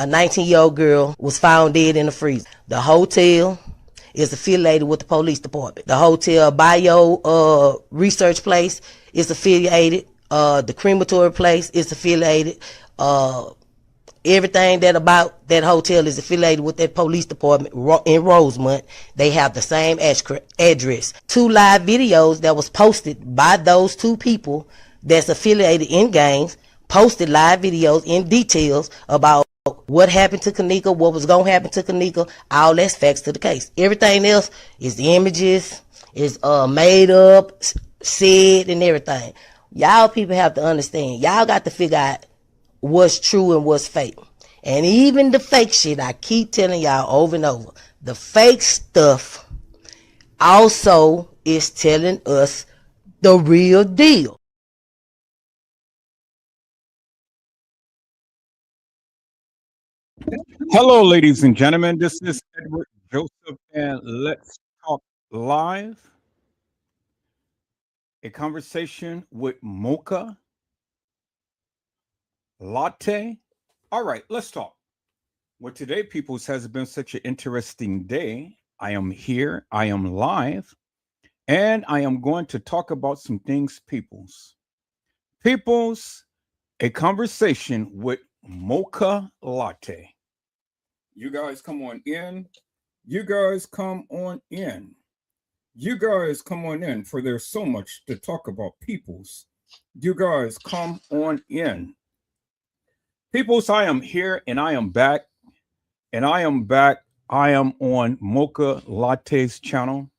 a 19-year-old girl was found dead in the freezer. The hotel is affiliated with the police department. The hotel bio research place is affiliated. The crematory place is affiliated. Everything that about that hotel is affiliated with that police department in Rosemont. They have the same address. 2 live videos that was posted by those 2 people that's affiliated in gangs, posted live videos in details about what happened to Kanika, what was going to happen to Kanika. All that's facts to the case. Everything else is the images, is made up, said, and everything. Y'all people have to understand. Y'all got to figure out what's true and what's fake. And even the fake shit, I keep telling y'all over and over, the fake stuff also is telling us the real deal. Hello, ladies and gentlemen. This is Edward Joseph, and let's talk live. A conversation with Moca Latte. All right, let's talk. Well, today, peoples, has been such an interesting day. I am here, I am live, and I am going to talk about some things, peoples. Peoples, a conversation with Moca Latte. You guys come on in. You guys come on in. You guys come on in, for there's so much to talk about, peoples. You guys come on in. Peoples, I am here and I am back. And I am back. I am on Moca Latte's channel.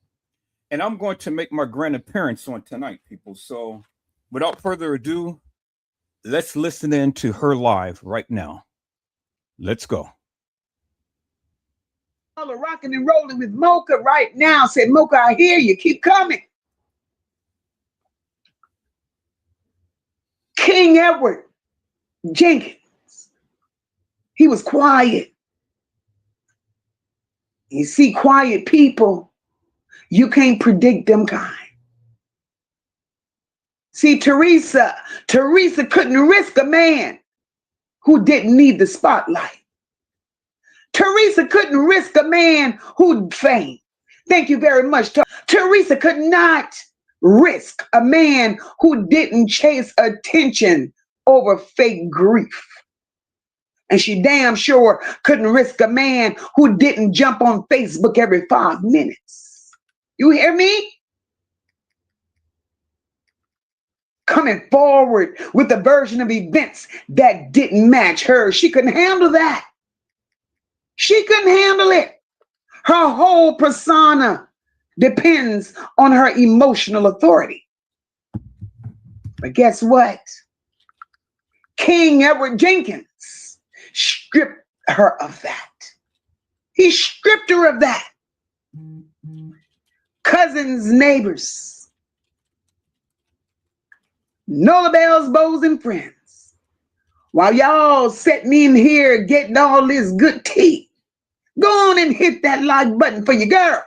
And I'm going to make my grand appearance on tonight, people. So without further ado, let's listen in to her live right now. Let's go. All are rocking and rolling with Moca right now. Said, Moca, I hear you. Keep coming. King Edward Jenkins. He was quiet. You see, quiet people, you can't predict them kind. See, Teresa couldn't risk a man who didn't need the spotlight. Teresa couldn't risk a man who'd faint. Thank you very much. Teresa could not risk a man who didn't chase attention over fake grief. And she damn sure couldn't risk a man who didn't jump on Facebook every 5 minutes. You hear me? Coming forward with a version of events that didn't match her. She couldn't handle that. She couldn't handle it. Her whole persona depends on her emotional authority. But guess what? King Edward Jenkins stripped her of that. He stripped her of that. Cousins, neighbors, Nola Bells, bows, and friends. While y'all sitting in here getting all this good tea, go on and hit that like button for your girl.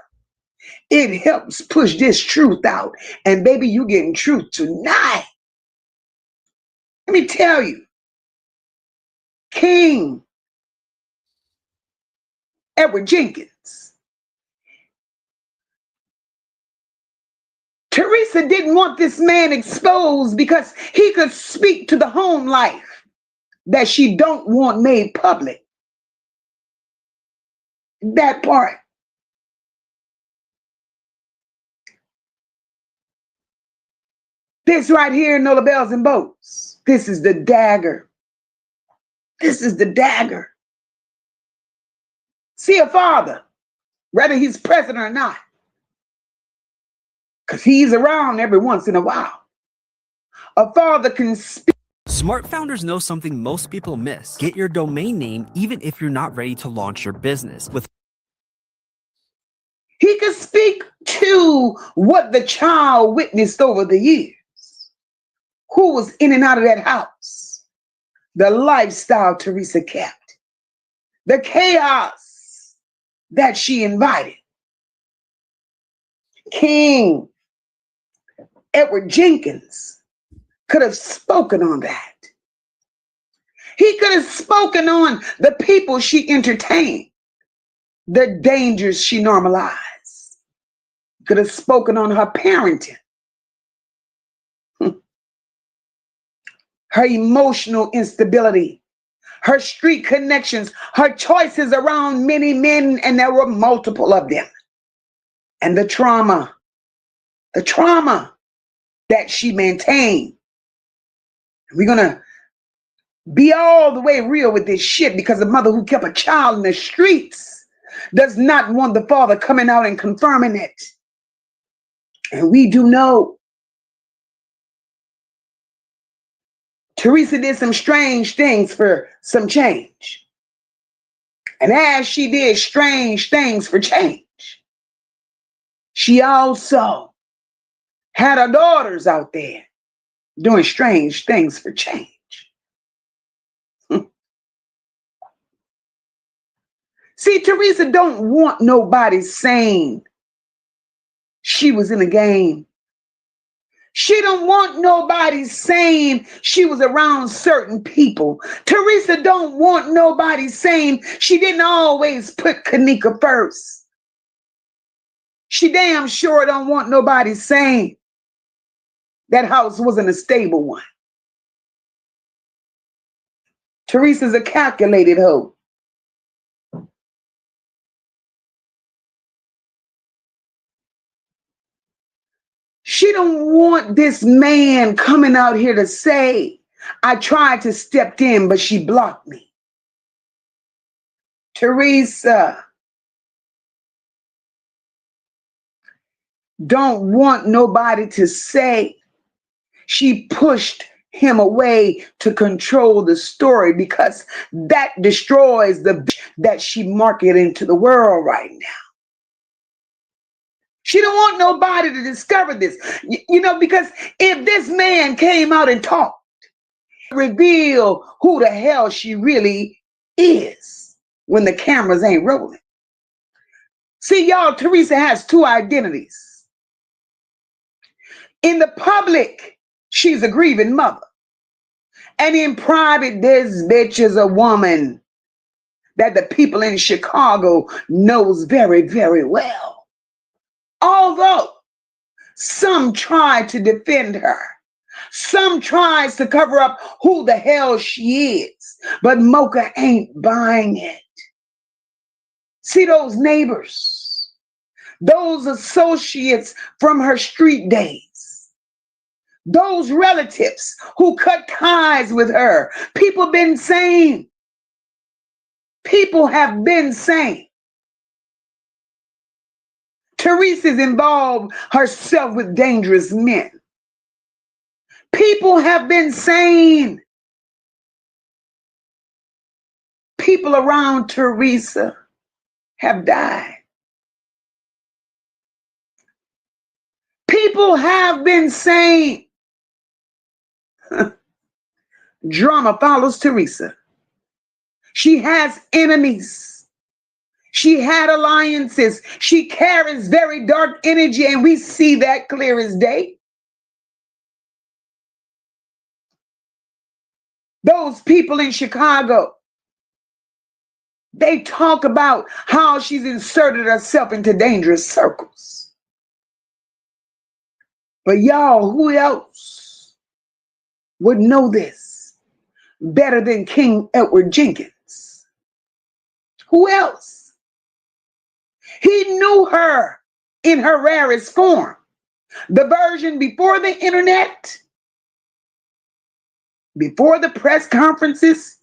It helps push this truth out. And baby, you getting truth tonight. Let me tell you, King Edward Jenkins. Teresa didn't want this man exposed because he could speak to the home life that she don't want made public. That part. This right here, Nola Bells and Boats. This is the dagger. This is the dagger. See a father, whether he's present or not, because he's around every once in a while. A father can speak. Smart founders know something most people miss. Get your domain name even if you're not ready to launch your business. He can speak to what the child witnessed over the years. Who was in and out of that house? The lifestyle Teresa kept. The chaos that she invited. King Edward Jenkins could have spoken on that. He could have spoken on the people she entertained, the dangers she normalized. He could have spoken on her parenting, her emotional instability, her street connections, her choices around many men, and there were multiple of them, and the trauma that she maintained. We're going to be all the way real with this shit, because a mother who kept a child in the streets does not want the father coming out and confirming it. And we do know Teresa did some strange things for some change. And as she did strange things for change, she also had her daughters out there doing strange things for change. See, Teresa don't want nobody saying she was in a game. She don't want nobody saying she was around certain people. Teresa don't want nobody saying she didn't always put Kanika first. She damn sure don't want nobody saying that house wasn't a stable one. Teresa's a calculated hoe. She don't want this man coming out here to say, I tried to step in, but she blocked me. Teresa don't want nobody to say she pushed him away to control the story, because that destroys the that she marketed into the world right now. She don't want nobody to discover this, because if this man came out and talked, reveal who the hell she really is when the cameras ain't rolling. See, y'all, Teresa has two identities. In the public, she's a grieving mother. And in private, this bitch is a woman that the people in Chicago knows very, very well. Although some try to defend her, some tries to cover up who the hell she is, but Moca ain't buying it. See, those neighbors, those associates from her street days, those relatives who cut ties with her, people have been saying Teresa's involved herself with dangerous men. People have been saying people around Teresa have died. People have been saying drama follows Teresa. She has enemies. She had alliances. She carries very dark energy, and we see that clear as day. Those people in Chicago, they talk about how she's inserted herself into dangerous circles. But y'all, who else would know this better than King Edward Jenkins? Who else? He knew her in her rarest form. The version before the internet, before the press conferences.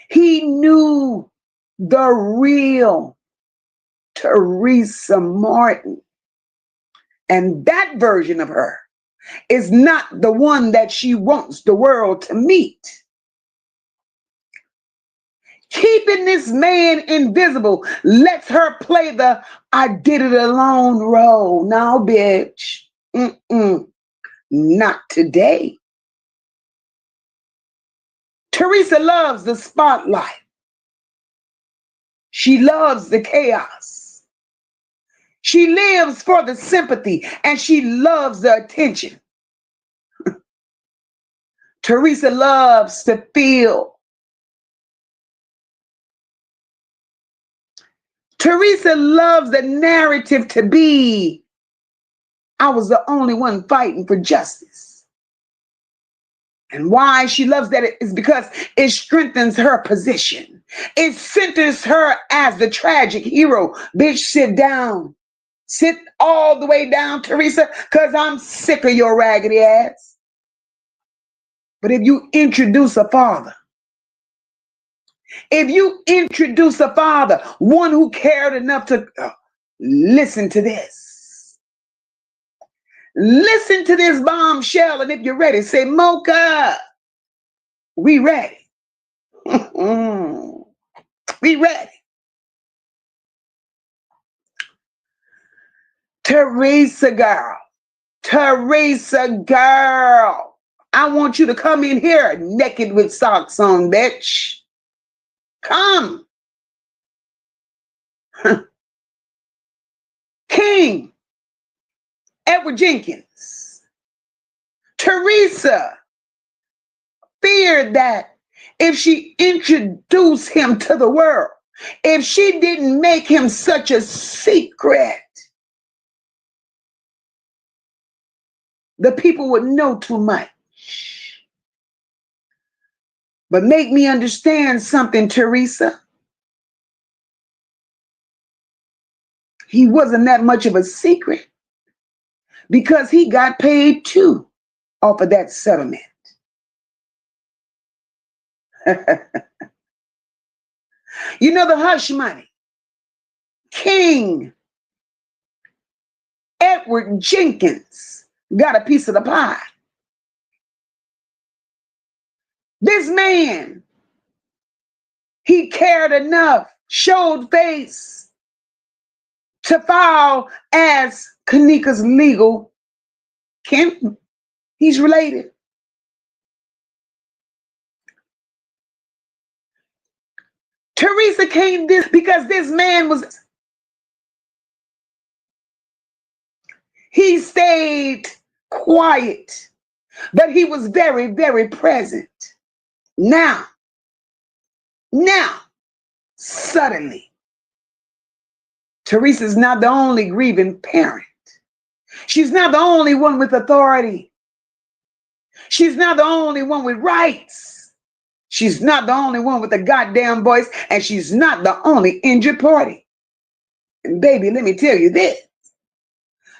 He knew the real Teresa Martin. And that version of her is not the one that she wants the world to meet. Keeping this man invisible lets her play the I did it alone role. Now, bitch, not today. Teresa loves the spotlight. She loves the chaos. She lives for the sympathy, and she loves the attention. Teresa loves to feel Teresa loves the narrative to be, I was the only one fighting for justice. And why she loves that is because it strengthens her position. It centers her as the tragic hero. Bitch, sit down. Sit all the way down, Teresa, because I'm sick of your raggedy ass. But if you introduce a father, one who cared enough to listen to this. Listen to this bombshell, and if you're ready, say, Mocha, we ready. We ready. Teresa girl, I want you to come in here naked with socks on, bitch. Come. King Edward Jenkins. Teresa feared that if she introduced him to the world, if she didn't make him such a secret, the people would know too much. But make me understand something, Teresa. He wasn't that much of a secret because he got paid too off of that settlement. You know the hush money. King Edward Jenkins got a piece of the pie. This man, he cared enough, showed face to file as Kanika's legal kin. He's related. Teresa came this because this man was, he stayed quiet, but he was very, very present. Now, suddenly, Teresa's not the only grieving parent. She's not the only one with authority. She's not the only one with rights. She's not the only one with a goddamn voice, and she's not the only injured party. And baby, let me tell you this.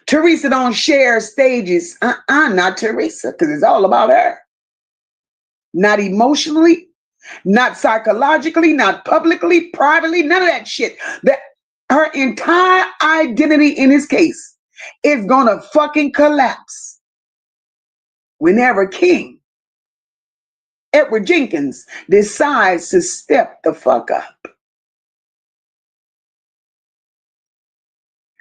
Teresa don't share stages. Not Teresa, because it's all about her. Not emotionally, not psychologically, not publicly, privately, none of that shit. That her entire identity in this case is gonna fucking collapse whenever King Edward Jenkins decides to step the fuck up.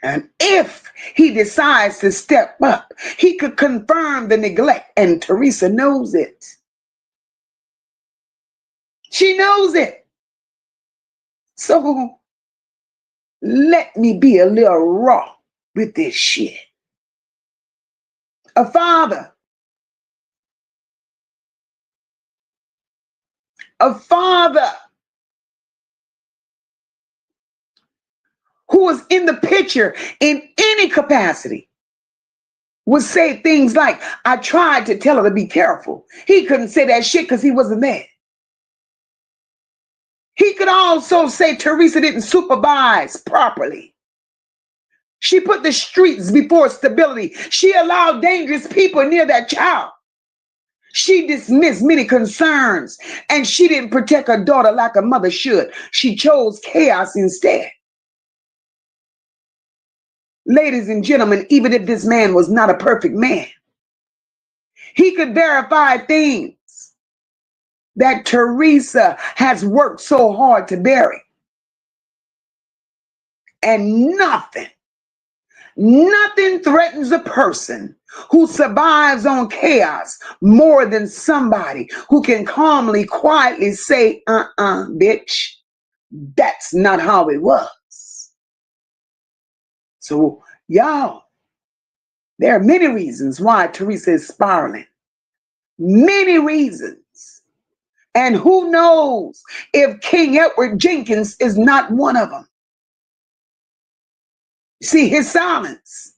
And if he decides to step up, he could confirm the neglect, and Teresa knows it. She knows it. So let me be a little raw with this shit. A father who was in the picture in any capacity would say things like, I tried to tell her to be careful. He couldn't say that shit because he wasn't there. He could also say Teresa didn't supervise properly. She put the streets before stability. She allowed dangerous people near that child. She dismissed many concerns, and she didn't protect her daughter like a mother should. She chose chaos instead. Ladies and gentlemen, even if this man was not a perfect man, he could verify things that Teresa has worked so hard to bury. And nothing threatens a person who survives on chaos more than somebody who can calmly, quietly say, bitch, that's not how it was. So, y'all, there are many reasons why Teresa is spiraling. Many reasons. And who knows if King Edward Jenkins is not one of them. See, his silence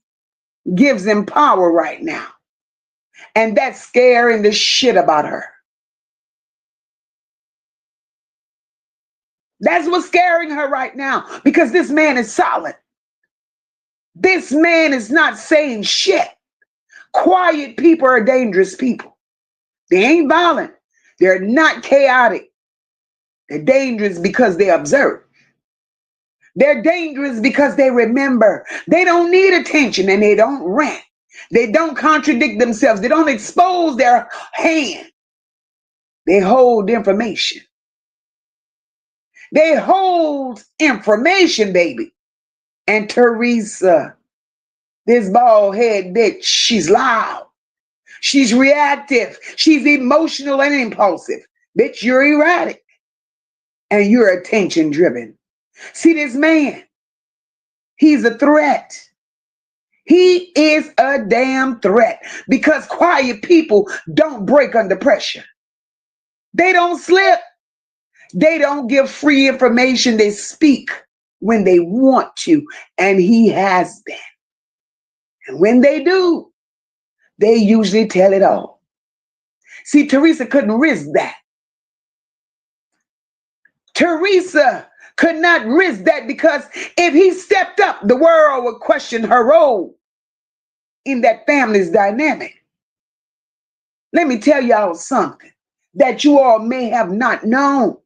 gives him power right now. And that's scaring the shit about her. That's what's scaring her right now, because this man is silent. This man is not saying shit. Quiet people are dangerous people. They ain't violent. They're not chaotic. They're dangerous because they observe. They're dangerous because they remember. They don't need attention and they don't rant. They don't contradict themselves. They don't expose their hand. They hold information. They hold information, baby. And Teresa, this bald head bitch, she's loud. She's reactive. She's emotional and impulsive. Bitch, you're erratic. And you're attention driven. See this man? He's a threat. He is a damn threat, because quiet people don't break under pressure. They don't slip. They don't give free information. They speak when they want to, and he has been. And when they do, they usually tell it all. See, Teresa couldn't risk that. Teresa could not risk that, because if he stepped up, the world would question her role in that family's dynamic. Let me tell y'all something that you all may have not known.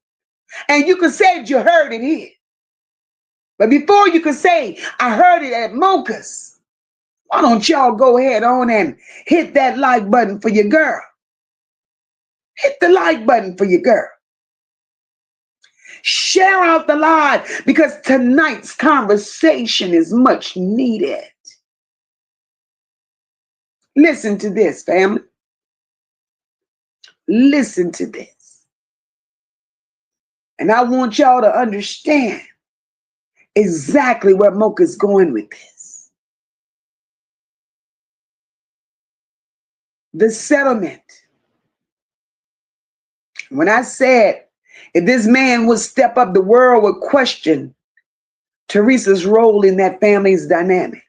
And you could say that you heard it here. But before you could say, I heard it at Moca's, why don't y'all go ahead on and hit that like button for your girl? Hit the like button for your girl. Share out the live, because tonight's conversation is much needed. Listen to this, family. Listen to this. And I want y'all to understand exactly where Moca's going with this. The settlement. When I said, if this man would step up, the world would question Teresa's role in that family's dynamic.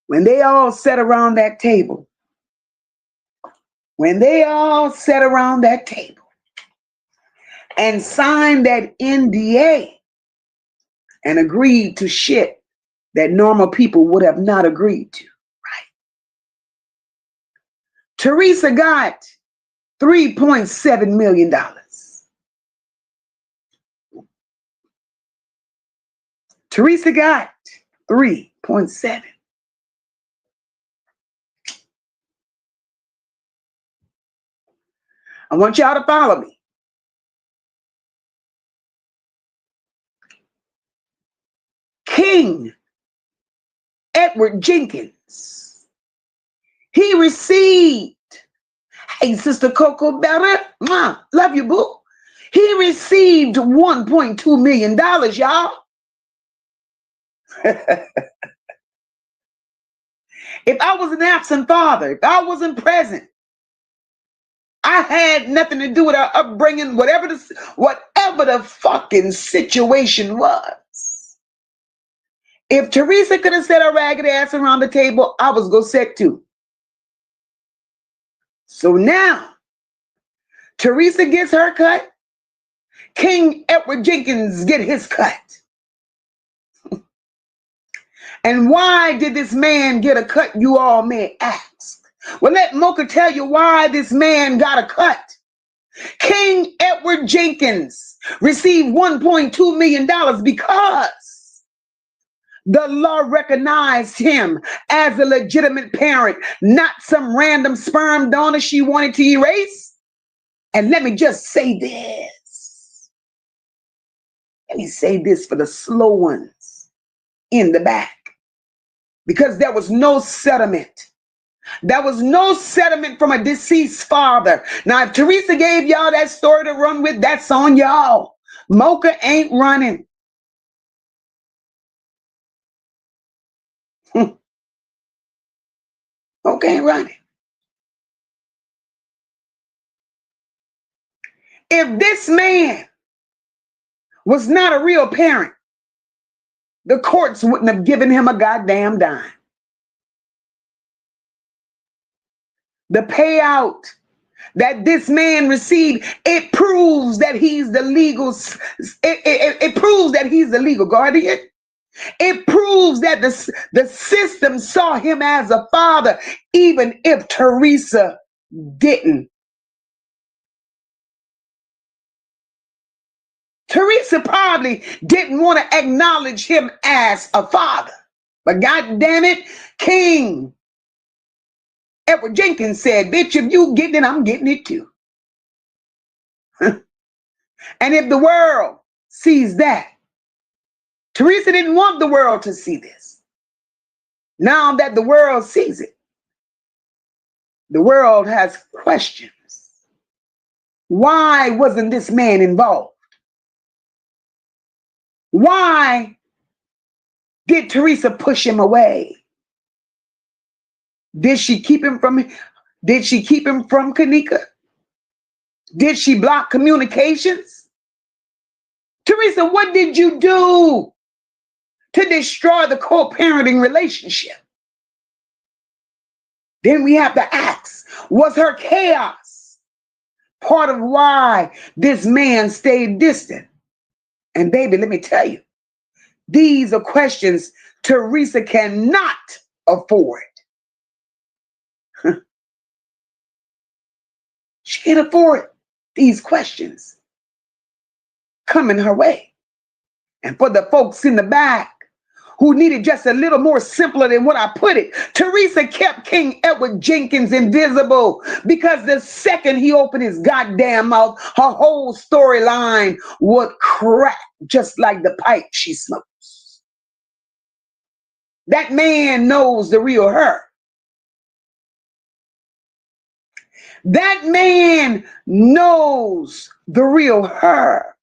When they all sat around that table, and signed that NDA and agreed to shit that normal people would have not agreed to, right? Teresa got $3.7 million. Teresa got 3.7. I want y'all to follow me. King Edward Jenkins, he received, hey, Sister Coco Better, love you, boo. He received $1.2 million, y'all. If I was an absent father, if I wasn't present, I had nothing to do with our upbringing, whatever the fucking situation was. If Teresa could have set her ragged ass around the table, I was going to set too. So now, Teresa gets her cut. King Edward Jenkins get his cut. And why did this man get a cut, you all may ask? Well, let Mocha tell you why this man got a cut. King Edward Jenkins received $1.2 million because the law recognized him as a legitimate parent, not some random sperm donor she wanted to erase. And let me just say this. Let me say this for the slow ones in the back. Because there was no settlement. There was no settlement from a deceased father. Now, if Teresa gave y'all that story to run with, that's on y'all. Mocha ain't running. Mocha ain't running. If this man was not a real parent, the courts wouldn't have given him a goddamn dime. The payout that this man received, it proves that he's the legal, it proves that he's the legal guardian. It proves that the system saw him as a father, even if Teresa didn't. Teresa probably didn't want to acknowledge him as a father. But God damn it, King Edward Jenkins said, bitch, if you getting it, I'm getting it too. And if the world sees that, Teresa didn't want the world to see this. Now that the world sees it, the world has questions. Why wasn't this man involved? Why did Teresa push him away? Did she keep him from Kanika? Did she block communications? Teresa, what did you do to destroy the co-parenting relationship? Then we have to ask, was her chaos part of why this man stayed distant? And baby, let me tell you, these are questions Teresa cannot afford. She can't afford these questions coming her way. And for the folks in the back who needed just a little more simpler than what I put it, Teresa kept King Edward Jenkins invisible, because the second he opened his goddamn mouth, her whole storyline would crack just like the pipe she smokes. That man knows the real her. That man knows the real her.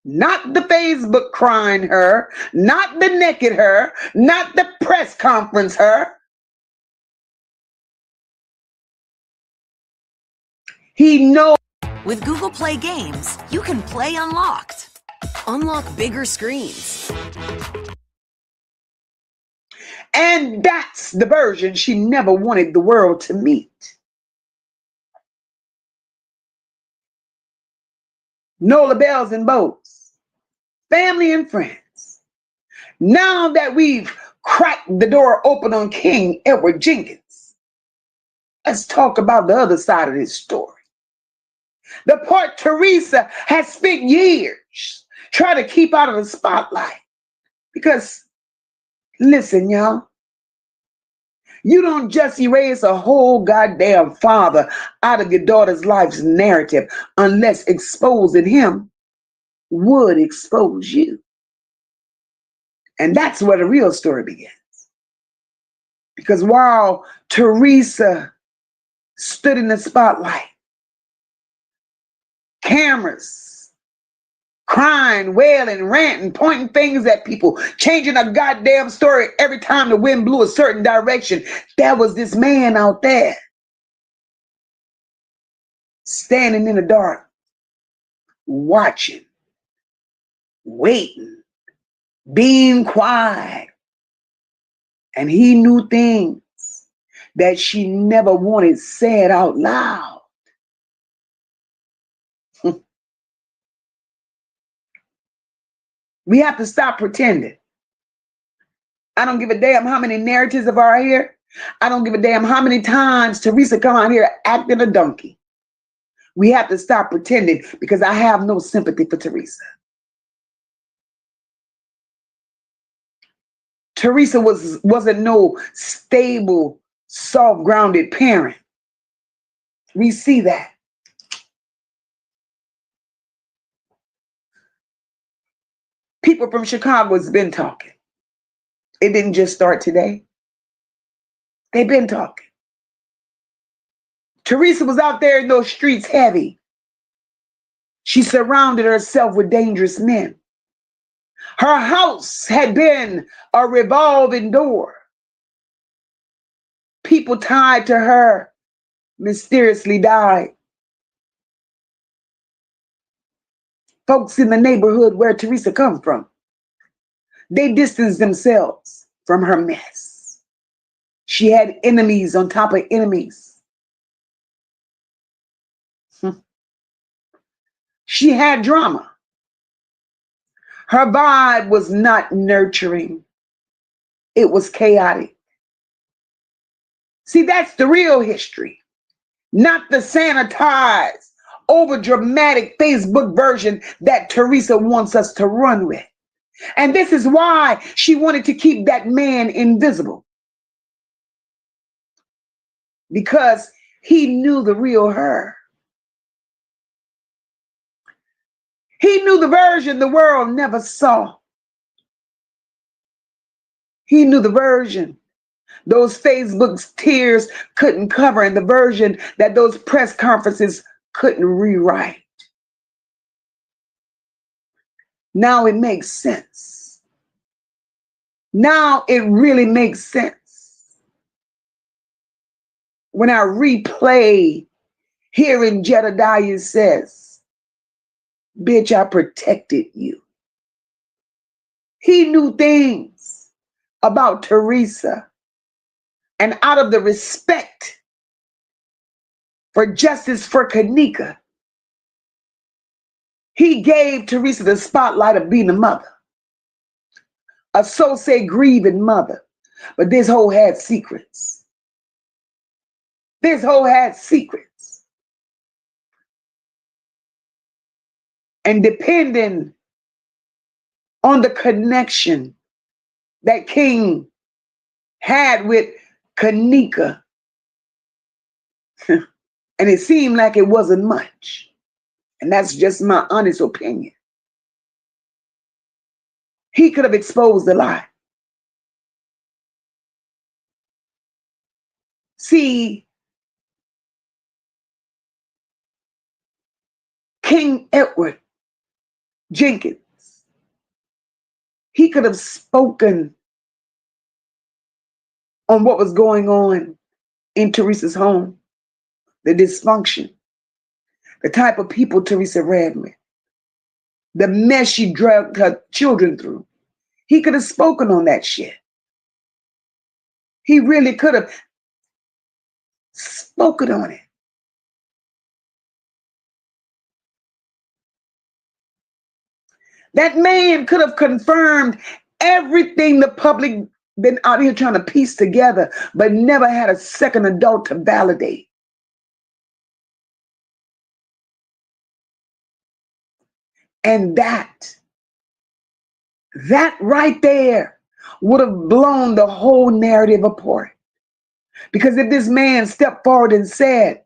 Not the Facebook crying her, not the naked her, not the press conference her. He knows. With Google Play Games, you can play unlocked. Unlock bigger screens. And that's the version she never wanted the world to meet. Nola bells and bows, family and friends. Now that we've cracked the door open on King Edward Jenkins, let's talk about the other side of this story. The part Teresa has spent years trying to keep out of the spotlight. Because, listen, y'all, you don't just erase a whole goddamn father out of your daughter's life's narrative unless exposing him would expose you. And that's where the real story begins. Because while Teresa stood in the spotlight, cameras, crying, wailing, ranting, pointing fingers at people, changing a goddamn story every time the wind blew a certain direction, there was this man out there standing in the dark, watching, waiting, being quiet. And he knew things that she never wanted said out loud. We have to stop pretending. I don't give a damn how many narratives of our here. I don't give a damn how many times Teresa come out here acting a donkey. We have to stop pretending, because I have no sympathy for Teresa. Teresa wasn't no stable, soft-grounded parent. We see that. People from Chicago has been talking. It didn't just start today. They've been talking. Teresa was out there in those streets heavy. She surrounded herself with dangerous men. Her house had been a revolving door. People tied to her mysteriously died. Folks in the neighborhood where Teresa come from They distanced themselves from her mess. She had enemies on top of enemies. She had drama. Her vibe was not nurturing. It was chaotic. See, that's the real history, not the sanitized, over-dramatic Facebook version that Teresa wants us to run with. And this is why she wanted to keep that man invisible. Because he knew the real her. He knew the version the world never saw. He knew the version those Facebook's tears couldn't cover, and the version that those press conferences couldn't rewrite. Now it makes sense. Now it really makes sense. When I replay hearing Jedediah says, bitch, I protected you. He knew things about Teresa. And out of the respect for justice for Kanika, he gave Teresa the spotlight of being a mother, a so-say grieving mother. But this hoe had secrets. This hoe had secrets. And depending on the connection that King had with Kanika, and it seemed like it wasn't much. And that's just my honest opinion. He could have exposed the lie. See, King Edward Jenkins, he could have spoken on what was going on in Teresa's home, the dysfunction, the type of people Teresa ran with, the mess she dragged her children through. He could have spoken on that shit. He really could have spoken on it. That man could have confirmed everything the public been out here trying to piece together, but never had a second adult to validate. And that right there would have blown the whole narrative apart. Because if this man stepped forward and said,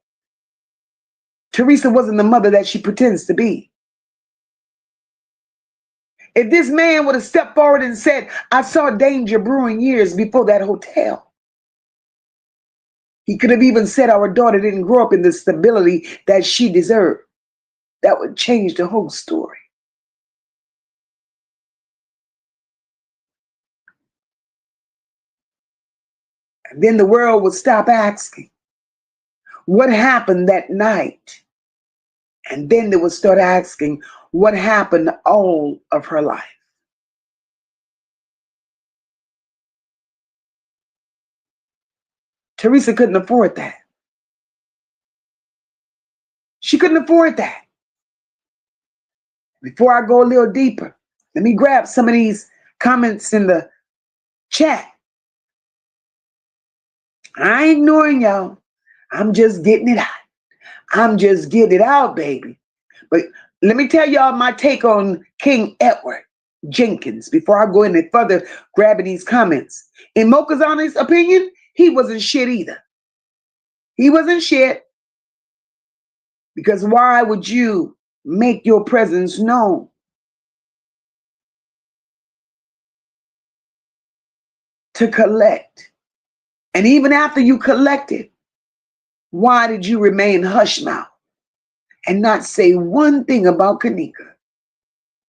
Teresa wasn't the mother that she pretends to be. If this man would have stepped forward and said, I saw danger brewing years before that hotel. He could have even said our daughter didn't grow up in the stability that she deserved. That would change the whole story. And then the world would stop asking, what happened that night? And then they would start asking, what happened all of her life? Teresa couldn't afford that. She couldn't afford that. Before I go a little deeper, let me grab some of these comments in the chat. I ain't ignoring y'all. I'm just getting it out. I'm just getting it out, baby. But let me tell y'all my take on King Edward Jenkins before I go any further grabbing these comments. In Mocha's honest opinion, he wasn't shit either. He wasn't shit. Because why would you make your presence known? To collect. And even after you collected, why did you remain hush mouth and not say one thing about Kanika?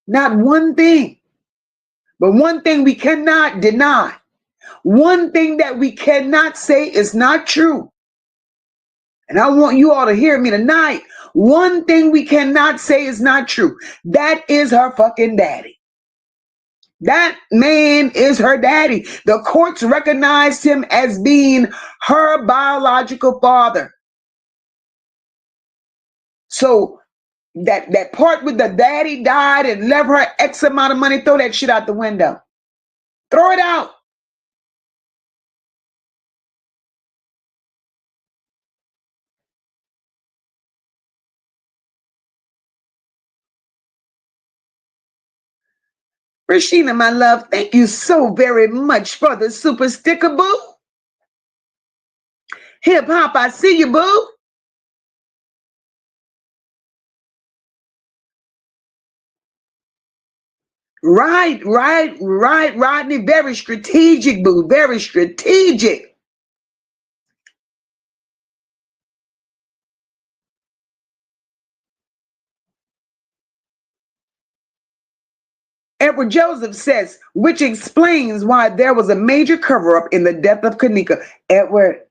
Not one thing. But one thing we cannot deny. One thing that we cannot say is not true. And I want you all to hear me tonight. One thing we cannot say is not true. That is her fucking daddy. That man is her daddy. The courts recognized him as being her biological father. So that part with the daddy died and left her X amount of money, throw that shit out the window. Throw it out. Rashina, my love, thank you so very much for the super sticker, boo. Hip hop, I see you, boo. Right, Rodney. Very strategic, boo. Very strategic. Edward Joseph says, which explains why there was a major cover-up in the death of Kanika. Edward,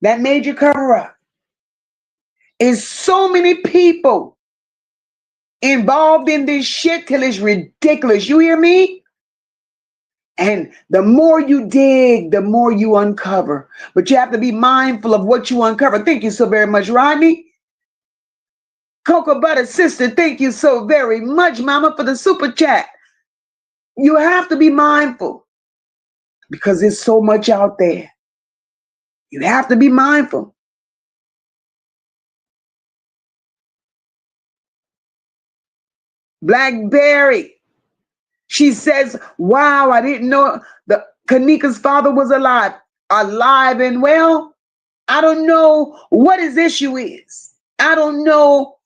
that major cover-up is so many people involved in this shit till it's ridiculous. You hear me? And the more you dig, the more you uncover. But you have to be mindful of what you uncover. Thank you so very much, Rodney. Cocoa Butter Sister, thank you so very much, Mama, for the super chat. You have to be mindful because there's so much out there. You have to be mindful. Blackberry, she says, wow, I didn't know the Kanika's father was alive and well. I don't know what his issue is. I don't know.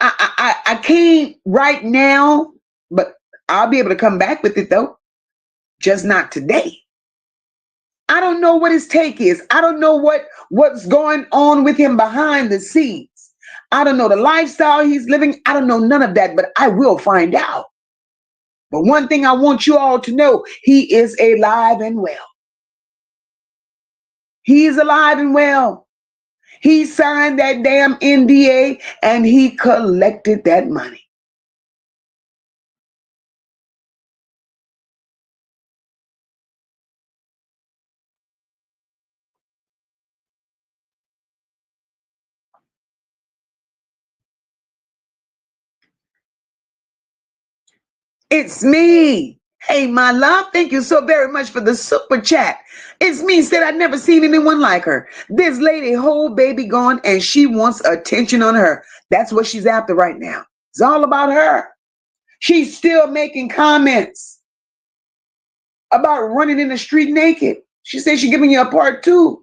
I can't right now, but I'll be able to come back with it though. Just not today. I don't know what his take is. I don't know what's going on with him behind the scenes. I don't know the lifestyle he's living. I don't know none of that, but I will find out. But one thing I want you all to know, he is alive and well. He is alive and well. He signed that damn NDA and he collected that money. It's me. Hey, my love, thank you so very much for the super chat. It's me, said I'd never seen anyone like her. This lady, whole baby gone, and she wants attention on her. That's what she's after right now. It's all about her. She's still making comments about running in the street naked. She said she's giving you a part 2.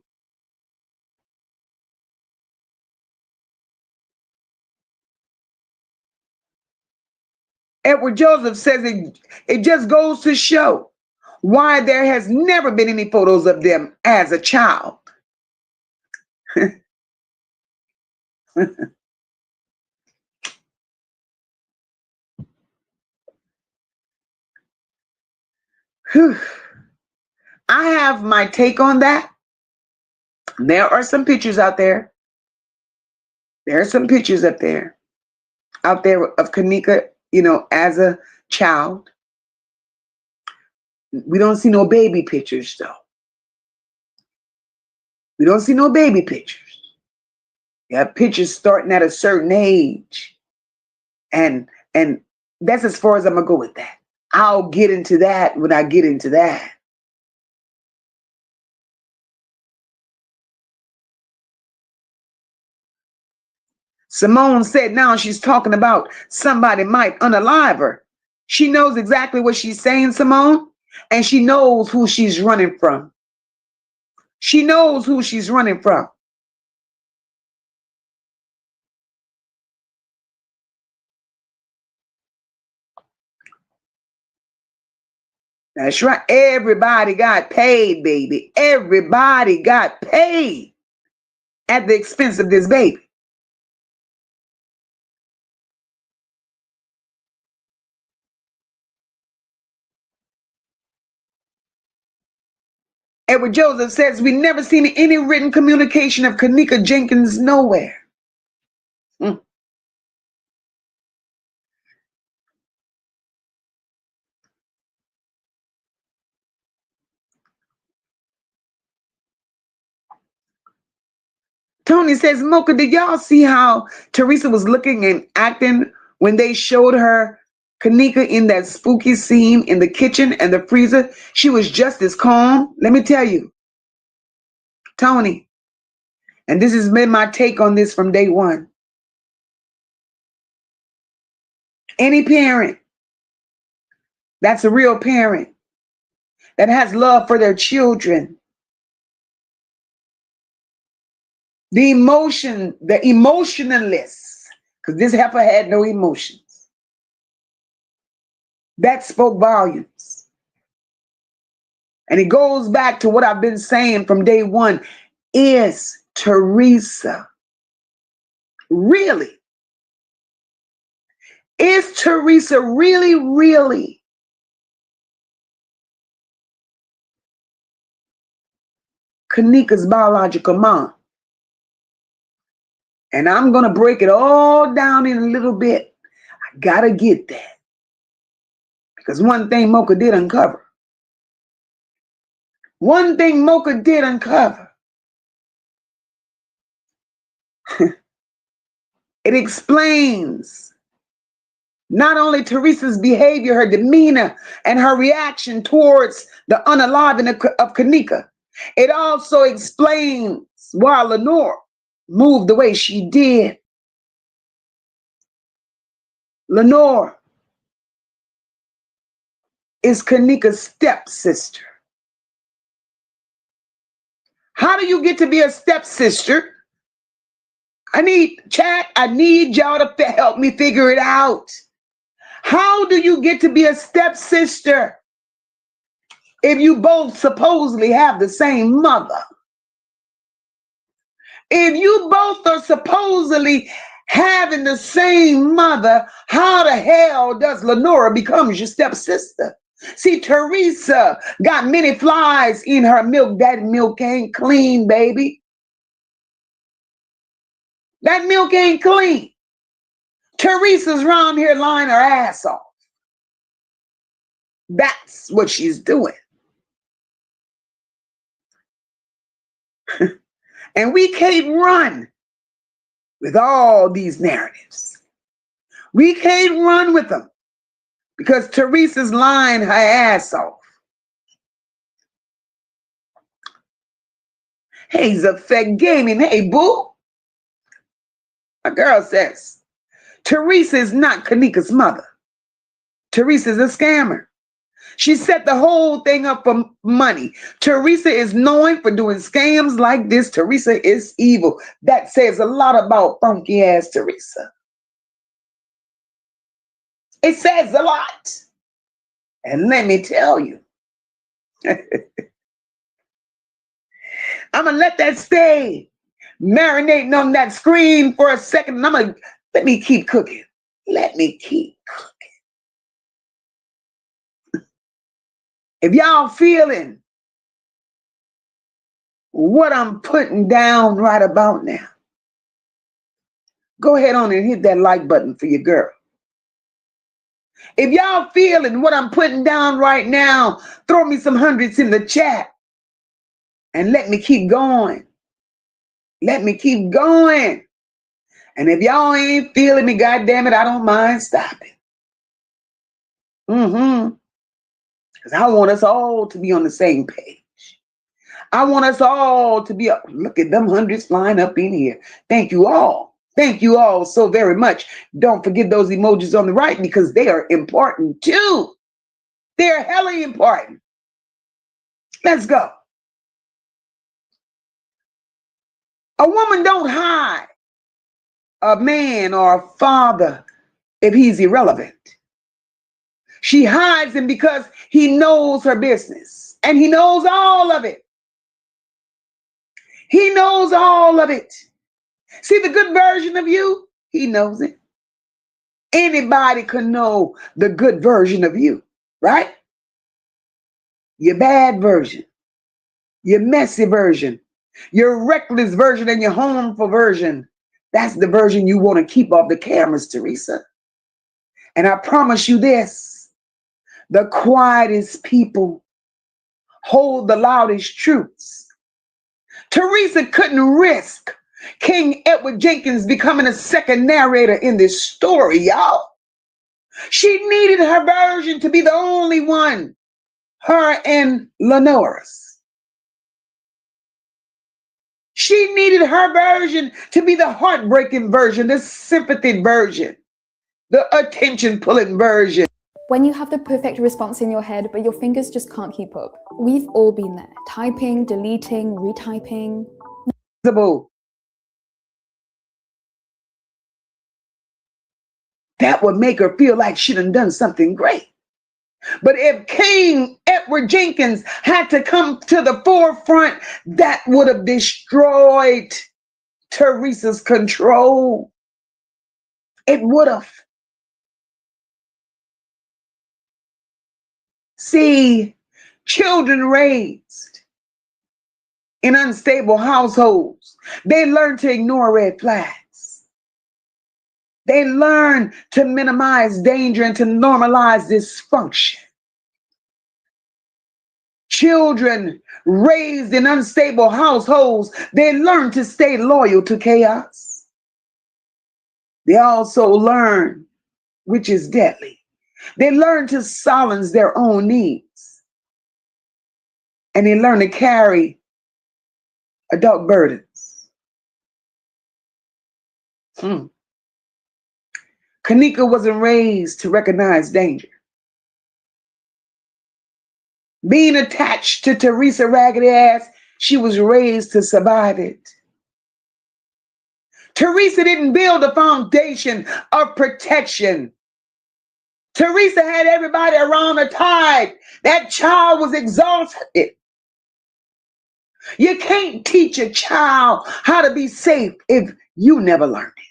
Edward Joseph says it just goes to show why there has never been any photos of them as a child. I have my take on that. There are some pictures out there. There are some pictures out there of Kanika, as a child. We don't see no baby pictures, though. We don't see no baby pictures. You have pictures starting at a certain age. And that's as far as I'm going to go with that. I'll get into that when I get into that. Simone said now she's talking about somebody might unalive her. She knows exactly what she's saying, Simone, and she knows who she's running from. She knows who she's running from. That's right. Everybody got paid, baby. Everybody got paid at the expense of this baby. Edward Joseph says, we never seen any written communication of Kanika Jenkins nowhere. Tony says, Mocha, did y'all see how Teresa was looking and acting when they showed her Kanika in that spooky scene in the kitchen and the freezer? She was just as calm. Let me tell you, Tony, and this has been my take on this from day one. Any parent that's a real parent that has love for their children, the emotionalists, because this heifer had no emotions, that spoke volumes. And it goes back to what I've been saying from day one. Is Teresa really? Is Teresa really Kanika's biological mom? And I'm going to break it all down in a little bit. I got to get that. Because one thing Mocha did uncover. One thing Mocha did uncover. It explains not only Teresa's behavior, her demeanor, and her reaction towards the unaliving of Kanika. It also explains why Lenore moved the way she did. Lenore is Kanika's stepsister. How do you get to be a stepsister? I need y'all to help me figure it out. How do you get to be a stepsister if you both supposedly have the same mother? If you both are supposedly having the same mother, how the hell does Lenora become your stepsister? See, Teresa got many flies in her milk. That milk ain't clean, baby. That milk ain't clean. Teresa's around here lying her ass off. That's what she's doing. And we can't run with all these narratives. We can't run with them because Teresa's lying her ass off. Hey, Zafek Gaming. Hey, boo. A girl says, Teresa is not Kanika's mother. Teresa's a scammer. She set the whole thing up for money. Teresa is known for doing scams like this. Teresa is evil. That says a lot about funky ass Teresa. It says a lot. And let me tell you, I'm going to let that stay marinating on that screen for a second. And let me keep cooking. Let me keep cooking. If y'all feeling what I'm putting down right about now, go ahead on and hit that like button for your girl. If y'all feeling what I'm putting down right now, throw me some hundreds in the chat and let me keep going. Let me keep going. And if y'all ain't feeling me, goddamn it, I don't mind stopping. Because I want us all to be on the same page. I want us all to be up. Look at them hundreds flying up in here. Thank you all. Thank you all so very much. Don't forget those emojis on the right because they are important too. They're hella important. Let's go. A woman don't hide a man or a father if he's irrelevant. She hides him because he knows her business and he knows all of it. He knows all of it. See the good version of you? He knows it. Anybody can know the good version of you, right? Your bad version, your messy version, your reckless version, and your harmful version. That's the version you want to keep off the cameras, Teresa. And I promise you this. The quietest people hold the loudest truths. Teresa couldn't risk King Edward Jenkins becoming a second narrator in this story, y'all. She needed her version to be the only one, her and Lenora's. She needed her version to be the heartbreaking version, the sympathy version, the attention-pulling version. When you have the perfect response in your head, but your fingers just can't keep up. We've all been there. Typing, deleting, retyping. That would make her feel like she done something great. But if King Edward Jenkins had to come to the forefront, that would have destroyed Teresa's control. It would have. See, children raised in unstable households, they learn to ignore red flags. They learn to minimize danger and to normalize dysfunction. Children raised in unstable households, they learn to stay loyal to chaos. They also learn, which is deadly, they learn to silence their own needs. And they learn to carry adult burdens. Kanika wasn't raised to recognize danger. Being attached to Teresa raggedy ass, she was raised to survive it. Teresa didn't build a foundation of protection. Teresa had everybody around her tied. That child was exhausted. You can't teach a child how to be safe if you never learned it.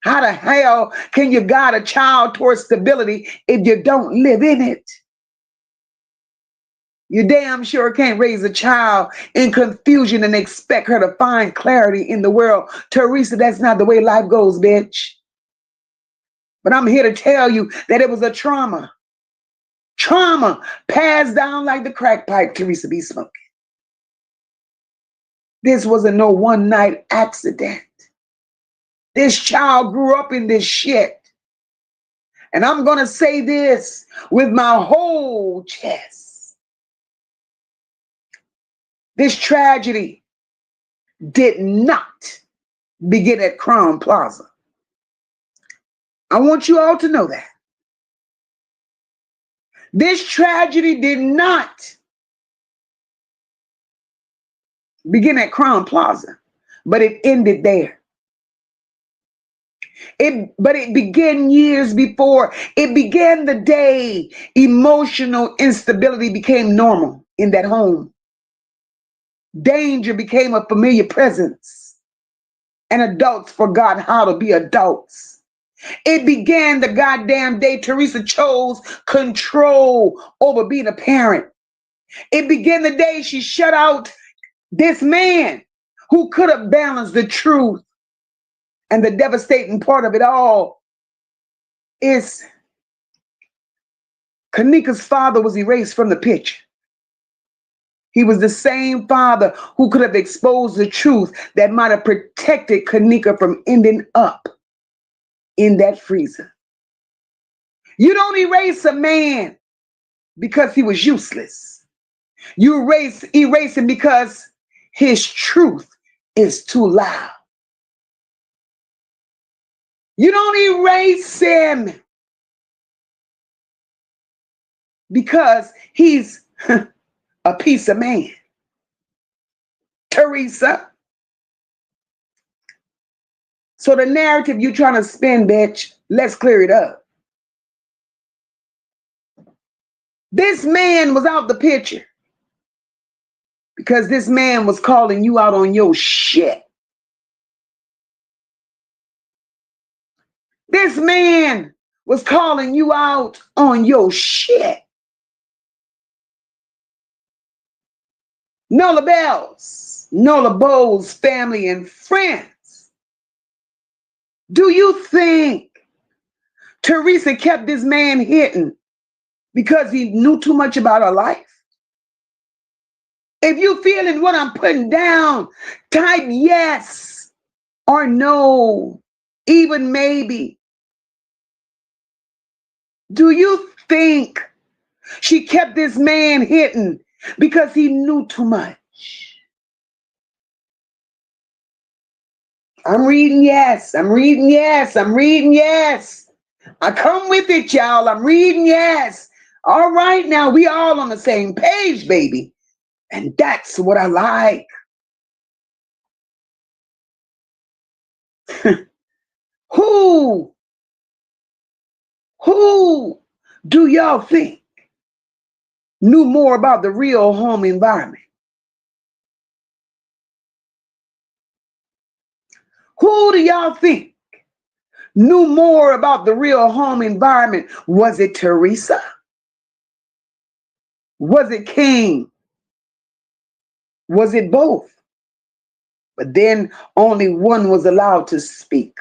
How the hell can you guide a child towards stability if you don't live in it? You damn sure can't raise a child in confusion and expect her to find clarity in the world. Teresa, that's not the way life goes, bitch. But I'm here to tell you that it was a trauma. Trauma passed down like the crack pipe Teresa be smoking. This wasn't no one night accident. This child grew up in this shit. And I'm going to say this with my whole chest. This tragedy did not begin at Crown Plaza. I want you all to know that. This tragedy did not begin at Crown Plaza, but it ended there. But it began years before. It began the day emotional instability became normal in that home. Danger became a familiar presence, and adults forgot how to be adults. It began the goddamn day Teresa chose control over being a parent. It began the day she shut out this man who could have balanced the truth. And the devastating part of it all is Kanika's father was erased from the picture. He was the same father who could have exposed the truth that might have protected Kanika from ending up in that freezer. You don't erase a man because he was useless. You erase him because his truth is too loud. You don't erase him because he's a piece of man. Teresa. So the narrative you're trying to spin, bitch, let's clear it up. This man was out the picture because this man was calling you out on your shit. This man was calling you out on your shit. Nola Bells, Nola Bowles' family and friends. Do you think Teresa kept this man hidden because he knew too much about her life? If you feeling what I'm putting down, type yes or no, even maybe. Do you think she kept this man hidden because he knew too much? I'm reading yes. I'm reading yes. I'm reading yes. I come with it, y'all. I'm reading yes. All right, now we all on the same page, baby. And that's what I like. Who do y'all think knew more about the real home environment? Who do y'all think knew more about the real home environment? Was it Teresa? Was it King? Was it both? But then only one was allowed to speak.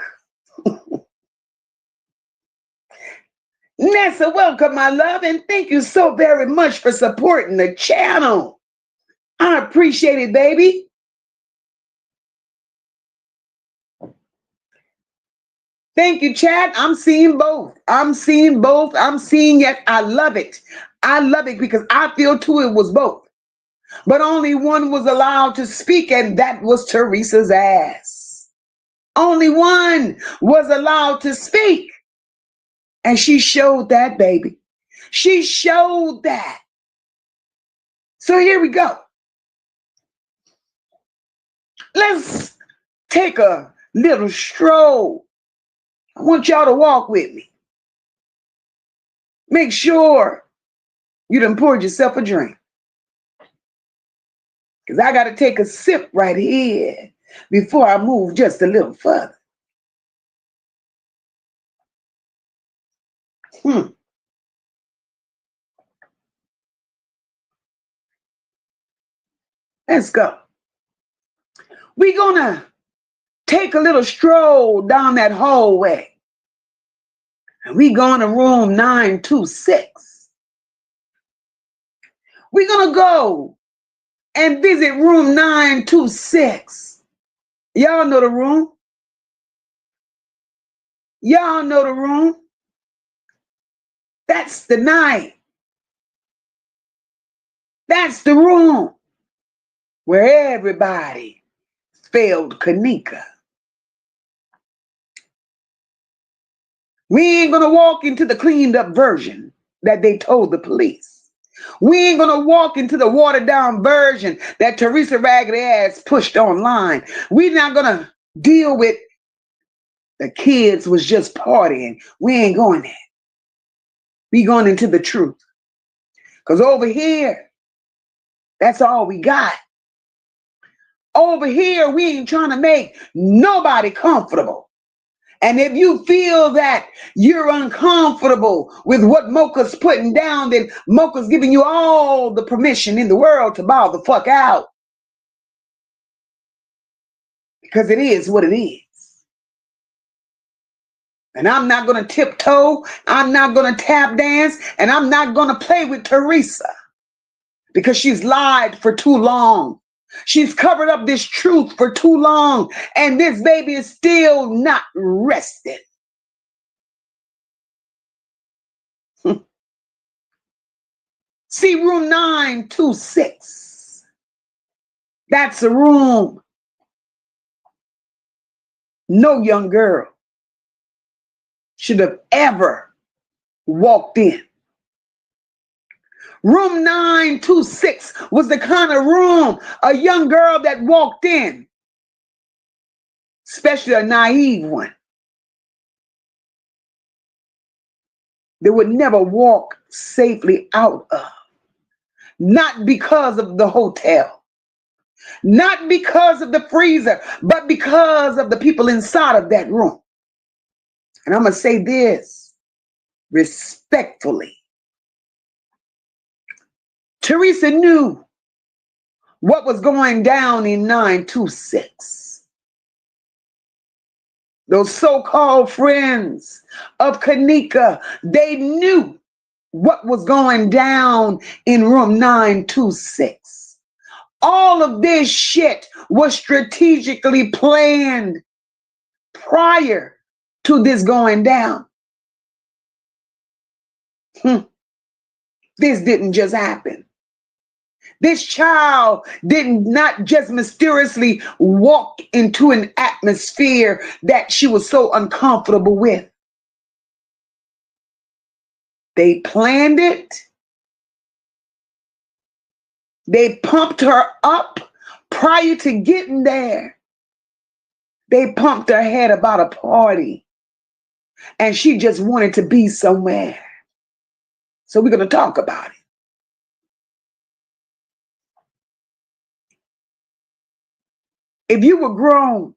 Nessa, welcome, my love, and thank you so very much for supporting the channel. I appreciate it, baby. Thank you, chat. I'm seeing both. I'm seeing both. I'm seeing yes. I love it. I love it because I feel too it was both. But only one was allowed to speak, and that was Teresa's ass. Only one was allowed to speak. And she showed that, baby. She showed that. So here we go. Let's take a little stroll. I want y'all to walk with me. Make sure you done poured yourself a drink. Because I got to take a sip right here before I move just a little further. Let's go. We're going to take a little stroll down that hallway. And we going to room 926. We're going to go and visit room 926. Y'all know the room. Y'all know the room. That's the night. That's the room where everybody failed Kanika. We ain't gonna walk into the cleaned up version that they told the police. We ain't gonna walk into the watered down version that Teresa Raggedy Ass pushed online. We're not gonna deal with the kids was just partying. We ain't going there. We going into the truth. Because over here, that's all we got. Over here, we ain't trying to make nobody comfortable. And if you feel that you're uncomfortable with what Mocha's putting down, then Mocha's giving you all the permission in the world to bow the fuck out. Because it is what it is. And I'm not going to tiptoe. I'm not going to tap dance. And I'm not going to play with Teresa. Because she's lied for too long. She's covered up this truth for too long. And this baby is still not rested. See, room 926. That's a room no young girl should have ever walked in. Room 926 was the kind of room a young girl that walked in, especially a naive one, they would never walk safely out of. Not because of the hotel, not because of the freezer, but because of the people inside of that room. And I'm going to say this respectfully. Teresa knew what was going down in 926. Those so-called friends of Kanika, they knew what was going down in room 926. All of this shit was strategically planned prior to this going down. This didn't just happen. This child did not just mysteriously walk into an atmosphere that she was so uncomfortable with. They planned it. They pumped her up prior to getting there. They pumped her head about a party, and she just wanted to be somewhere. So we're going to talk about it. If you were grown,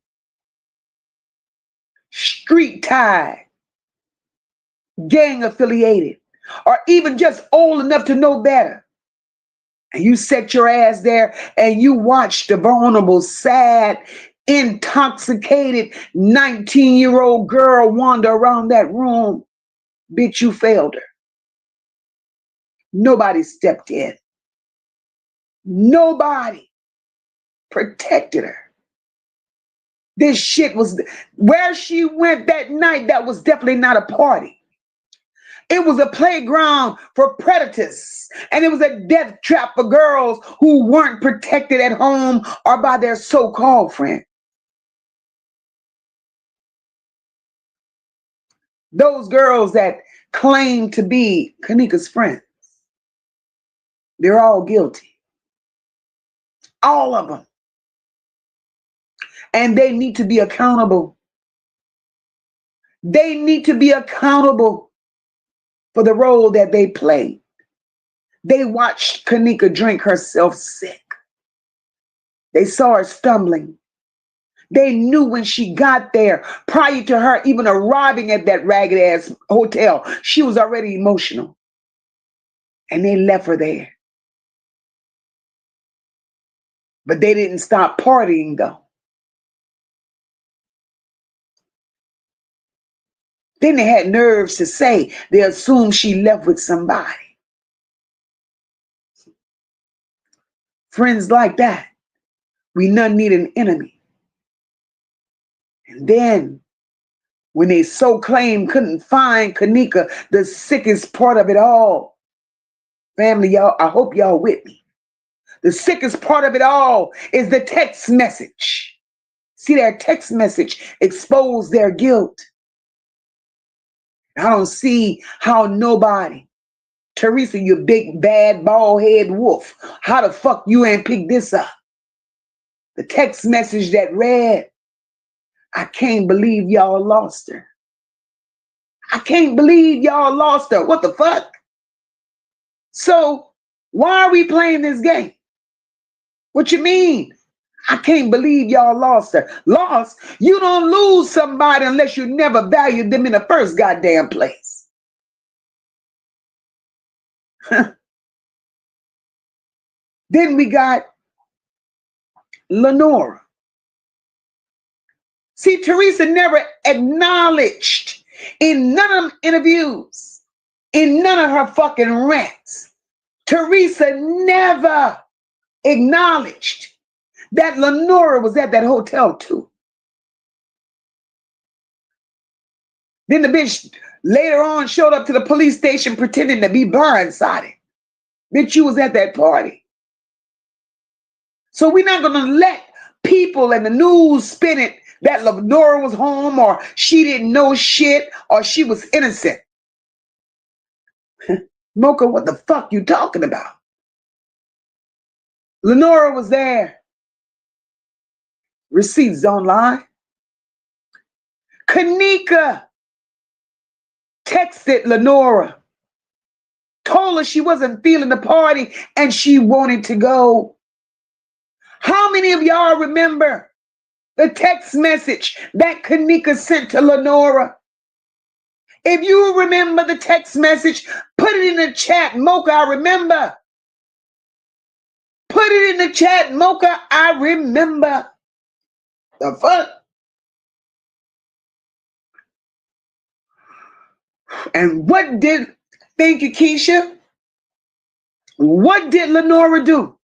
street tied, gang affiliated, or even just old enough to know better, and you set your ass there and you watched the vulnerable, sad, intoxicated 19-year-old girl wander around that room, bitch, you failed her. Nobody stepped in. Nobody protected her. This shit was where she went that night. That was definitely not a party. It was a playground for predators, and it was a death trap for girls who weren't protected at home or by their so-called friend. Those girls that claim to be Kanika's friends, they're all guilty. All of them. And they need to be accountable. They need to be accountable for the role that they played. They watched Kanika drink herself sick. They saw her stumbling. They knew when she got there, prior to her even arriving at that ragged ass hotel, she was already emotional. And they left her there. But they didn't stop partying though. Then they had nerves to say they assumed she left with somebody. Friends like that, we none need an enemy. And then, when they so claimed couldn't find Kanika, the sickest part of it all, family, y'all, I hope y'all with me. The sickest part of it all is the text message. See, their text message exposed their guilt. I don't see how nobody, Teresa, you big bad bald head wolf, how the fuck you ain't picked this up? The text message that read, I can't believe y'all lost her. I can't believe y'all lost her. What the fuck? So why are we playing this game? What you mean? I can't believe y'all lost her. Lost? You don't lose somebody unless you never valued them in the first goddamn place. Then we got Lenora. See, Teresa never acknowledged in none of them interviews, in none of her fucking rants, Teresa never acknowledged that Lenora was at that hotel too. Then the bitch later on showed up to the police station pretending to be blindsided. Bitch, you was at that party. So we're not going to let people and the news spin it that Lenora was home or she didn't know shit or she was innocent. Mocha, what the fuck you talking about? Lenora was there. Receipts online. Kanika texted Lenora, told her she wasn't feeling the party and she wanted to go. How many of y'all remember the text message that Kanika sent to Lenora? If you remember the text message, put it in the chat. Mocha, I remember. Put it in the chat. Mocha, I remember. The fuck? And what did, thank you, Keisha. What did Lenora do?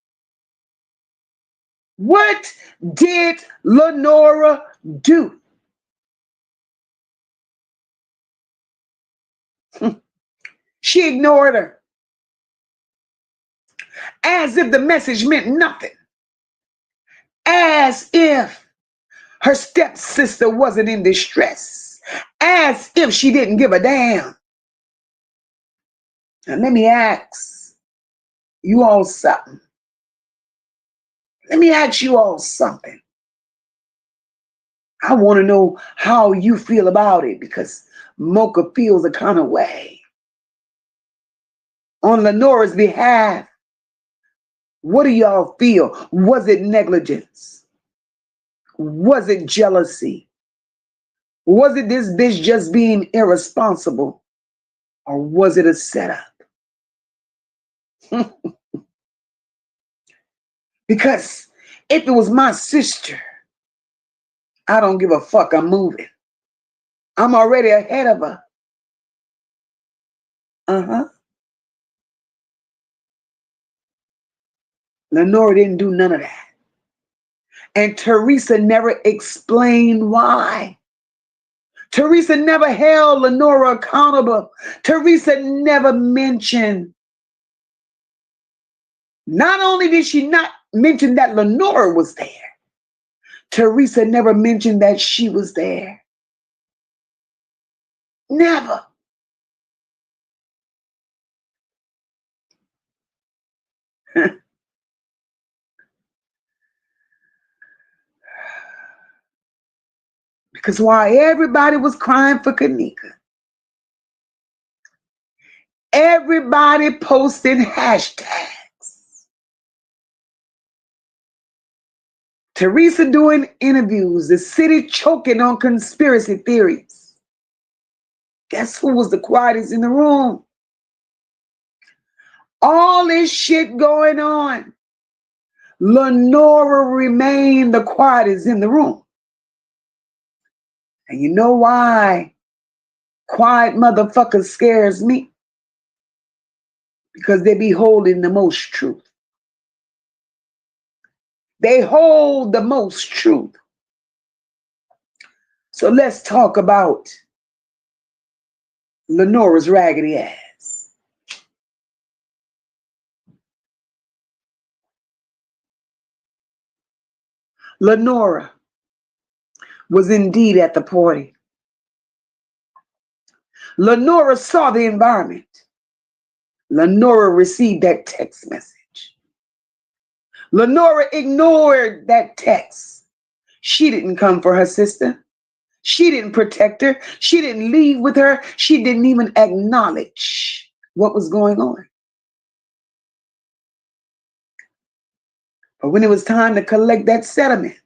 What did Lenora do? She ignored her as if the message meant nothing, as if her stepsister wasn't in distress, as if she didn't give a damn. Now, let me ask you all something. Let me ask you all something. I want to know how you feel about it, because Mocha feels a kind of way. On Lenora's behalf, what do y'all feel? Was it negligence? Was it jealousy? Was it this bitch just being irresponsible? Or was it a setup? Because if it was my sister, I don't give a fuck, I'm moving. I'm already ahead of her. Lenora didn't do none of that. And Teresa never explained why. Teresa never held Lenora accountable. Teresa never mentioned. Not only did she not mention that Lenora was there, Teresa never mentioned that she was there. Never. Because while everybody was crying for Kanika, everybody posted hashtags. Teresa doing interviews, the city choking on conspiracy theories. Guess who was the quietest in the room? All this shit going on, Lenora remained the quietest in the room. And you know why quiet motherfuckers scares me? Because they be holding the most truth. They hold the most truth. So let's talk about Lenora's raggedy ass. Lenora was indeed at the party. Lenora saw the environment. Lenora received that text message. Lenora ignored that text. She didn't come for her sister. She didn't protect her. She didn't leave with her. She didn't even acknowledge what was going on. But when it was time to collect that settlement,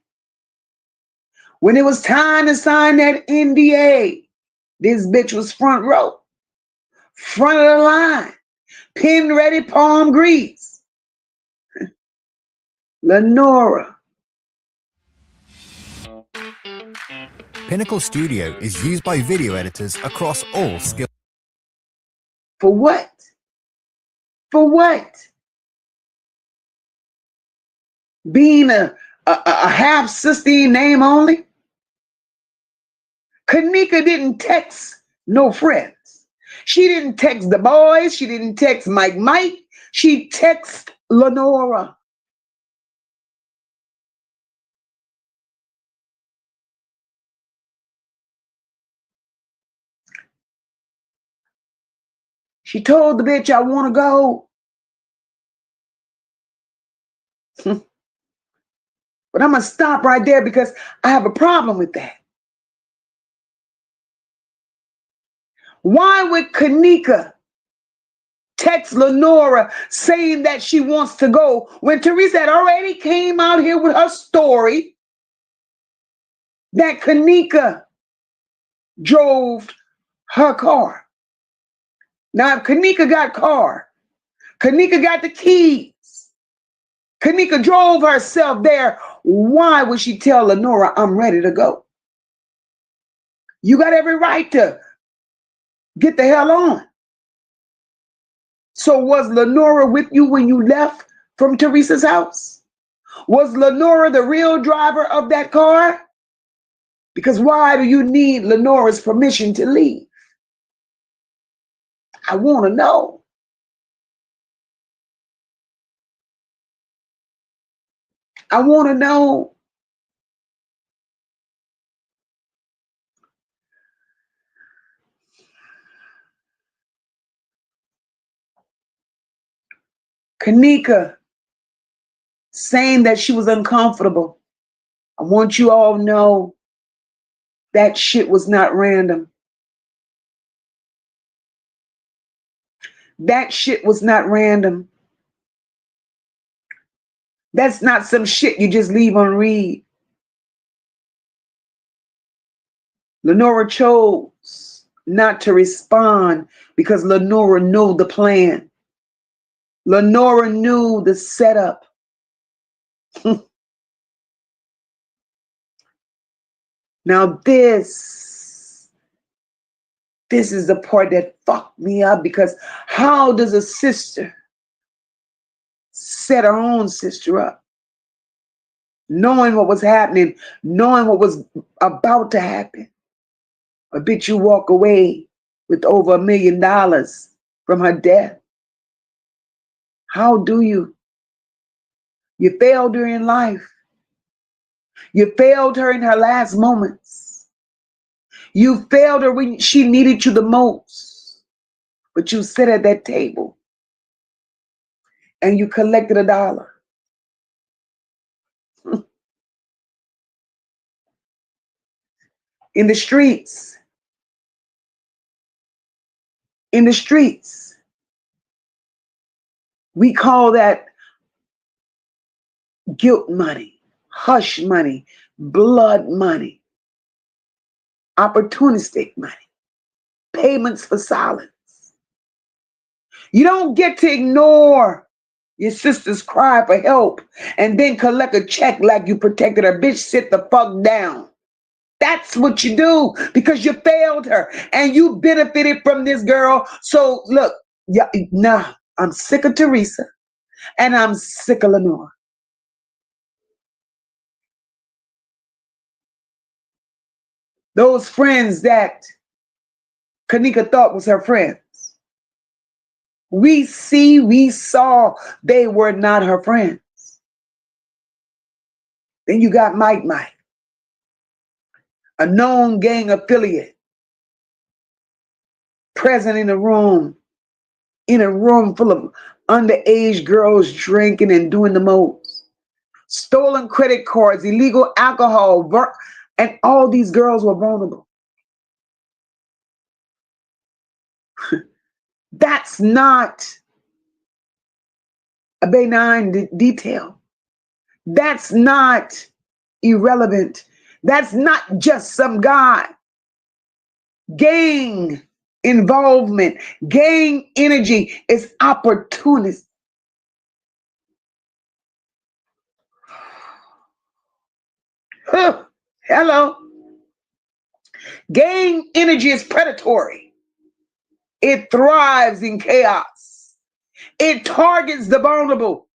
when it was time to sign that NDA, this bitch was front row, front of the line, pin ready, palm grease. Lenora. Pinnacle Studio is used by video editors across all skills. For what? For what? Being a half sister in name only? Kanika didn't text no friends. She didn't text the boys. She didn't text Mike. She texted Lenora. She told the bitch, I want to go. But I'm going to stop right there because I have a problem with that. Why would Kanika text Lenora saying that she wants to go when Teresa had already came out here with her story that Kanika drove her car? Now, if Kanika got car, Kanika got the keys, Kanika drove herself there, why would she tell Lenora, I'm ready to go? You got every right to get the hell on. So was Lenora with you when you left from Teresa's house? Was Lenora the real driver of that car? Because why do you need Lenora's permission to leave? I want to know. I want to know. Kanika saying that she was uncomfortable. I want you all to know that shit was not random. That shit was not random. That's not some shit you just leave on read. Lenora chose not to respond because Lenora knew the plan. Lenora knew the setup. Now this is the part that fucked me up, because how does a sister set her own sister up? Knowing what was happening, knowing what was about to happen. I bet you walk away with over $1 million from her death. How do you? You failed her in life. You failed her in her last moments. You failed her when she needed you the most. But you sat at that table and you collected $1. In the streets. In the streets. We call that guilt money, hush money, blood money, opportunistic money, payments for silence. You don't get to ignore your sister's cry for help and then collect a check like you protected her. Bitch, sit the fuck down. That's what you do, because you failed her and you benefited from this girl. So look, yeah, nah, I'm sick of Teresa and I'm sick of Lenora. Those friends that Kanika thought was her friends. We saw they were not her friends. Then you got Mike, a known gang affiliate, present in a room full of underage girls drinking and doing the most. Stolen credit cards, illegal alcohol, and all these girls were vulnerable. That's not a benign detail. That's not irrelevant. That's not just some guy. Gang involvement, gang energy is opportunist. Hello. Gang energy is predatory. It thrives in chaos. It targets the vulnerable.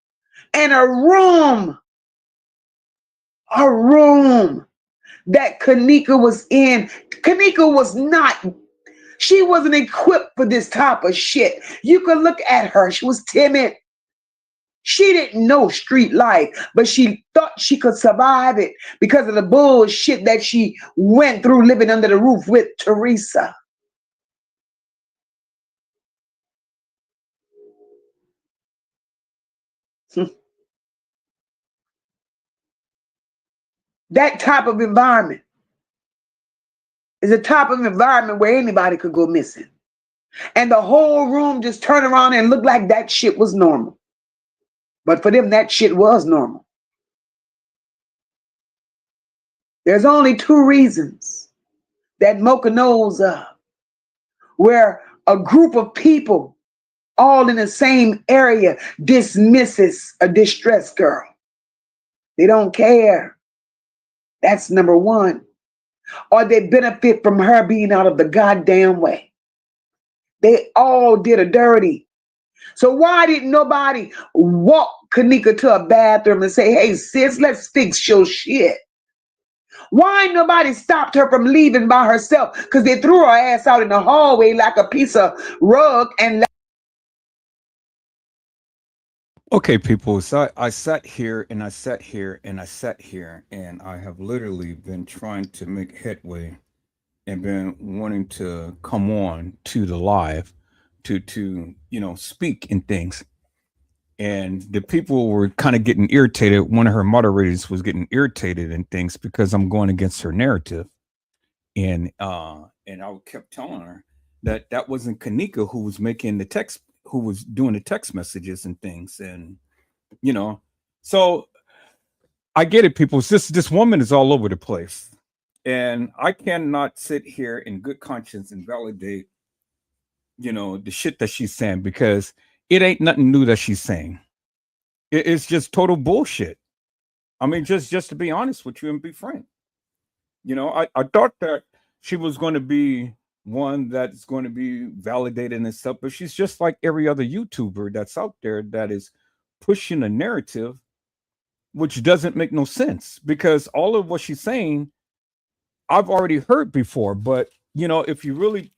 And a room that Kanika was in, Kanika was not, she wasn't equipped for this type of shit. You could look at her. She was timid. She didn't know street life, but she thought she could survive it because of the bullshit that she went through living under the roof with Teresa. That type of environment is a type of environment where anybody could go missing. And the whole room just turned around and looked like that shit was normal. But for them, that shit was normal. There's only 2 reasons that Moca knows of where a group of people all in the same area dismisses a distressed girl. They don't care. That's number 1. Or they benefit from her being out of the goddamn way. They all did her dirty. So why didn't nobody walk Kanika to a bathroom and say, hey, sis, let's fix your shit. Why nobody stopped her from leaving by herself? Because they threw her ass out in the hallway like a piece of rug and Okay, people. So I sat here and I sat here and I sat here, and I have literally been trying to make headway and been wanting to come on to the live to speak and things. And the people were kind of getting irritated. One of her moderators was getting irritated and things because I'm going against her narrative. And I kept telling her that that wasn't Kanika who was making the text, who was doing the text messages and things. And so I get it, people. It's just this woman is all over the place, and I cannot sit here in good conscience and validate the shit that she's saying, because it ain't nothing new that she's saying. It's just total bullshit. I mean, just to be honest with you and be frank, I thought that she was going to be one that's going to be validated and stuff, but she's just like every other YouTuber that's out there that is pushing a narrative which doesn't make no sense, because all of what she's saying I've already heard before. But if you really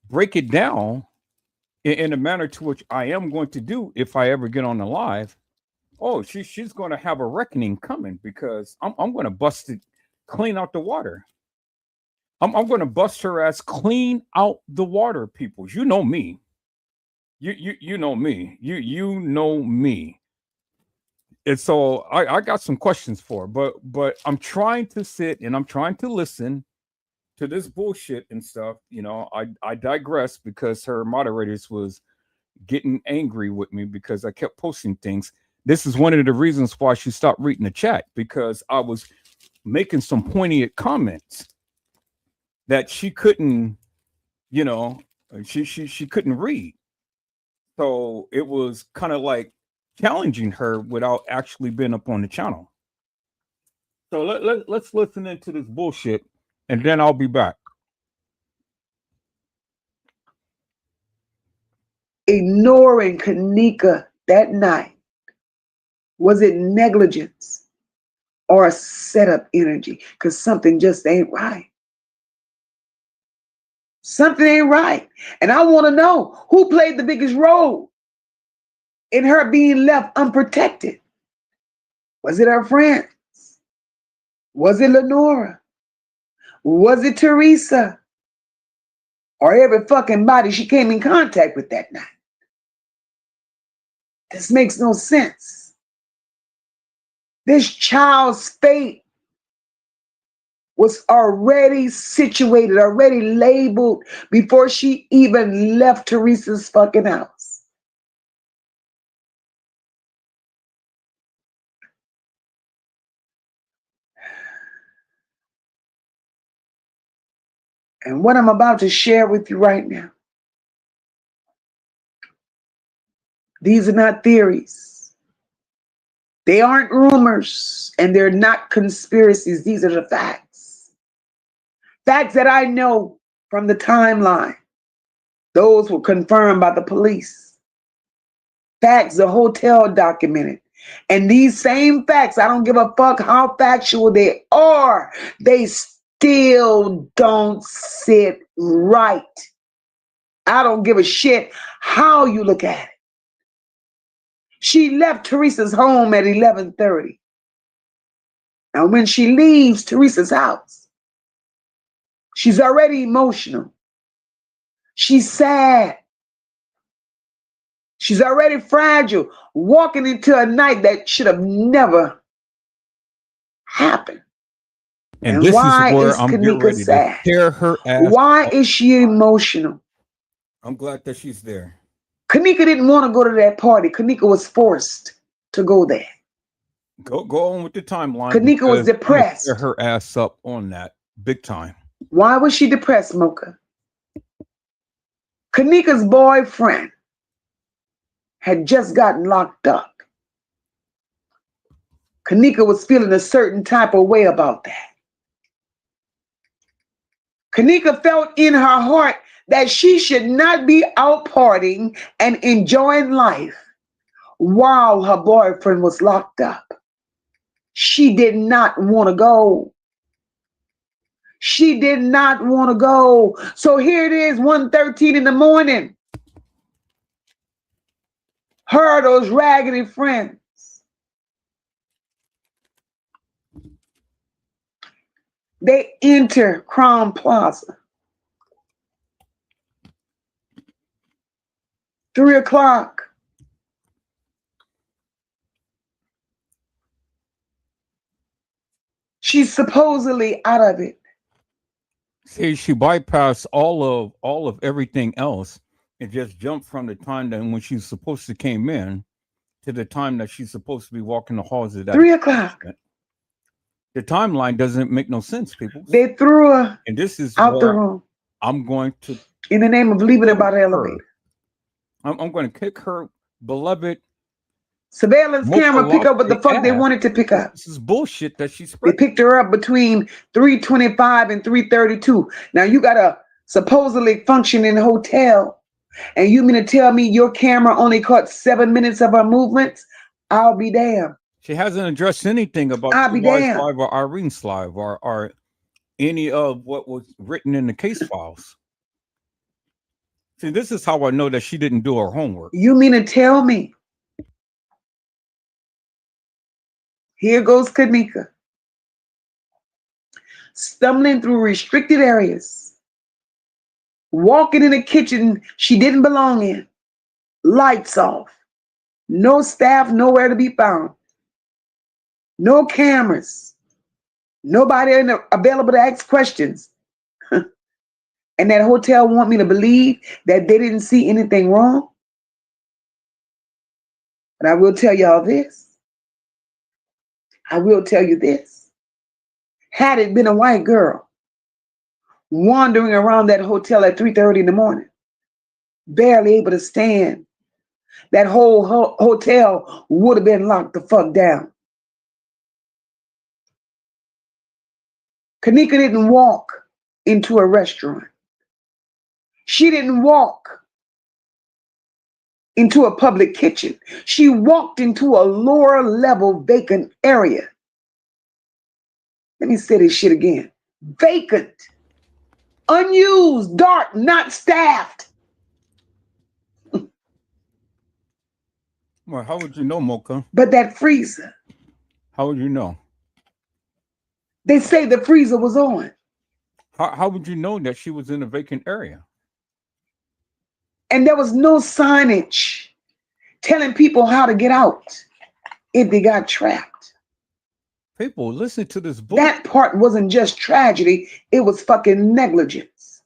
break it down in a manner to which I am going to do if I ever get on the live, oh, she's going to have a reckoning coming, because I'm going to bust it clean out the water. I'm going to bust her ass clean out the water, people. You know me. You know me. You know me. And so I got some questions for her, but I'm trying to sit and I'm trying to listen to this bullshit and stuff. I digress because her moderators was getting angry with me because I kept posting things. This is one of the reasons why she stopped reading the chat, because I was making some poignant comments that she couldn't, she couldn't read. So it was kind of like challenging her without actually being up on the channel. So let's listen into this bullshit, and then I'll be back. ignoring Kanika that night, was it negligence or a setup energy? Because something just ain't right. Something ain't right. And I want to know who played the biggest role in her being left unprotected. Was it her friends? Was it Lenora? Was it Teresa? Or every fucking body she came in contact with that night? This makes no sense. This child's fate was already situated, already labeled before she even left Teresa's fucking house. And what I'm about to share with you right now, these are not theories. They aren't rumors, and they're not conspiracies. These are the facts. Facts that I know from the timeline. Those were confirmed by the police. Facts the hotel documented. And these same facts, I don't give a fuck how factual they are, they still don't sit right. I don't give a shit how you look at it. She left Teresa's home at 11:30. And when she leaves Teresa's house, she's already emotional. She's sad. She's already fragile, walking into a night that should have never happened. And this is where I'm getting Kanika ready sad? to tear her ass. Why is she emotional? I'm glad that she's there. Kanika didn't want to go to that party. Kanika was forced to go there. Go on with the timeline. Kanika was depressed. Tear her ass up on that big time. Why was she depressed, Mocha? Kanika's boyfriend had just gotten locked up. Kanika was feeling a certain type of way about that. Kanika felt in her heart that she should not be out partying and enjoying life while her boyfriend was locked up. She did not want to go. She did not want to go. So here it is, 1:13 in the morning. Her, those raggedy friends. They enter Crown Plaza. 3 o'clock. She's supposedly out of it. See, she bypassed all of everything else and just jumped from the time that when she's supposed to came in to the time that she's supposed to be walking the halls of that 3 o'clock. The timeline doesn't make no sense, people. They threw her And this is out the where room I'm going to in the name of leaving her by the elevator. I'm going to kick her beloved Surveillance Moca camera pick up what the LATTE fuck they ass. wanted to pick up. This is bullshit that she They spread. picked her up between 3:25 and 3:32. Now you got a supposedly functioning hotel, and you mean to tell me your camera only caught 7 minutes of her movements? I'll be damned. She hasn't addressed anything about I'll be T.Y.'s damned. live or Irene's live or any of what was written in the case files. See, this is how I know that she didn't do her homework. You mean to tell me? Here goes Kanika, stumbling through restricted areas, walking in a kitchen she didn't belong in, lights off, no staff nowhere to be found, no cameras, nobody available to ask questions. And that hotel want me to believe that they didn't see anything wrong? But I will tell y'all this. I will tell you this. Had it been a white girl wandering around that hotel at 3:30 in the morning, barely able to stand, that whole hotel would have been locked the fuck down. Kanika didn't walk into a restaurant. She didn't walk into a public kitchen. She walked into a lower level vacant area. Let me say this shit again. Vacant, unused, dark, not staffed. Well, how would you know, Mocha? But that freezer, How would you know? they say the freezer was on. How would you know that she was in a vacant area? And there was no signage telling people how to get out if they got trapped. People, listen to this book. That part wasn't just tragedy, it was fucking negligence.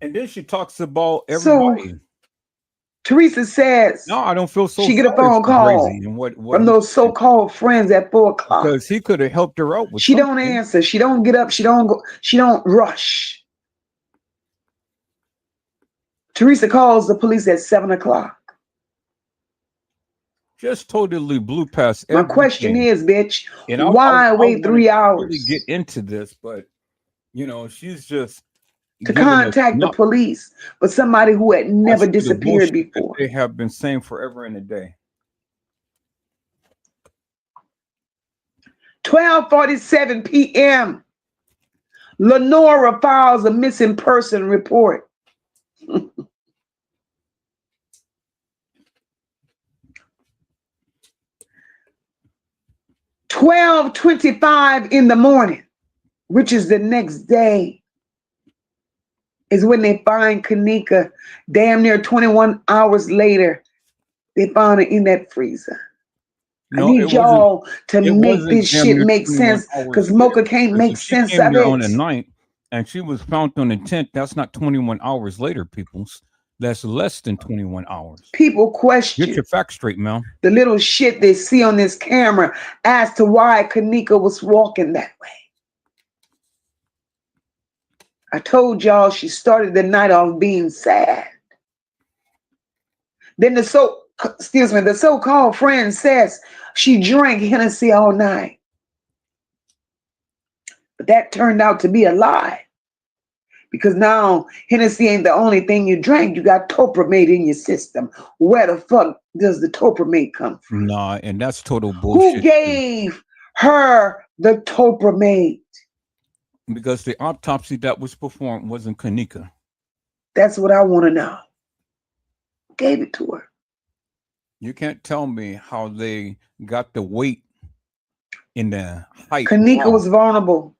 And then she talks about everybody. So Teresa says No, I don't feel so she get a sorry phone for call Gracie and what from those so-called friends at 4 o'clock. because he could have helped her out with She don't something. answer. She don't get up. She don't go. She don't rush. Teresa calls the police at 7 o'clock. Just totally blew past My everything. question is, bitch, And why wait 3 wanna hours really get into this, but you know, she's just to giving us contact the nothing police for somebody who had never as to the disappeared bullshit that before? they have been saying forever and a day. 12:47 p.m. Lenora files a missing person report. 12:25 in the morning, which is the next day, is when they find Kanika. Damn near 21 hours later, they found her in that freezer. No, I need y'all to make this damn shit near make 21 sense, hours because later, Mocha can't because make if she sense came of there on the it. 9th and she was found on the 10th, that's not 21 hours later, peoples. That's less than 21 hours. People Get question your facts straight, man. the little shit they see on this camera as to why Kanika was walking that way. I told y'all she started the night off being sad. Then the so-called friend says she drank Hennessy all night. But that turned out to be a lie. Because now Hennessy ain't the only thing you drank. You got topramate in your system. Where the fuck does the topramate come from? Nah, and that's total bullshit. Who gave her the topramate? Because the autopsy that was performed wasn't Kanika. That's what I want to know. Who gave it to her? You can't tell me how they got the weight in the height. Kanika was vulnerable.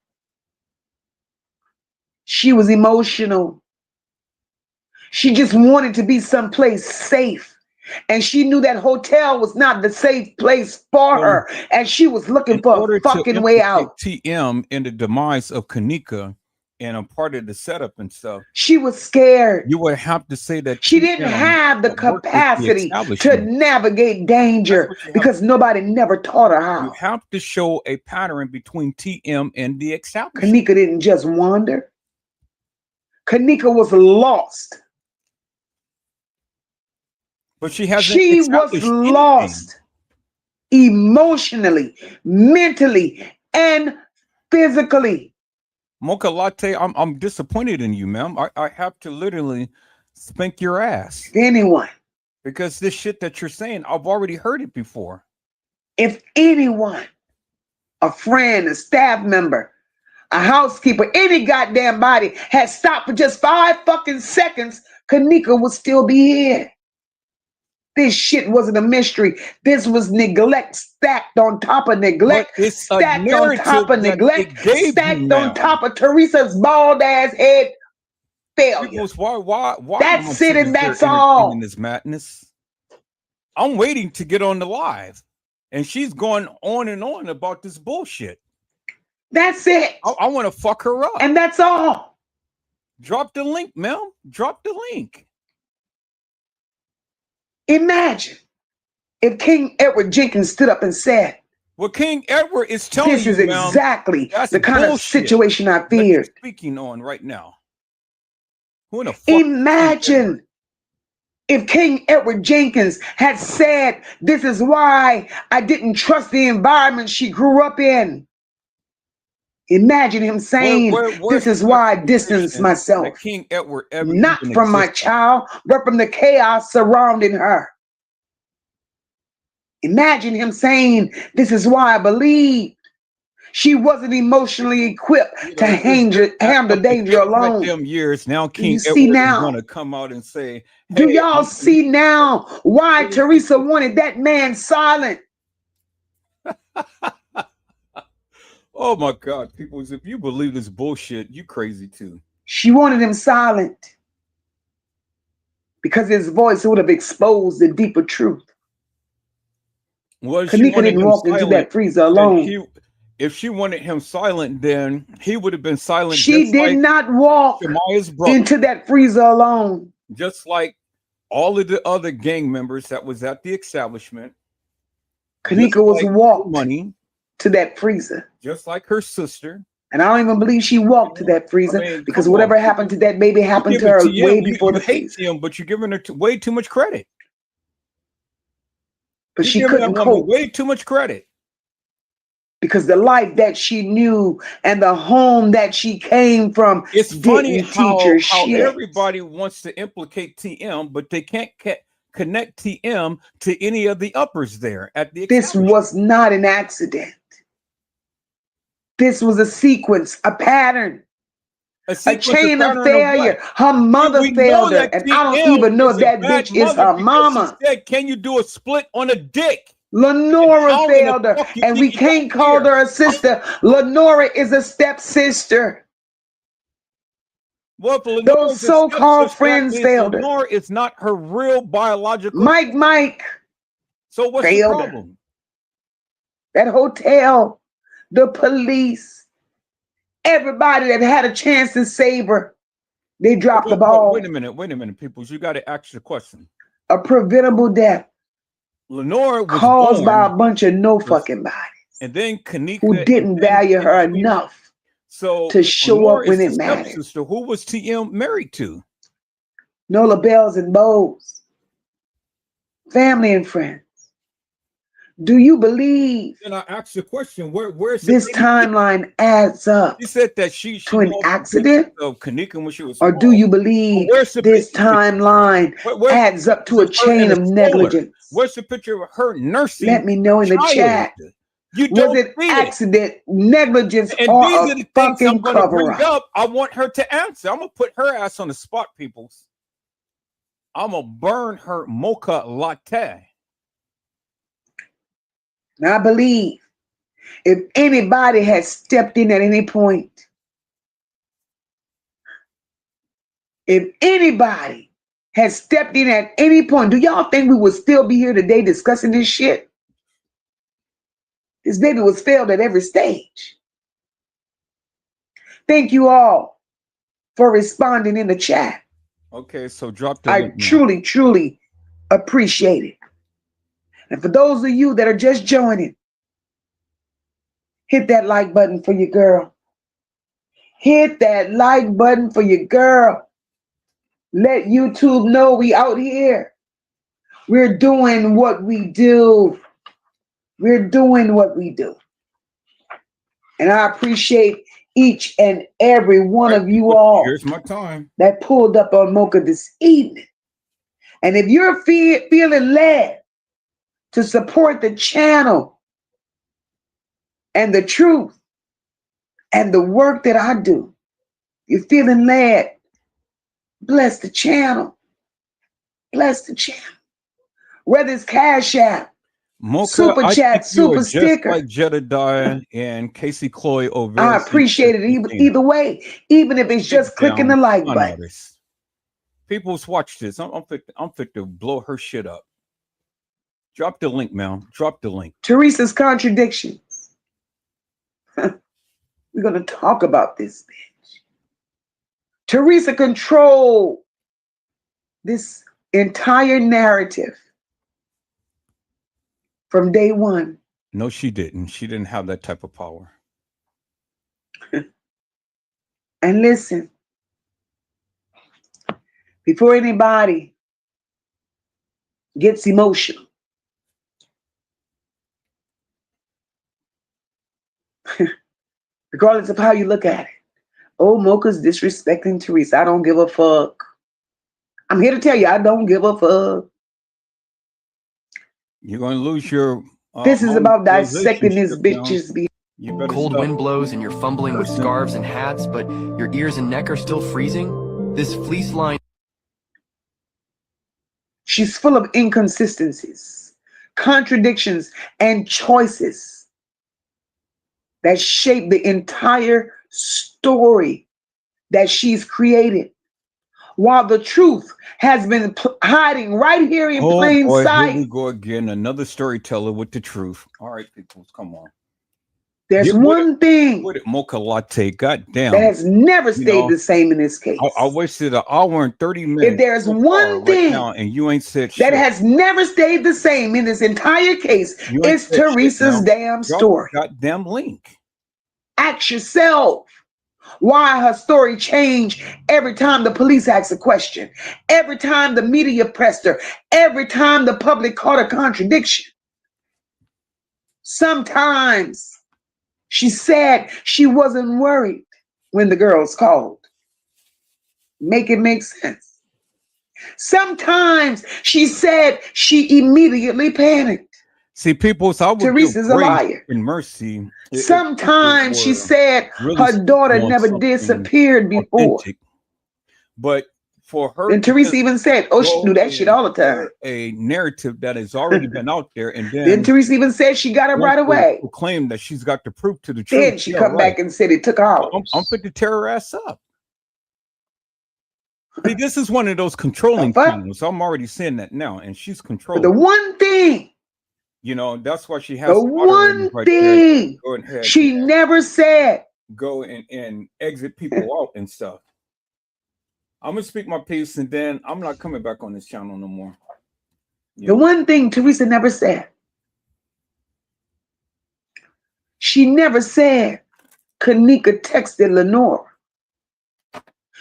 She was emotional. She just wanted to be someplace safe. And she knew that hotel was not the safe place for her. And she was looking for a fucking way out. TM in the demise of Kanika and a part of the setup and stuff. She was scared. You would have to say that she didn't have the capacity to navigate danger because nobody never taught her how. You have to show a pattern between TM and the establishment. Kanika didn't just wander. Kanika was lost. But she was lost emotionally, mentally, and physically. Moca Latte, I'm disappointed in you, ma'am. I have to literally spank your ass. Anyone. Because this shit that you're saying, I've already heard it before. If anyone, a friend, a staff member, a housekeeper, any goddamn body had stopped for just 5 fucking seconds, Kanika would still be here. This shit wasn't a mystery. This was neglect stacked on top of neglect, stacked on top of neglect, stacked on top of Teresa's bald ass head failure. Why that's it, and that's all. This madness. I'm waiting to get on the live, and she's going on and on about this bullshit. That's it. I want to fuck her up, and that's all. Drop the link, Mel. Drop the link. Imagine if King Edward Jenkins stood up and said, well, King Edward is telling this you, is exactly the kind of situation I feared. Speaking on right now. Who in the fuck? Imagine if King Edward Jenkins had said, this is why I didn't trust the environment she grew up in. Imagine him saying, this is why I distanced myself. King Edward not from my child, but from the chaos surrounding her. Imagine him saying, this is why I believe she wasn't emotionally equipped to handle danger alone. Them years now, King Edward is going to come out and say, hey, do y'all see now why Teresa wanted that man silent? Oh my God, people, if you believe this bullshit, you crazy too. She wanted him silent because his voice would have exposed the deeper truth. Well, Kanika didn't walk into that freezer alone. If she wanted him silent, then he would have been silent. She did not walk into that freezer alone. Just like all of the other gang members that was at the establishment. Kanika was walked to that freezer. Just like her sister. And I don't even believe she walked to that freezer because whatever happened to that baby happened to her way before the freezer. But you're giving her way too much credit. But she couldn't cope. Way too much credit. Because the life that she knew and the home that she came from, it's funny how everybody wants to implicate TM, but they can't connect TM to any of the uppers there at the. This was not an accident. This was a sequence, a pattern, a chain of failure. Her mother failed her, and I don't even know if that bitch is her mama. Said, can you do a split on a dick? Lenora failed her, and we can't call her a sister. Lenora is a stepsister. Well, those so-called friends failed her. Lenora is not her real biological. Mike. So what's the problem? That hotel, the police, everybody that had a chance to save her, they dropped the ball. Wait a minute, people. You got to ask the question. A preventable death. Lenora was caused by a bunch of no fucking bodies. And then Kanika, who didn't value her enough to show up when it mattered. Sister, who was TM married to? Nola Bells and Bows. Family and friends. Do you believe And I asked the question, where's this the timeline adds up She said that she to an knows accident? of Kanika when she was Or do small. you believe Where's the this picture? timeline Where's adds up to the a pictures of her chain in of a stroller? negligence? Where's the picture of her nursing Let me know in the child? chat. You Was don't it see it. accident, negligence, And or these are a the things I'm fucking going to cover bring up? up. I want her to answer. I'm going to put her ass on the spot, peoples. I'm going to burn her Moca LATTE. Now, I believe if anybody had stepped in at any point, do y'all think we would still be here today discussing this shit? This baby was failed at every stage. Thank you all for responding in the chat. Okay, so drop the I link now. truly, truly appreciate it. And for those of you that are just joining, hit that like button for your girl. Hit that like button for your girl. Let YouTube know we out here. We're doing what we do. We're doing what we do. And I appreciate each and every one of you all Here's my time. that pulled up on Mocha this evening. And if you're feeling led to support the channel and the truth and the work that I do, you're feeling led, bless the channel. Bless the channel. Whether it's Cash App, Mocha, Super I Chat, think you are Super just Sticker. like Jedediah and Casey Cloy over. I appreciate it either way, even if it's just clicking the like button. People's watch this. I'm fit to blow her shit up. Drop the link, Mel. Drop the link. Teresa's contradictions. We're going to talk about this bitch. Teresa controlled this entire narrative from day one. No, she didn't. She didn't have that type of power. And listen, before anybody gets emotional, regardless of how you look at it, oh, Mocha's disrespecting Teresa. I don't give a fuck. I'm here to tell you, I don't give a fuck. You're going to lose your... this is about dissecting this bitch's behavior. Cold wind blows and you're fumbling with scarves and hats, but your ears and neck are still freezing? This fleece line... She's full of inconsistencies, contradictions, and choices that shape the entire story that she's created. While the truth has been hiding right here in plain sight. Here we go again. Another storyteller with the truth. All right, people, come on. There's one thing Moca LATTE, goddamn, that has never stayed the same in this case. I wasted an hour and 30 minutes. If there's one thing right now, and you ain't said that shit. has never stayed the same in this entire case, it's Teresa's damn story. Goddamn link. Ask yourself why her story changed every time the police asked a question, every time the media pressed her, every time the public caught a contradiction. Sometimes she said she wasn't worried when the girls called. Make it make sense. Sometimes she said she immediately panicked. See, people, so I would Teresa's a liar. And mercy. Sometimes she said her daughter never disappeared before. But for her, and Teresa even said, "Oh, she do that shit all the time." A narrative that has already been out there, and then Teresa even said she got it right away. Who claimed that she's got the proof to the truth. Then she come back and said it took hours. I'm fit to tear her ass up. See, this is one of those controlling things. I'm already saying that now, and she's controlling. But the one thing, you know, that's why she has the one thing she never said. Go and exit people out and stuff. I'm gonna speak my piece, and then I'm not coming back on this channel no more. The one thing Teresa never said. She never said Kanika texted Lenore.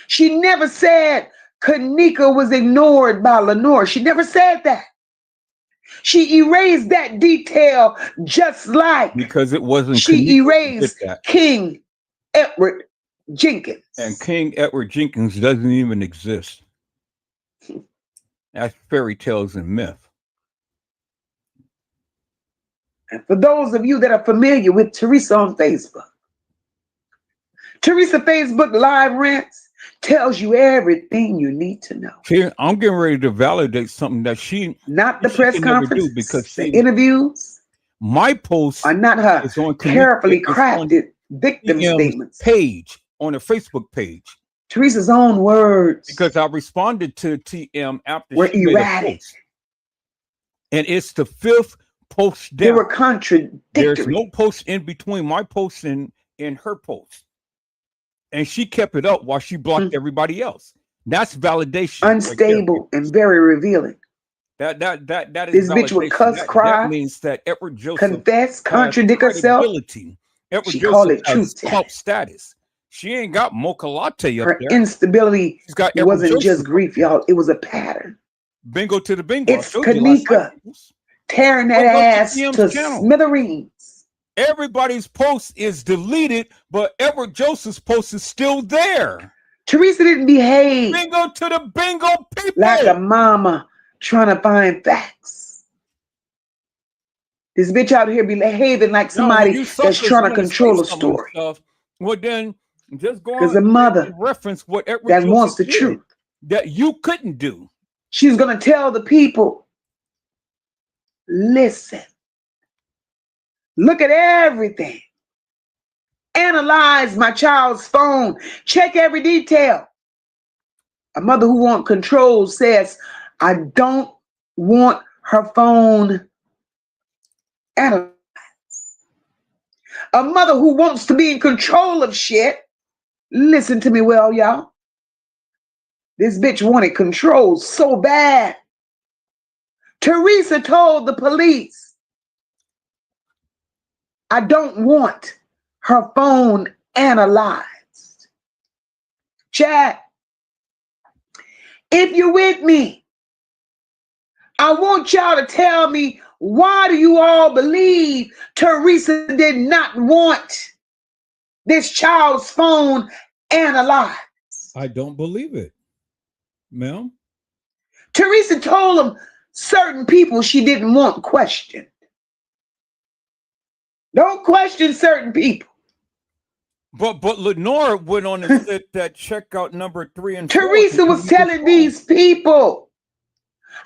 She never said Kanika was ignored by Lenore. She never said that. She erased that detail just like because it wasn't she Kanika who did erased that. King Edward Jenkins. And King Edward Jenkins doesn't even exist. That's fairy tales and myth. And for those of you that are familiar with Teresa on Facebook, Teresa Facebook Live Rants tells you everything you need to know. See, I'm getting ready to validate something that she not the she press can never do, conference, because the interviews my posts are not her is on carefully it's on crafted victim TM's statements. page on the Facebook page. Teresa's own words, because I responded to TM after were she made a erratic. post, and it's the 5th post They down. were contradictory. There's no post in between my post and her post, and she kept it up while she blocked everybody else. That's validation. Unstable and very revealing. That is this bitch would cuss, cry, that means that Edward Joseph confess, contradict herself. Edward She Joseph called it has truth cult status. She ain't got Moca LATTE up Her there. instability She's got wasn't Joseph just grief, y'all. It was a pattern. Bingo to the bingo. It's Kanika tearing that ass to smithereens. Everybody's post is deleted, but Edward Joseph's post is still there. Teresa didn't behave. Bingo to the bingo, people. Like a mama trying to find facts. This bitch out here behaving like somebody that's trying to control a story. Well, then just go because a mother reference what Edward that Joseph wants the did truth that you couldn't do. She's going to tell the people, listen, look at everything. Analyze my child's phone. Check every detail. A mother who wants control says, I don't want her phone analyzed. A mother who wants to be in control of shit, listen to me well, y'all. This bitch wanted control so bad. Teresa told the police, I don't want her phone analyzed. Chat, if you're with me, I want y'all to tell me, why do you all believe Teresa did not want this child's phone analyzed? I don't believe it, ma'am. Teresa told them certain people she didn't want questioned. Don't question certain people. But Lenore went on and said that checkout number 3 and 4. Teresa was telling these people,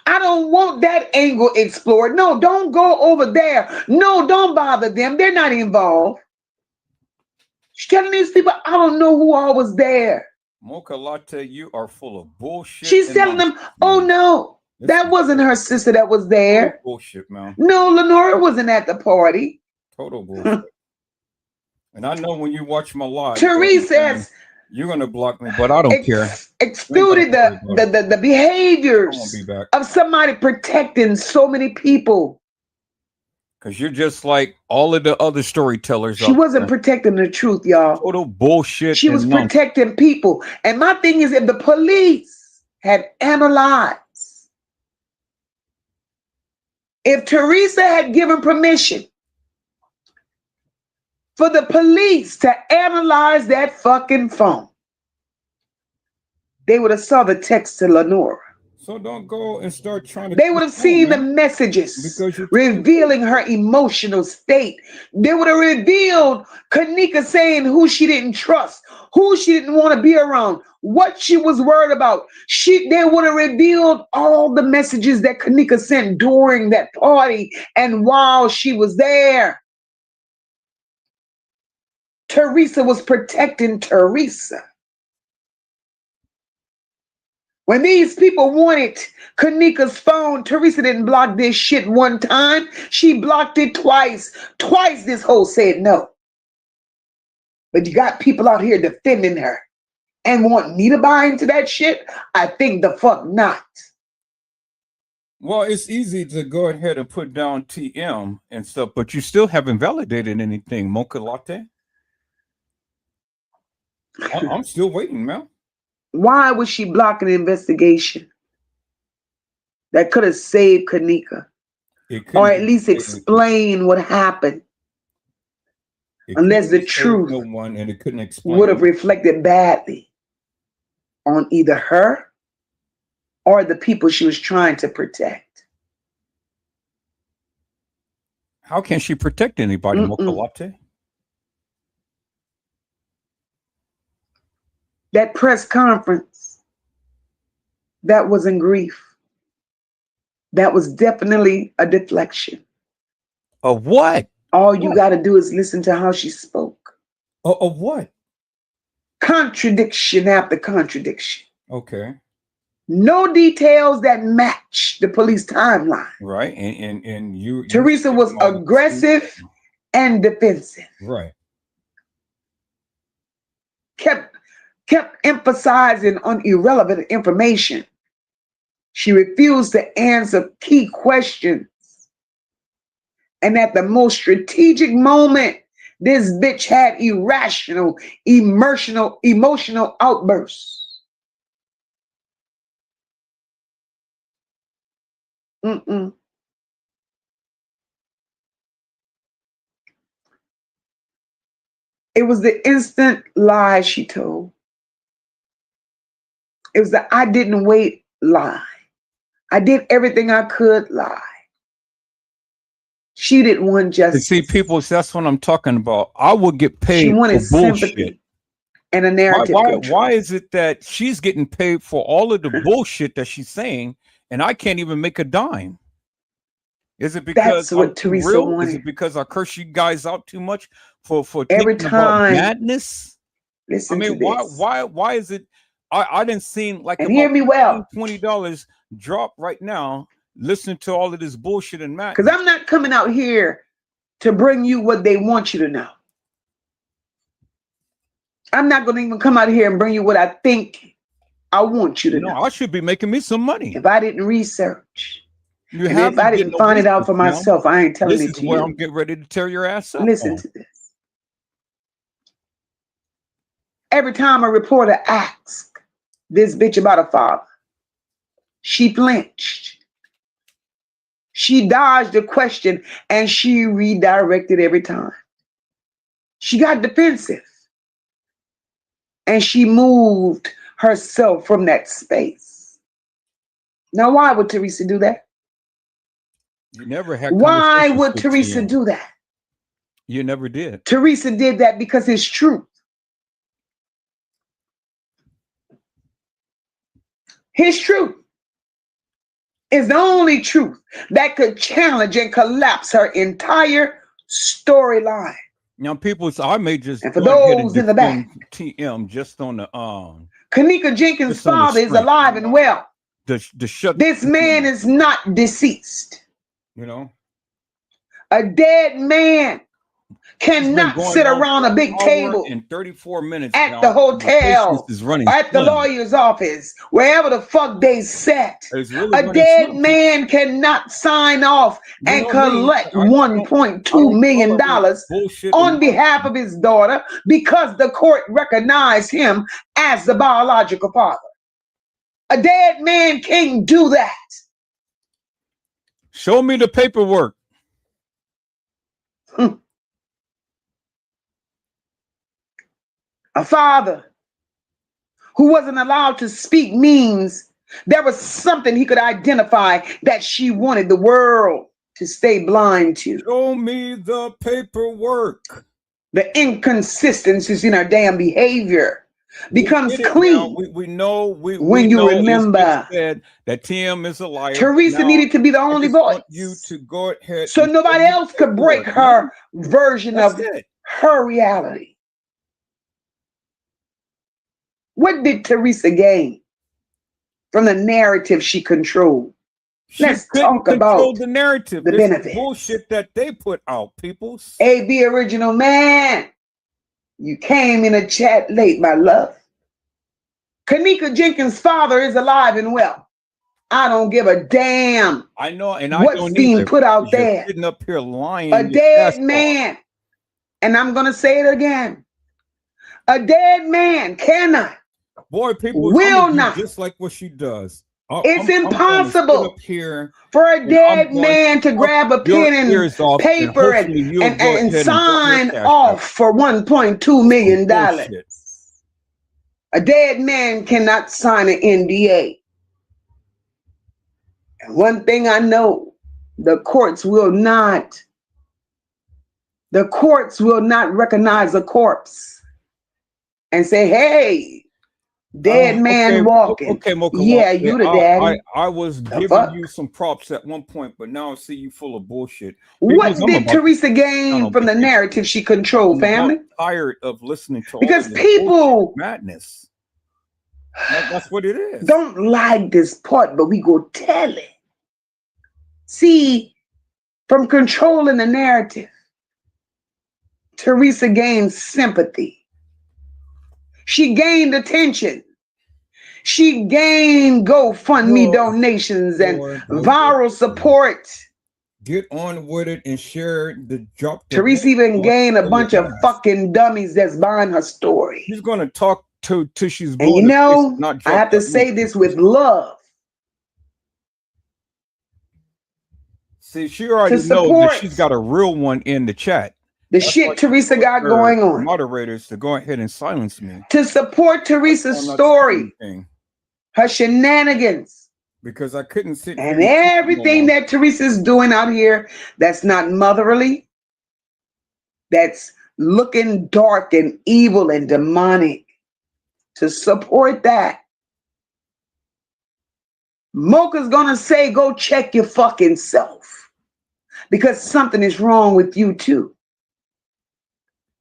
I don't want that angle explored. No, don't go over there. No, don't bother them. They're not involved. She's telling these people, I don't know who all was there. Moca LATTE, you are full of bullshit. She's telling them, oh no, that wasn't her sister that was there. Bullshit, man. No, Lenora wasn't at the party. Total bullshit. And I know when you watch my live, Teresa, you're gonna block me, but I don't care. Excluded the behaviors of somebody protecting so many people. Because you're just like all of the other storytellers. She wasn't protecting the truth, y'all. Total bullshit. She was protecting people. And my thing is, if the police had analyzed, if Teresa had given permission for the police to analyze that fucking phone, they would have saw the text to Lenora. So don't go and start trying to. They would have seen the messages revealing her emotional state. They would have revealed Kanika saying who she didn't trust, who she didn't want to be around, what she was worried about. They would have revealed all the messages that Kanika sent during that party and while she was there. Teresa was protecting Teresa. When these people wanted Kanika's phone, Teresa didn't block this shit one time. She blocked it twice. Twice this hoe said no. But you got people out here defending her and want me to buy into that shit? I think the fuck not. Well, it's easy to go ahead and put down TM and stuff, but you still haven't validated anything, Moca LATTE. I'm still waiting, man. Why was she blocking an investigation that could have saved Kanika? It or couldn't at least even save, explain what happened, it couldn't unless the even save truth no one, and it couldn't would explain have nothing. reflected badly on either her or the people she was trying to protect. How can she protect anybody, Moca Mm-mm. Latte? That press conference, that was in grief. That was definitely a deflection. Of what? All you What? got to do is listen to how she spoke. Of what? Contradiction after contradiction. Okay. No details that match the police timeline. Right. And you Teresa was skipping all of this aggressive detail. and defensive. Right. Kept emphasizing on irrelevant information. She refused to answer key questions. And at the most strategic moment, this bitch had irrational, emotional outbursts. Mm-mm. It was the instant lie she told. It was the I didn't wait lie. I did everything I could lie. She didn't want And justice. see, people, that's what I'm talking about. I would get She paid wanted for bullshit. sympathy and a narrative control. Why is it that she's getting paid for all of the bullshit that she's saying, and I can't even make a dime? Is it because That's what I'm too Teresa real? Is wanted. it because I curse you guys out too much for Every thinking about time. madness? I Listen mean, to this. why is it? I didn't see like And about hear me well. $20 drop right now. Listen to all of this bullshit and madness. Because I'm not coming out here to bring you what they want you to know. I'm not going to even come out here and bring you what I think I want you to know. I should be making me some money. If I didn't research, You and have if I didn't find it out for myself, I ain't telling This it is to where you. I'm getting ready to tear your ass up. Listen to this. Every time a reporter asks this bitch about a father, she flinched. She dodged the question and she redirected every time. She got defensive and she moved herself from that space. Now, why would Teresa do that? You never had. Why conversations would with Teresa TM. do that? You never did. Teresa did that because it's truth. His truth is the only truth that could challenge and collapse her entire storyline. Now, people, I may just And for go ahead and those in the back, defend TM just on the Kanika Jenkins' just on the father is strength, alive and well. to shut This man is not deceased. you know. A dead man It's been cannot going sit on around for a big an hour table and 34 minutes at now. the My hotel, patience is running at the thin. lawyer's office, wherever the fuck they sat. It's really A running dead thin. man cannot sign off You and know me, collect I don't $1.2 million tolerate bullshit on and behalf of his daughter because the court recognized him as the biological father. A dead man can't do that. Show me the paperwork. A father who wasn't allowed to speak means there was something he could identify that she wanted the world to stay blind to. Show me the paperwork. The inconsistencies in her damn behavior becomes clean. We know when you remember said that TM is a liar. Teresa needed to be the only voice. Want you to go ahead so nobody else could break her version That's of it. her reality. What did Teresa gain from the narrative she controlled? Let's talk about the narrative. the This is benefits. bullshit that they put out, people. AB Original Man, you came in a chat late, my love. Kanika Jenkins' father is alive and well. I don't give a damn. I know, and what's I don't being either, put out you're there. sitting up here lying. A dead man, and I'm going to say it again. A dead man cannot, Boy, people will not just like what she does. It's I'm gonna sit impossible up here for a and I'm dead going man to to talk grab a your pen and ears off, and paper hopefully you'll and, go and ahead and drop your sign cash app. off for $1.2 That's some million. bullshit. A dead man cannot sign an NDA. And one thing I know, the courts will not recognize a corpse and say, hey, dead man walking. Okay, Mocha Yeah, Latte. you the daddy. I was The giving fuck? you some props at one point, but now I see you full of bullshit. What I'm did about to Teresa go gain on from the vacation. narrative she controlled, I'm about family? tired of listening to all Because this people bullshit madness. That's what it is. don't like this part, but we go tell it. See, from controlling the narrative, Teresa gained sympathy. She gained attention. She gained GoFundMe donations and viral support. Get on with it and share the drop. Teresa even gained a bunch of fucking dummies that's buying her story. She's gonna talk till she's blue. And you in the face, know, not I drop have to that say link. this with love. See, she already knows that she's got a real one in the chat. The shit Teresa got going on. Moderators to go ahead and silence me. To support Teresa's story, her shenanigans, because I couldn't sit and everything that Teresa's doing out here that's not motherly, that's looking dark and evil and demonic. To support that, Mocha's gonna say, go check your fucking self, because something is wrong with you too.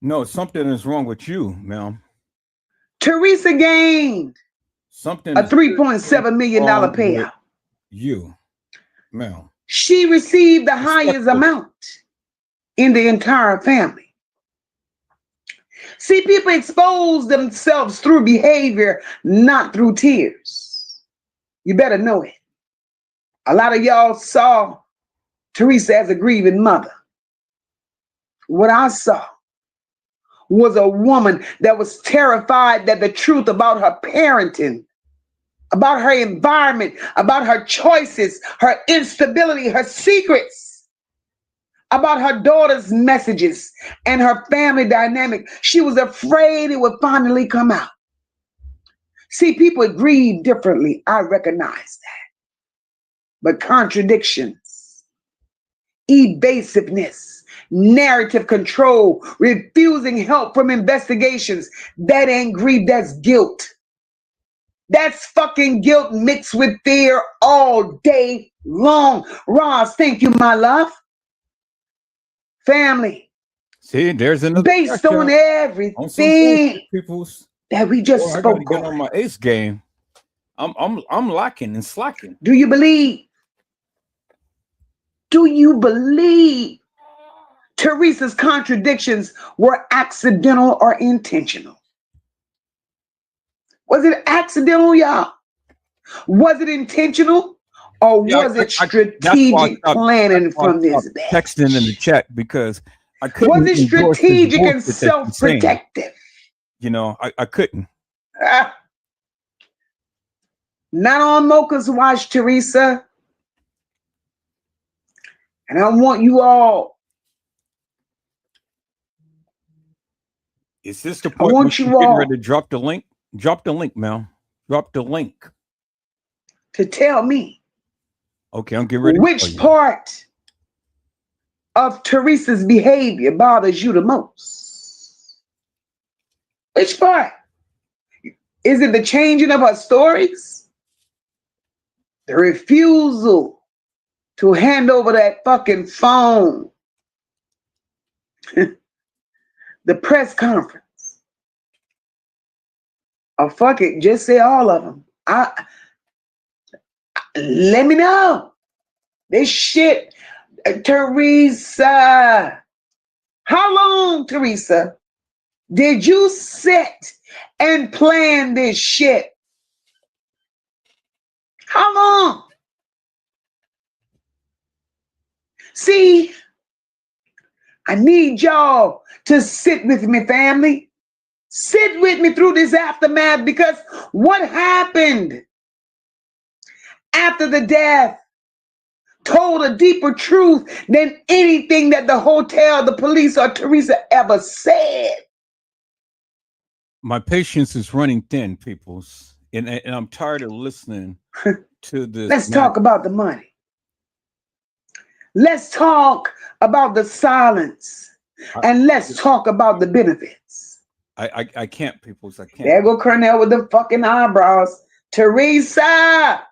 No, something is wrong with you, ma'am. Teresa gained something a $3.7 million payout. You, ma'am. She received the highest amount in the entire family. See, people expose themselves through behavior, not through tears. You better know it. A lot of y'all saw Teresa as a grieving mother. What I saw was a woman that was terrified that the truth about her parenting, about her environment, about her choices, her instability, her secrets, about her daughter's messages and her family dynamic, she was afraid it would finally come out. See, people grieve differently. I recognize that. But contradictions, evasiveness, narrative control, refusing help from investigations, that ain't grief, that's guilt. That's fucking guilt mixed with fear all day long. Ross, thank you, my love. Family. See, there's another based on everything that we just spoke I gotta get on my ace game. I'm lacking and slacking. Do you believe? Do you believe Teresa's contradictions were accidental or intentional? Was it accidental, y'all? Was it intentional? Or was it strategic planning from this bitch? Texting in the chat because I couldn't. Was it strategic and self-protective? You know, I couldn't. Not on Mocha's watch, Teresa. And I want you all. Is this the point where you're getting ready to drop the link? Drop the link, Mel. Drop the link. To tell me. Okay, I'm getting ready. Which part of Teresa's behavior bothers you the most? Which part? Is it the changing of her stories? The refusal to hand over that fucking phone? The press conference? Or fuck it, just say all of them. Let me know. This shit, Teresa. How long, Teresa, did you sit and plan this shit? How long? See, I need y'all to sit with me, family. Sit with me through this aftermath, because what happened after the death told a deeper truth than anything that the hotel, the police, or Teresa ever said. My patience is running thin, peoples, and I'm tired of listening to this. Let's talk about the money. Let's talk about the silence, and let's talk about the benefits. I can't, peoples. I can't. There go Cornell with the fucking eyebrows. Teresa,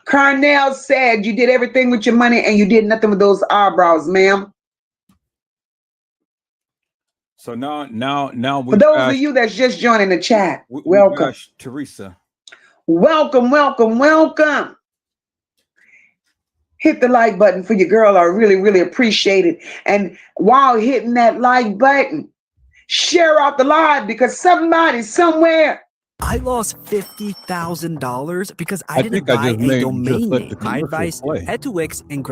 Cornell said you did everything with your money and you did nothing with those eyebrows, ma'am. So now for those of you that's just joining the chat, welcome, Teresa. Welcome. Hit the like button for your girl. I really appreciate it. And while hitting that like button, share out the live because somebody somewhere. I lost $50,000 because I didn't buy a domain name. My advice, head to Wix and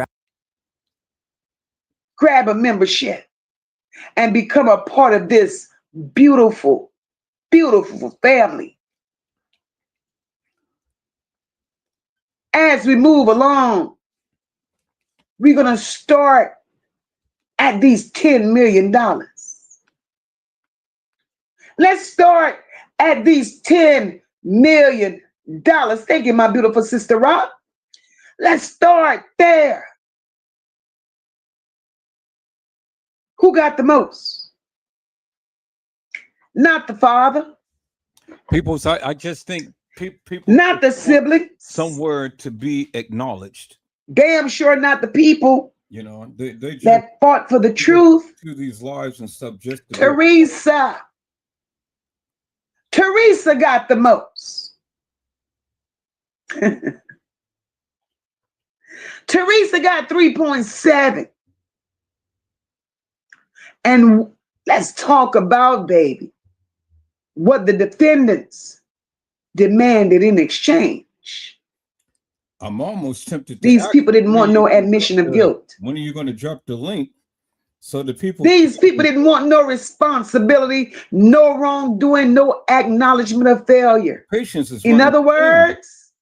grab a membership and become a part of this beautiful, beautiful family. As we move along, we're going to start at these $10 million. Let's start at these $10 million. Thank you, my beautiful sister Rob. Let's start there. Who got the most? Not the father. People, I just think people. Not the sibling. Somewhere to be acknowledged. Damn sure not the people. You know, they just, that fought for the truth. To these lives and stuff. Just Teresa. Teresa got the most. Teresa got 3.7. And let's talk about, baby, what the defendants demanded in exchange. I'm almost tempted. These people didn't want no admission of guilt. When are you going to drop the link? So the people. These people didn't want no responsibility, no wrongdoing, no acknowledgement of failure. Patience is. In other words,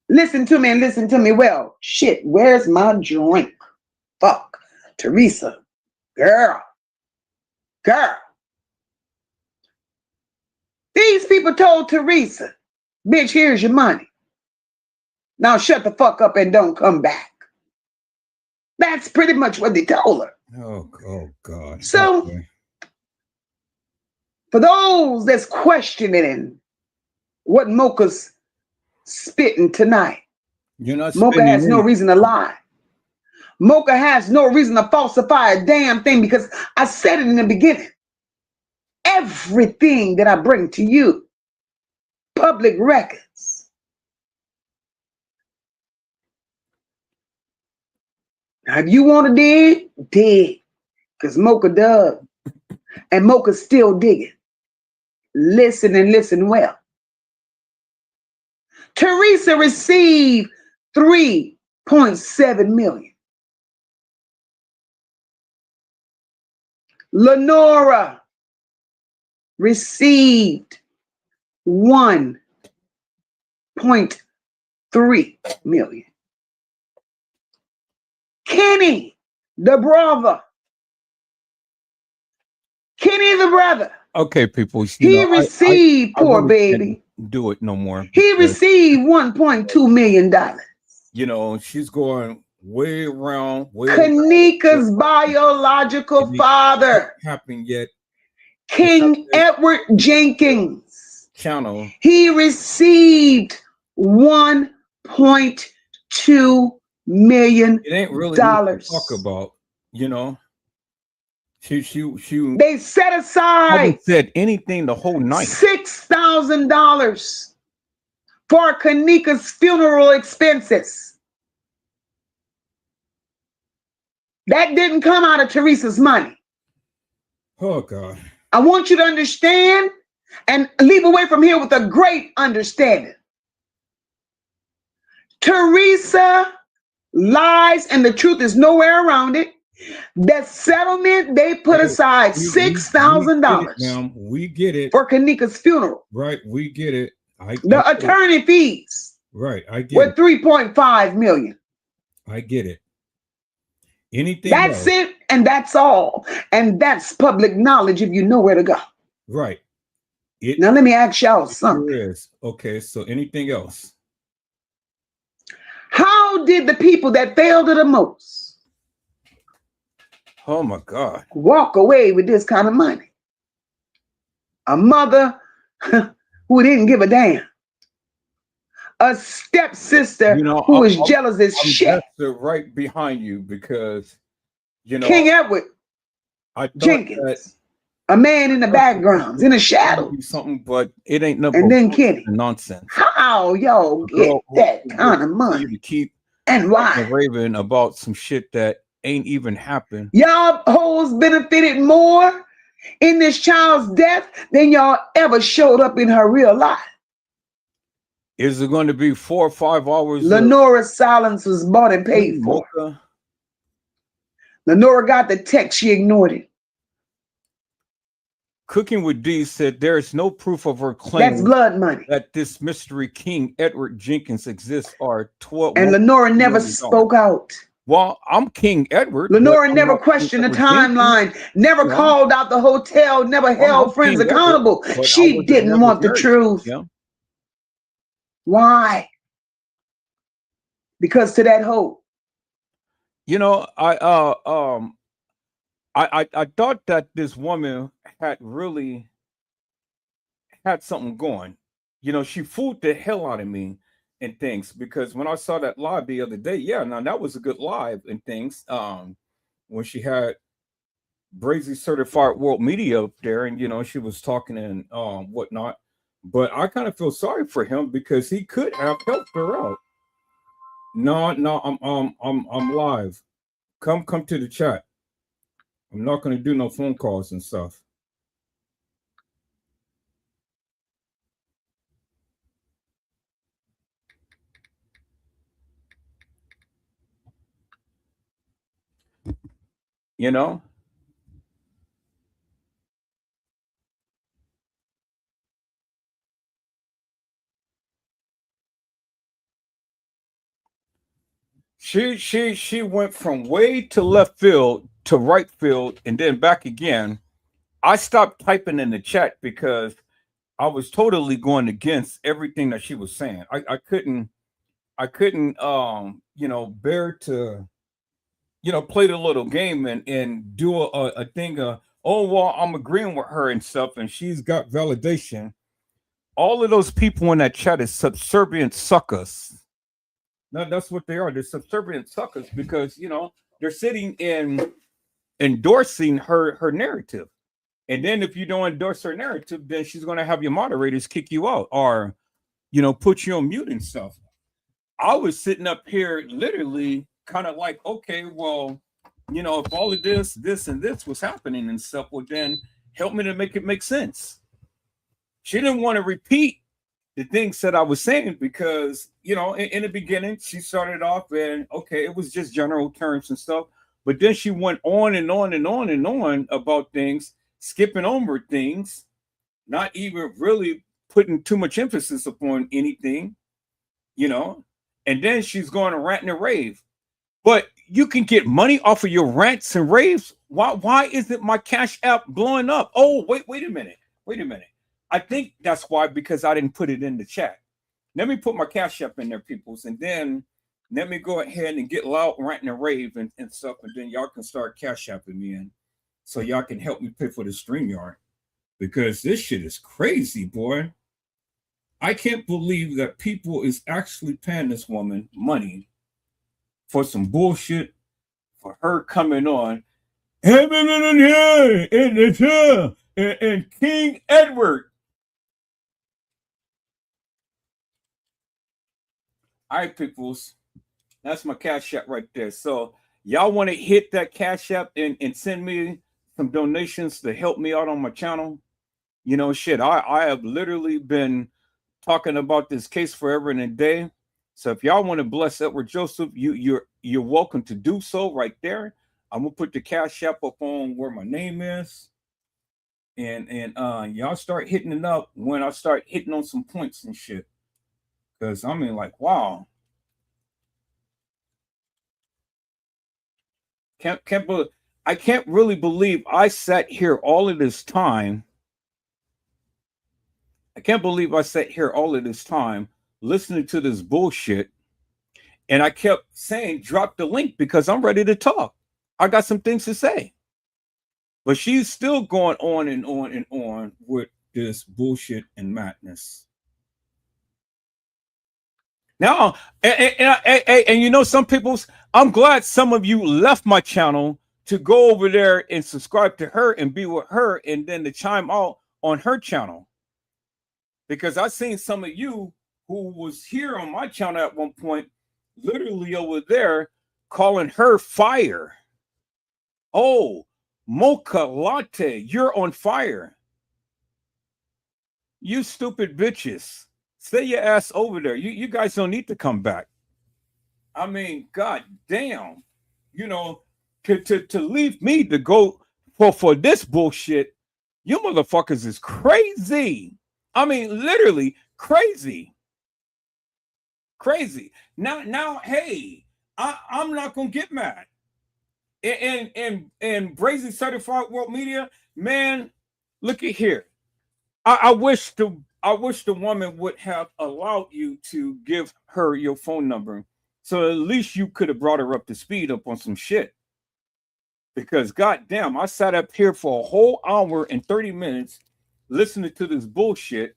listen to me and listen to me well. Shit, where's my drink? Fuck, Teresa, girl. These people told Teresa, bitch, here's your money. Now shut the fuck up and don't come back. That's pretty much what they told her. Oh God. So, for those that's questioning what Mocha's spitting tonight, Mocha has no reason to lie. Mocha has no reason to falsify a damn thing because I said it in the beginning. Everything that I bring to you, public records. Now, if you want to dig, because Mocha dug, and Mocha's still digging. Listen and listen well. Teresa received $3.7 million. Lenora received $1.3 million. Kenny, the brother. Okay, people. He received, poor baby. Do it no more. He received $1.2 million. You know, she's going way around. Kanika's biological father. Happened yet? King Edward Jenkins. Channel. He received $1.2 million. It ain't really to talk about, you know. She they set aside. Haven't said anything the whole night. $6,000 for Kanika's funeral expenses. That didn't come out of Teresa's money. Oh God. I want you to understand and leave away from here with a great understanding. Teresa lies and the truth is nowhere around it. The settlement, they put aside $6,000. We get it for Kanika's funeral. Right, we get it. The attorney fees. Right. I get were it. 3.5 million. I get it. Anything That's else? it, and that's all. And that's public knowledge if you know where to go. Right. Now let me ask y'all something. Sure is. Okay, so anything else? How did the people that failed her the most Oh my God. walk away with this kind of money? A mother who didn't give a damn. A stepsister who was jealous as shit. Right behind you because, King Edward Jenkins, a man in the backgrounds, in the shadows. Something, but it ain't nothing. And then Kenny. Nonsense. How y'all get that kind of money? To keep and why? Raving about some shit that ain't even happened. Y'all hoes benefited more in this child's death than y'all ever showed up in her real life. Is it going to be 4 or 5 hours? Lenora's silence was bought and paid for. Moca? Lenora got the text, she ignored it. Cooking with D said there is no proof of her claim. That's blood money. That this mystery King Edward Jenkins exists are 12. And Lenora never spoke out. Well, I'm King Edward. Lenora never questioned the timeline, never called out the hotel, never held friends accountable. She didn't want the truth. Yeah. Why? Because to that hope. I thought that this woman had really had something going. She fooled the hell out of me and things, because when I saw that live the other day, now that was a good live and things. When she had Brazy Certified World Media up there, and she was talking and whatnot. But I kind of feel sorry for him because he could have helped her out. No, I'm live. Come to the chat. I'm not going to do no phone calls and stuff. She went from way to left field to right field and then back again. I stopped typing in the chat because I was totally going against everything that she was saying. I couldn't bear to play the little game and do a thing I'm agreeing with her and stuff, and she's got validation. All of those people in that chat is subservient suckers. No, that's what they are. They're subservient suckers because they're sitting in endorsing her narrative. And then if you don't endorse her narrative, then she's going to have your moderators kick you out or put you on mute and stuff. I was sitting up here literally kind of like, okay, well, if all of this and this was happening and stuff, well, then help me to make it make sense. She didn't want to repeat the things that I was saying because, in the beginning, she started off and, okay, it was just general terms and stuff. But then she went on and on and on and on about things, skipping over things, not even really putting too much emphasis upon anything, and then she's going to rant and rave. But you can get money off of your rants and raves. Why isn't my Cash App blowing up? Oh, wait a minute. I think that's why, because I didn't put it in the chat. Let me put my Cash App in there, peoples, and then let me go ahead and get loud, ranting and rave and stuff, and then y'all can start Cash Apping me in so y'all can help me pay for the StreamYard, because this shit is crazy, boy. I can't believe that people is actually paying this woman money for some bullshit, for her coming on and King Edward. All right, peoples, that's my Cash App right there. So y'all want to hit that Cash App and send me some donations to help me out on my channel? I have literally been talking about this case forever and a day. So if y'all want to bless Edward Joseph, you're welcome to do so right there. I'm gonna put the Cash App up on where my name is. and y'all start hitting it up when I start hitting on some points and shit. Because I mean, like, wow. I can't really believe I sat here all of this time. I can't believe I sat here all of this time listening to this bullshit. And I kept saying, drop the link because I'm ready to talk. I got some things to say. But she's still going on and on and on with this bullshit and madness. Now, and you know, some people's, I'm glad some of you left my channel to go over there and subscribe to her and be with her and then to chime out on her channel. Because I seen some of you who was here on my channel at one point, literally over there, calling her fire. Oh, Moca Latte, you're on fire. You stupid bitches. Stay your ass over there. You guys don't need to come back. I mean, god damn. You know, to leave me to go for this bullshit, you motherfuckers is crazy. I mean, literally crazy. Crazy. Now, hey, I'm not gonna get mad. And Brazy Certified World Media, man, look at here. I wish the woman would have allowed you to give her your phone number, so at least you could have brought her up to speed up on some shit. Because goddamn, I sat up here for a whole hour and 30 minutes listening to this bullshit,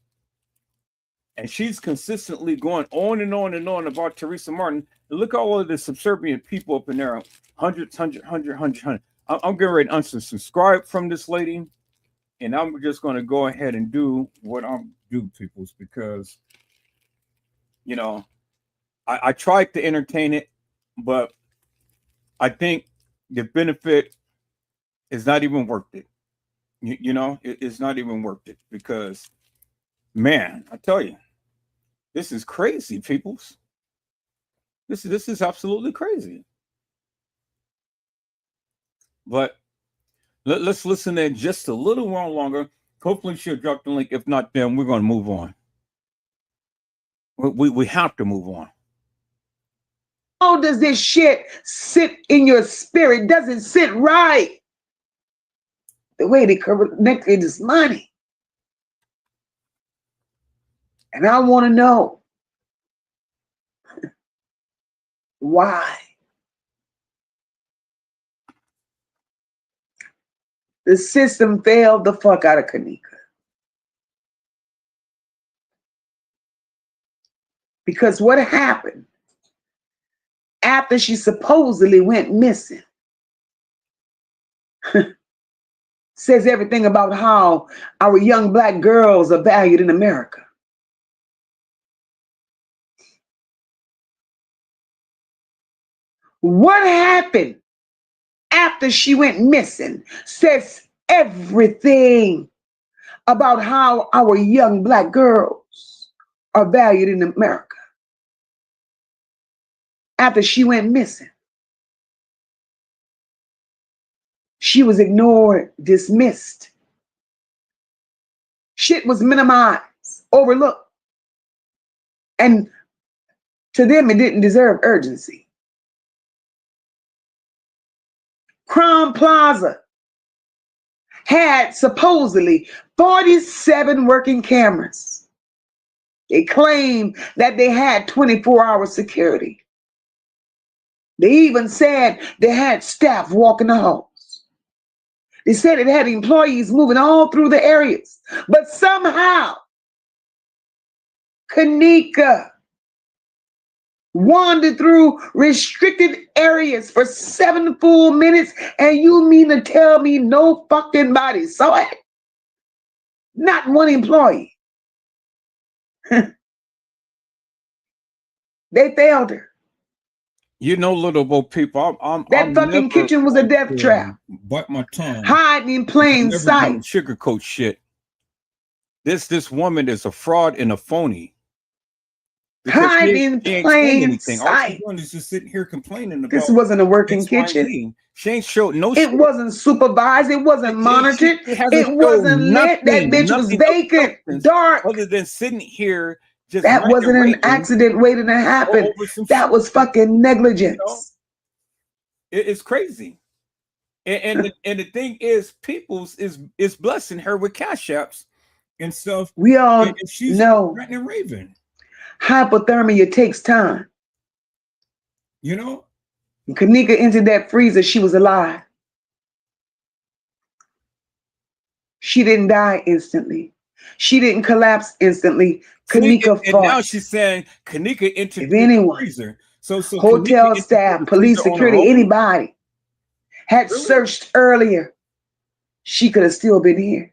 and she's consistently going on and on and on about Teresa Martin. And look at all of the subservient people up in there. Hundreds. I'm getting ready to unsubscribe from this lady, and I'm just going to go ahead and do what I'm do, peoples, because, you know, I tried to entertain it, but I think the benefit is not even worth it. You know, it's not even worth it because, man, I tell you, this is crazy, peoples. This is absolutely crazy. But let's listen in just a little while longer. Hopefully she'll drop the link. If not, then we're going to move on. We have to move on. How does this shit sit in your spirit? Doesn't sit right. The way they connected this money. And I want to know why. The system failed the fuck out of Kanika. Because what happened after she supposedly went missing says everything about how our young black girls are valued in America. What happened after she went missing says everything about how our young black girls are valued in America. After she went missing, she was ignored, dismissed. Shit was minimized, overlooked. And to them, it didn't deserve urgency. Crown Plaza had supposedly 47 working cameras. They claimed that they had 24-hour security. They even said they had staff walking the halls. They said it had employees moving all through the areas. But somehow, Kanika wandered through restricted areas for 7 full minutes, and you mean to tell me no fucking body saw it? Not one employee. They failed her. You know, little old people, That fucking kitchen was a death trap. Bite my tongue. Hiding in plain sight. Sugarcoat shit. This woman is a fraud and a phony. Hiding in plain sight. All she's doing is just sitting here complaining about this wasn't a working kitchen. She ain't showed no It shit. wasn't supervised. It wasn't monitored. She hasn't It showed wasn't lit. That nothing, bitch was nothing of vacant, substance dark. other than sitting here just That ranting wasn't and an raving accident waiting to happen. over some That shit. was fucking negligence. It's crazy. And the thing is, Peoples is blessing her with cash apps and stuff. We all And she's know ranting and raving. hypothermia takes time. You know? When Kanika entered that freezer, she was alive. She didn't die instantly. She didn't collapse instantly. See, Kanika and now fought. she's saying Kanika entered If the anyone, freezer. So Kanika hotel entered staff, the police freezer on her security, own? anybody had Really? searched earlier, she could have still been here.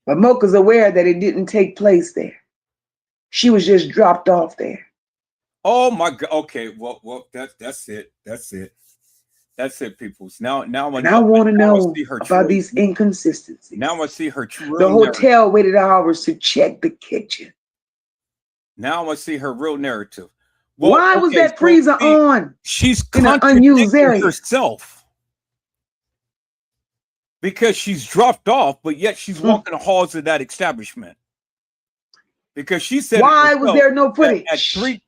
But Mocha's aware that it didn't take place there. She was just dropped off there. Oh my God. Okay, well, that's it. That's it, peoples. Now And I want to know see her about true. these inconsistencies. Now I see her true. The hotel waited hours to check the kitchen. Now I see her real narrative. Well, Why was that freezer on? She's in an unused contradicting area? herself because she's dropped off, but yet she's walking the halls of that establishment. Because she said, why was there no footage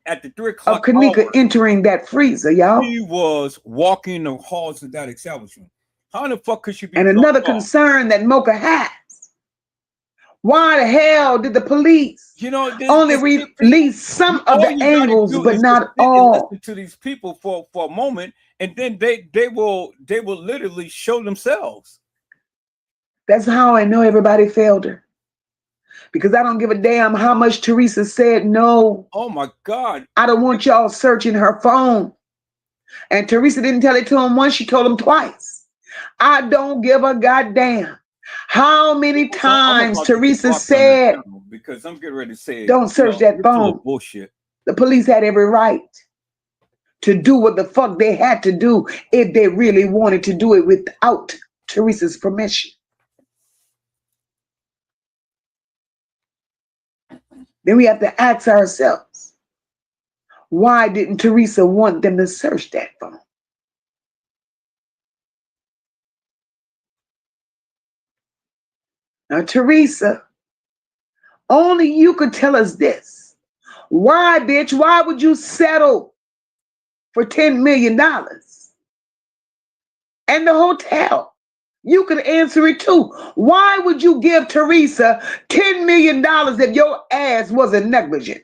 at the 3 o'clock of Kanika hour, entering that freezer, y'all? she was walking the halls of that establishment. How the fuck could she be? And another dropped off? concern that Mocha has: why the hell did the police only release some of the angles, but not all? Listen to these people for a moment, and then they will literally show themselves. That's how I know everybody failed her. Because I don't give a damn how much Teresa said no. Oh my God. I don't want y'all searching her phone. And Teresa didn't tell it to him once, she told him twice. I don't give a goddamn how many times Teresa said, because I'm getting ready to say, don't search that phone. Bullshit. The police had every right to do what the fuck they had to do if they really wanted to do it without Teresa's permission. Then we have to ask ourselves, why didn't Teresa want them to search that phone? Now, Teresa, only you could tell us this. Why, bitch? Why would you settle for $10 million? And the hotel, you could answer it too. Why would you give Teresa $10 million if your ass wasn't negligent?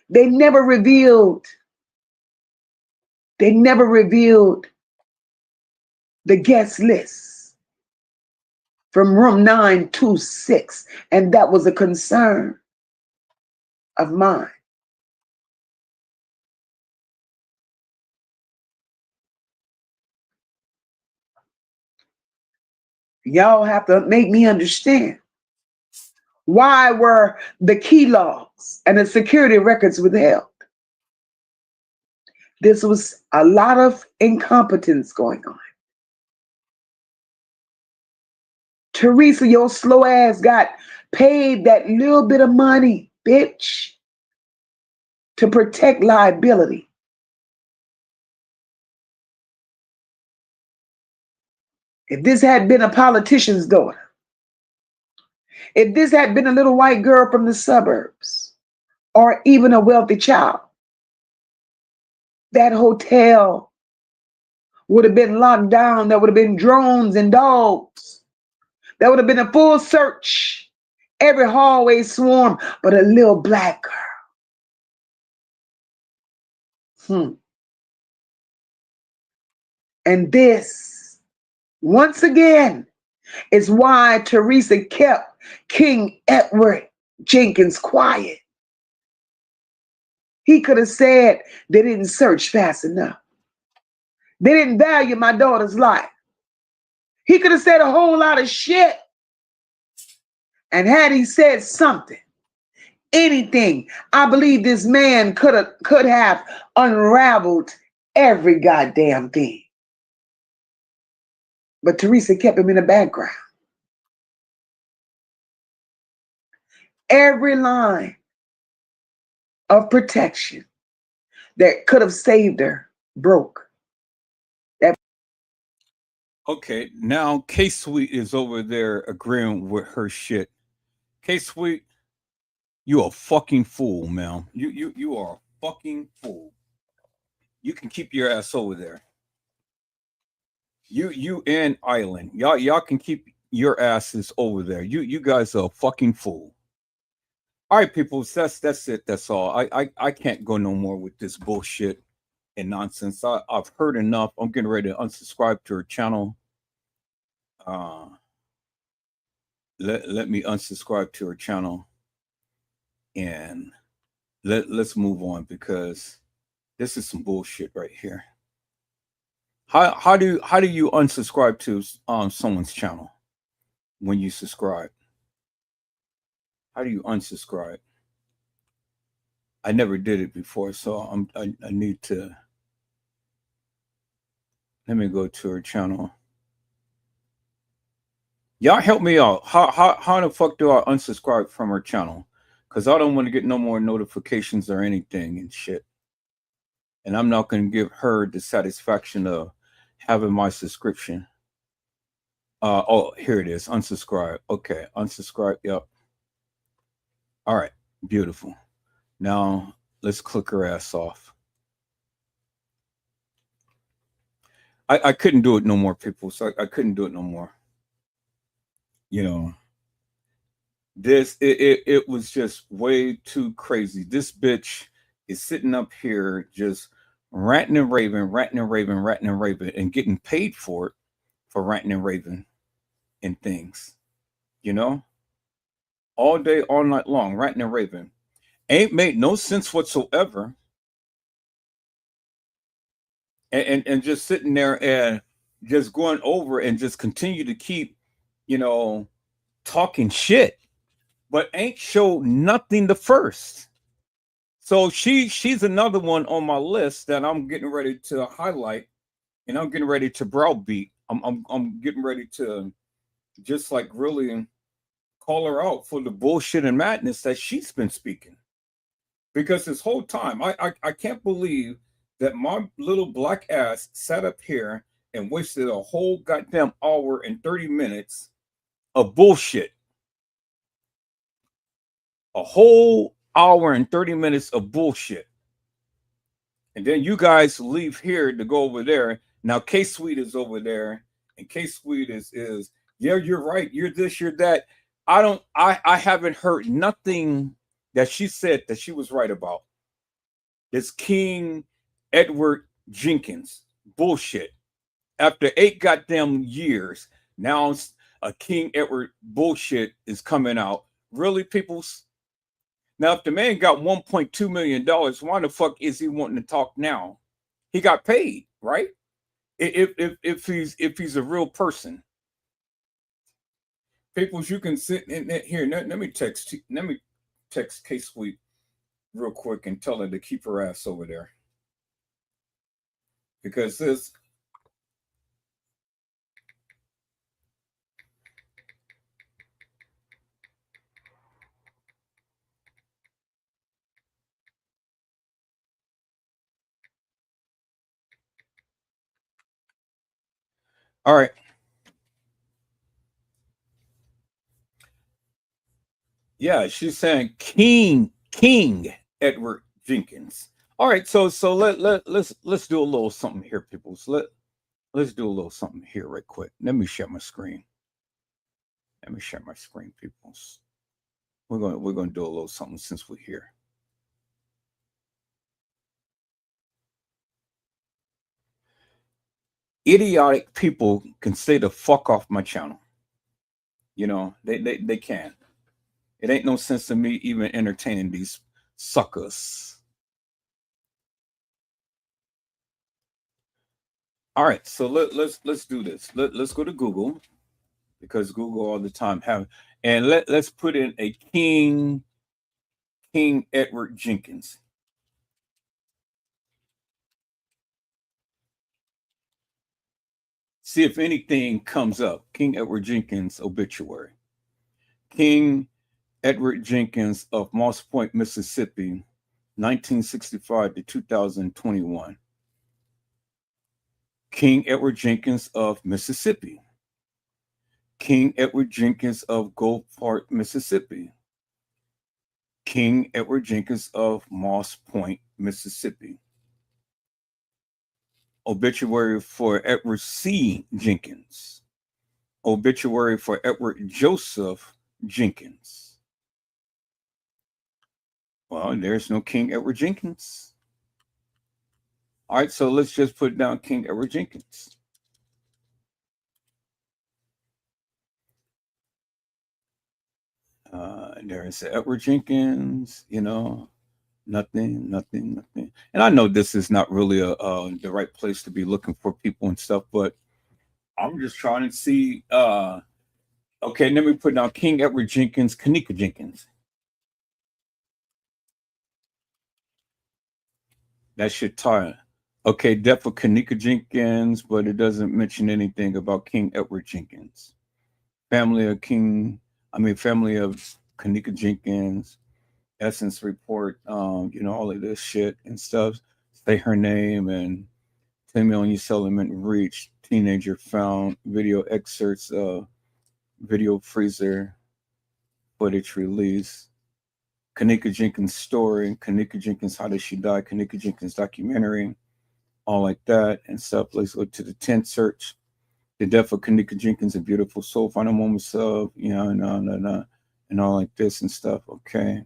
They never revealed the guest list from room 926, and that was a concern of mine. Y'all have to make me understand. Why were the key logs and the security records withheld? This was a lot of incompetence going on. Teresa, your slow ass got paid that little bit of money, bitch, to protect liability. If this had been a politician's daughter, if this had been a little white girl from the suburbs, or even a wealthy child, that hotel would have been locked down. There would have been drones and dogs. There would have been a full search. Every hallway swarm, but a little black girl. And this, once again, is why Teresa kept King Edward Jenkins quiet. He could have said they didn't search fast enough. They didn't value my daughter's life. He could have said a whole lot of shit. And had he said something, anything, I believe this man could have unraveled every goddamn thing. But Teresa kept him in the background. Every line of protection that could have saved her broke. Okay, now K Sweet is over there agreeing with her shit. K Sweet, you a fucking fool, man. You are a fucking fool. You can keep your ass over there. You and Island, y'all can keep your asses over there. You guys are a fucking fool. All right, people, that's it. That's all. I can't go no more with this bullshit and nonsense. I've heard enough. I'm getting ready to unsubscribe to her channel. Let me unsubscribe to her channel, and let's move on, because this is some bullshit right here. How do you unsubscribe to someone's channel when you subscribe? How do you unsubscribe? I never did it before, so I need to. Let me go to her channel. Y'all help me out. How the fuck do I unsubscribe from her channel? Because I don't want to get no more notifications or anything and shit. And I'm not going to give her the satisfaction of having my subscription. Oh, here it is. Unsubscribe. Okay, unsubscribe. Yep. All right, beautiful. Now let's click her ass off. I couldn't do it no more, people. So I couldn't do it no more. You know, it was just way too crazy. This bitch is sitting up here just ranting and raving, and getting paid for it, for ranting and raving and things. You know, all day, all night long, ranting and raving. Ain't made no sense whatsoever. And just sitting there and just going over and just continue to keep, talking shit, but ain't showed nothing the first. So she's another one on my list that I'm getting ready to highlight, and I'm getting ready to browbeat. I'm getting ready to just like really call her out for the bullshit and madness that she's been speaking. Because this whole time, I can't believe that my little black ass sat up here and wasted a whole goddamn hour and 30 minutes of bullshit. A whole hour and 30 minutes of bullshit. And then you guys leave here to go over there. Now K Sweet is over there, and K Sweet is yeah, you're right, you're this, you're that. I haven't heard nothing that she said that she was right about. This King Edward Jenkins bullshit. After 8 goddamn years, now a King Edward bullshit is coming out. Really, peoples? Now, if the man got $1.2 million, why the fuck is he wanting to talk now? He got paid, right? If he's a real person. Peoples, you can sit in here. Let me text K Sweet real quick and tell her to keep her ass over there. Because this. All right. Yeah, she's saying King Edward Jenkins. All right, so let's do a little something here, people. So let's do a little something here right quick. Let me share my screen. Let me share my screen, people. We're gonna do a little something since we're here. Idiotic people can stay the fuck off my channel. They can. It ain't no sense to me even entertaining these suckers. All right, so let's do this. Let's go to Google, because Google all the time and let's put in a King Edward Jenkins. See if anything comes up. King Edward Jenkins obituary. King Edward Jenkins of Moss Point, Mississippi, 1965 to 2021. King Edward Jenkins of Mississippi. King Edward Jenkins of Gulf Park, Mississippi. King Edward Jenkins of Moss Point, Mississippi. Obituary for Edward C. Jenkins. Obituary for Edward Joseph Jenkins. Well, there's no King Edward Jenkins. All right, so let's just put down King Edward Jenkins. There's Edward Jenkins, you know, nothing. And I know this is not really the right place to be looking for people and stuff, but I'm just trying to see. Okay, let me put down King Edward Jenkins, Kanika Jenkins. That shit tired. Okay, death of Kanika Jenkins, but it doesn't mention anything about King Edward Jenkins. Family of Kanika Jenkins, Essence Report, you know, all of this shit and stuff. Say her name and $10 million settlement reached. Teenager found. Video excerpts, video freezer footage release. Kanika Jenkins story. Kanika Jenkins, how did she die? Kanika Jenkins documentary. All like that and stuff. Let's go to the 10th search. The death of Kanika Jenkins, a beautiful soul. Final moments of, you know, and all like this and stuff. Okay.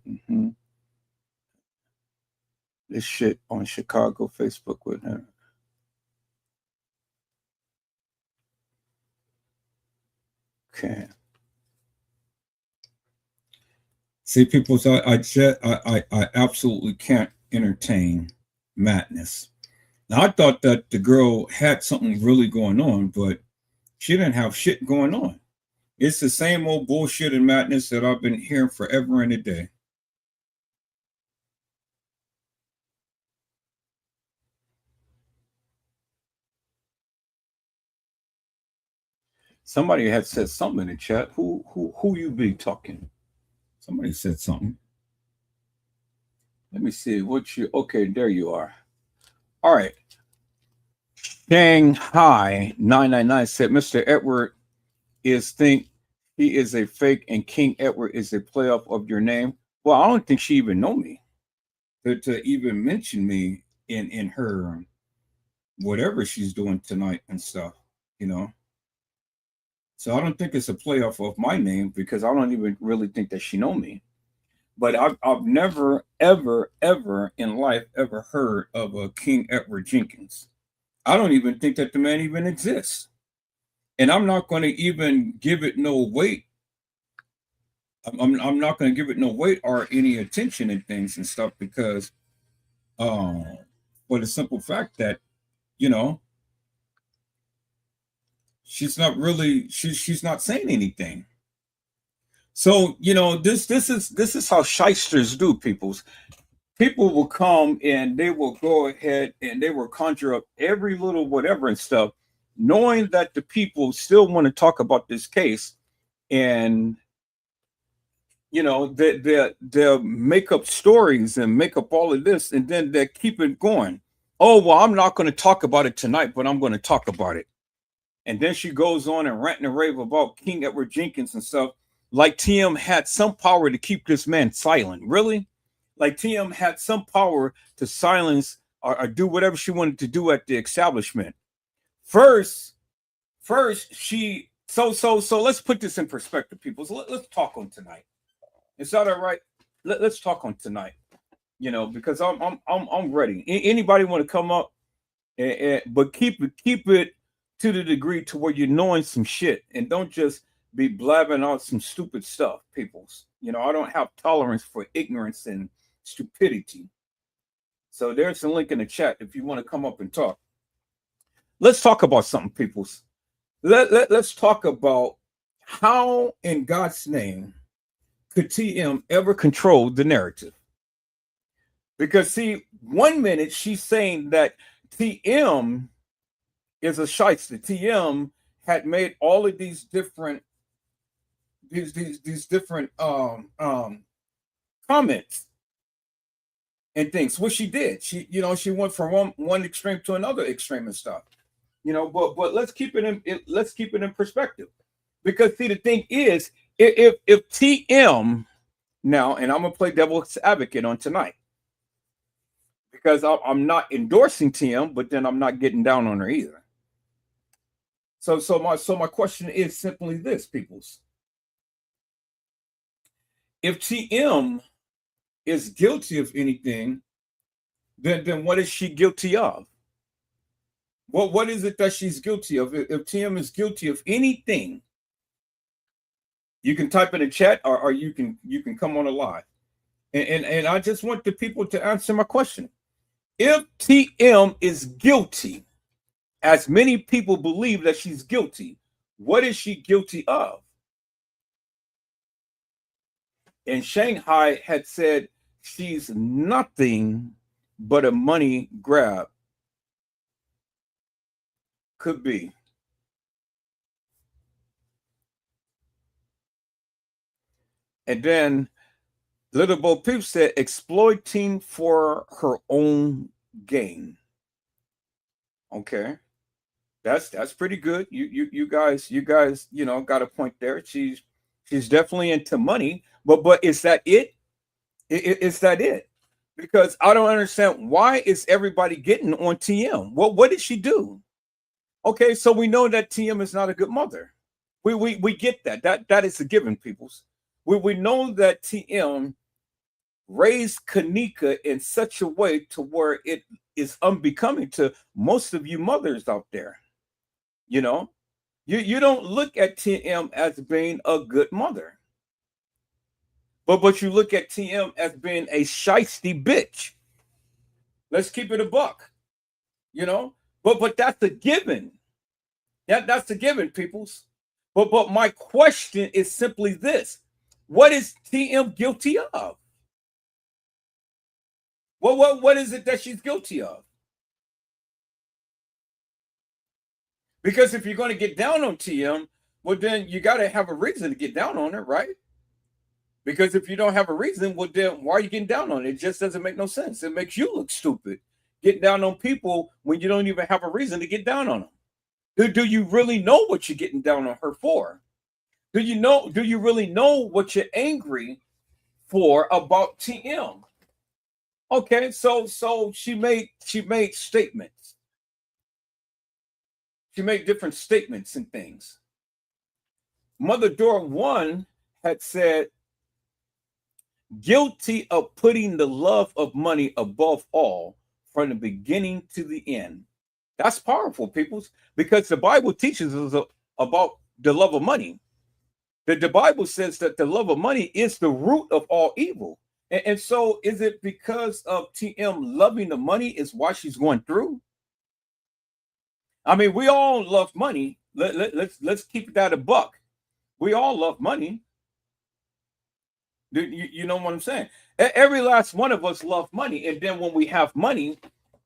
This shit on Chicago Facebook with her. Okay. See, people, so I absolutely can't entertain madness. Now, I thought that the girl had something really going on, but she didn't have shit going on. It's the same old bullshit and madness that I've been hearing forever and a day. Somebody had said something in the chat. Who you be talking? Somebody said something. Let me see what you. Okay, there you are. All right. Shanghai 999 said Mr. Edward think he is a fake and King Edward is a playoff of your name. Well, I don't think she even know me to even mention me in her whatever she's doing tonight and stuff, you know. So I don't think it's a playoff of my name because I don't even really think that she know me. But I've never, ever in life ever heard of a King Edward Jenkins. I don't even think that the man even exists. And I'm not going to even give it no weight. I'm not going to give it no weight or any attention and things and stuff because for the simple fact that, you know, she's not saying anything. So, you know, this is how shysters do, peoples. People will come and they will go ahead and they will conjure up every little whatever and stuff, knowing that the people still want to talk about this case. And, you know, they'll make up stories and make up all of this, and then they keep it going. Oh, well, I'm not going to talk about it tonight, but I'm going to talk about it. And then she goes on and rant and rave about King Edward Jenkins and stuff. Like TM had some power to keep this man silent. Really? Like TM had some power to silence or do whatever she wanted to do at the establishment. First she so let's put this in perspective, people. So let's talk on tonight. Is that all right? Let's talk on tonight. You know, because I'm ready. Anybody want to come up? But keep it to the degree to where you're knowing some shit and don't just be blabbing out some stupid stuff, peoples. You know, I don't have tolerance for ignorance and stupidity. So there's a link in the chat if you want to come up and talk. Let's talk about something, peoples. Let's talk about how in God's name could TM ever control the narrative? Because see, 1 minute she's saying that TM is a shyster. TM had made all of these different these different comments and things. What she did, she she went from one extreme to another extreme and stuff. But let's keep it in perspective, because see, the thing is, if TM now, and I'm gonna play devil's advocate on tonight, because I'm not endorsing TM, but then I'm not getting down on her either. So my question is simply this, peoples: if TM is guilty of anything, then what is she guilty of? What is it that she's guilty of? If TM is guilty of anything, you can type in the chat, or you can come on a live, and I just want the people to answer my question. If TM is guilty, as many people believe that she's guilty, what is she guilty of? And Shanghai had said she's nothing but a money grab. Could be. And then Little Bo Peep said exploiting for her own gain. Okay. That's pretty good. You guys, got a point there. She's definitely into money, but is that it? Is that it? Because I don't understand, why is everybody getting on TM? What did she do? Okay, so we know that TM is not a good mother. We get that. That is a given, peoples. We know that TM raised Kanika in such a way to where it is unbecoming to most of you mothers out there. You don't look at TM as being a good mother. But you look at TM as being a shiesty bitch. Let's keep it a buck. But that's a given. That's a given, peoples. But my question is simply this: what is TM guilty of? What is it that she's guilty of? Because if you're going to get down on TM, well, then you got to have a reason to get down on her, right? Because if you don't have a reason, well, then why are you getting down on it? It just doesn't make no sense. It makes you look stupid getting down on people when you don't even have a reason to get down on them. Do you really know what you're getting down on her for? Do you really know what you're angry for about TM? Okay, so she made statements. She made different statements and things. Mother Dora 1 had said, guilty of putting the love of money above all from the beginning to the end. That's powerful, peoples, because the Bible teaches us about the love of money. The Bible says that the love of money is the root of all evil. And so is it because of TM loving the money is why she's going through? I mean, we all love money. Let's keep that a buck. We all love money. You know what I'm saying? Every last one of us love money. And then when we have money,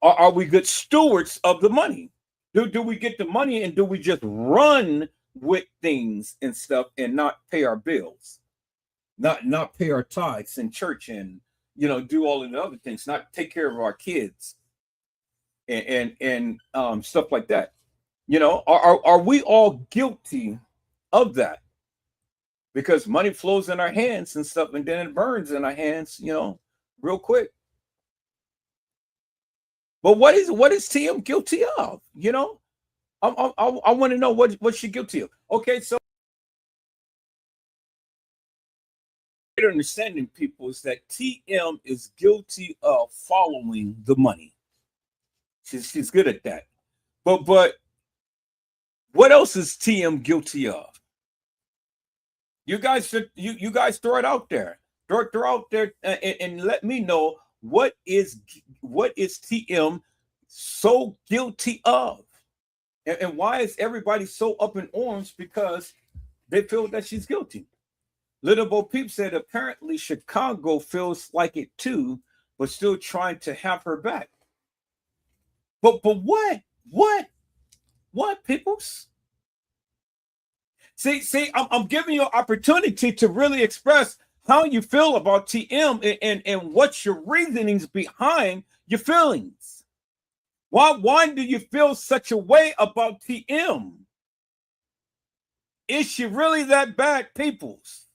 are we good stewards of the money? Do we get the money and do we just run with things and stuff and not pay our bills? Not pay our tithes in church and do all of the other things, not take care of our kids and stuff like that. Are we all guilty of that? Because money flows in our hands and stuff, and then it burns in our hands, real quick. But what is TM guilty of? I want to know what she's guilty of. Okay, so understanding, people, is that TM is guilty of following the money. She's good at that. But what else is TM guilty of? You guys throw it out there. Throw out there and let me know what is TM so guilty of, and why is everybody so up in arms because they feel that she's guilty? Little Bo Peep said apparently Chicago feels like it too, but still trying to have her back. But what peoples? See, I'm giving you an opportunity to really express how you feel about TM and what's your reasonings behind your feelings. Why do you feel such a way about TM? Is she really that bad, peoples?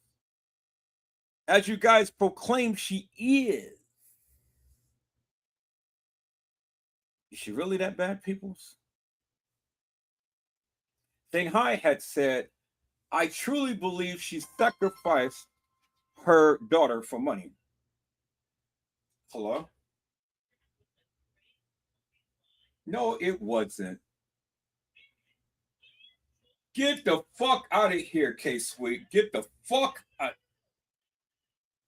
As you guys proclaim she is. Is she really that bad, peoples? Shanghai had said, I truly believe she sacrificed her daughter for money. Hello? No, it wasn't. Get the fuck out of here, K-Sweet. Get the fuck out.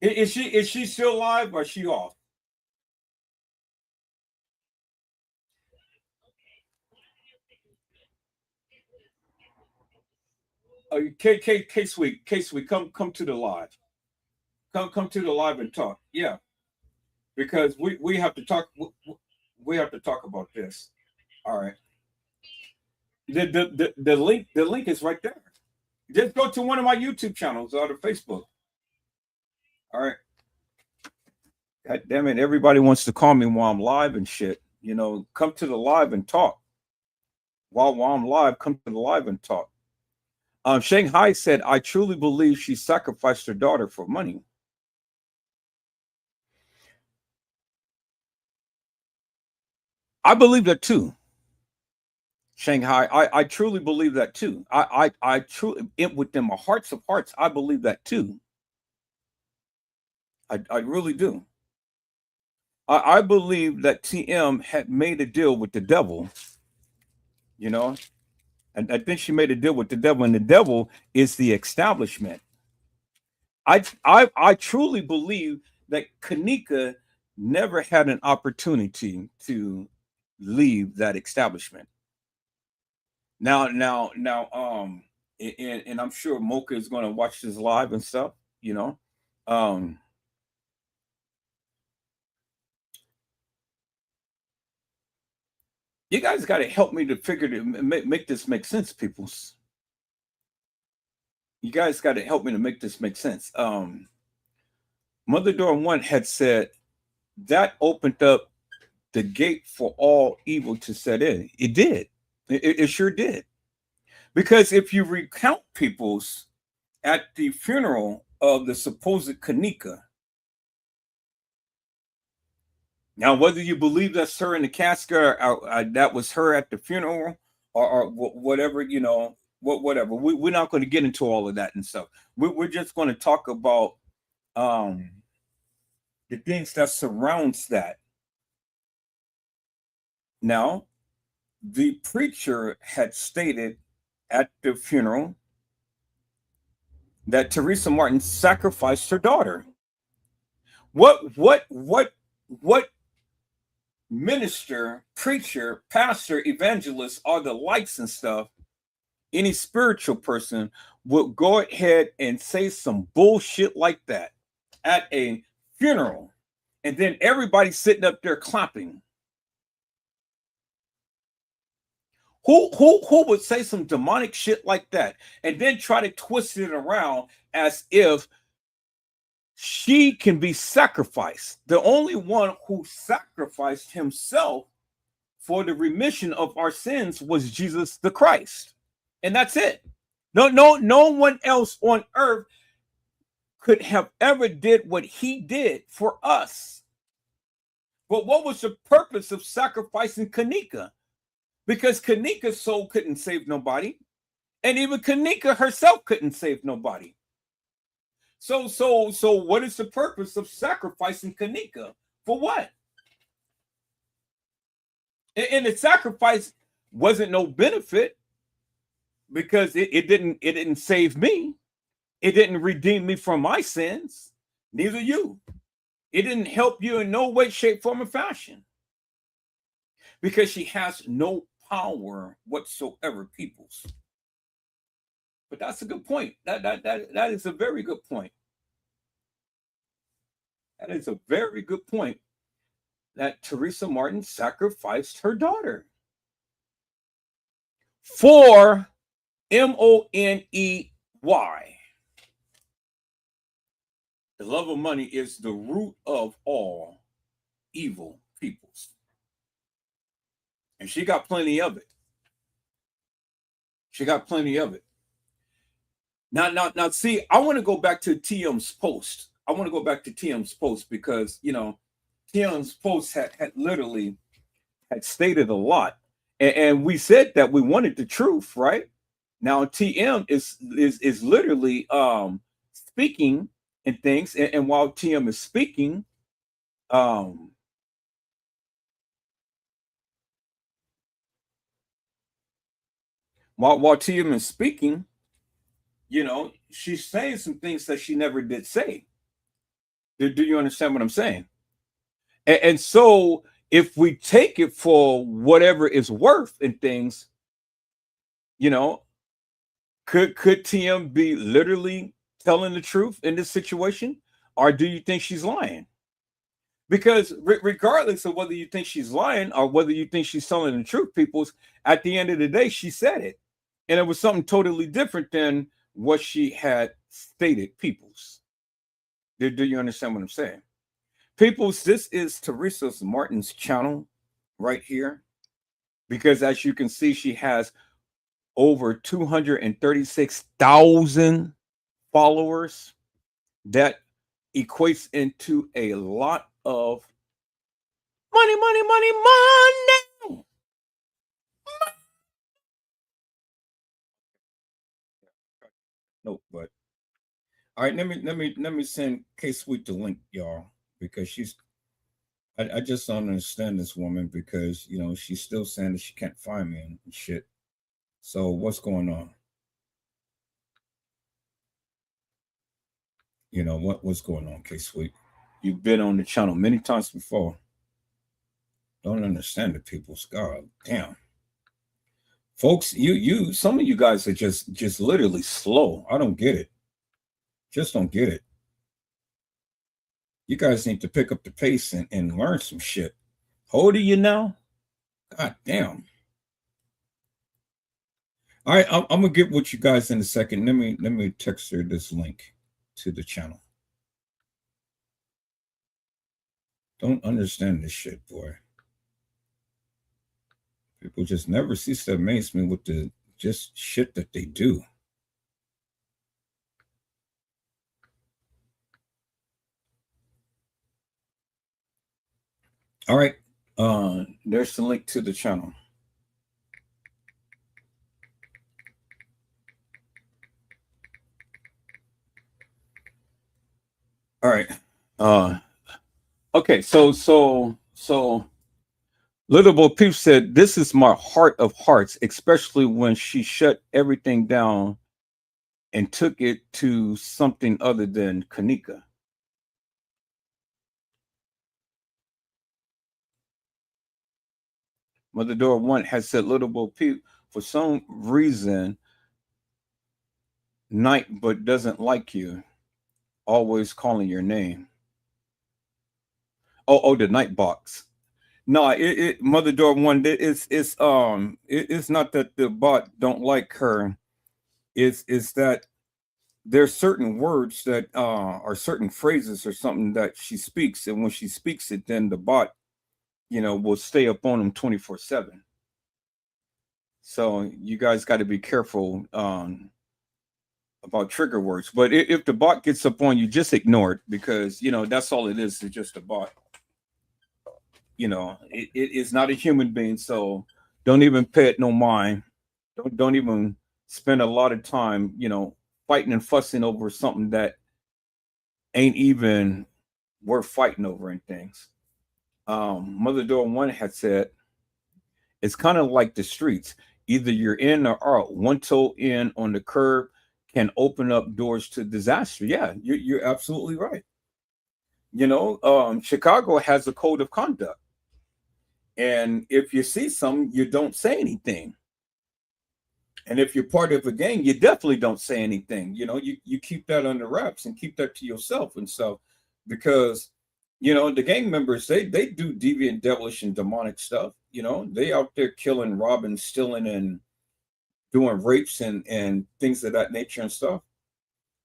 Is she still alive or is she off? K-Sweet, come to the live. Come to the live and talk. Yeah. Because we have to talk about this. All right. The link is right there. Just go to one of my YouTube channels or to Facebook. All right. God damn it. Everybody wants to call me while I'm live and shit. You know, come to the live and talk. While I'm live, come to the live and talk. Shanghai said, I truly believe she sacrificed her daughter for money. I believe that too. Shanghai, I truly believe that too. I truly, within my hearts of hearts, I believe that too. I really do. I believe that TM had made a deal with the devil, you know, and I think she made a deal with the devil, and the devil is the establishment. I truly believe that Kanika never had an opportunity to leave that establishment. Now, and I'm sure Mocha is going to watch this live and stuff, you know. You guys got to help me to figure to make this make sense, peoples. You guys got to help me to make this make sense. Mother Door One had said that opened up the gate for all evil to set in. It did. It sure did. Because if you recount peoples at the funeral of the supposed Kanika, now whether you believe that's her in the casket or that was her at the funeral or whatever, you know, whatever, we're not going to get into all of that and stuff. We're just going to talk about the things that surrounds that. Now, the preacher had stated at the funeral that Teresa Martin sacrificed her daughter. What minister, preacher, pastor, evangelist are the likes and stuff? Any spiritual person would go ahead and say some bullshit like that at a funeral, and then everybody sitting up there clapping. Who would say some demonic shit like that and then try to twist it around as if she can be sacrificed? The only one who sacrificed himself for the remission of our sins was Jesus the Christ. And that's it. No one else on earth could have ever did what he did for us. But what was the purpose of sacrificing Kanika? Because Kanika's soul couldn't save nobody, and even Kanika herself couldn't save nobody. So what is the purpose of sacrificing Kanika? For what? And the sacrifice wasn't no benefit because it didn't save me. It didn't redeem me from my sins. Neither you. It didn't help you in no way, shape, form, or fashion. Because she has no power whatsoever, peoples. But that's a good point. That is a very good point. That is a very good point. That Teresa Martin sacrificed her daughter for M-O-N-E-Y. The love of money is the root of all evil peoples. And she got plenty of it. She got plenty of it. Now, see, I want to go back to TM's post. I want to go back to TM's post because, you know, TM's post had literally had stated a lot. And we said that we wanted the truth, right? Now, TM is literally speaking and things. And while TM is speaking, while TM is speaking, you know, she's saying some things that she never did say. Do you understand what I'm saying? And so if we take it for whatever it's worth and things, you know, could TM be literally telling the truth in this situation? Or do you think she's lying? Because regardless of whether you think she's lying or whether you think she's telling the truth, people's, at the end of the day, she said it. And it was something totally different than what she had stated, peoples. Do you understand what I'm saying? Peoples, this is Teresa Martin's channel right here. Because as you can see, she has over 236,000 followers. That equates into a lot of money. No, but all right, let me send K Sweet the link, y'all, because she's I just don't understand this woman because you know she's still saying that she can't find me and shit. So what's going on? You know what's going on, K Sweet? You've been on the channel many times before. Don't understand the people's God damn. Folks, you some of you guys are just literally slow. I don't get it. Just don't get it. You guys need to pick up the pace and learn some shit. How old are you now? God damn. All right, I'm gonna get with you guys in a second. Let me text her this link to the channel. Don't understand this shit, boy. People just never cease to amaze me with the just shit that they do. All right, there's the link to the channel. All right. Okay, so Little Bo Peep said, "This is my heart of hearts, especially when she shut everything down and took it to something other than Kanika." Mother Dora One has said, "Little Bo Peep, for some reason, Night but doesn't like you, always calling your name." Oh, the Night box. No, Mother Dora One, it's not that the bot don't like her. It's that there's certain words that are certain phrases or something that she speaks, and when she speaks it, then the bot, you know, will stay up on them 24/7. So you guys got to be careful about trigger words. But if the bot gets up on you, just ignore it because you know that's all it is. It's just a bot. You know, it is not a human being. So don't even pay it no mind. Don't even spend a lot of time, you know, fighting and fussing over something that ain't even worth fighting over and things. Mother Dora One had said, it's kind of like the streets. Either you're in or out. One toe in on the curb can open up doors to disaster. Yeah, you're absolutely right. You know, Chicago has a code of conduct. And if you see something, you don't say anything. And if you're part of a gang, you definitely don't say anything. You know, you keep that under wraps and keep that to yourself and stuff. Because, you know, the gang members, they do deviant, devilish, and demonic stuff. You know, they out there killing, robbing, stealing, and doing rapes and things of that nature and stuff,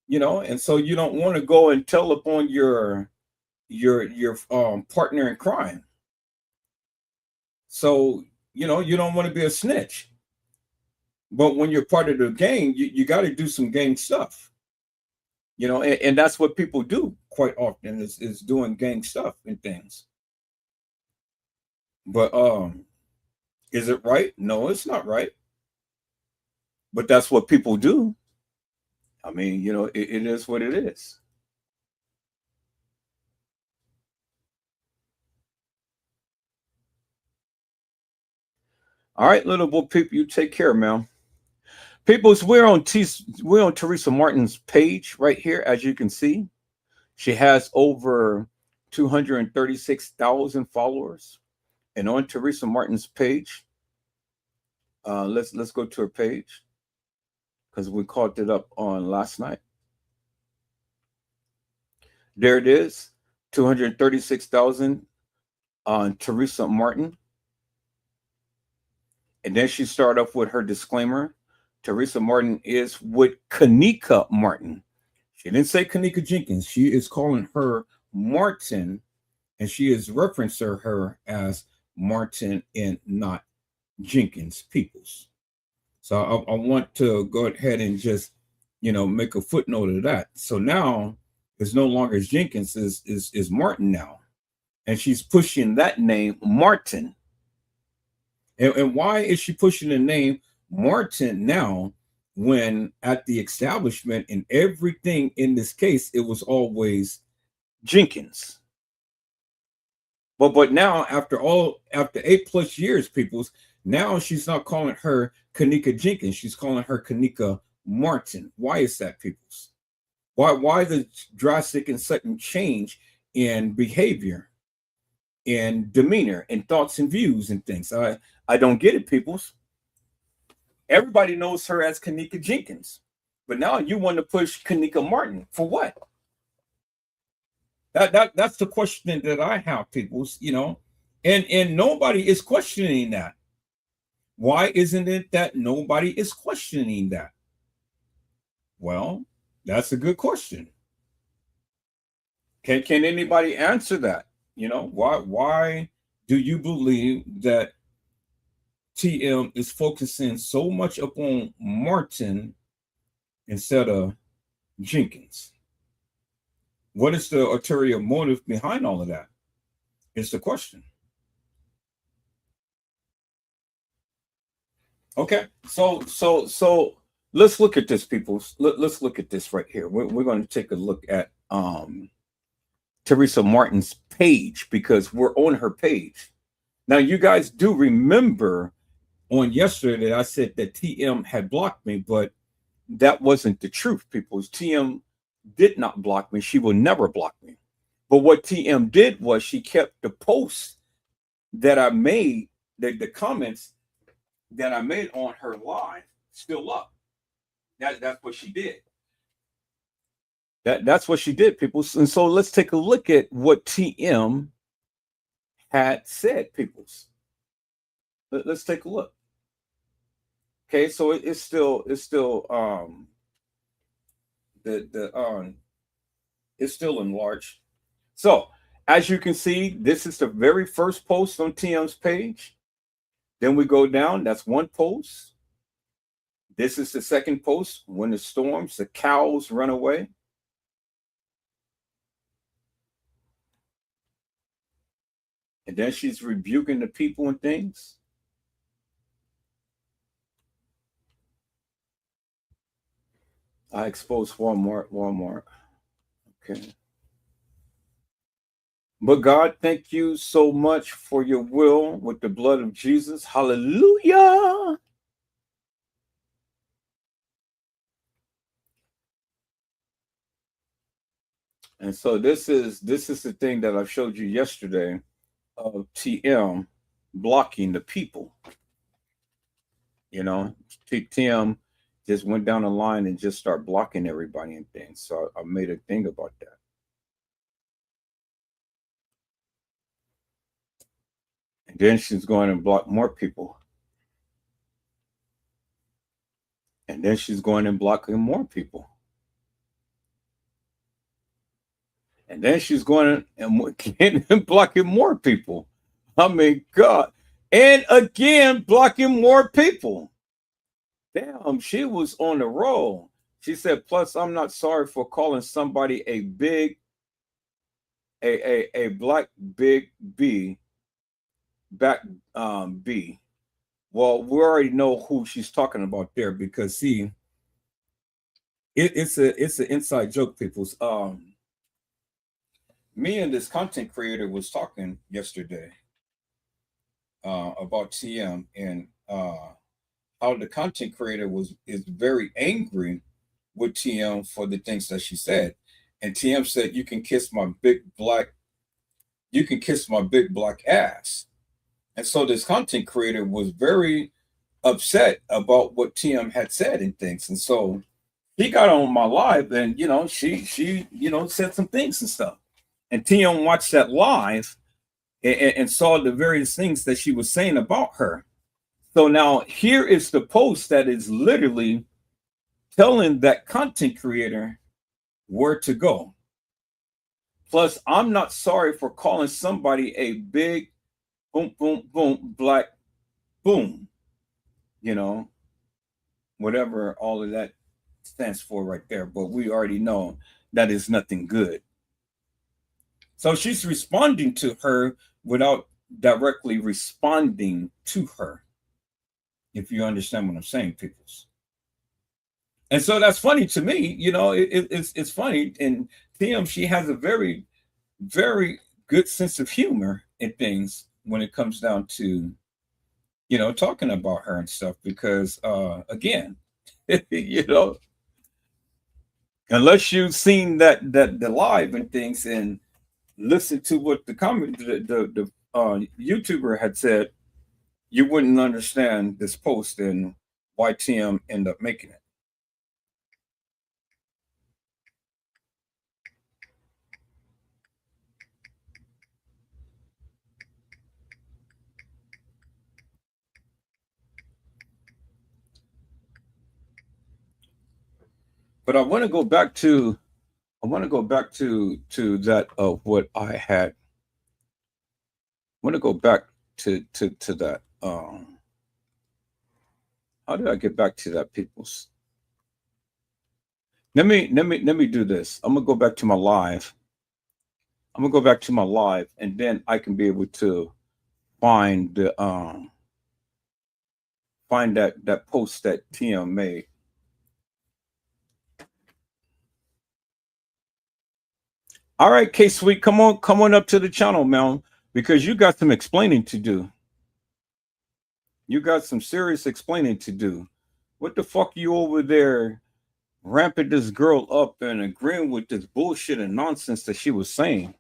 you know. And so you don't want to go and tell upon your partner in crime. So, you know, you don't want to be a snitch. But when you're part of the gang, you got to do some gang stuff, you know, and that's what people do quite often is doing gang stuff and things. But is it right? No, it's not right. But that's what people do. I mean, you know, it is what it is. All right, little boy people, you take care, man. Peoples, we're on Teresa Martin's page right here, as you can see. She has over 236,000 followers. And on Teresa Martin's page, let's go to her page because we caught it up on last night. There it is, 236,000 on Teresa Martin. And then she started off with her disclaimer. Teresa Martin is with Kanika Martin. She didn't say Kanika Jenkins. She is calling her Martin, and she is referencing her as Martin and not Jenkins Peoples. So I want to go ahead and just, you know, make a footnote of that. So now it's no longer Jenkins, is Martin now. And she's pushing that name, Martin. And why is she pushing the name Martin now when at the establishment and everything in this case, it was always Jenkins? But now after 8+ years, peoples, now she's not calling her Kanika Jenkins. She's calling her Kanika Martin. Why is that, peoples? Why the drastic and sudden change in behavior, in demeanor, in thoughts and views and things? I don't get it, peoples. Everybody knows her as Kanika Jenkins, but now you want to push Kanika Martin for what? That's the question that I have, peoples. You know, and nobody is questioning that. Why isn't it that nobody is questioning that? Well, that's a good question. Can anybody answer that? You know, why do you believe that TM is focusing so much upon Martin instead of Jenkins? What is the ulterior motive behind all of that? Is the question. Okay, so let's look at this, people. Let's look at this right here. We're going to take a look at Teresa Martin's page because we're on her page. Now, you guys do remember on yesterday that I said that TM had blocked me, but that wasn't the truth, people. TM did not block me. She will never block me. But what TM did was she kept the posts that I made, the comments that I made on her live still up. That's what she did. That's what she did, people. And so let's take a look at what TM had said, peoples. Let's take a look. Okay, so it's still it's still enlarged. So as you can see, this is the very first post on TM's page. Then we go down, that's one post. This is the second post, when the storms, the cows run away. And then she's rebuking the people and things. I exposed Walmart. Okay. But God, thank you so much for your will with the blood of Jesus. Hallelujah. And so this is the thing that I showed you yesterday of TM blocking the people. You know, TM just went down the line and just start blocking everybody and things. So I made a thing about that. And then she's going to block more people. And then she's going and blocking more people. And then she's going and blocking more people. I mean, God. And again, blocking more people. Damn, she was on the roll. She said, plus, I'm not sorry for calling somebody a black big B, back B. Well, we already know who she's talking about there, because see, it's an inside joke, people's. Me and this content creator was talking yesterday about TM, and how the content creator is very angry with TM for the things that she said. And TM said, you can kiss my big black ass. And so this content creator was very upset about what TM had said and things. And so he got on my live, and she said some things and stuff. And TM watched that live and saw the various things that she was saying about her. So now here is the post that is literally telling that content creator where to go. Plus, I'm not sorry for calling somebody a big boom, boom, boom, black boom. Whatever all of that stands for right there. But we already know that is nothing good. So she's responding to her without directly responding to her, if you understand what I'm saying, peoples. And so that's funny to me. It's funny. And Tim, she has a very, very good sense of humor in things when it comes down to, talking about her and stuff. Because again, unless you've seen the live and things and listen to what the YouTuber had said, you wouldn't understand this post and why TM ended up making it. But I want to go back to that of what I had. I want to go back to that. How did I get back to that, peoples? Let me do this. I'm gonna go back to my live. And then I can be able to find the find that post that TM made. All right, K Sweet, come on up to the channel, man, because you got some explaining to do. You got some serious explaining to do. What the fuck you over there ramping this girl up and agreeing with this bullshit and nonsense that she was saying?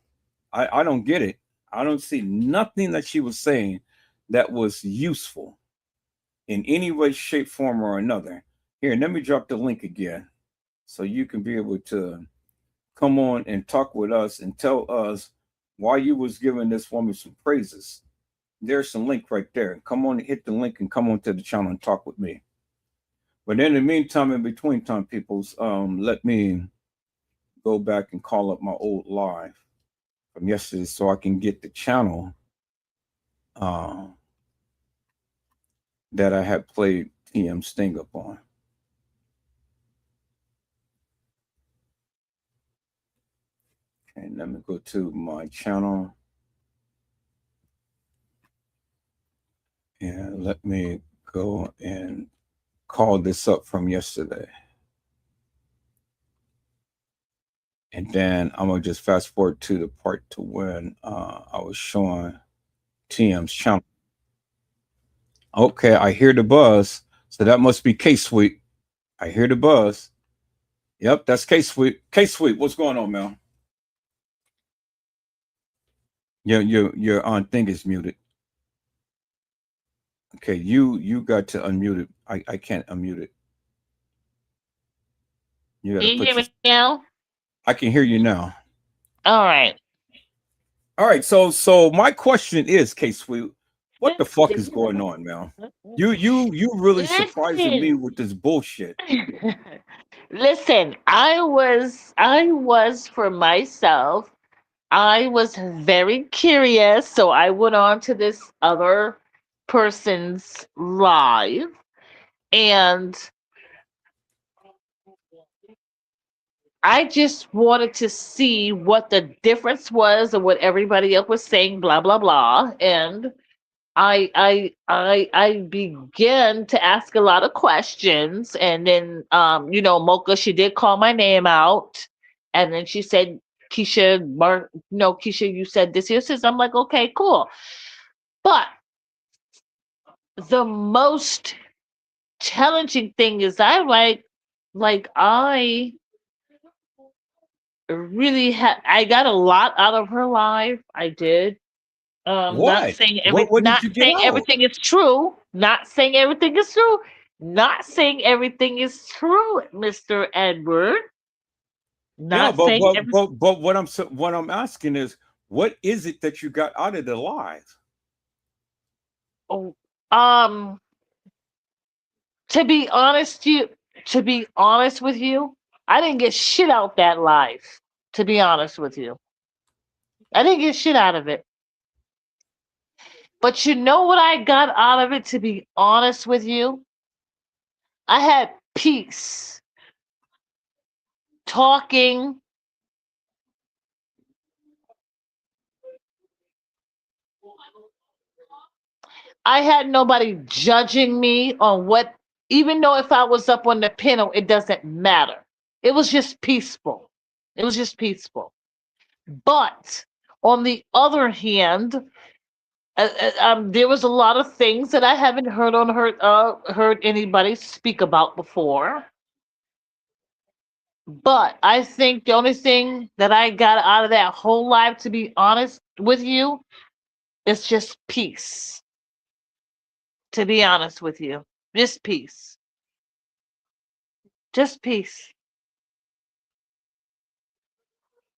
I don't get it. I don't see nothing that she was saying that was useful in any way, shape, form, or another. Here, let me drop the link again so you can be able to come on and talk with us and tell us why you was giving this woman some praises. There's some link right there. Come on and hit the link and come on to the channel and talk with me. But in the meantime, in between time, peoples, let me go back and call up my old live from yesterday so I can get the channel that I had played TM Sting up on. And let me go to my channel. And let me go and call this up from yesterday. And then I'm going to just fast forward to the part to when I was showing TM's channel. Okay, I hear the buzz. So that must be K-Sweet. I hear the buzz. Yep, that's K-Sweet. K-Sweet, what's going on, man? Your on thing is muted. Okay, you got to unmute it. I can't unmute it. You Can you hear me now? I can hear you now. All right. So my question is, K-Sweet, What the fuck is going on, man? You really surprising me Listen, with this bullshit. listen. I was for myself. I was very curious, so I went on to this other person's live, and I just wanted to see what the difference was of what everybody else was saying, blah blah blah. And I began to ask a lot of questions, and then Mocha, she did call my name out, and then she said, Keisha, no, Keisha, you said this here. Says I'm like, okay, cool. But the most challenging thing is I really had I got a lot out of her life. I did. Not What? saying What did you get out? everything is true. Not saying everything is true. Not saying everything is true, Mr. Edward. Yeah, Not but saying but every but but what I'm asking is, what is it that you got out of the live? oh, um to be honest to be honest with you, I didn't get shit out that life. To be honest with you. I didn't get shit out of it. But you know what I got out of it, to be honest with you? I had peace talking. I had nobody judging me on what, even though if I was up on the panel, it doesn't matter. It was just peaceful. It was just peaceful. But on the other hand, there was a lot of things that I haven't heard anybody speak about before. But I think the only thing that I got out of that whole life, to be honest with you, is just peace. To be honest with you, just peace. Just peace.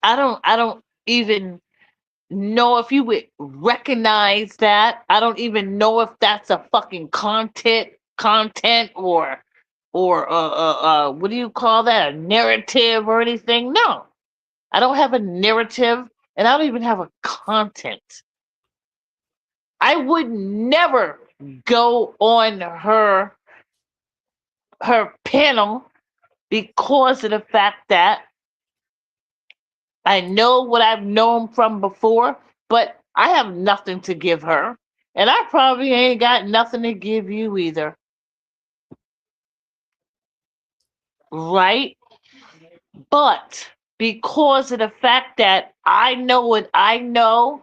I don't even know if you would recognize that. I don't even know if that's a fucking content or what do you call that? A narrative or anything? No. I don't have a narrative, and I don't even have a content. I would never go on her panel because of the fact that I know what I've known from before, but I have nothing to give her. And I probably ain't got nothing to give you either. Right? But because of the fact that I know what I know,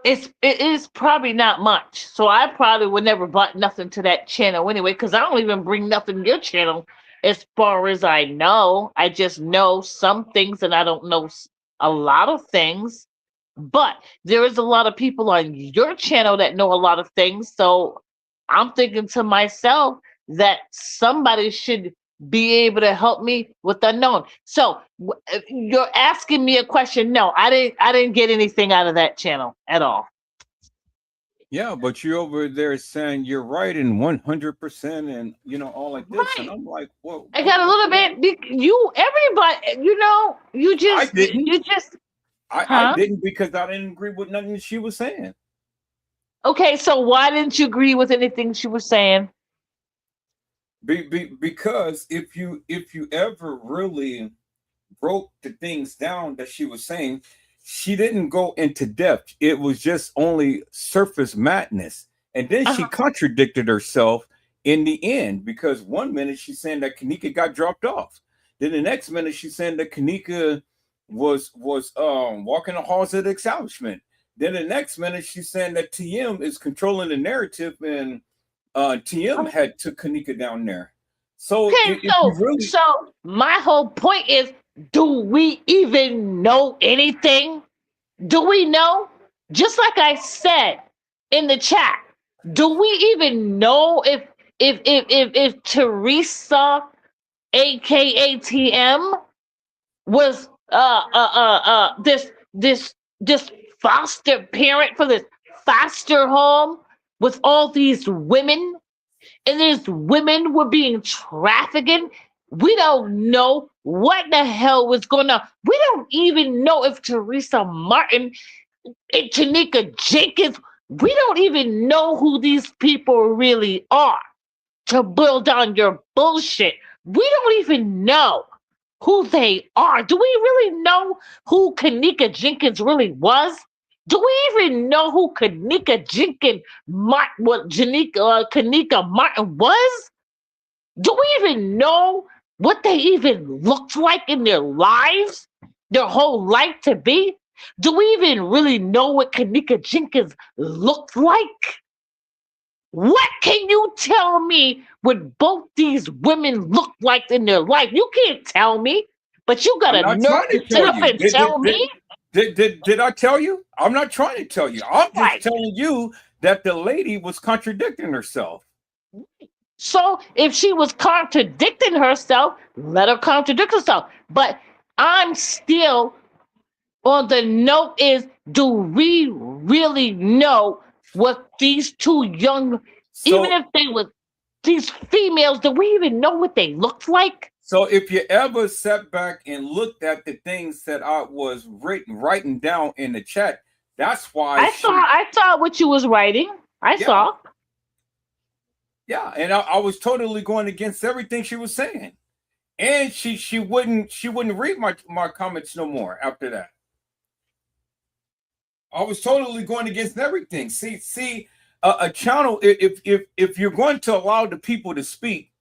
it is probably not much. So I probably would never brought nothing to that channel anyway, because I don't even bring nothing to your channel as far as I know. I just know some things and I don't know a lot of things. But there is a lot of people on your channel that know a lot of things. So I'm thinking to myself that somebody should be able to help me with the unknown. So you're asking me a question. No, I didn't get anything out of that channel at all. Yeah, but you're over there saying you're right and 100%, and all like this, and Right. I'm like, what? I got a little bit. Everybody, you I just, didn't. you just, I huh? didn't because I didn't agree with nothing she was saying. Okay, so why didn't you agree with anything she was saying? Because if you ever really broke the things down that she was saying, she didn't go into depth. It was just only surface madness. And then she Uh-huh. contradicted herself in the end, because one minute she's saying that Kanika got dropped off. Then the next minute she's saying that Kanika was walking the halls of the establishment. Then the next minute she's saying that TM is controlling the narrative, and TM had took Kanika down there. So Okay, if you really, so my whole point is, do we even know anything? Do we know? Just like I said in the chat, do we even know if Teresa, aka TM, was this foster parent for this foster home with all these women, and these women were being trafficked. We don't know what the hell was going on. We don't even know if Teresa Martin and Tanika Jenkins, we don't even know who these people really are. To boil down your bullshit, we don't even know who they are. Do we really know who Kanika Jenkins really was? Do we even know who Kanika Jenkins, Kanika Martin was? Do we even know what they even looked like in their lives, their whole life to be? Do we even really know what Kanika Jenkins looked like? What can you tell me what both these women look like in their life? You can't tell me, but you got I'm a not nerve trying to to sit tell up you. and tell me? Did I tell you? I'm not trying to tell you. I'm just Right. telling you that the lady was contradicting herself. So if she was contradicting herself, let her contradict herself. But I'm still on the note is, do we really know what these two young, even So if they were these females, do we even know what they looked like? so if you ever sat back and looked at the things that I was writing down in the chat, that's why I saw what you was writing. I yeah, saw. yeah, and I was totally going against everything she was saying. And she wouldn't read my comments no more after that. I was totally going against everything. See, a channel. If you're going to allow the people to speak,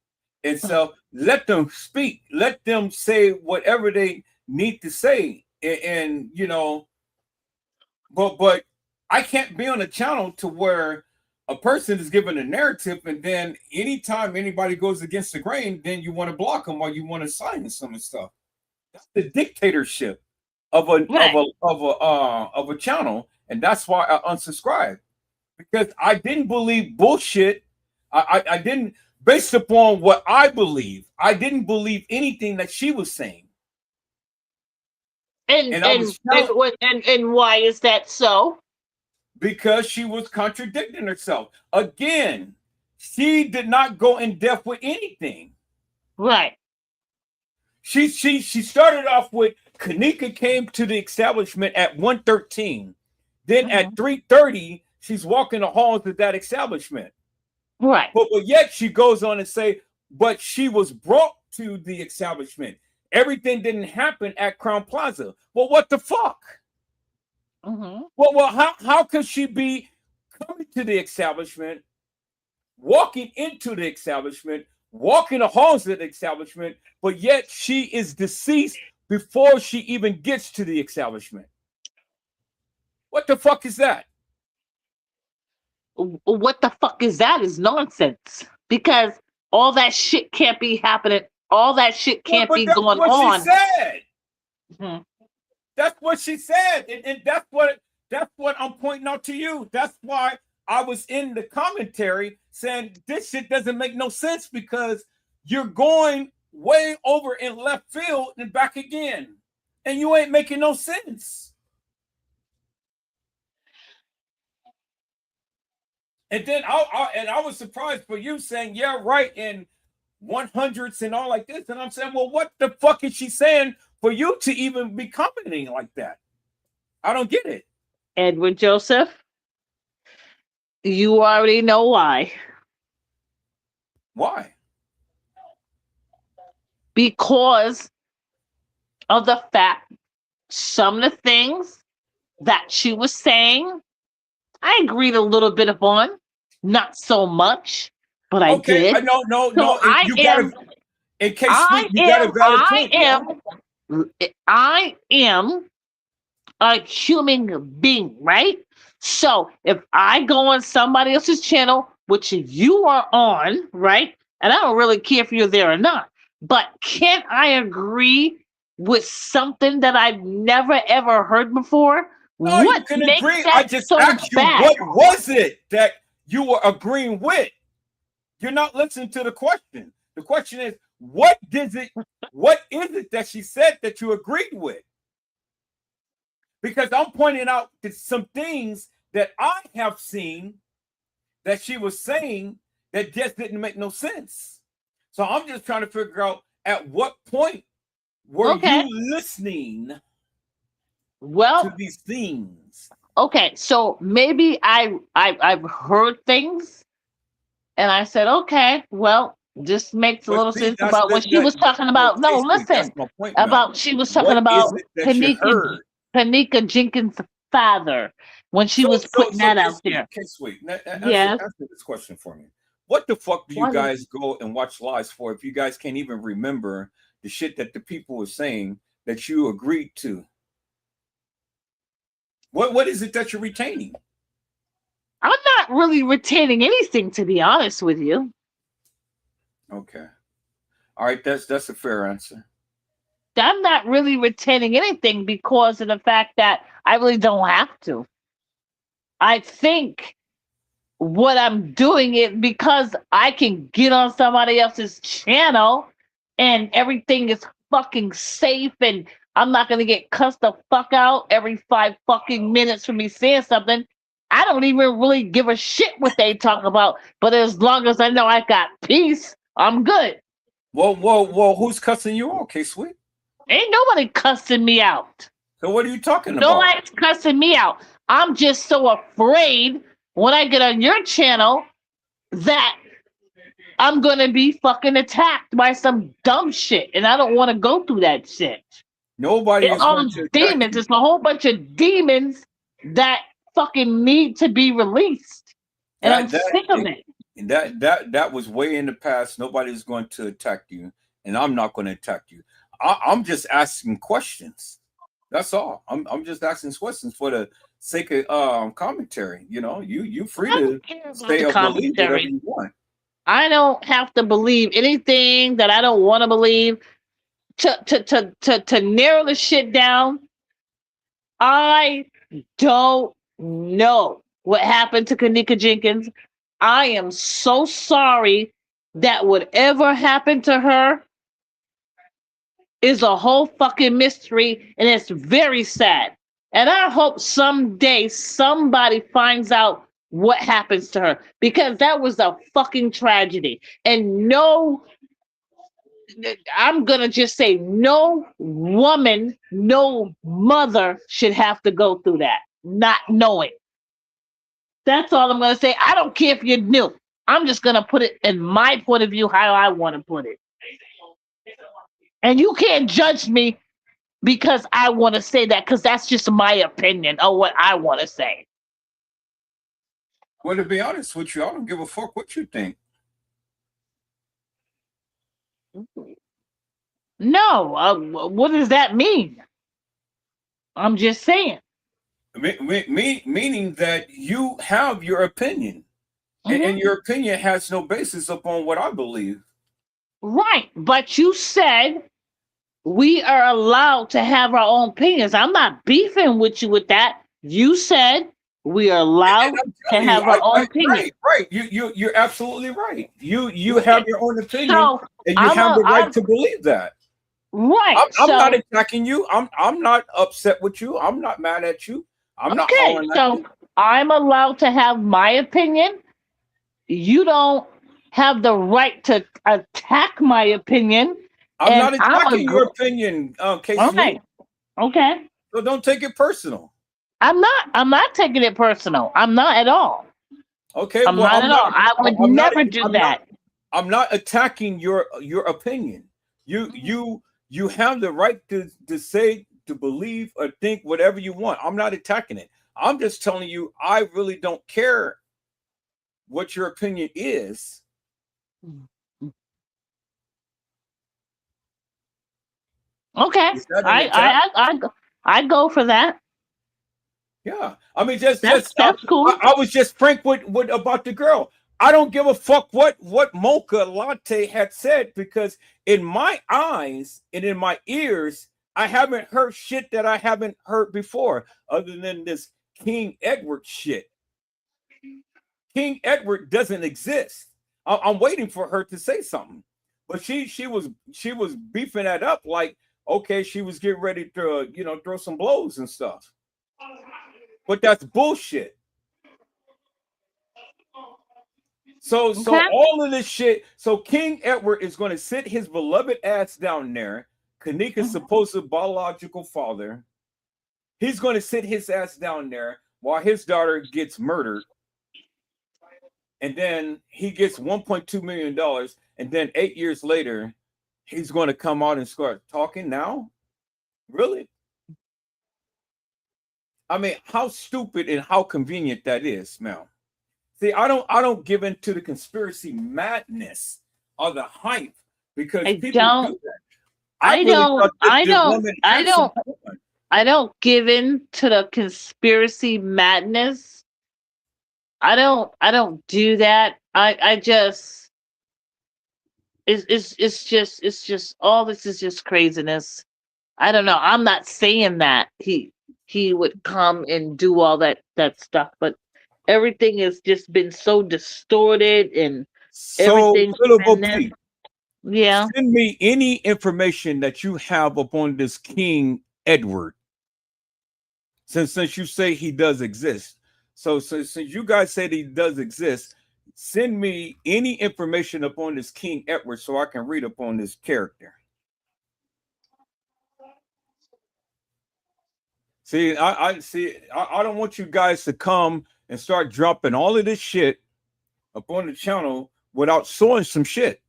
and so let them speak, let them say whatever they need to say, and you know, but I can't be on a channel to where a person is given a narrative, and then anytime anybody goes against the grain, then you want to block them or you want to silence them and stuff. That's the dictatorship of a channel, and that's why I unsubscribed, because I didn't believe bullshit. I didn't, based upon what I believe. I didn't believe anything that she was saying, And I was and why is that so? because she was contradicting herself again. She did not go in depth with anything. Right. She started off with Kanika came to the establishment at 1:13. Then at 3:30, she's walking the halls of that establishment. Right. But yet she goes on and say, but she was brought to the establishment. Everything didn't happen at Crown Plaza. Well, what the fuck? Well, how could she be coming to the establishment, walking into the establishment, walking the halls of the establishment, but yet she is deceased before she even gets to the establishment? What the fuck is that? What the fuck is that is nonsense, because all that shit can't be happening. All that shit can't be going on. She said. That's what she said, and that's what I'm pointing out to you. That's why I was in the commentary saying this shit doesn't make no sense, because you're going way over in left field and back again, and you ain't making no sense. And then I was surprised for you saying, yeah, right, in 100s and all like this. And I'm saying, well, what the fuck is she saying for you to even be commenting like that? I don't get it. Edward Joseph, you already know why. Why? Because of the fact some of the things that she was saying, I agreed a little bit upon, not so much, but I did. No. I am a human being, right? So if I go on somebody else's channel, which you are on, right? And I don't really care if you're there or not, but can't I agree with something that I've never ever heard before? No, What you can makes agree. that I just so asked you, bad? what was it that you were agreeing with? You're not listening to the question. The question is, what is it that she said that you agreed with? Because I'm pointing out some things that I have seen that she was saying that just didn't make no sense. So I'm just trying to figure out at what point were you listening to these things? Okay, so maybe I've heard things, and I said, okay, well, this makes a little sense about what she was talking about. No, listen, that's my point, about she was talking what about is it that you heard? Kanika Jenkins' father when she was putting that out there. Okay, sweet. Now, Yes. answer this question for me. What the fuck do you What is- guys go and watch lives for if you guys can't even remember the shit that the people were saying that you agreed to? What is it that you're retaining? I'm not really retaining anything, to be honest with you. Okay. All right, that's a fair answer. I'm not really retaining anything because of the fact that I really don't have to. I think what I'm doing it because I can get on somebody else's channel and everything is fucking safe and I'm not gonna get cussed the fuck out every 5 fucking minutes for me saying something. I don't even really give a shit what they talk about, but as long as I know I got peace, I'm good. Well, who's cussing you out, K-Sweet? Ain't nobody cussing me out. So what are you talking about? Nobody's cussing me out. I'm just so afraid when I get on your channel that I'm gonna be fucking attacked by some dumb shit, and I don't want to go through that shit. Nobody It's is all going to demons. It's a whole bunch of demons that fucking need to be released, and I'm sick of it. That was way in the past. Nobody's going to attack you, and I'm not going to attack you. I'm just asking questions. That's all. I'm just asking questions for the sake of commentary. You know, you free to say or believe whatever you want. I don't have to believe anything that I don't want to believe. To narrow the shit down, I don't know what happened to Kanika Jenkins. I am so sorry that whatever happened to her is a whole fucking mystery, and it's very sad. And I hope someday somebody finds out what happens to her, because that was a fucking tragedy. And no, I'm gonna just say no woman, no mother should have to go through that, not knowing. That's all I'm gonna say. I don't care if you knew. I'm just gonna put it in my point of view how I want to put it. And you can't judge me because I want to say that, because that's just my opinion of what I want to say. Well, to be honest with you, I don't give a fuck what you think. No, what does that mean? I'm just saying. Meaning that you have your opinion, and your opinion has no basis upon what I believe. Right, but you said we are allowed to have our own opinions. I'm not beefing with you with that. You said we are allowed to have our own opinion. Right. You're absolutely right. You have your own opinion, so and you have the right to believe that. Right. I'm not attacking you. I'm not upset with you. I'm not mad at you. I'm not hollering at you. I'm allowed to have my opinion. You don't have the right to attack my opinion. I'm not attacking your opinion, Casey. Okay. Okay. So don't take it personal. I'm not taking it personal. I'm not at all. Okay. I'm not at all. I would never do that. I'm not attacking your opinion. You have the right to say, to believe, or think whatever you want. I'm not attacking it. I'm just telling you, I really don't care what your opinion is. Okay. I go for that. Yeah. I mean, that's cool. I was just frank with about the girl. I don't give a fuck what Moca Latte had said, because in my eyes and in my ears, I haven't heard shit that I haven't heard before, other than this King Edward shit. King Edward doesn't exist. I'm waiting for her to say something, but she was beefing that up like, okay, she was getting ready to throw some blows and stuff. but that's bullshit. So Okay. all of this shit. So King Edward is going to sit his beloved ass down there. Kanika's supposed biological father. He's going to sit his ass down there while his daughter gets murdered. And then he gets $1.2 million. And then 8 years later, he's going to come out and start talking now? Really? I mean, how stupid and how convenient that is, Mel. See, I don't give in to the conspiracy madness or the hype because people do that. I don't give in to the conspiracy madness. I don't do that. I just it's just all this is just craziness. I don't know. I'm not saying that he would come and do all that stuff, but everything has just been so distorted and so everything's little been Bo Peep, yeah. send me any information that you have upon this King Edward. Since you say he does exist. So since you guys say that he does exist, send me any information upon this King Edward so I can read upon this character. See, I don't want you guys to come and start dropping all of this shit upon the channel without sowing some shit.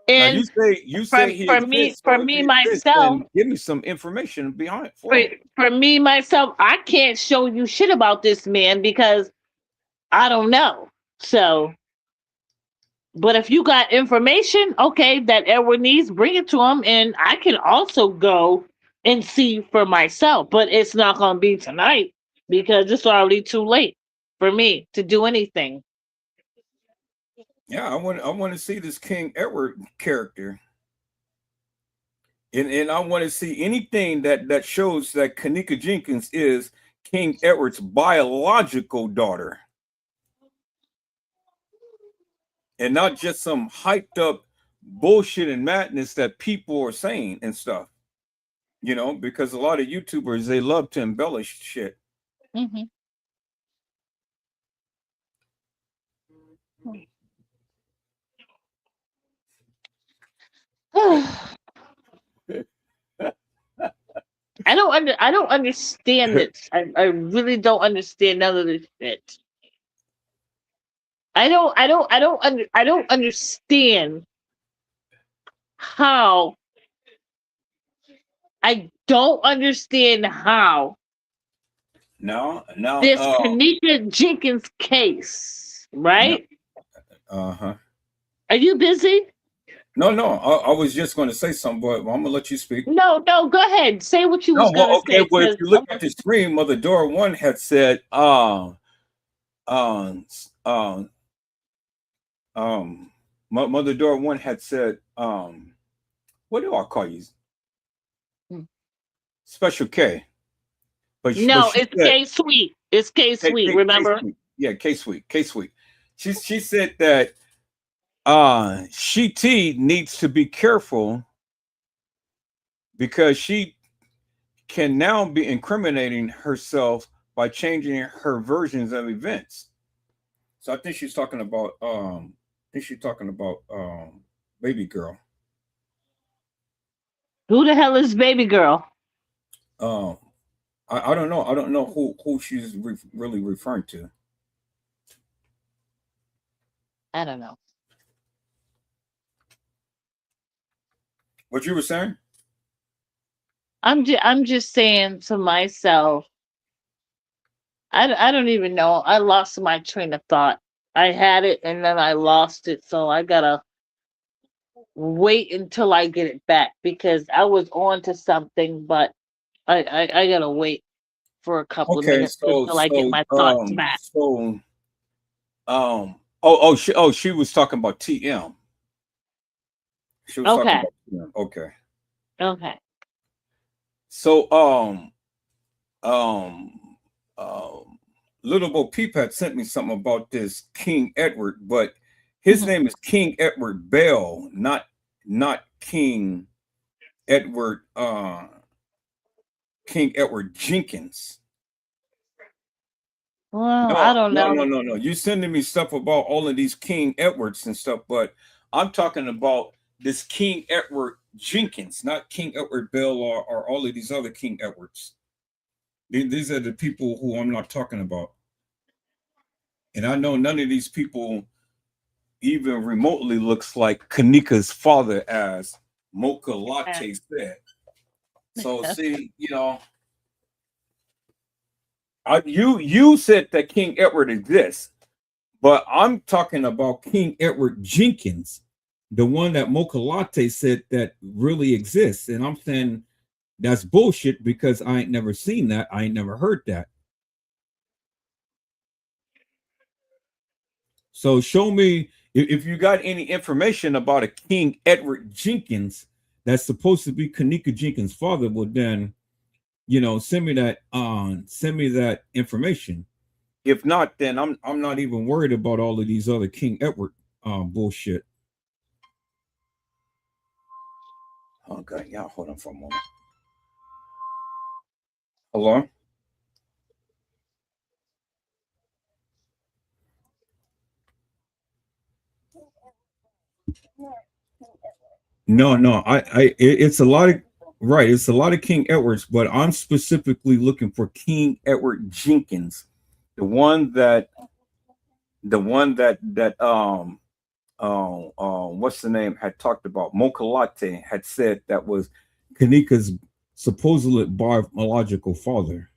And now you say he for exists, me myself, give me some information behind for me myself, I can't show you shit about this man because I don't know. So, but if you got information, okay, that Edward needs, bring it to him, and I can also go and see for myself. But it's not going to be tonight because it's already too late for me to do anything. Yeah, I want to see this King Edward character. And I want to see anything that shows that Kanika Jenkins is King Edward's biological daughter. And not just some hyped up bullshit and madness that people are saying and stuff. You know, because a lot of YouTubers, they love to embellish shit. Mm-hmm. I don't understand it. I really don't understand none of this shit. I don't understand how. I don't understand how Now this Kanika Jenkins case, right? Uh-huh. Are you busy? No, I was just going to say something, but I'm gonna let you speak. No, go ahead. Say what you was gonna say. Okay. Well, if you look at the screen, Mother Dora 1 had said, Mother Dora 1 had said, what do I call you? Special K. But no, it's K Sweet. It's K Sweet. Remember? Yeah, K Sweet. She said that She needs to be careful because she can now be incriminating herself by changing her versions of events. So I think she's talking about Baby Girl. Who the hell is Baby Girl? I don't know. I don't know who she's really referring to. I don't know. What you were saying? I'm just saying to myself. I don't even know. I lost my train of thought. I had it and then I lost it, so I gotta wait until I get it back because I was on to something, but I gotta wait for a couple of minutes until I get my thoughts back. She was talking about TM. She was talking about TM. Okay. So Little Bo Peep had sent me something about this King Edward, but his name is King Edward Bell, not King Edward Jenkins. Well, I No, don't no, know. no, no, no. You sending me stuff about all of these King Edwards and stuff, but I'm talking about this King Edward Jenkins, not King Edward Bell or all of these other King Edwards. These are the people who I'm not talking about. And I know none of these people even remotely looks like Kanika's father, as Moca Latte said. So see, you said that King Edward exists, but I'm talking about King Edward Jenkins, the one that Moca Latte said that really exists. And I'm saying that's bullshit because I ain't never seen that. I ain't never heard that. So show me if you got any information about a King Edward Jenkins that's supposed to be Kanika Jenkins' father. Well, then, send me that information. If not, then I'm not even worried about all of these other King Edward bullshit. Okay, yeah, hold on for a moment. Hello? No, it's a lot of right. It's a lot of King Edwards, but I'm specifically looking for King Edward Jenkins, the one that what's the name had talked about. Moca Latte had said that was Kanika's supposedly biological father.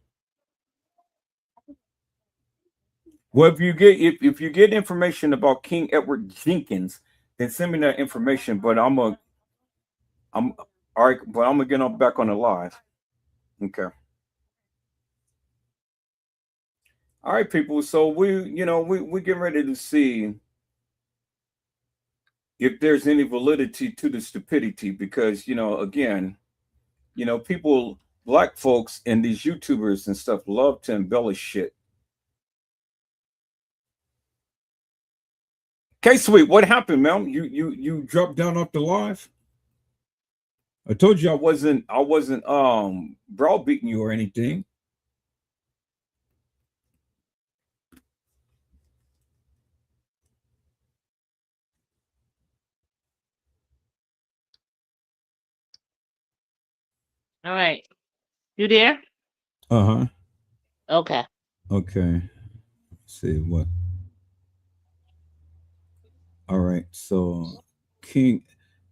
Well, if you get information about King Edward Jenkins, then send me that information. But I'm all right. But I'm gonna get on back on the live. Okay. All right, people. So we getting ready to see if there's any validity to the stupidity, because again, people, black folks and these YouTubers and stuff love to embellish shit. Okay, sweet. What happened, man? You dropped down off the live? I told you I wasn't browbeating you or anything. All right. You there? Uh-huh. Okay. Okay. Let's see what. All right. So King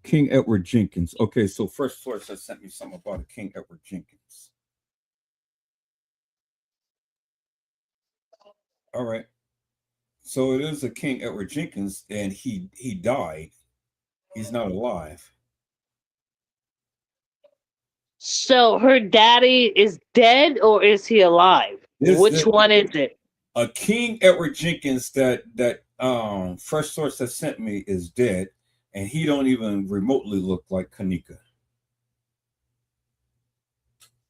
Edward Jenkins. Okay, so First Source has sent me something about a King Edward Jenkins. All right. So it is a King Edward Jenkins, and he died. He's not alive. So her daddy is dead, or is he alive? Which one is it? A King Edward Jenkins that Fresh Source has sent me is dead, and he don't even remotely look like Kanika.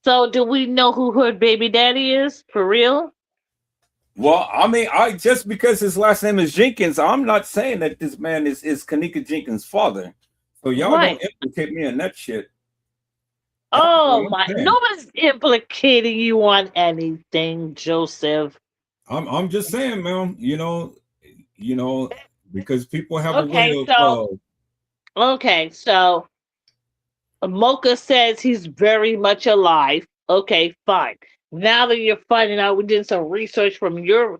So do we know who her baby daddy is for real? Well, I mean, just because his last name is Jenkins, I'm not saying that this man is Kanika Jenkins' father. So y'all don't implicate me in that shit. Oh my! Nobody's implicating you on anything, Joseph. I'm just saying, man. Because people have a way of. Okay, so Mocha says he's very much alive. Okay, fine. Now that you're finding out, we did some research from your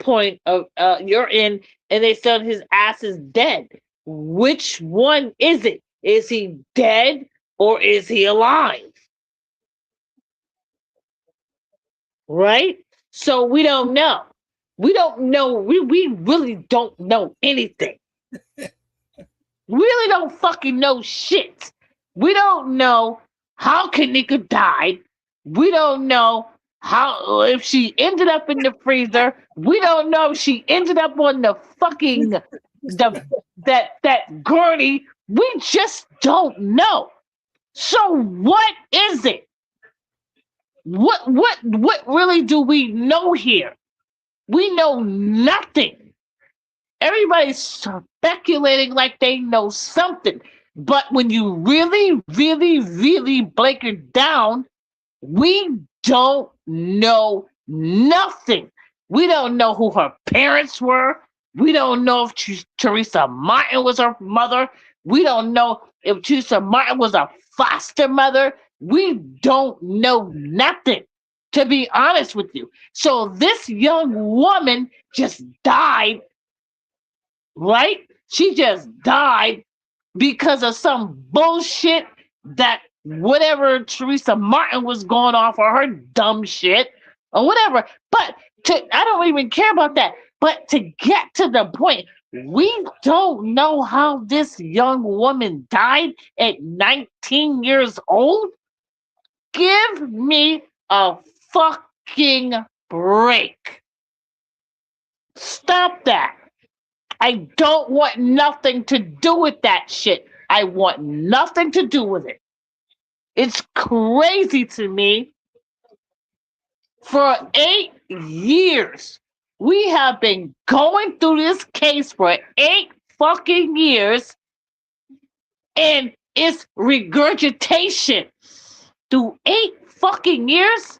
point of you're in, and they said his ass is dead. Which one is it? Is he dead or is he alive? Right? So we don't know. We don't know. We really don't know anything. We really don't fucking know shit. We don't know how Kanika died. We don't know if she ended up in the freezer. We don't know if she ended up on the fucking that gurney. We just don't know. So what is it? What really do we know here? We know nothing. Everybody's speculating like they know something. But when you really, really, really break it down, we don't know nothing. We don't know who her parents were. We don't know if Teresa Martin was her mother. We don't know if Teresa Martin was a foster mother. We don't know nothing, to be honest with you. So this young woman just died, right? She just died because of some bullshit that whatever Teresa Martin was going on for her dumb shit or whatever. But I don't even care about that. But to get to the point, we don't know how this young woman died at 19 years old. Give me a fucking break. Stop that. I don't want nothing to do with that shit. I want nothing to do with it. It's crazy to me. For 8 years, we have been going through this case for 8 fucking years, and it's regurgitation through 8 fucking years.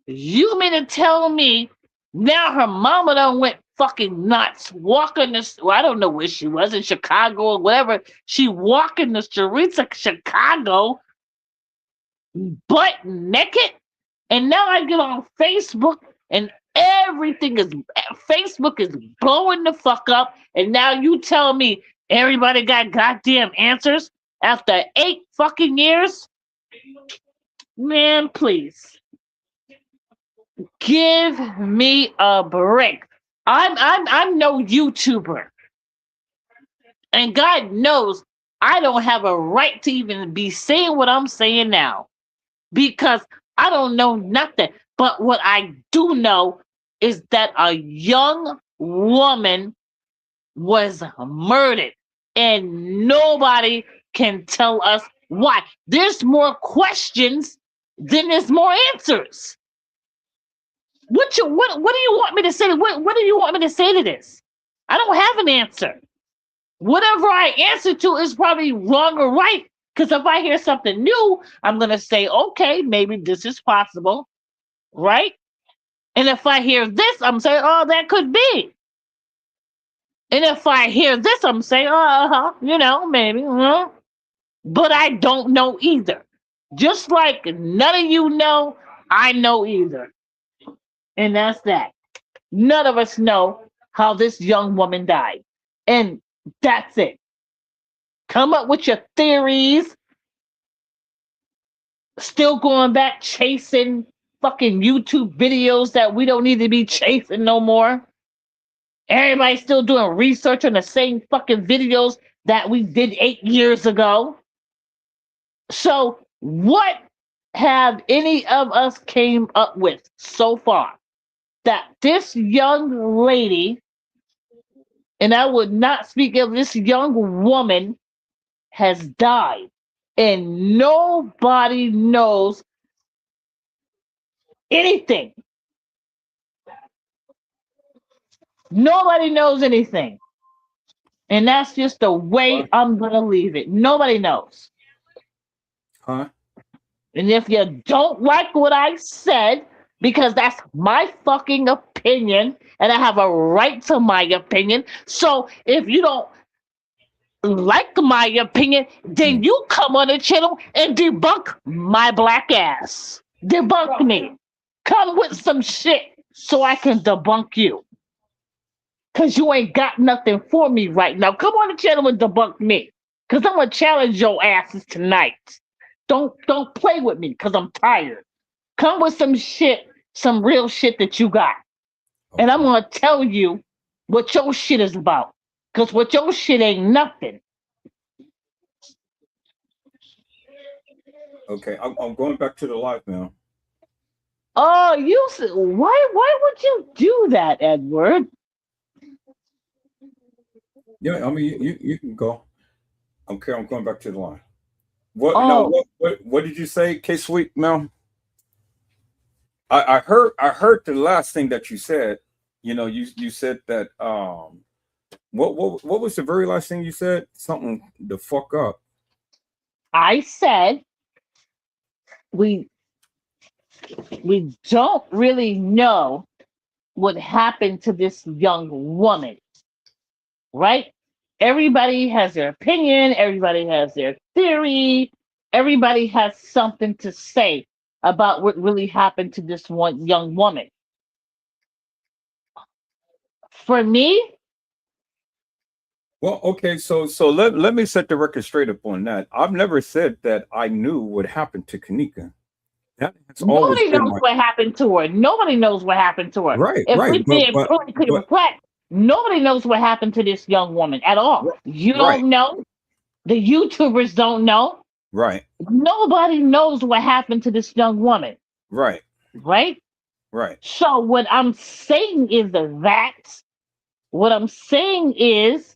You mean to tell me now her mama done went fucking nuts walking this? Well, I don't know where she was, in Chicago or whatever. She walking the streets of Chicago butt naked, and now I get on Facebook and Facebook is blowing the fuck up, and now you tell me everybody got goddamn answers after 8 fucking years? Man, please. Give me a break. I'm no YouTuber. And God knows I don't have a right to even be saying what I'm saying now, because I don't know nothing. But what I do know is that a young woman was murdered, and nobody can tell us why. There's more questions than there's more answers. What do you want me to say? What do you want me to say to this? I don't have an answer. Whatever I answer to is probably wrong or right. Because if I hear something new, I'm gonna say, okay, maybe this is possible, right? And if I hear this, I'm saying, oh, that could be. And if I hear this, I'm saying, maybe. But I don't know either. Just like none of you know, I know either. And that's that. None of us know how this young woman died. And that's it. Come up with your theories. Still going back chasing fucking YouTube videos that we don't need to be chasing no more. Everybody's still doing research on the same fucking videos that we did 8 years ago. So what have any of us came up with so far? That this young lady, and I would not speak of this young woman, has died. And nobody knows anything. Nobody knows anything. And that's just the way I'm going to leave it. Nobody knows. Huh? And if you don't like what I said, because that's my fucking opinion, and I have a right to my opinion. So if you don't like my opinion, then you come on the channel and debunk my black ass. Debunk me. Come with some shit so I can debunk you. Because you ain't got nothing for me right now. Come on the channel and debunk me. Because I'm going to challenge your asses tonight. Don't play with me because I'm tired. Come with some shit, some real shit that you got. And I'm going to tell you what your shit is about. Because what your shit ain't nothing. Okay, I'm going back to the live now. Oh, you said, why would you do that, Edward? Yeah, I mean, you can go. Okay, I'm going back to the line. What? Oh. No, what did you say, K Sweet Mel? I heard the last thing that you said. You know, you said that what was the very last thing you said? Something to fuck up. I said we don't really know would happen to this young woman, right? Everybody has their opinion, everybody has their theory, everybody has something to say about what really happened to this one young woman. For me, Well, okay, so let me set the record straight up on that. I've never said that I knew what happened to Kanika. That has always nobody been knows my what happened to her. Nobody knows what happened to her. right, If right, we did pretty clear but reflect, nobody knows what happened to this young woman at all. You right, don't know. The YouTubers don't know. right, Nobody knows what happened to this young woman, right, right? right. So what I'm saying is that what I'm saying is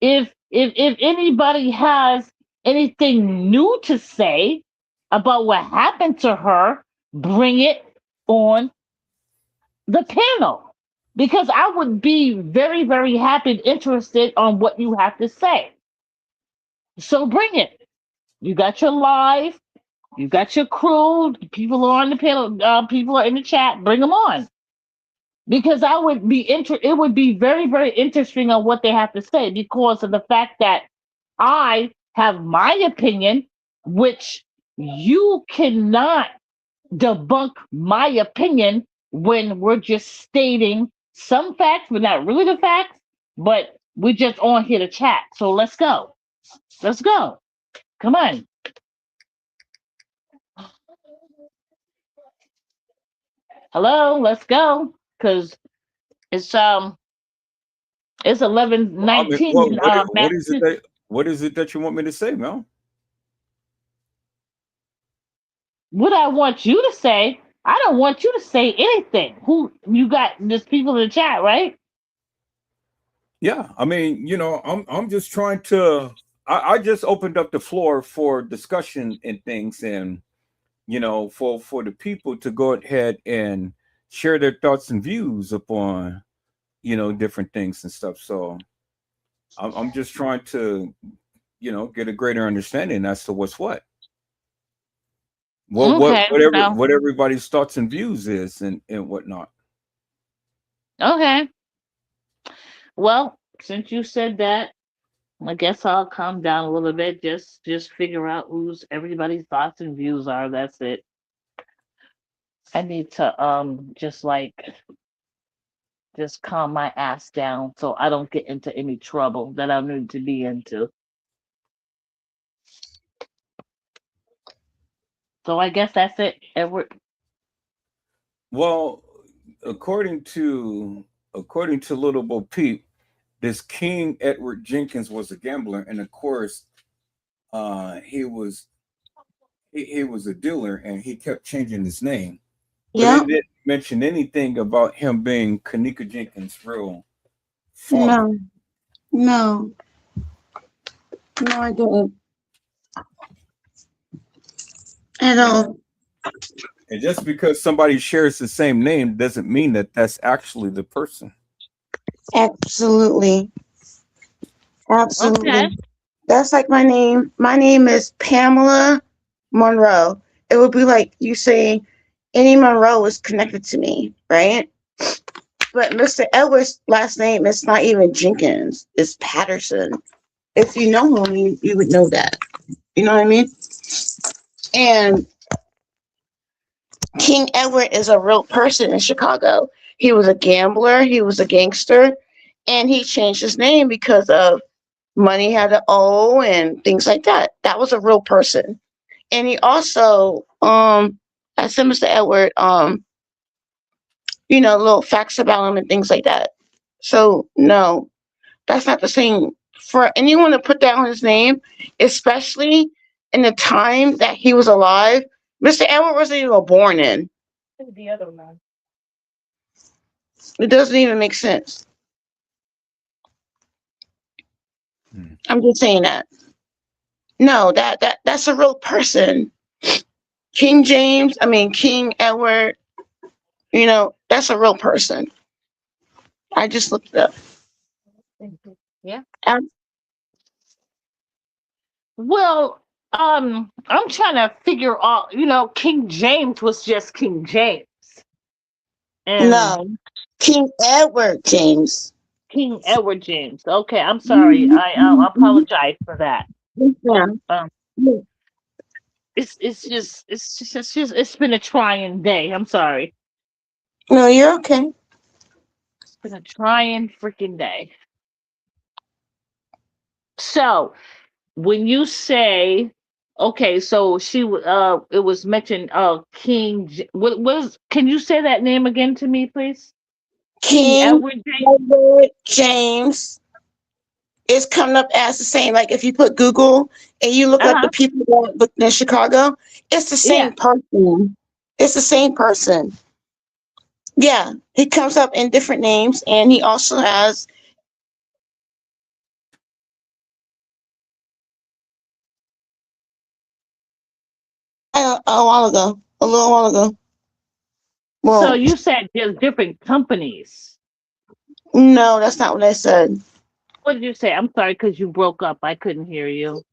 if anybody has anything new to say about what happened to her, bring it on the panel. Because I would be very, very happy and interested on what you have to say. So bring it. You got your live, you got your crew, people are on the panel, people are in the chat, bring them on. Because I would be it would be very, very interesting on what they have to say because of the fact that I have my opinion, which you cannot debunk my opinion when we're just stating some facts, but not really the facts, but we're just on here to chat. So let's go. Let's go. Come on. Hello, let's go. Cause it's eleven Well, I mean, nineteen well, in Massachusetts. what is it that you want me to say, Mel? What I want you to say, I don't want you to say anything. Who you got? There's people in the chat, right? Yeah, I mean, I'm just trying to. I just opened up the floor for discussion and things, and for the people to go ahead and share their thoughts and views upon different things and stuff. So I'm just trying to get a greater understanding as to what's Okay, so what everybody's thoughts and views is and whatnot. okay. Well, since you said that, I guess I'll calm down a little bit. Just figure out who's everybody's thoughts and views are. That's it. I need to just calm my ass down so I don't get into any trouble that I need to be into. So I guess that's it, Edward. Well, according to Little Bo Peep, this King Edward Jenkins was a gambler, and of course, he was a dealer, and he kept changing his name. But Yeah. it didn't mention anything about him being Kanika Jenkins' real father. No. No. No, I didn't. At all. And just because somebody shares the same name doesn't mean that that's actually the person. Absolutely. Absolutely. Okay. That's like my name. My name is Pamela Monroe. It would be like you saying Annie Monroe is connected to me, right? But Mr. Edwards' last name is not even Jenkins. It's Patterson. If you know him, you would know that. You know what I mean? And King Edward is a real person in Chicago. He was a gambler, he was a gangster, and he changed his name because of money had to owe and things like that. That was a real person. And he also, I said Mr. Edward, little facts about him and things like that. So no, that's not the same. For anyone to put down his name, especially in the time that he was alive, Mr. Edward wasn't even born in. The other one. It doesn't even make sense. I'm just saying that. No, that's a real person. King Edward, that's a real person. I just looked it up. Yeah. Um, Well, I'm trying to figure out, King James was just King James. And No, King Edward James. King Edward James. Okay, I'm sorry. I apologize for that. Yeah. Um, it's been a trying day. I'm sorry. No, you're okay. It's been a trying freaking day. So when you say, okay, so it was mentioned, what was, can you say that name again to me, please? King King Edward James. Edward James is coming up as the same. Like if you put Google and you look up the Uh-huh. people that lived in Chicago, it's the Yeah. same person. It's the same person. Yeah, he comes up in different names, and he also has a while ago, a little while ago. So Well, you said there's different companies. no, that's not what I said. What did you say? I'm sorry, because you broke up. I couldn't hear you.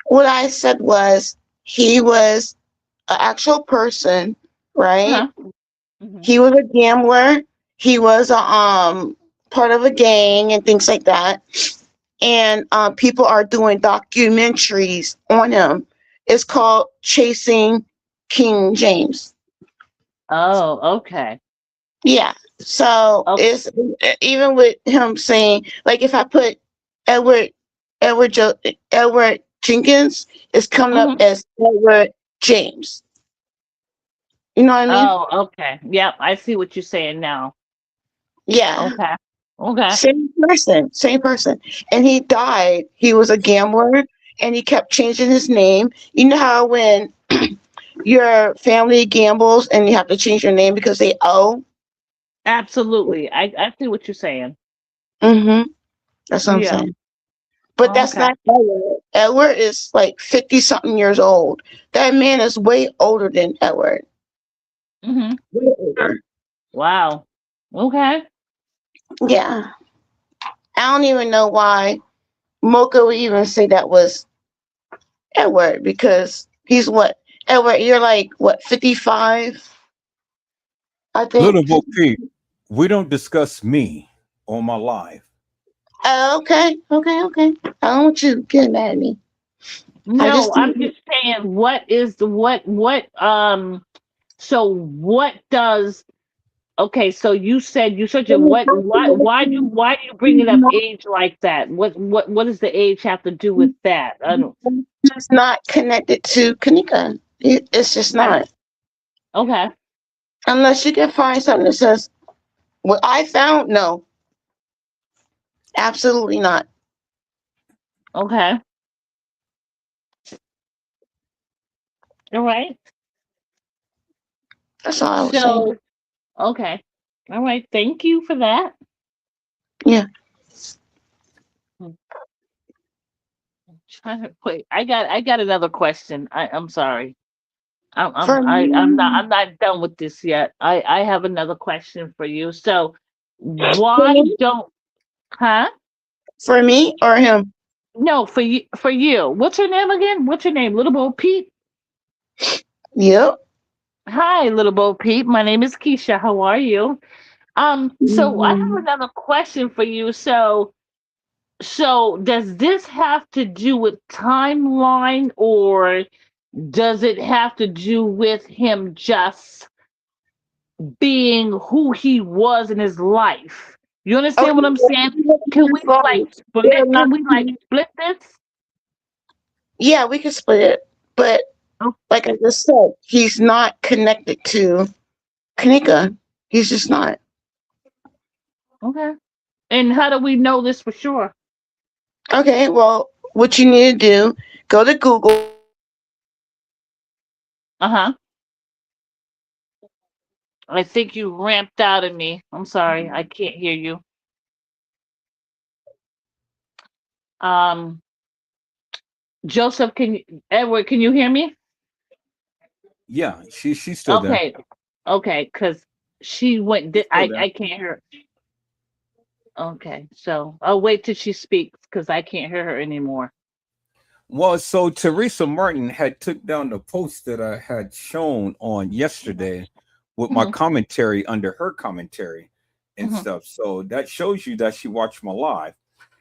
What I said was he was an actual person, right? Uh-huh. Hmm. He was a gambler. He was a part of a gang and things like that. And people are doing documentaries on him. It's called Chasing King James. Oh, okay. Yeah. So Okay. it's even with him saying, like, if I put Edward Edward Jenkins, it's coming up Hmm. as Edward James. You know what I mean? Oh, okay. Yep, I see what you're saying now. Yeah. Okay. Okay. Same person, same person. And he died. He was a gambler and he kept changing his name. You know how when your family gambles and you have to change your name because they owe? Absolutely. I see what you're saying. Mm-hmm. That's what I'm Yeah. saying. But that's Okay. not Edward. Edward is like 50 something years old. That man is way older than Edward. Hmm. Way older. Wow. Okay. Yeah. I don't even know why Mocha would even say that was Edward because he's what? Edward, you're like what, 55? I Little think. Bo Peep, we don't discuss me on my live. Okay, okay. I don't want you getting mad at me. I No, just I'm just saying what is the what so what does okay, so you said you such a why do you bring it up age like that? What does the age have to do with that? I don't. it's not connected to Kanika. It's just Okay. not. Okay. Unless you can find something that says what I found. No, absolutely not. Okay. All right. That's all I was saying. So okay. All right. Thank you for that. Yeah. I'm trying to wait. I got another question. I'm sorry. For me, I'm not done with this yet. I have another question for you. So for why me, don't huh? for me or him. No, for you for you. What's her name again? What's her name? Little Bo Peep? Yep. Hi, Little Bo Peep. My name is Keisha. How are you? So I have Mhm. another question for you. So does this have to do with timeline or does it have to do with him just being who he was in his life? You Oh, understand what I'm saying? Can we like they're split? not. Can we like split this? Yeah, we can split it, but Oh, like I just said, he's not connected to Kanika. He's just not. okay. And how do we know this for sure? Okay, well, what you need to do, go to Google. Uh huh. I think you ramped out of me. I'm sorry, I can't hear you. Um, Joseph, Edward, can you hear me? Yeah, she's still there. Okay, okay, because she went. Still there. I can't hear. Okay, so I'll wait till she speaks because I can't hear her anymore. Well, so Teresa Martin had took down the post that I had shown on yesterday with my commentary under her commentary and stuff. So that shows you that she watched my live,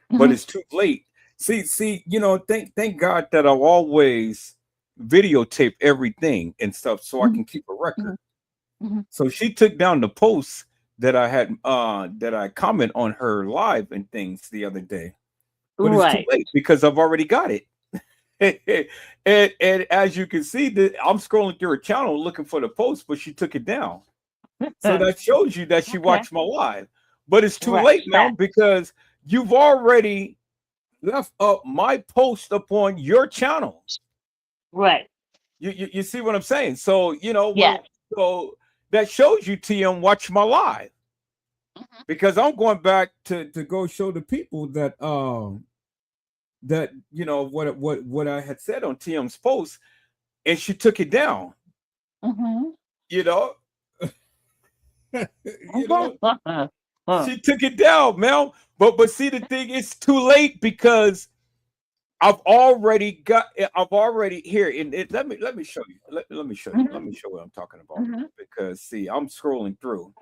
but it's too late. See, you know, thank God that I've always videotape everything and stuff so I can keep a record. So she took down the post that I had that I comment on her live and things the other day. But it's too late because I've already got it. and as you can see, that I'm scrolling through her channel looking for the post, but she took it down. So that shows you that she watched my live. But it's too late now because you've already left up my post upon your channel. Right. You see what I'm saying? So, you know, so that shows you TM watch my live. Because I'm going back to go show the people that that you know what I had said on TM's post, and she took it down. You know, you know, she took it down, Mel. But see, the thing is too late because I've already here. And let me show you. Let me show you. Let me show what I'm talking about. Because see, I'm scrolling through.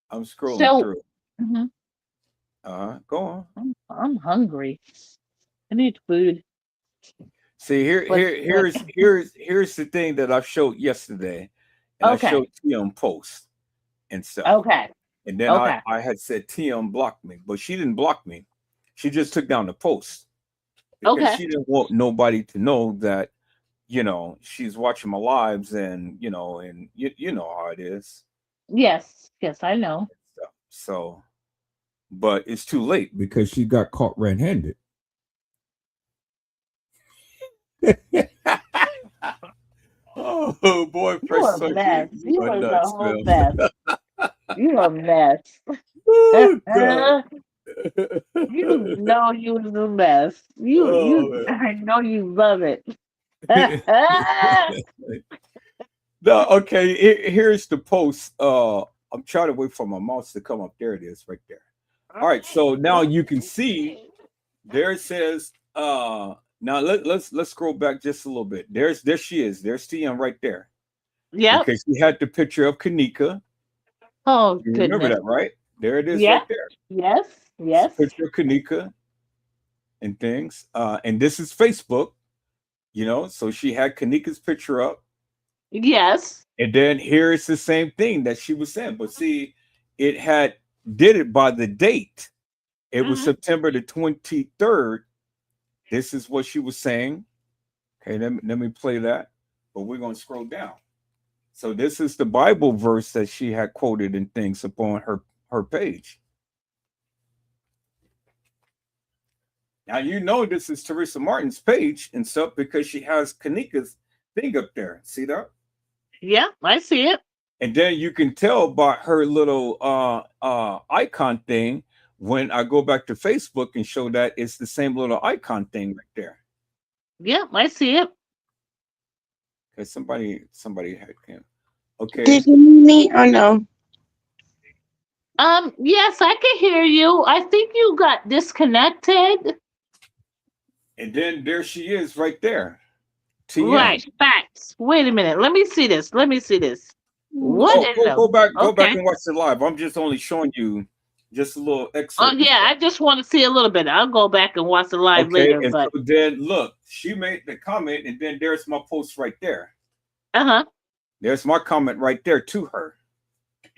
I'm scrolling through. Go on. I'm hungry. I need food. See, here's the thing that I showed yesterday, and I showed TM post and stuff. And then I had said TM blocked me, but she didn't block me. She just took down the post because she didn't want nobody to know that, you know, she's watching my lives, and you know, and you know how it is. Yes, I know. So, but it's too late because she got caught red-handed. Oh boy, you are a mess. You are the whole mess. You are a mess. You know you was a mess. I know you love it. No, okay. Here's the post. I'm trying to wait for my mouse to come up. There it is, right there. All right, so now you can see there it says now let's scroll back just a little bit. There she is. There's TM right there. Yeah. Because she had the picture of Kanika. Oh, you remember that, right? There it is right there. Yes. Picture of Kanika and things. And this is Facebook, you know, so she had Kanika's picture up. Yes. And then here it's the same thing that she was saying. But see, it did it by the date. It was September the 23rd. This is what she was saying. Okay, let me play that. But we're going to scroll down. So this is the Bible verse that she had quoted and things upon her page. Now, you know this is Teresa Martin's page and stuff because she has Kanika's thing up there. See that? Yeah, I see it. And then you can tell by her little icon thing when I go back to Facebook and show that it's the same little icon thing right there. Yeah, I see it. Okay, somebody had him. Okay. Did you hear me or no? Yes, I can hear you. I think you got disconnected. And then there she is right there. TM. Right, facts. Wait a minute. Let me see this. What? Go back and watch the live. I'm just only showing you just a little excerpt. Oh yeah, I just want to see a little bit. I'll go back and watch the live later. And but so then look, she made the comment, and then there's my post right there. There's my comment right there to her.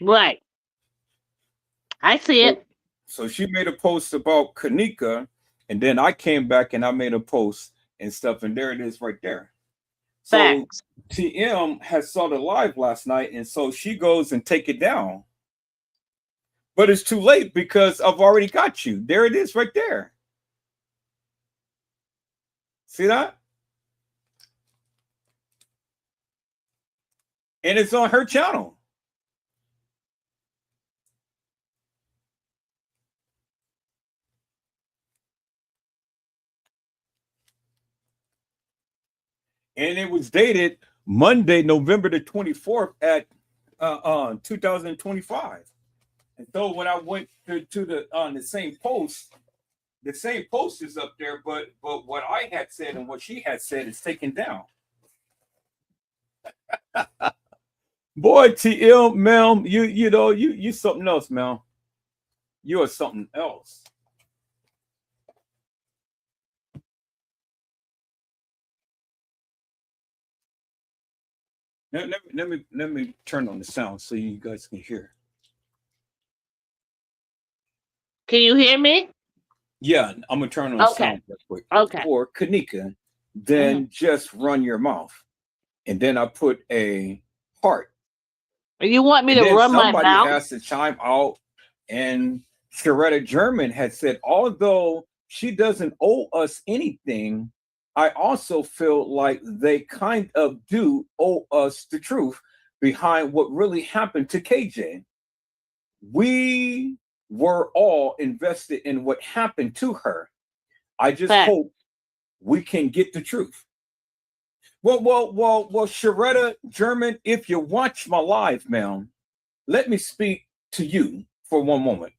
Right. I see it. So she made a post about Kanika, and then I came back and I made a post and stuff, and there it is right there. So Facts. TM has saw the live last night, and so she goes and take it down. But it's too late because I've already got you. There it is right there. See that? And it's on her channel. And it was dated Monday, November the 24th at 2025. And so when I went to the same post is up there, but what I had said and what she had said is taken down. Boy, TL, ma'am, you know, you something else, ma'am. You are something else. Let me turn on the sound so you guys can hear. Can you hear me? Yeah, I'm gonna turn on the Okay. sound real quick. Okay. For Kanika, then just run your mouth. And then I put a heart. You want me And to then run my somebody mouth? has to chime out. And Sharetta German had said, although she doesn't owe us anything, I also feel like they kind of do owe us the truth behind what really happened to KJ. We were all invested in what happened to her. I just Fact. hope we can get the truth. Well, Sharetta German, if you watch my live, ma'am, let me speak to you for one moment.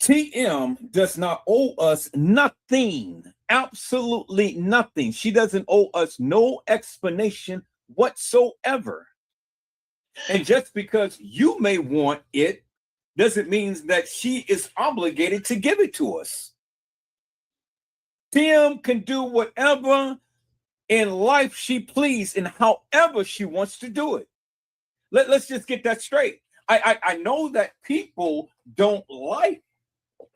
TM does not owe us nothing, absolutely nothing. She doesn't owe us no explanation whatsoever. And just because you may want it doesn't mean that she is obligated to give it to us. TM can do whatever in life she please and however she wants to do it. Let's just get that straight. I know that people don't like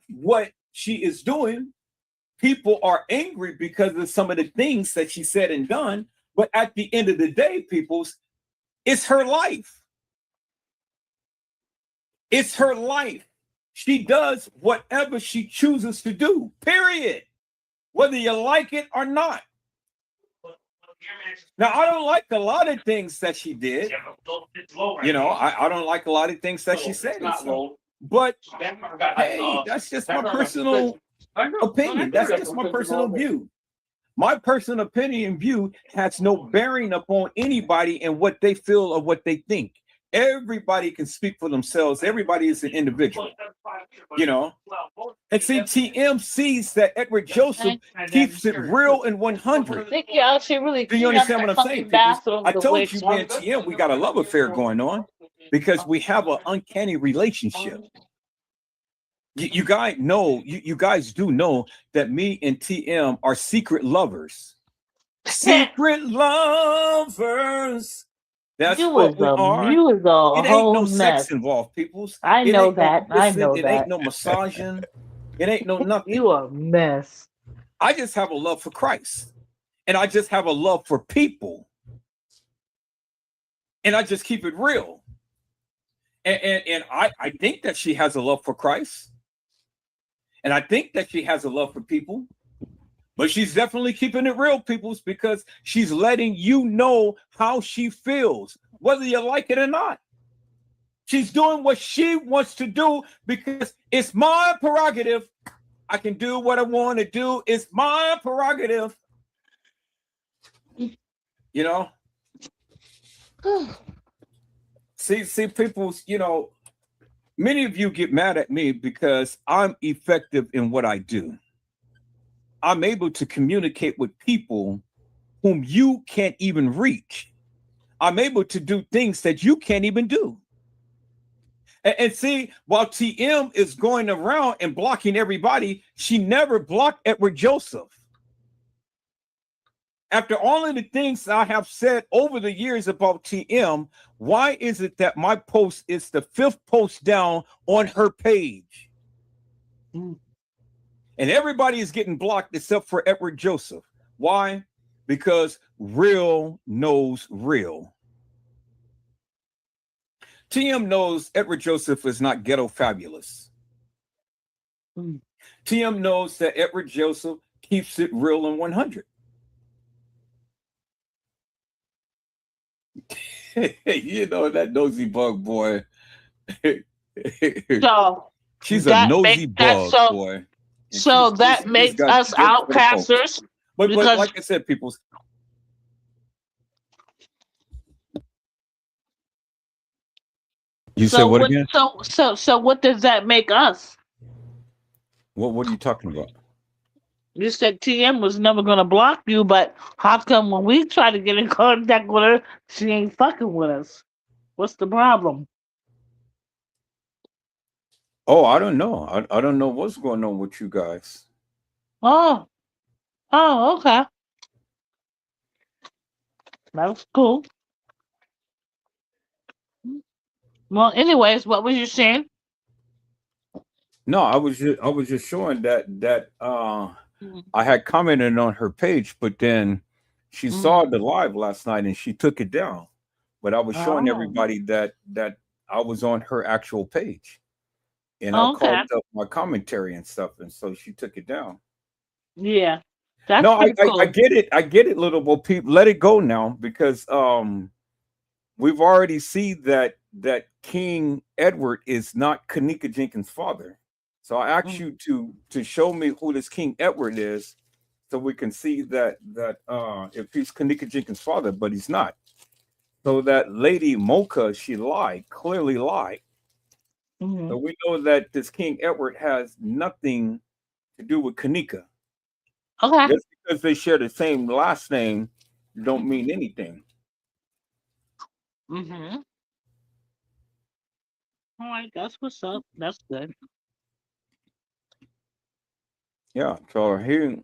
what she is doing. People are angry because of some of the things that she said and done. But at the end of the day, peoples, it's her life. It's her life. She does whatever she chooses to do, period. Whether you like it or not. Now, I don't like a lot of things that she did. You know, I don't like a lot of things that she said. But hey, that's just my personal opinion. That's just my personal view. My personal opinion and view has no bearing upon anybody and what they feel or what they think. Everybody can speak for themselves. Everybody is an individual, you know. And see, TM sees that Edward Joseph keeps it real and 100. I think y'all should really Do you clean up understand that what I'm saying? fucking Because bathroom I the told way you, me and TM, we got a love affair going on because we have an uncanny relationship. You guys know, you guys do know that me and TM are secret lovers. Secret lovers. That's what we are. You is a It ain't whole no mess. sex involved, peoples. I It know ain't no that. I kissing. know It that. ain't no massaging. It ain't no nothing. You a mess. I just have a love for Christ. And I just have a love for people. And I just keep it real. And I think that she has a love for Christ. And I think that she has a love for people. But she's definitely keeping it real, peoples, because she's letting you know how she feels, whether you like it or not. She's doing what she wants to do because it's my prerogative. I can do what I want to do. It's my prerogative. You know? See, people, you know, many of you get mad at me because I'm effective in what I do. I'm able to communicate with people whom you can't even reach. I'm able to do things that you can't even do. And see, while TM is going around and blocking everybody, she never blocked Edward Joseph. After all of the things I have said over the years about TM, why is it that my post is the 5th post down on her page? And everybody is getting blocked except for Edward Joseph. Why? Because real knows real. TM knows Edward Joseph is not ghetto fabulous. TM knows that Edward Joseph keeps it real and 100. You know that nosy bug boy. So she's a nosy bug boy. And so that makes us outcasters. But like I said, people. You said what again? So what does that make us? What are you talking about? You said TM was never gonna block you, but how come when we try to get in contact with her, she ain't fucking with us? What's the problem? Oh, I don't know. I don't know what's going on with you guys. Oh, oh, okay. That's cool. Well, anyways, what was you saying? No, I was just showing that Mm, I had commented on her page, but then she saw mm. the live last night and she took it down. But I was showing Oh, everybody that I was on her actual page and I okay. called up my commentary and stuff, and so she took it down. Yeah, that's No, I pretty I, I cool. get it. I get it, little Bo Peep. Let it go now because we've already seen that King Edward is not Kanika Jenkins' father. So I asked Mm, you to show me who this King Edward is, so we can see that if he's Kanika Jenkins' father, but he's not. So that lady Mocha, she lied, clearly lied. mm-hmm. So we know that this King Edward has nothing to do with Kanika. Okay. Just because they share the same last name don't mean anything. Mm-hmm. All right, that's what's up. That's good. Yeah. So he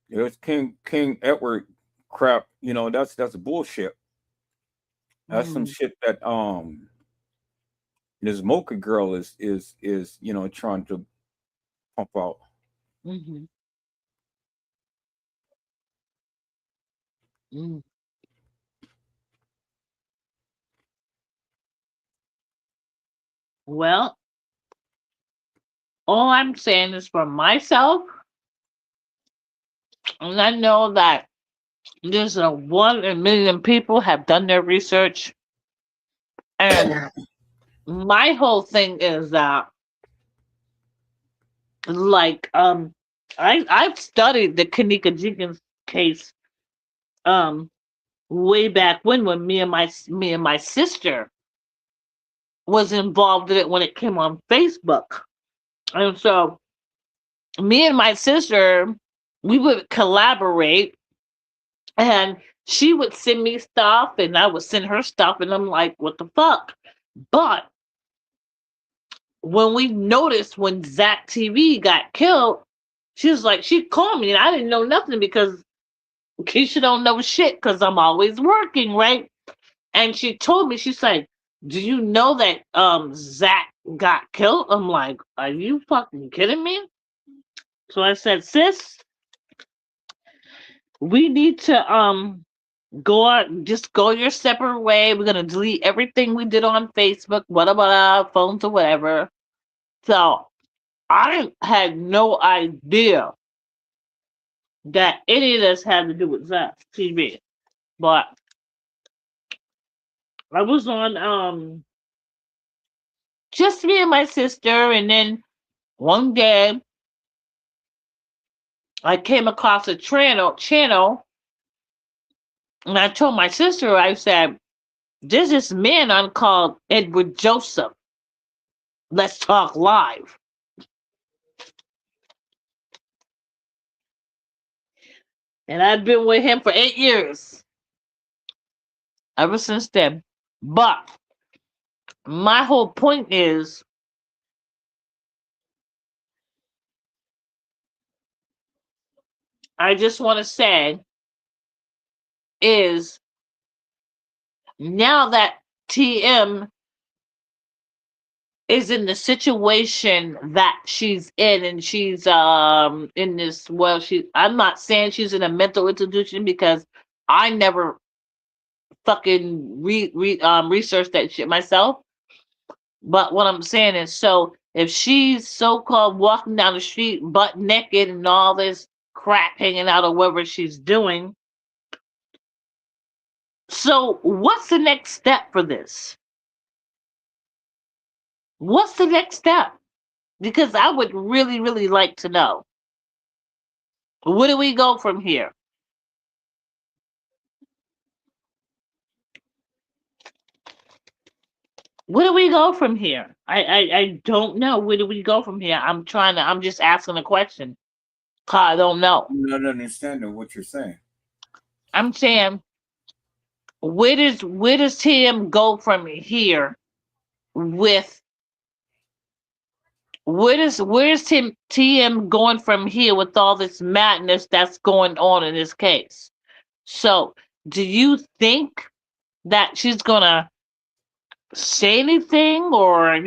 it's King Edward crap, that's bullshit. That's some Mm-hmm. shit that this Mocha girl is trying to pump out. Mm-hmm. Mm. Well, all I'm saying is for myself, and I know that there's a 1 in 1 million people have done their research, and my whole thing is that, like, I've studied the Kanika Jenkins case, um, way back when me and my sister was involved in it when it came on Facebook, and so me and my sister, we would collaborate, and she would send me stuff and I would send her stuff, and I'm like, what the fuck? But when we noticed when Zach TV got killed, she was like, she called me and I didn't know nothing because Keisha don't know shit because I'm always working, right? And she told me, she's like, do you know that Zach got killed? I'm like, are you fucking kidding me? So I said, sis, we need to go out, just go your separate way. We're gonna delete everything we did on Facebook, whatever, phones or whatever. So I had no idea that any of this had to do with Zach TV. But I was on just me and my sister, and then one day I came across a channel, and I told my sister, I said, there's this man on called Edward Joseph. Let's talk live. And I've been with him for 8 years ever since then. But my whole point is, I just want to say, is now that TM is in the situation that she's in, and she's in this, well, she, I'm not saying she's in a mental institution because I never fucking researched that shit myself. But what I'm saying is, so if she's so called walking down the street butt naked and all this crap hanging out or whatever she's doing, so what's the next step for this? What's the next step? Because I would really, really like to know. Where do we go from here? Where do we go from here? I don't know. Where do we go from here? I'm just asking a question. I don't know. I'm not understanding what you're saying. I'm saying, where does Tim go from here with where's Tim going from here with all this madness that's going on in this case? So, do you think that she's gonna say anything, or I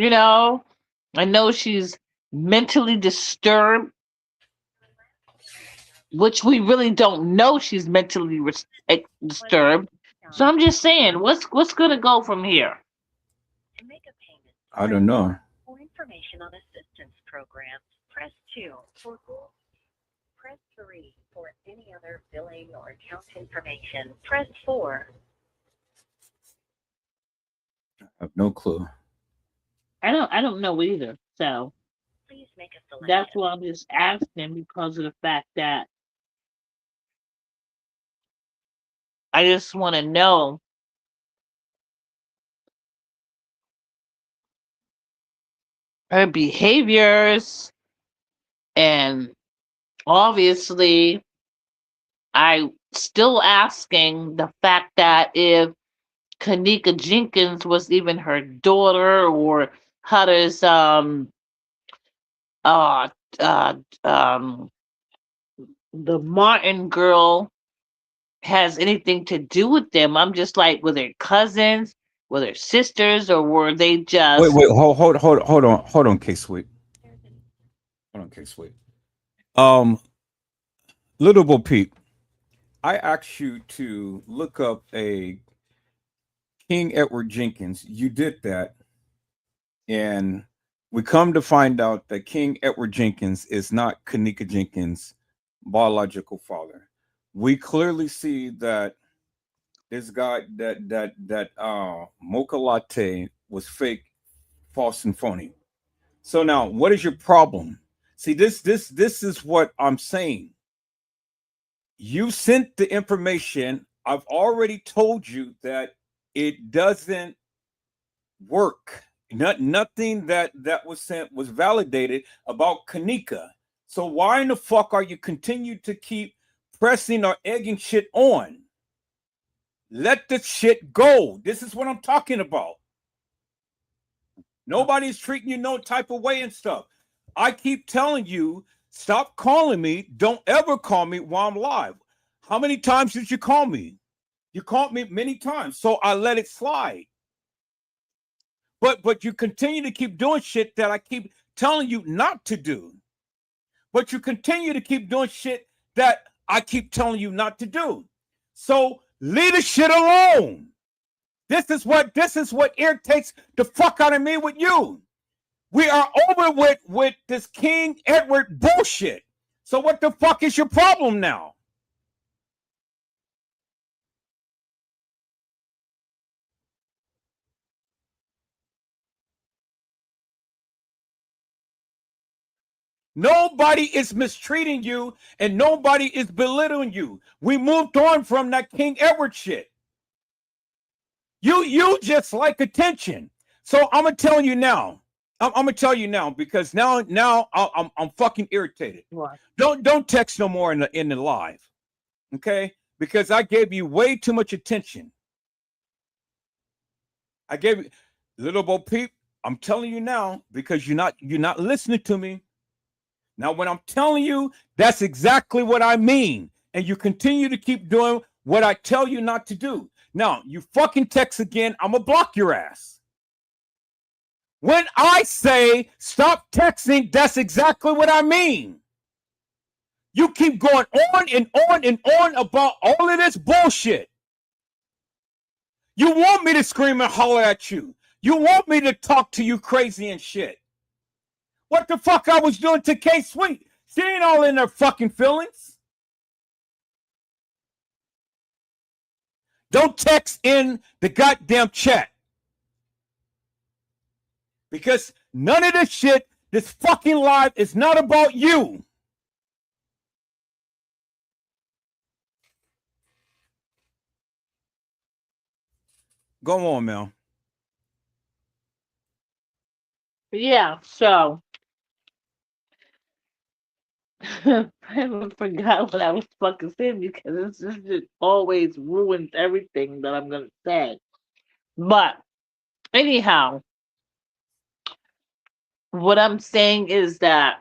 know she's mentally disturbed, which we really don't know she's mentally disturbed. So I'm just saying, what's gonna go from here? I don't know. For information on assistance programs, press 2. For press 3. For any other billing or account information, press 4. I have no clue. I don't know either. So Please make a selection. that's why I'm just asking, because of the fact that I just want to know her behaviors, and obviously I still asking the fact that if Kanika Jenkins was even her daughter, or how does uh uh um the Martin girl has anything to do with them. I'm just like, were they cousins, were they sisters, or were they just Wait, hold on, K Sweet. Hold on, K Sweet. Little Bo Peep, I asked you to look up a King Edward Jenkins. You did that, and we come to find out that King Edward Jenkins is not Kanika Jenkins' biological father. We clearly see that this guy, that Mocha Latte, was fake, false, and phony. So now, what is your problem? See, this is what I'm saying. You sent the information. I've already told you that it doesn't work. Nothing that was sent was validated about Kanika. So why in the fuck are you continue to keep pressing or egging shit on? Let the shit go. This is what I'm talking about. Nobody's treating you no type of way and stuff. I keep telling you, stop calling me. Don't ever call me while I'm live. How many times did you call me? You called me many times, so I let it slide. But you continue to keep doing shit that I keep telling you not to do. But you continue to keep doing shit that I keep telling you not to do. So leave the shit alone. This is what irritates the fuck out of me with you. We are over with this King Edward bullshit. So what the fuck is your problem now? Nobody is mistreating you and nobody is belittling you. We moved on from that King Edward shit. You just like attention. So I'm gonna tell you now. I'm gonna tell you now, because now I'm fucking irritated. What? Don't text no more in the live, okay? Because I gave you way too much attention. I gave you, Little Bo Peep. I'm telling you now, because you're not listening to me. Now, when I'm telling you, that's exactly what I mean. And you continue to keep doing what I tell you not to do. Now, you fucking text again, I'm going to block your ass. When I say stop texting, that's exactly what I mean. You keep going on and on and on about all of this bullshit. You want me to scream and holler at you. You want me to talk to you crazy and shit. What the fuck I was doing to K Sweet? She ain't all in her fucking feelings. Don't text in the goddamn chat. Because none of this shit, this fucking live, is not about you. Go on, Mel. Yeah, so I haven't forgot what I was fucking saying because it's just it always ruins everything that I'm gonna say. But anyhow, what I'm saying is that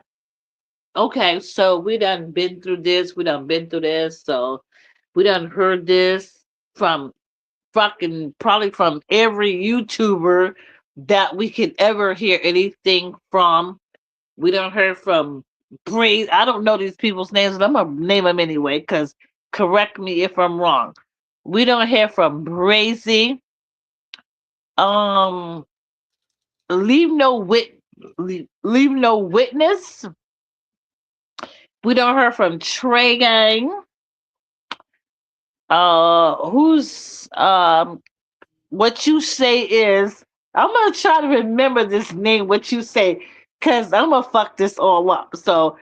okay, so we done been through this, we done been through this, so we done heard this from fucking probably from every YouTuber that we could ever hear anything from. We done heard from Brave. I don't know these people's names, but I'm gonna name them anyway, because correct me if I'm wrong. We don't hear from Brazy. Um, leave no leave no witness. We don't hear from Trey Gang. Who's what you say is I'm gonna try to remember this name. What you say, cause I'm gonna fuck this all up. So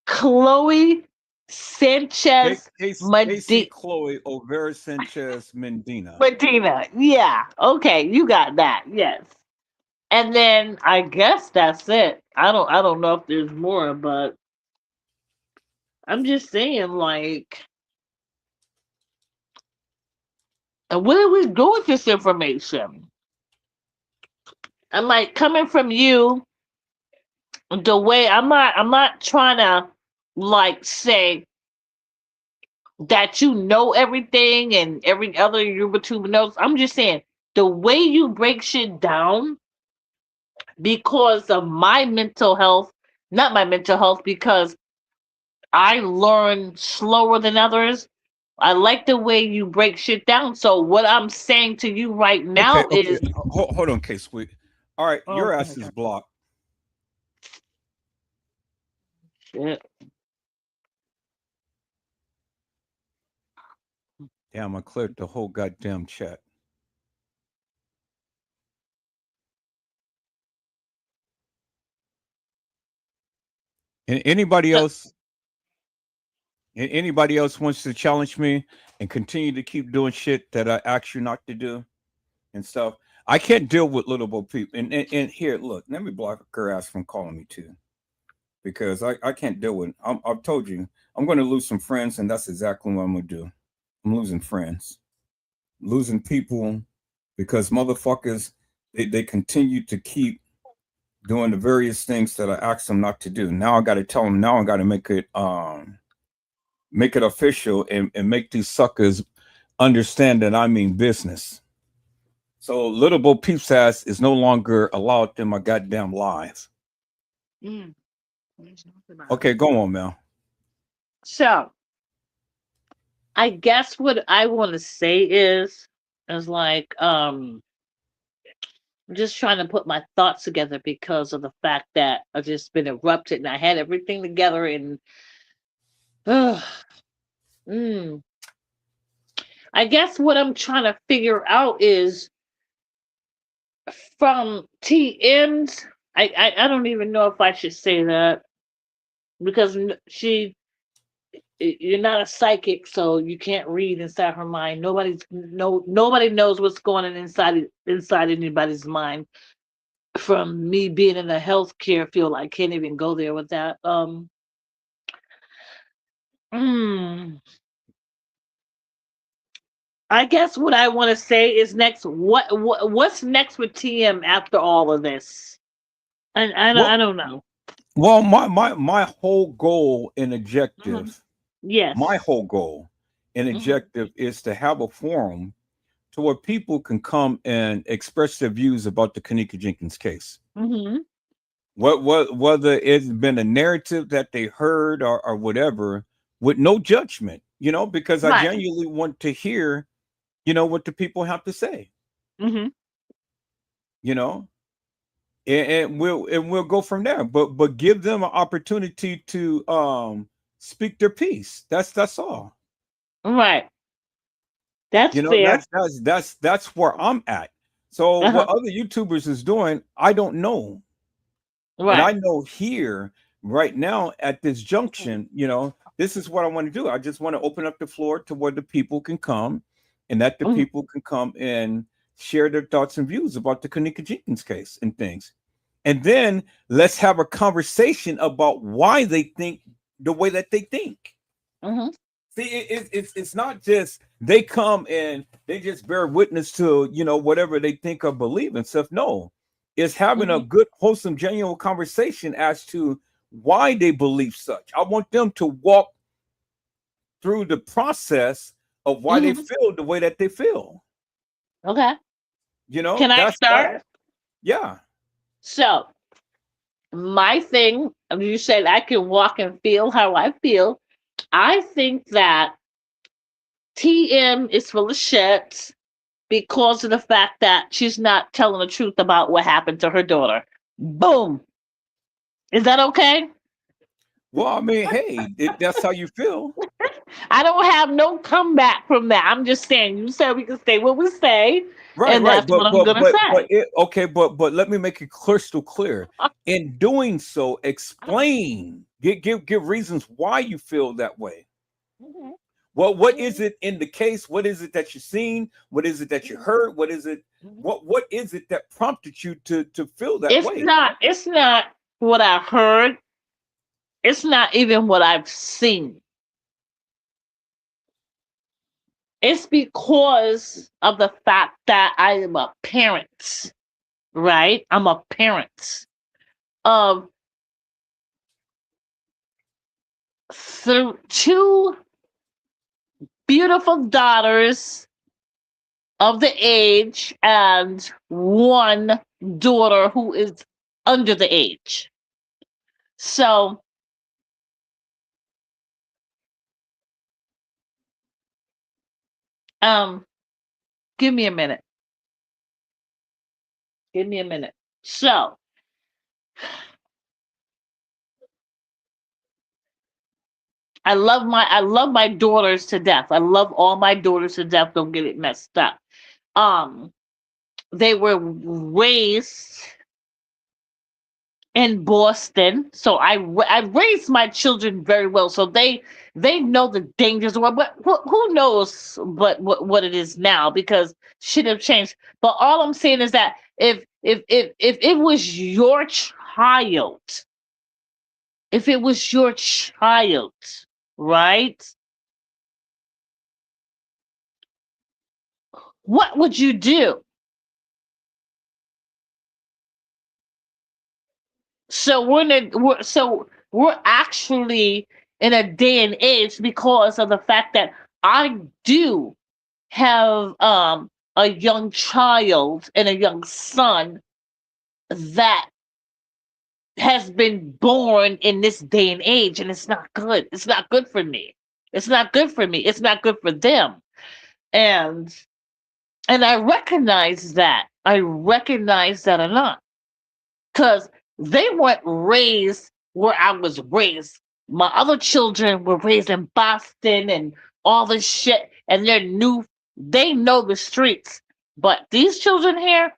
Chloe Sanchez Casey Chloe Overa Sanchez Medina. Medina. Yeah. Okay, you got that. Yes. And then I guess that's it. I don't know if there's more, but I'm just saying like and where do we go with this information? I'm like coming from you the way I'm not trying to like say that you know everything and every other YouTuber knows. I'm just saying the way you break shit down because of my mental health, not my mental health, because I learn slower than others. I like the way you break shit down. So what I'm saying to you right Okay, now okay. is Hold on, K Sweet. All right, your ass is blocked. shit. Damn, I cleared the whole goddamn chat. And anybody else wants to challenge me and continue to keep doing shit that I ask you not to do and stuff. I can't deal with little boy people. And here, look, let me block her ass from calling me too. Because I can't deal with it. I've told you, I'm going to lose some friends, and that's exactly what I'm going to do. I'm losing friends, losing people because motherfuckers, they continue to keep doing the various things that I asked them not to do. Now I got to tell them, now I got to make it official and make these suckers understand that I mean business. So little Bo Peep's ass is no longer allowed in my goddamn lives. Mm. Okay, go on, Mel. So I guess what I want to say is like I'm just trying to put my thoughts together because of the fact that I've just been erupted and I had everything together and mm, I guess what I'm trying to figure out is from TM's I don't even know if I should say that because you're not a psychic, so you can't read inside her mind. Nobody knows what's going on inside anybody's mind. From me being in the healthcare field, I can't even go there with that. Mm, I guess what I want to say is next. What's next with TM after all of this? And I don't know. Well, my whole goal and Mhm. objective, my Yes. whole goal and Hmm. objective is to have a forum to where people can come and express their views about the Kanika Jenkins case. Hmm. Whether it's been a narrative that they heard or whatever, with no judgment, because I Right. genuinely want to hear, what the people have to say, Hmm. you know, and we'll go from there. But give them an opportunity to speak their piece. That's all. Right. That's fair. That's where I'm at. So Uh-huh. what other YouTubers is doing, I don't know. But I Right. know here right now at this junction, this is what I want to do. I just want to open up the floor to where the people can come and that the Mhm. people can come and share their thoughts and views about the Kanika Jenkins case and things. And then let's have a conversation about why they think the way that they think. Mm-hmm. See, it's not just they come and they just bear witness to, you know, whatever they think or believe and stuff. No, it's having a Mm-hmm. good, wholesome, genuine conversation as to why they believe such. I want them to walk through the process of why they Mm-hmm. feel the way that they feel. Okay. You know, Can I that's that. start? Yeah. So my thing, you said I can walk and feel how I feel. I think that TM is full of shit because of the fact that she's not telling the truth about what happened to her daughter. Boom. Is that okay? Well, I mean, hey, that's how you feel. I don't have no comeback from that. I'm just saying, you said we can say what we say, Right, and right. that's what I'm gonna say. Okay, but let me make it crystal clear. In doing so, explain, give reasons why you feel that way. Mhm. Well, what Mhm. is it in the case? What is it that you've seen? What is it that you Mhm. heard? What is it? Mhm. What is it that prompted you to feel that It's way? not. It's not what I heard. It's not even what I've seen. It's because of the fact that I am a parent, right? I'm a parent of two beautiful daughters of the age and one daughter who is under the age. So, um, give me a minute. Give me a minute. So, I love my daughters to death. I love all my daughters to death. Don't get it messed up. Um, they were raised in Boston, so I raised my children very well, so they know the dangers. But who knows? But what it is now because shit have changed. But all I'm saying is that if it was your child, if it was your child, right? What would you do? So we're actually in a day and age because of the fact that I do have a young child and a young son that has been born in this day and age, and it's not good. It's not good for me. It's not good for me. It's not good for them. And I recognize that. I recognize that a lot. Because they weren't raised where I was raised. My other children were raised in Boston and all this shit, and they know the streets. But these children here,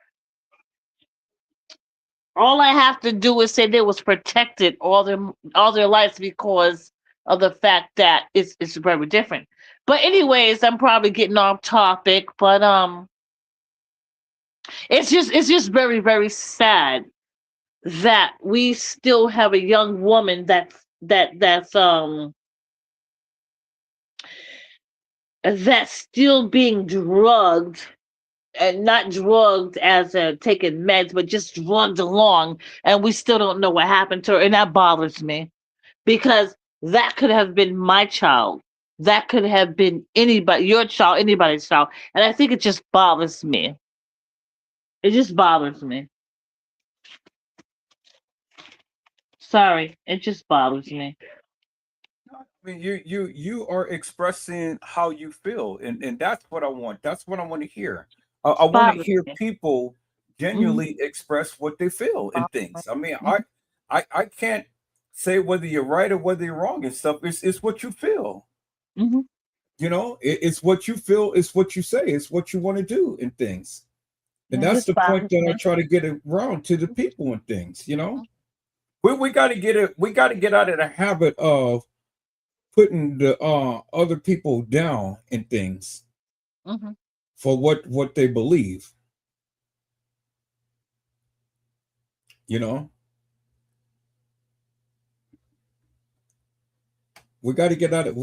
all I have to do is say they was protected all their lives because of the fact that it's very different. But anyways, I'm probably getting off topic, but it's just very, very sad that we still have a young woman that's still being drugged, and not drugged as taking meds, but just drugged along, and we still don't know what happened to her, and that bothers me because that could have been my child, that could have been anybody, your child, anybody's child, and I think it just bothers me. It just bothers me. Sorry, it just bothers me. I mean, you are expressing how you feel, and that's what I want. That's what I want to hear. I want to Bothers hear me. people Hmm. genuinely express what they feel in things. I mean, I can't say whether you're right or whether you're wrong and stuff. It's what you feel. Hmm. You know, it's what you feel. It's what you say. It's what you want to do in things, and It that's just the point bothers that I me. try to get around to the people and things. You know, we got to get it. We got to get out of the habit of putting the other people down in things Hmm. for what they believe, you know. We got to get out of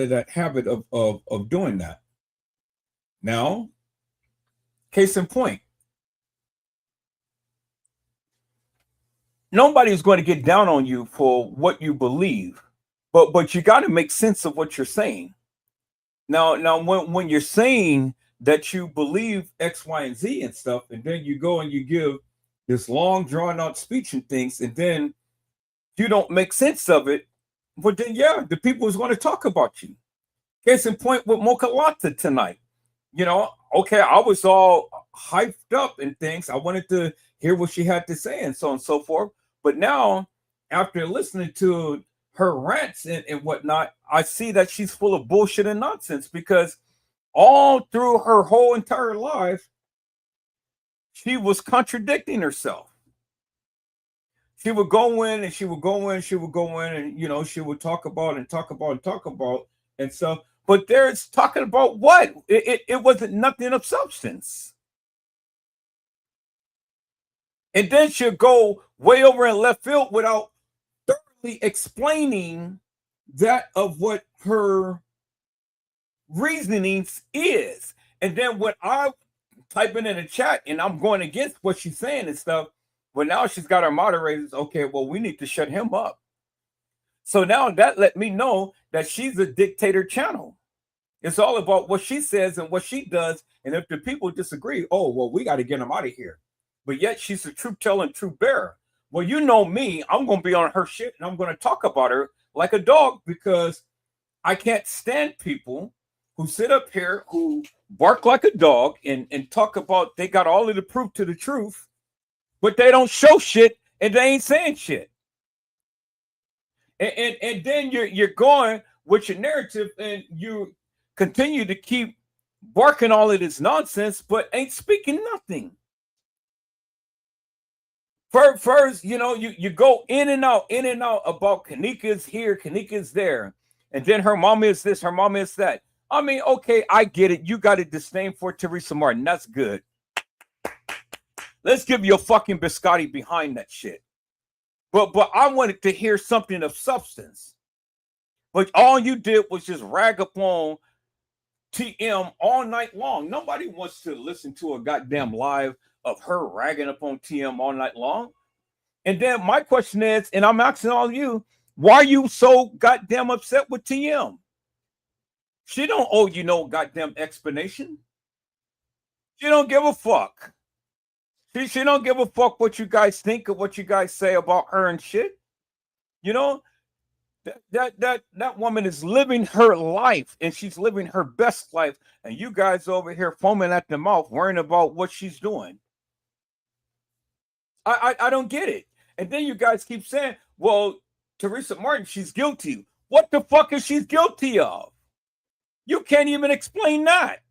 that habit of doing that. Now, case in point, nobody's going to get down on you for what you believe, but you got to make sense of what you're saying. Now when you're saying that you believe X, Y, and Z and stuff, and then you go and you give this long drawn out speech and things, and then you don't make sense of it, but then the people is going to talk about you. Case in point with Moca LATTE tonight. Okay, I was all hyped up and things. I wanted to hear what she had to say and so on and so forth. But now, after listening to her rants and whatnot, I see that she's full of bullshit and nonsense, because all through her whole entire life, she was contradicting herself. She would go in and she would go in, and she would talk about and stuff. But there's talking about what? It wasn't nothing of substance. And then she'll go way over in left field without thoroughly explaining that of what her reasonings is. And then when I type it in the chat and I'm going against what she's saying and stuff, well, now she's got her moderators. Okay, well, we need to shut him up. So now that let me know that she's a dictator channel. It's all about what she says and what she does. And if the people disagree, oh, well, we got to get them out of here. But yet she's a truth teller and truth bearer. Well, you know me, I'm going to be on her shit and I'm going to talk about her like a dog, because I can't stand people who sit up here, who bark like a dog and talk about they got all of the proof to the truth, but they don't show shit and they ain't saying shit. And then you're going with your narrative and you continue to keep barking all of this nonsense, but ain't speaking nothing. First, you go in and out about Kanika's here, Kanika's there, and then her mama is this, her mama is that. I mean, okay, I get it. You got a disdain for Teresa Martin. That's good. Let's give you a fucking biscotti behind that shit. But I wanted to hear something of substance. But all you did was just rag upon TM all night long. Nobody wants to listen to a goddamn live of her ragging upon TM all night long. And then my question is, and I'm asking all of you, why are you so goddamn upset with TM? She don't owe you no goddamn explanation. She don't give a fuck. She don't give a fuck what you guys think or what you guys say about her and shit. That woman is living her life, and she's living her best life. And you guys over here foaming at the mouth, worrying about what she's doing. I don't get it. And then you guys keep saying, well, Teresa Martin, she's guilty. What the fuck is she guilty of? You can't even explain that.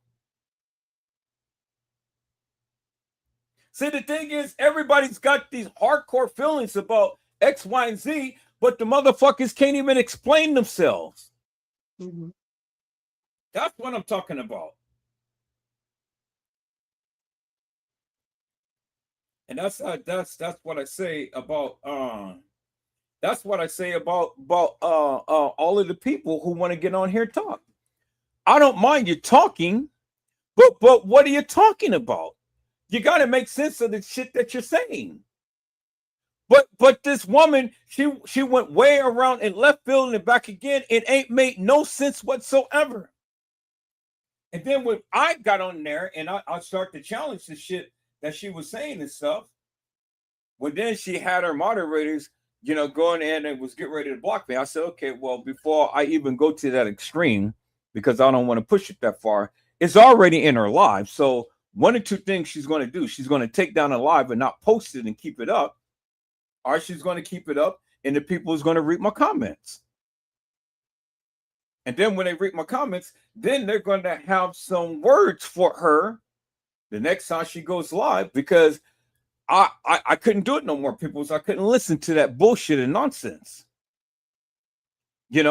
See, the thing is, everybody's got these hardcore feelings about X, Y, and Z, but the motherfuckers can't even explain themselves. Mm-hmm. That's what I'm talking about. And that's what I say about all of the people who want to get on here and talk. I don't mind you talking, but what are you talking about? You got to make sense of the shit that you're saying. But this woman, she went way around in left field and back again. It ain't made no sense whatsoever. And then when I got on there and I started to challenge the shit that she was saying and stuff, when then she had her moderators, going in and was getting ready to block me. I said, okay, well, before I even go to that extreme, because I don't want to push it that far, it's already in her live. So one or two things she's going to do. She's going to take down a live and not post it and keep it up. Or she's going to keep it up and the people is going to read my comments. And then when they read my comments, then they're going to have some words for her the next time she goes live, because I couldn't do it no more, people. So I couldn't listen to that bullshit and nonsense. It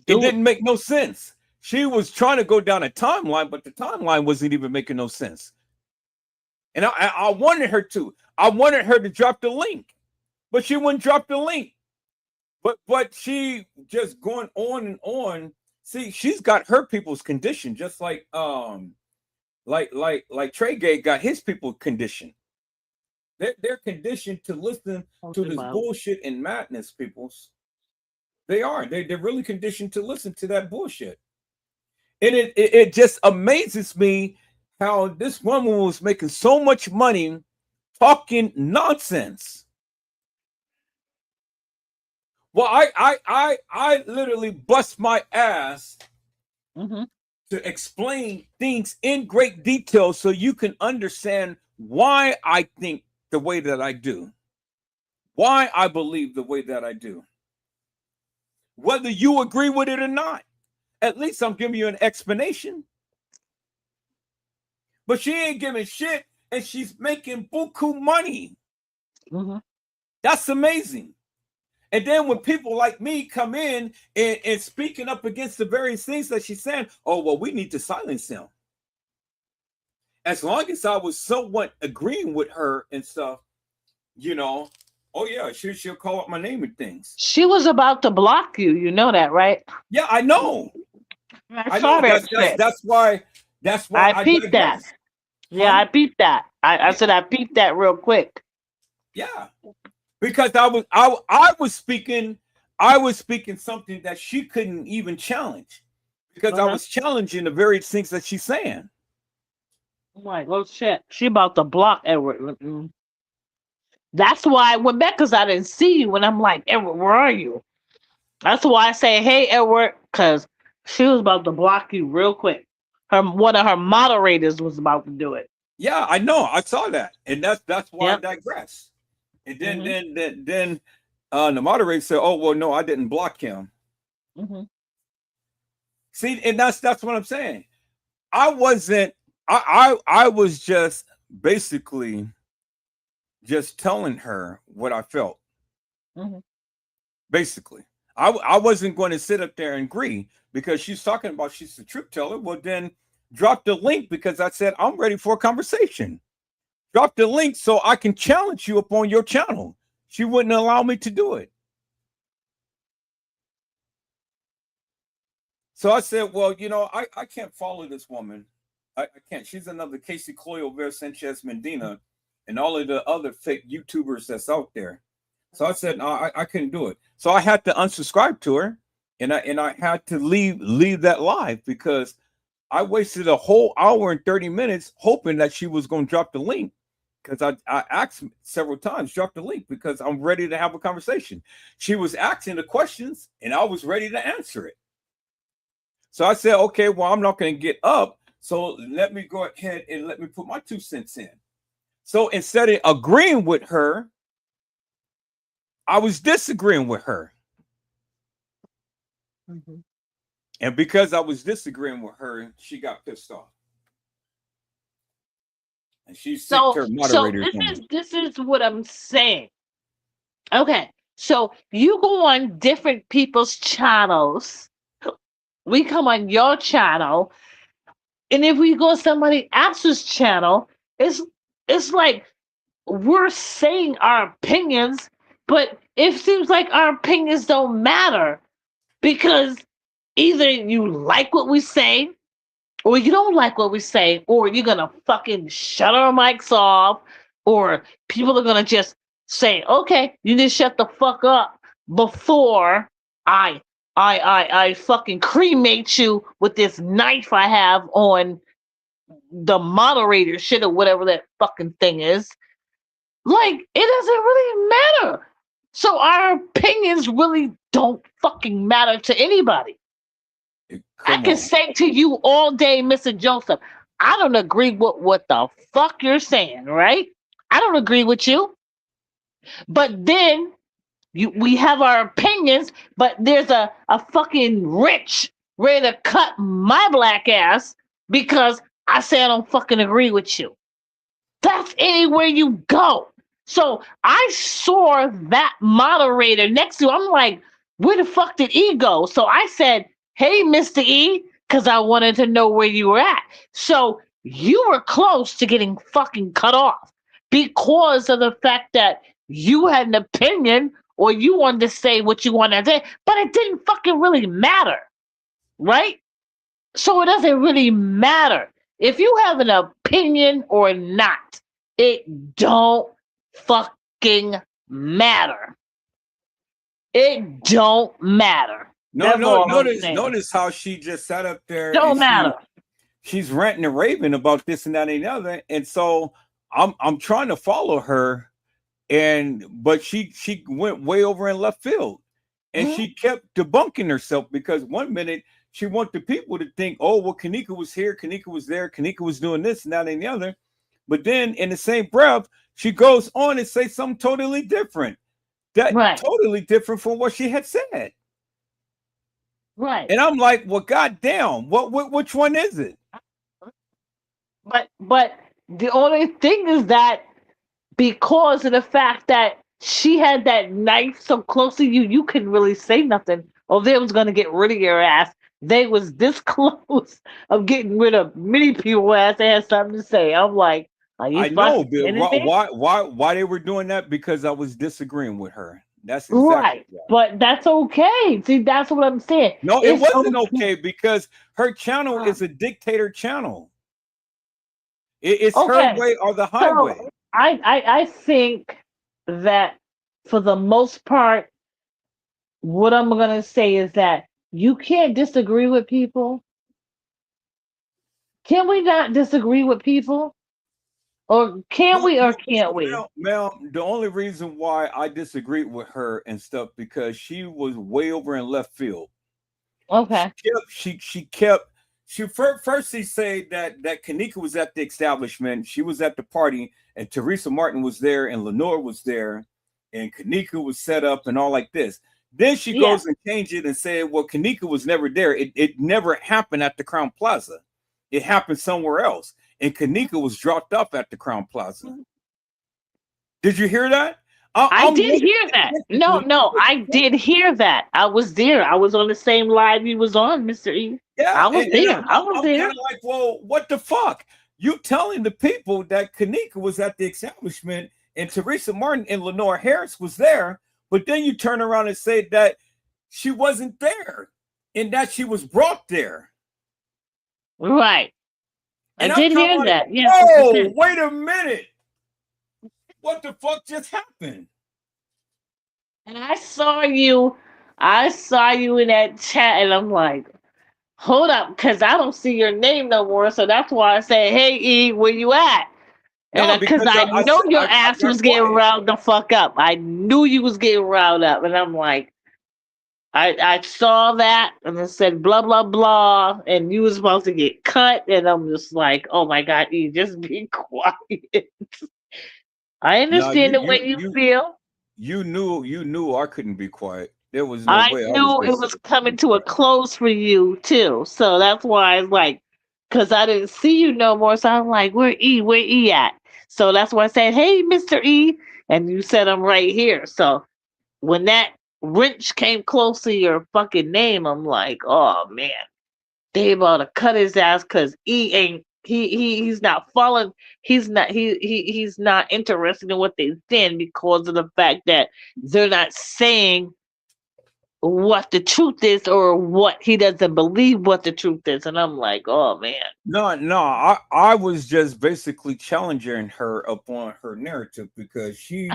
didn't make no sense. She was trying to go down a timeline, but the timeline wasn't even making no sense. And I wanted her to. I wanted her to drop the link, but she wouldn't drop the link. But she just going on and on. See, she's got her people's condition, just like Trey Gay got his people conditioned. They're conditioned to listen to this bullshit and madness, peoples. They are. They're really conditioned to listen to that bullshit. And it just amazes me how this woman was making so much money talking nonsense. Well, I literally bust my ass to explain things in great detail so you can understand why I think the way that I do, why I believe the way that I do. Whether you agree with it or not, at least I'm giving you an explanation. But she ain't giving shit, and she's making buku money. That's amazing. And then when people like me come in and speaking up against the various things that she's saying, oh, well, we need to silence him. As long as I was somewhat agreeing with her and stuff, you know, oh, yeah, she'll call up my name and things. She was about to block you. You know that, right? Yeah, I know. I saw that shit. That's why I peeped that. Yeah, I peeped that. I said I peeped that real quick. Yeah. Because I was speaking something that she couldn't even challenge. Because I was challenging the very things that she's saying. I'm like, oh shit. She about to block Edward. That's why I went back, because I didn't see you. And I'm like, Edward, where are you? That's why I say, hey, Edward, because she was about to block you real quick. One of her moderators was about to do it. Yeah, I know. I saw that. And that's why I digress. And then the moderator said, oh, well, no, I didn't block him. See, and that's what I'm saying. I was just basically just telling her what I felt. Basically. I wasn't going to sit up there and agree, because she's talking about she's the truth teller. Well, then drop the link, because I said, I'm ready for a conversation. Drop the link so I can challenge you up on your channel. She wouldn't allow me to do it. So I said, well, you know, I can't follow this woman. I can't. She's another Casey Cloyo Vera Sanchez Medina and all of the other fake YouTubers that's out there. So I said, no, I couldn't do it. So I had to unsubscribe to her, and I had to leave that live, because I wasted a whole hour and 30 minutes hoping that she was going to drop the link. Because I asked several times, drop the link, because I'm ready to have a conversation. She was asking the questions, and I was ready to answer it. So I said, okay, well, I'm not going to get up. So let me go ahead and let me put my 2 cents in. So instead of agreeing with her, I was disagreeing with her. And because I was disagreeing with her, she got pissed off. And she's So this is what I'm saying. Okay, so you go on different people's channels. We come on your channel, and if we go somebody else's channel, it's like we're saying our opinions, but it seems like our opinions don't matter, because either you like what we say, or you don't like what we say, or you're gonna fucking shut our mics off, or people are gonna just say, okay, you need to shut the fuck up before I fucking cremate you with this knife I have on the moderator shit, or whatever that fucking thing is. Like, it doesn't really matter. So our opinions really don't fucking matter to anybody. I can say to you all day, Mr. Joseph, I don't agree with what the fuck you're saying, right? I don't agree with you. But then we have our opinions, but there's a fucking rich ready to cut my black ass because I say I don't fucking agree with you. That's anywhere you go. So I saw that moderator next to, I'm like, where the fuck did E go? So I said, hey, Mr. E, because I wanted to know where you were at. So you were close to getting fucking cut off because of the fact that you had an opinion or you wanted to say what you wanted to say, but it didn't fucking really matter, right? So it doesn't really matter if you have an opinion or not. It don't fucking matter. It don't matter. No, That's no, all I'm notice, saying. notice how she just sat up there Don't and matter. she's ranting and raving about this and that and the other. And so I'm trying to follow her, but she went way over in left field, and she kept debunking herself, because one minute she want the people to think, oh, well, Kanika was here, Kanika was there, Kanika was doing this and that and the other. But then in the same breath, she goes on and say something totally different. Totally different from what she had said. Right. And I'm like, well, goddamn, which one is it? But the only thing is that because of the fact that she had that knife so close to you, you couldn't really say nothing, or they was gonna get rid of your ass. They was this close of getting rid of many people ass. They had something to say. I'm like, are you I know, fucking but kidding me? why they were doing that? Because I was disagreeing with her. That's exactly Right. why. But that's okay. See, that's what I'm saying. No, it It's wasn't okay, because her channel is a dictator channel. It's her okay. way or the So highway. I think that for the most part, what I'm gonna say is that you can't disagree with people. Can we not disagree with people? Or can we or can't we? Ma'am, the only reason why I disagreed with her and stuff, because she was way over in left field. Okay. She kept first she said that Kanika was at the establishment, she was at the party, and Teresa Martin was there, and Lenore was there, and Kanika was set up and all like this. Then she goes and changed it and said, well, Kanika was never there. It never happened at the Crown Plaza. It happened somewhere else. And Kanika was dropped off at the Crown Plaza. Did you hear that? I did hear that. No, I did hear that. I was there. I was on the same live you was on, Mr. E. Yeah, I was there. I was I'm there. kind of like, well, what the fuck? You telling the people that Kanika was at the establishment and Teresa Martin and Lenore Harris was there, but then you turn around and say that she wasn't there and that she was brought there. Right. And I did hear like, that. Yeah. whoa, wait a minute. What the fuck just happened? And I saw you in that chat, and I'm like, hold up, because I don't see your name no more. So that's why I said, hey, E, where you at? And because I know your ass was getting riled the fuck up. I knew you was getting riled up. And I'm like, I saw that and it said blah, blah, blah. And you was supposed to get cut. And I'm just like, oh my God, E, just be quiet. I understand the way you feel. You knew I couldn't be quiet. There was no way I knew it was coming to a close for you too. So that's why I was like, because I didn't see you no more. So I'm like, where E at? So that's why I said, hey, Mr. E. And you said I'm right here. So when that wrench came close to your fucking name, I'm like, oh man, they about to cut his ass because E ain't he's not following, he's not interested in what they're saying because of the fact that they're not saying what the truth is or what he doesn't believe what the truth is. And I'm like, oh man. No, I was just basically challenging her upon her narrative because she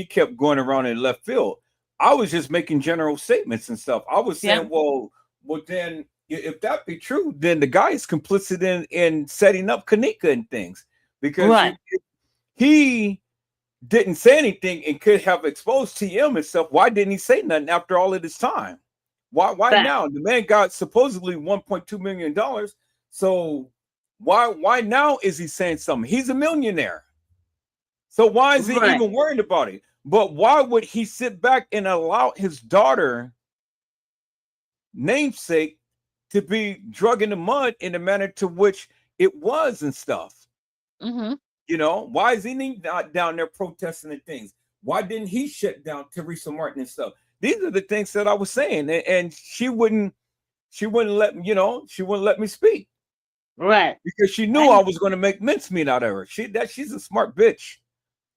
kept going around in left field. I was just making general statements and stuff. I was saying, well, then if that be true, then the guy is complicit in setting up Kanika and things, because he didn't say anything and could have exposed TM and stuff. Why didn't he say nothing after all of this time? Why now? The man got supposedly $1.2 million. So why now is he saying something? He's a millionaire. So why is he even worried about it? But why would he sit back and allow his daughter namesake to be drug in the mud in the manner to which it was and stuff? Mm-hmm. You know, why is he not down there protesting and things? Why didn't he shut down Teresa Martin and stuff? These are the things that I was saying, and she wouldn't let me, she wouldn't let me speak. Right. Because she knew I was going to make mincemeat out of her. She's a smart bitch.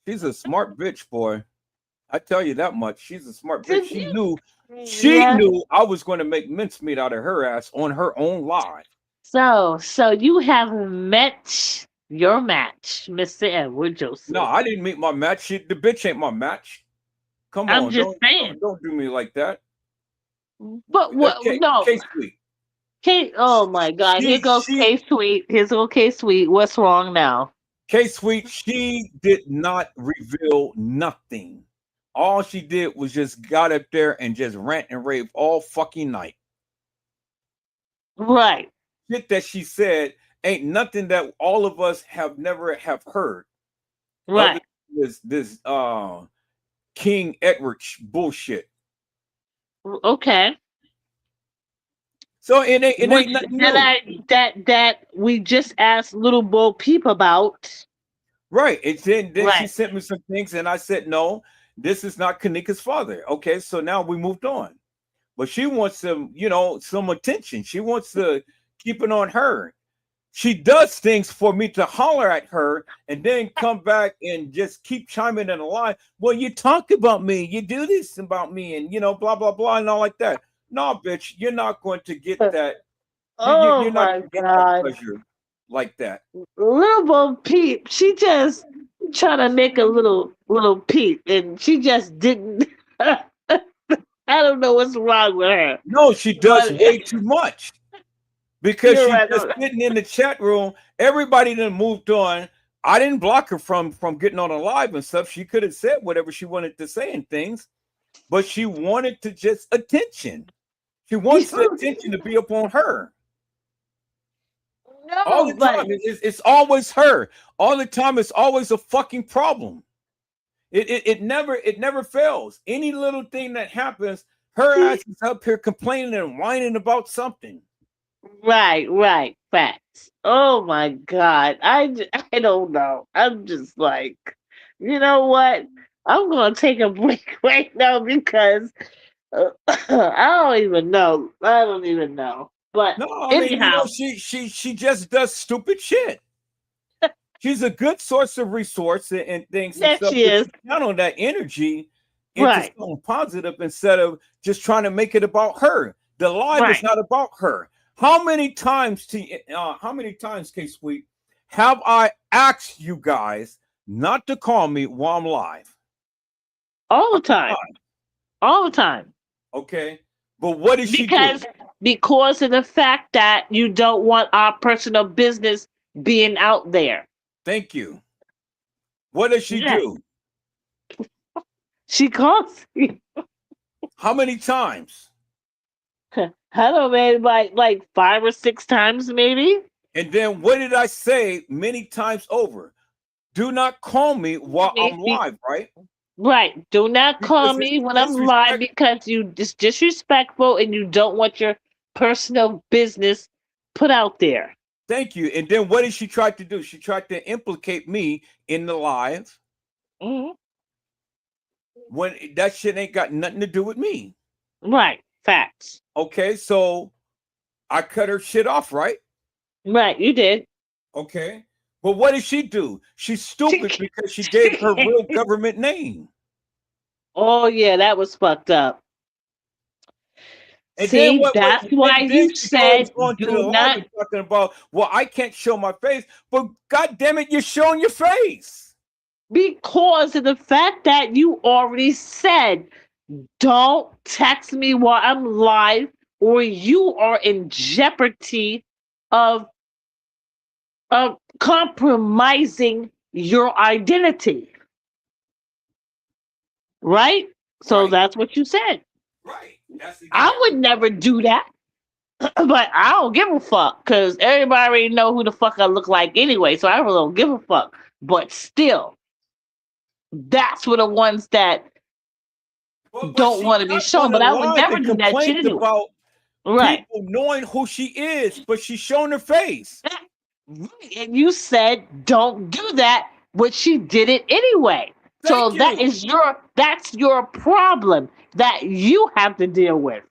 She's a smart bitch, boy. I tell you that much. She's a smart bitch. Did She you? knew. She Yeah. knew I was going to make mincemeat out of her ass on her own live. So you have met your match, Mr. Edward Joseph. No, I didn't meet my match. The bitch ain't my match. Come I'm on, just saying. don't do me like that. But what? No. K-Sweet. Oh my God! Here goes K Sweet. Here's go K Sweet. What's wrong now? K-Sweet, she did not reveal nothing. All she did was just got up there and just rant and rave all fucking night. Right. Shit that she said ain't nothing that all of us have never have heard. Right. This King Edward bullshit. Okay. So it ain't nothing new. That we just asked Little Bo Peep about. Right. And then Right. she sent me some things and I said, no, this is not Kanika's father. Okay, so now we moved on. But she wants some, some attention. She wants to keep it on her. She does things for me to holler at her and then come back and just keep chiming in a line. Well, you talk about me, you do this about me, and blah blah blah and all like that. No, bitch, you're not going to get that. Oh you're my not going to get that God! pleasure like that. Little Bo Peep, she just trying to make a little peep, and she just didn't. I don't know what's wrong with her. No, she does way too much. Because she's right, just sitting in the chat room. Everybody done moved on. I didn't block her from getting on a live and stuff. She could have said whatever she wanted to say and things, but she wanted to just attention. She wants the attention to be upon her. No, all the time. It's always her. All the time. It's always a fucking problem. It never fails. Any little thing that happens, her ass is up here complaining and whining about something. Right, facts. Oh my God, I don't know. I'm just like, you know what? I'm gonna take a break right now because I don't even know. I don't even know. But no, I mean, anyhow, she just does stupid shit. She's a good source of resource and things. Yes, and stuff, she is. Count on that energy into Right. something positive instead of just trying to make it about her. The live is not about her. How many times, K-Sweet, have I asked you guys not to call me while I'm live? All the time. All the time. Okay. But what does she do? Because of the fact that you don't want our personal business being out there. Thank you. What does she do? She calls you. How many times? I don't know, like 5 or 6 times maybe. And then what did I say many times over? Do not call me while I'm live, right? Right. Do not call me when I'm live because you just disrespectful and you don't want your personal business put out there. Thank you. And then what did she try to do? She tried to implicate me in the live. Mm-hmm. When that shit ain't got nothing to do with me. Right. Facts. Okay, so I cut her shit off, right? Right, you did. Okay. But what did she do? She's stupid because she gave her real government name. Oh yeah, that was fucked up. And see, then that's why you said do not talking about, well, I can't show my face, but god damn it, you're showing your face. Because of the fact that you already said, don't text me while I'm live, or you are in jeopardy of compromising your identity. Right? So that's what you said. Right. I would never do that. But I don't give a fuck because everybody already know who the fuck I look like anyway, so I really don't give a fuck. But still, that's for the ones that don't want to be shown. But I would never do that shit anyway. About right. People knowing who she is, but she's showing her face. And you said don't do that, but she did it anyway. So that's your problem that you have to deal with.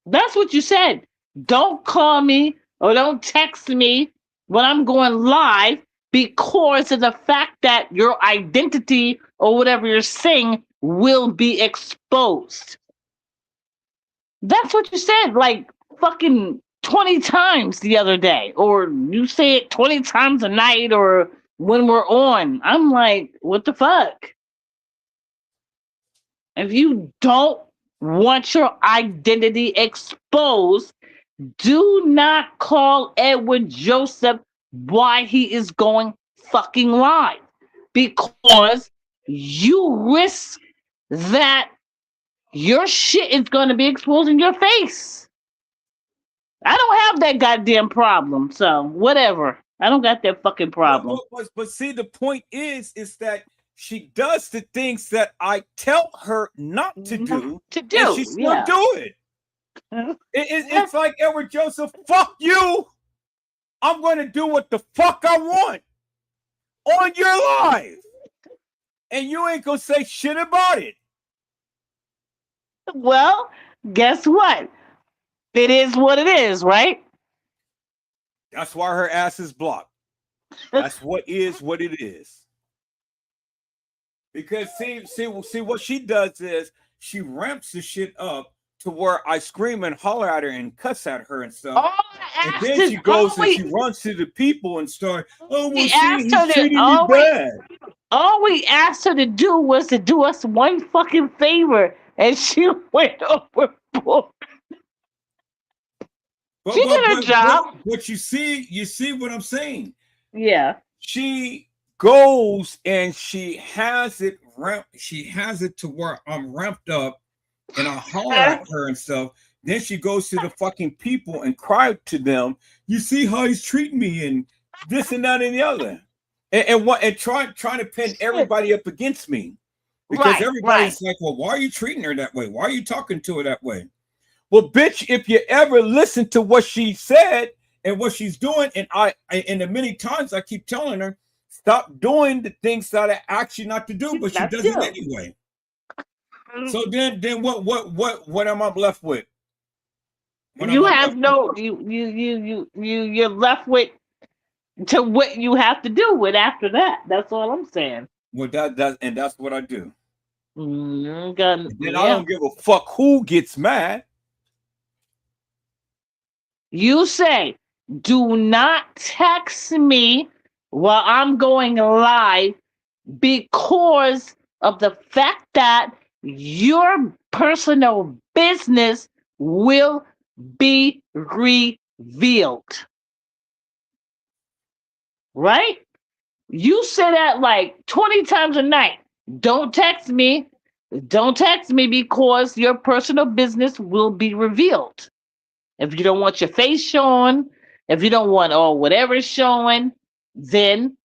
That's what you said. Don't call me or don't text me when I'm going live because of the fact that your identity or whatever you're saying will be exposed. That's what you said, like fucking 20 times the other day, or you say it 20 times a night, or when we're on. I'm like, what the fuck? If you don't want your identity exposed, do not call Edward Joseph why he is going fucking live, because you risk that your shit is going to be exposed in your face. I don't have that goddamn problem, so whatever. I don't got that fucking problem. But see, the point is that she does the things that I tell her not to do, and she still do it. It's like, Edward Joseph, fuck you. I'm going to do what the fuck I want on your live, and you ain't going to say shit about it. Well, guess what? It is what it is, right? That's why her ass is blocked. That's what it is. Because see what she does is she ramps the shit up to where I scream and holler at her and cuss at her and stuff. And then she goes and she runs to the people and starts, oh, well, see, he's treating me bad. All we asked her to do was to do us one fucking favor, and she went overboard. She did her job. But you see what I'm saying? Yeah. She goes and she has it to where I'm ramped up and I holler at her and stuff. Then she goes to the fucking people and cry to them. You see how he's treating me and this and that and the other. And trying to pin everybody up against me. Because everybody's like, well, why are you treating her that way? Why are you talking to her that way? Well, bitch, if you ever listen to what she said and what she's doing, and the many times I keep telling her, stop doing the things that I ask you not to do, but she does it anyway. So then what am I left with? You're left with to what you have to do with after that. That's all I'm saying. Well, that's what I do. Then I don't give a fuck who gets mad. You say, do not text me while I'm going live because of the fact that your personal business will be revealed. Right? You say that like 20 times a night. Don't text me. Don't text me because your personal business will be revealed. If you don't want your face shown, if you don't want whatever showing, then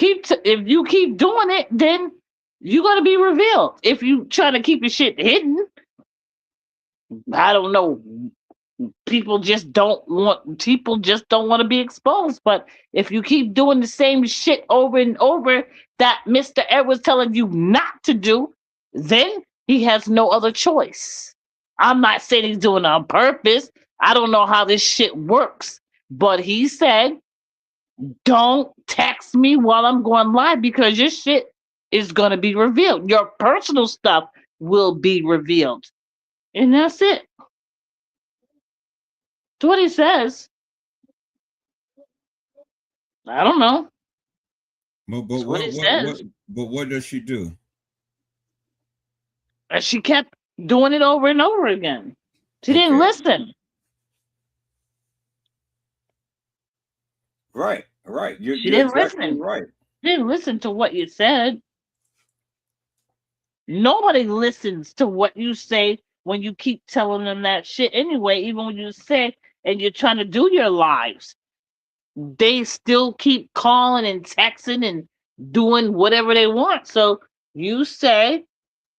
if you keep doing it, then you're gonna be revealed. If you try to keep your shit hidden, I don't know. People just don't want to be exposed. But if you keep doing the same shit over and over that Mr. Edwards telling you not to do, then he has no other choice. I'm not saying he's doing it on purpose. I don't know how this shit works. But he said, don't text me while I'm going live because your shit is going to be revealed. Your personal stuff will be revealed. And that's it. That's what he says. I don't know. But what does she do? And she kept doing it over and over again. She didn't listen. Right. She didn't exactly listen. Right. She didn't listen to what you said. Nobody listens to what you say when you keep telling them that shit anyway, even when you say and you're trying to do your lives. They still keep calling and texting and doing whatever they want. So you say,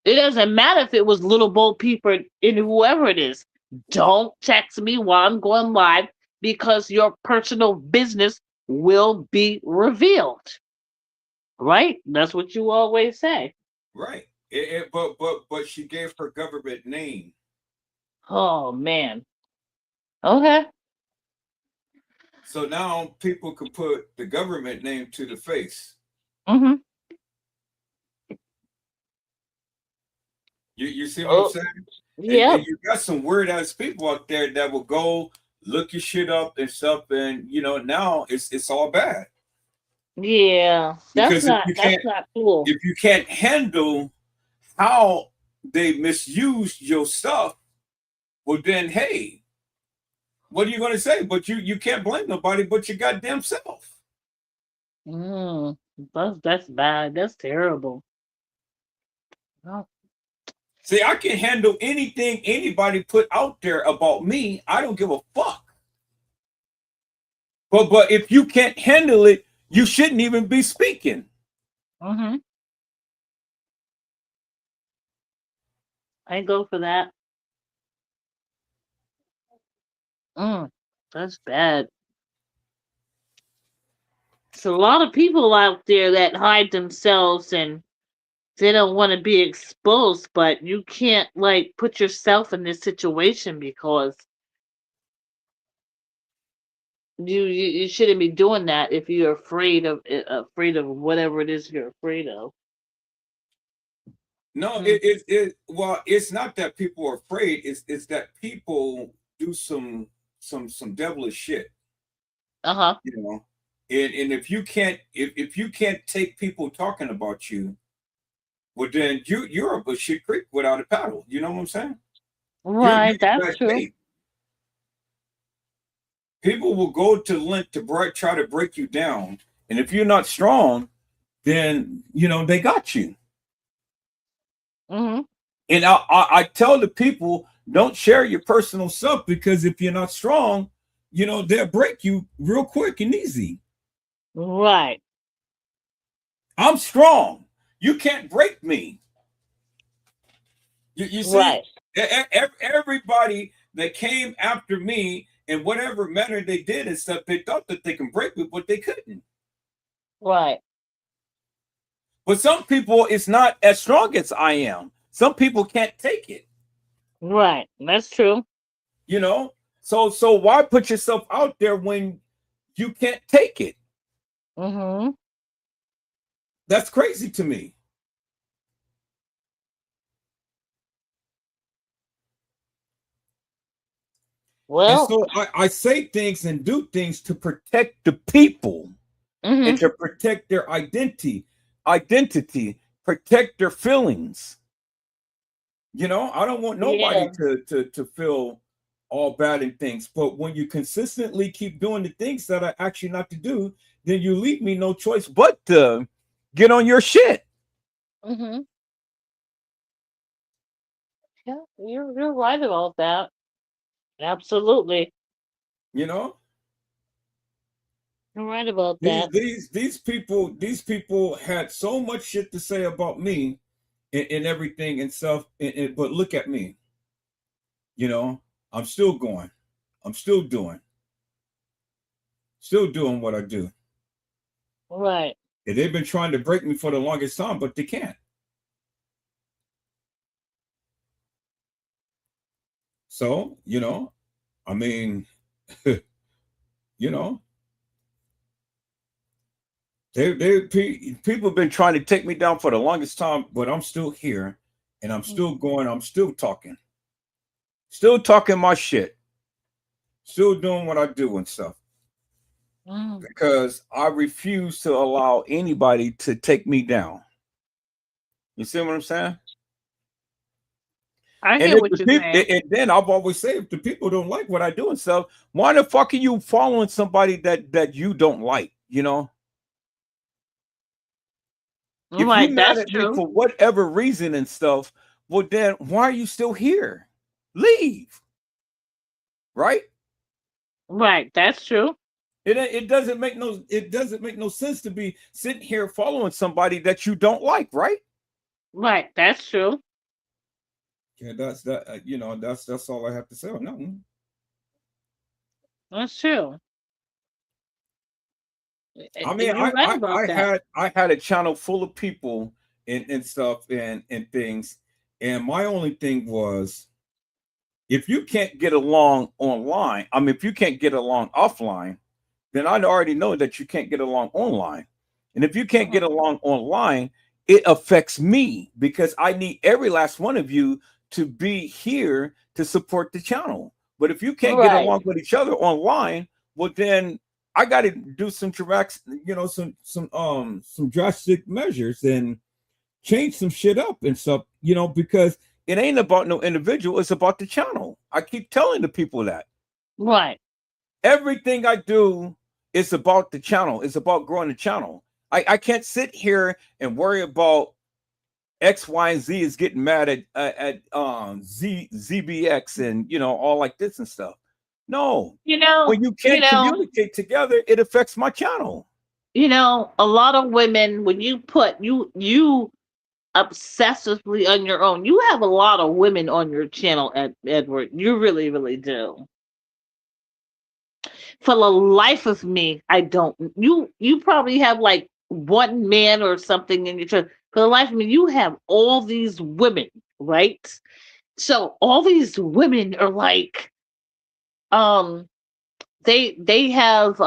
it doesn't matter if it was Little Bo Peep and whoever it is. Don't text me while I'm going live because your personal business will be revealed. Right? That's what you always say. Right. But she gave her government name. Oh man. Okay. So now people can put the government name to the face. Mm-hmm. You see what I'm Oh, saying? yep. And you got some weird ass people out there that will go look your shit up and stuff, and now it's all bad. Yeah. Because That's not cool. if you can't handle how they misused your stuff, well then hey, what are you gonna say? But you can't blame nobody but your goddamn self. Mm, that's bad. That's terrible. Oh, See, I can handle anything anybody put out there about me. I don't give a fuck. But if you can't handle it, you shouldn't even be speaking. mm-hmm. I go for that. That's bad. There's a lot of people out there that hide themselves and they don't want to be exposed, but you can't like put yourself in this situation because you shouldn't be doing that if you're afraid of whatever it is you're afraid of. No, Mm. well, it's not that people are afraid. It's that people do some devilish shit. Uh-huh. And if you can't take people talking about you, well then you're up a shit creek without a paddle. You know what I'm saying? You're Right, in that's bad true. shape. People will go to length to try to break you down, and if you're not strong, then they got you. Mm-hmm. And I tell the people, don't share your personal stuff, because if you're not strong, they'll break you real quick and easy. Right. I'm strong. You can't break me. You see, Right. everybody that came after me in whatever manner they did and stuff, they thought that they can break me, but they couldn't. Right. But some people, it's not as strong as I am. Some people can't take it. Right. That's true. So why put yourself out there when you can't take it? Mm-hmm. That's crazy to me. And Well, so I say things and do things to protect the people mm-hmm. and to protect their identity, protect their feelings. I don't want nobody to feel all bad in things. But when you consistently keep doing the things that I ask you not to do, then you leave me no choice but to get on your shit. Mm-hmm. Yeah, you're right about that. Absolutely. You know, You're right about these that. these these people had so much shit to say about me and everything and stuff. But look at me. I'm still going. I'm still doing what I do. Right. And they've been trying to break me for the longest time, but they can't. So, I mean, you know, people have been trying to take me down for the longest time, but I'm still here and I'm still going. I'm still talking my shit, still doing what I do and stuff. Because I refuse to allow anybody to take me down. You see what I'm saying? I hear what you're saying. And then I've always said, if the people don't like what I do and stuff, why the fuck are you following somebody that you don't like? If Right, you're mad that's at me true. for whatever reason and stuff, well then why are you still here? Leave. Right? Right, that's true. It doesn't make no sense to be sitting here following somebody that you don't like, right? Right, that's true. Yeah, that's all I have to say on that one. That's true. I mean, You're right about that. I had a channel full of people and stuff and things, and my only thing was, if you can't get along online, I mean, if you can't get along offline, then I already know that you can't get along online. And if you can't get along online, it affects me because I need every last one of you to be here to support the channel. But if you can't get Right. along with each other online, well then I got to do some direct, some drastic measures and change some shit up and stuff, because it ain't about no individual, it's about the channel. I keep telling the people that. Right. Everything I do is about the channel. It's about growing the channel. I can't sit here and worry about X, Y, and Z is getting mad at ZBX and all like this and stuff. No. When you can't communicate together, it affects my channel. A lot of women, when you put you obsessively on your own, you have a lot of women on your channel, Edward. You really, really do. For the life of me, I don't. You probably have like one man or something in your channel. For the life of me, you have all these women, right? So all these women are like, they have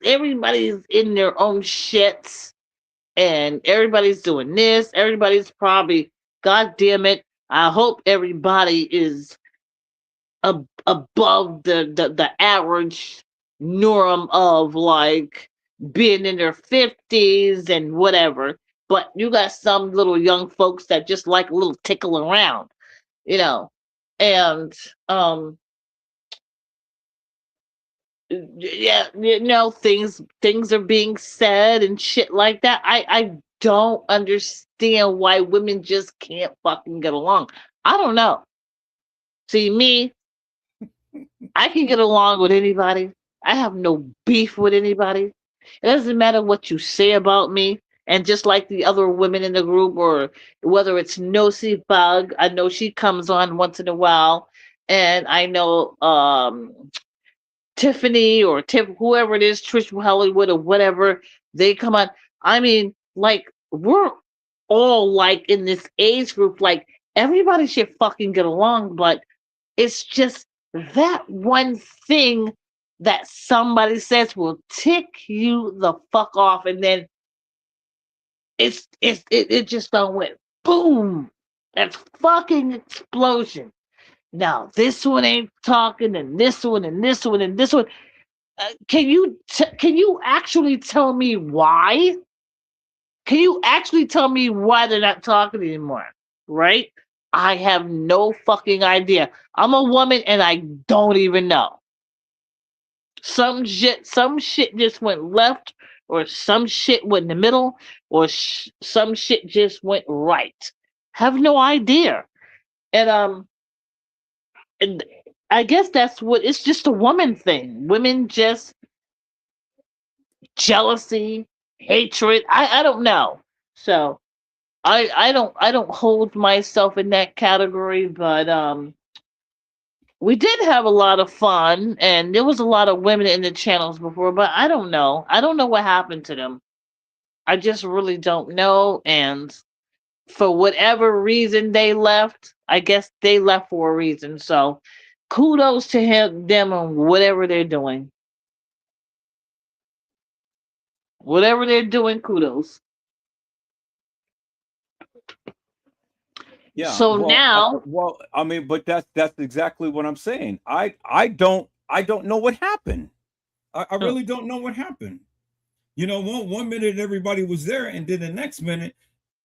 everybody's in their own shits, and everybody's doing this. Everybody's probably, God damn it, I hope everybody is above the average norm of like being in their 50s and whatever. But you got some little young folks that just like a little tickle around, and yeah, things are being said and shit like that. I don't understand why women just can't fucking get along. I don't know. See, me, I can get along with anybody. I have no beef with anybody. It doesn't matter what you say about me. And just like the other women in the group, or whether it's Nosy Bug, I know she comes on once in a while, and I know Tiffany or whoever it is, Trish Hollywood or whatever, they come on. I mean, like, we're all like in this age group, like everybody should fucking get along, but it's just that one thing that somebody says will tick you the fuck off, and then it just don't went boom, that fucking explosion. Now this one ain't talking, and this one, and this one, and this one. Can you actually tell me why? Can you actually tell me why they're not talking anymore? Right? I have no fucking idea. I'm a woman and I don't even know. Some shit just went left, or some shit went in the middle, or some shit just went right. Have no idea. And I guess that's what it's just a woman thing. Women just jealousy, hatred. I don't know. So I don't hold myself in that category, but we did have a lot of fun, and there was a lot of women in the channels before, but I don't know. I don't know what happened to them. I just really don't know, and for whatever reason they left, I guess they left for a reason. So kudos to them on whatever they're doing. Whatever they're doing, kudos. Yeah. So now, I mean, but that's exactly what I'm saying. I don't know what happened. I really don't know what happened. One minute everybody was there, and then the next minute,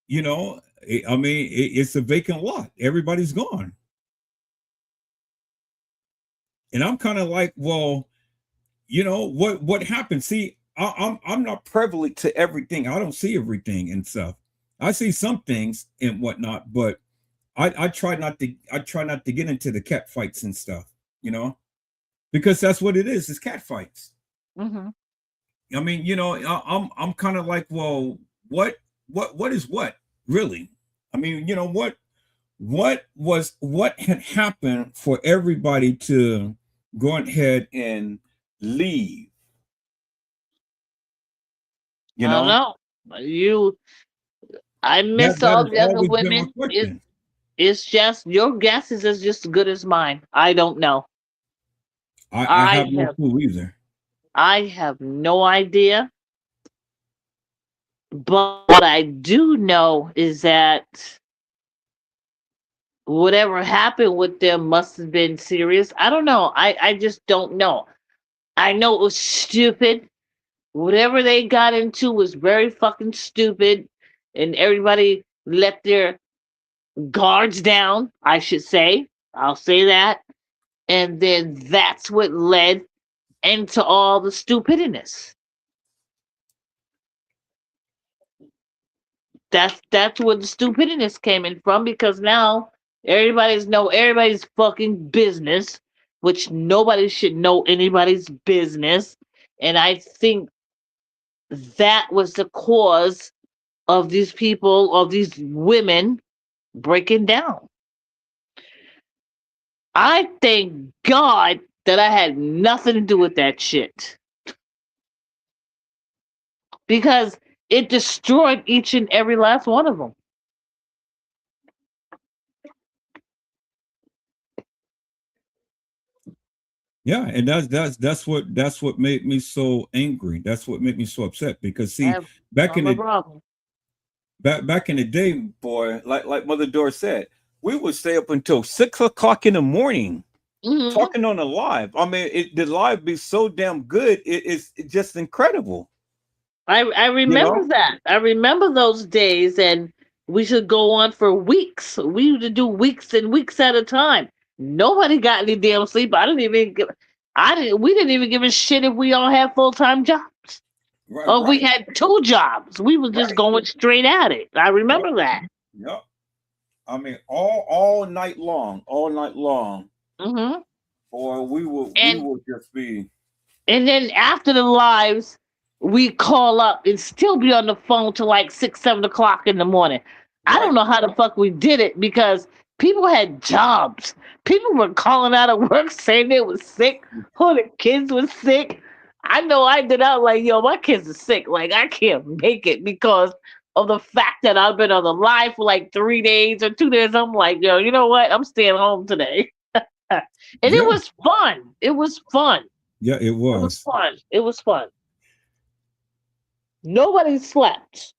it's a vacant lot. Everybody's gone. And I'm kind of like, well, what happened? See, I'm not prevalent to everything. I don't see everything and stuff. I see some things and whatnot, but I try not to get into the cat fights and stuff, because that's what it is. It's cat fights. mm-hmm. I mean, I'm kind of like, well, what is what really? I mean, what had happened for everybody to go ahead and leave? I don't know. I miss all the other women. It's just your guess is just as good as mine. I don't know. I have no clue either. I have no idea. But what I do know is that whatever happened with them must have been serious. I don't know. I just don't know. I know it was stupid. Whatever they got into was very fucking stupid. And everybody let their guards down, I should say. I'll say that. And then that's what led into all the stupidness. That's where the stupidness came in from, because now everybody's fucking business, which nobody should know anybody's business. And I think that was the cause of these people, of these women breaking down. I thank God that I had nothing to do with that shit, because it destroyed each and every last one of them. Yeah, and that's what made me so angry. That's what made me so upset, because see, back in the back in the day, boy, like Mother Dora said, we would stay up until 6 o'clock in the morning talking on the live. I mean, the live be so damn good. It's just incredible. I remember that. I remember those days, and we should go on for weeks. We used to do weeks and weeks at a time. Nobody got any damn sleep. We didn't even give a shit if we all had full-time jobs. Right, or we had 2 jobs. We were just going straight at it. I remember that. Yep. I mean, all night long, all night long. Mm-hmm. Or we will just be. And then after the lives, we call up and still be on the phone till like 6, 7 o'clock in the morning. I don't know how the fuck we did it, because people had jobs. People were calling out of work saying they was sick, or the kids was sick. I know I did. I was like, yo, my kids are sick. Like, I can't make it because of the fact that I've been on the live for like 3 days or 2 days. I'm like, yo, you know what? I'm staying home today. And it was fun. It was fun. Yeah, it was. It was fun. It was fun. Nobody slept.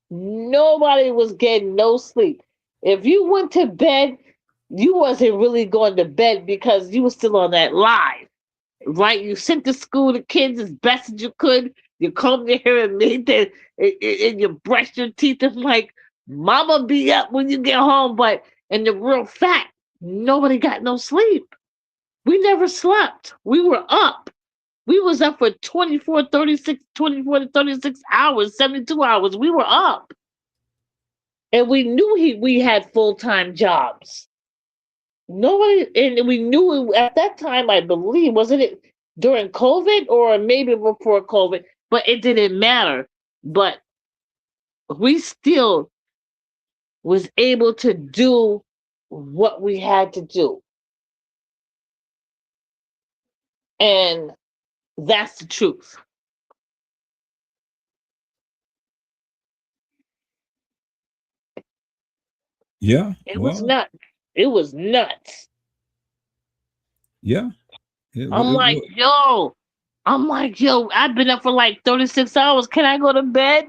Nobody was getting no sleep. If you went to bed, you wasn't really going to bed because you were still on that live, right? You sent to school the kids as best as you could. You come there and made that, and you brushed your teeth. And like, mama be up when you get home. But in the real fact, nobody got no sleep. We never slept. We were up. We was up for 24 to 36 hours, 72 hours. We were up. And we knew we had full-time jobs. Nobody, and we knew it, at that time, I believe, wasn't it during COVID or maybe before COVID? But it didn't matter. But we still was able to do what we had to do. And that's the truth. Yeah. It was nuts. It was nuts. Yeah. I'm like, yo, I've been up for like 36 hours. Can I go to bed?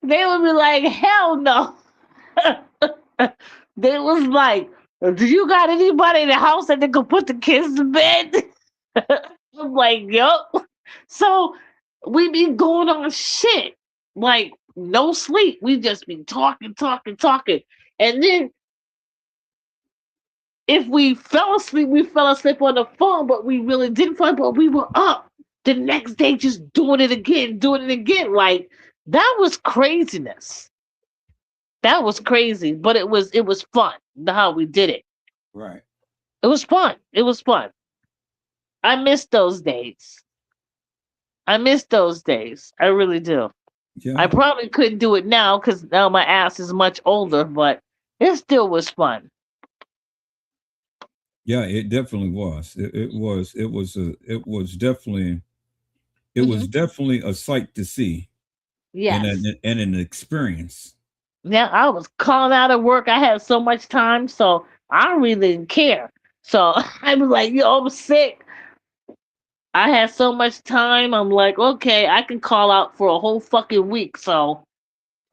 They would be like, hell no. They was like, do you got anybody in the house that they could put the kids to bed? I'm like, yup. So we be going on shit. Like, no sleep. We just be talking. And then if we fell asleep, we fell asleep on the phone, but we really didn't fall, but we were up the next day just doing it again. Like, that was craziness. That was crazy, but it was fun, how we did it. Right. It was fun. It was fun. I miss those days. I really do. Yeah. I probably couldn't do it now because now my ass is much older, but it still was fun. Yeah, it definitely was. It was definitely a sight to see. Yes. And an experience. Yeah, I was calling out of work. I had so much time, so I really didn't care. So I was like, yo, I'm sick. I had so much time. I'm like, okay, I can call out for a whole fucking week. So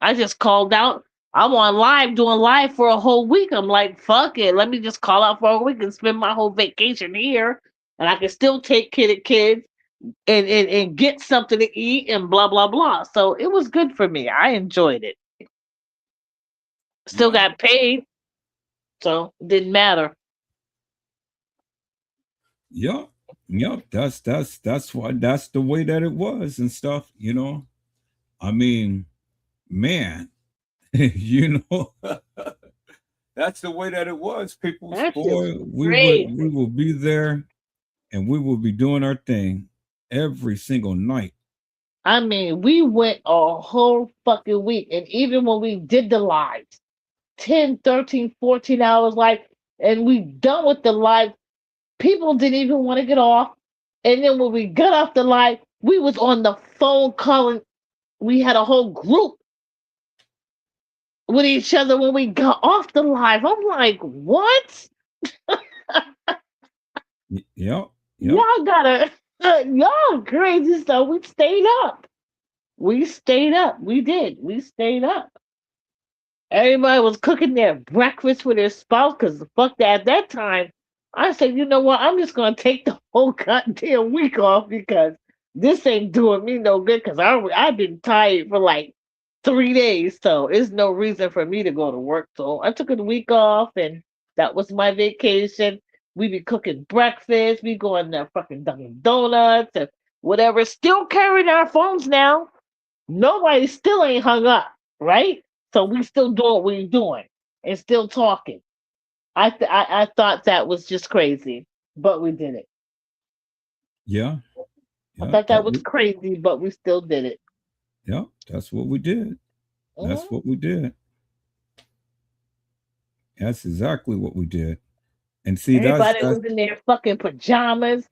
I just called out. I'm on live doing live for a whole week. I'm like, fuck it. Let me just call out for a week and spend my whole vacation here. And I can still take care of kids and get something to eat and blah blah blah. So it was good for me. I enjoyed it. Still Yeah. got paid, so it didn't matter. Yep. Yep. That's why that's the way that it was and stuff, you know. I mean, man, you know, that's the way that it was. People's That shit was boy, crazy. we will be there and we will be doing our thing every single night. I mean, we went a whole fucking week, and even when we did the lives, 10, 13, 14 hours live, and we done with the live, people didn't even want to get off. And then when we got off the live, we was on the phone calling. We had a whole group with each other when we got off the live. I'm like, what? Yep. Yep. Y'all gotta, y'all crazy stuff. We stayed up. We stayed up. We did. We stayed up. Everybody was cooking their breakfast with their spouse because fuck that. At that time, I said, you know what? I'm just gonna take the whole goddamn week off because this ain't doing me no good. Because I've been tired for like 3 days, so it's no reason for me to go to work. So I took a week off, and that was my vacation. We be cooking breakfast. We going to fucking Dunkin' Donuts and whatever. Still carrying our phones now. Nobody still ain't hung up, right? So we still doing what we doing and still talking. I thought that was just crazy, but we did it. Yeah. I Yeah. thought that was crazy, but we still did it. Yeah. That's what we did. That's Mhm. what we did. That's exactly what we did. And see, Everybody that's was in their fucking pajamas.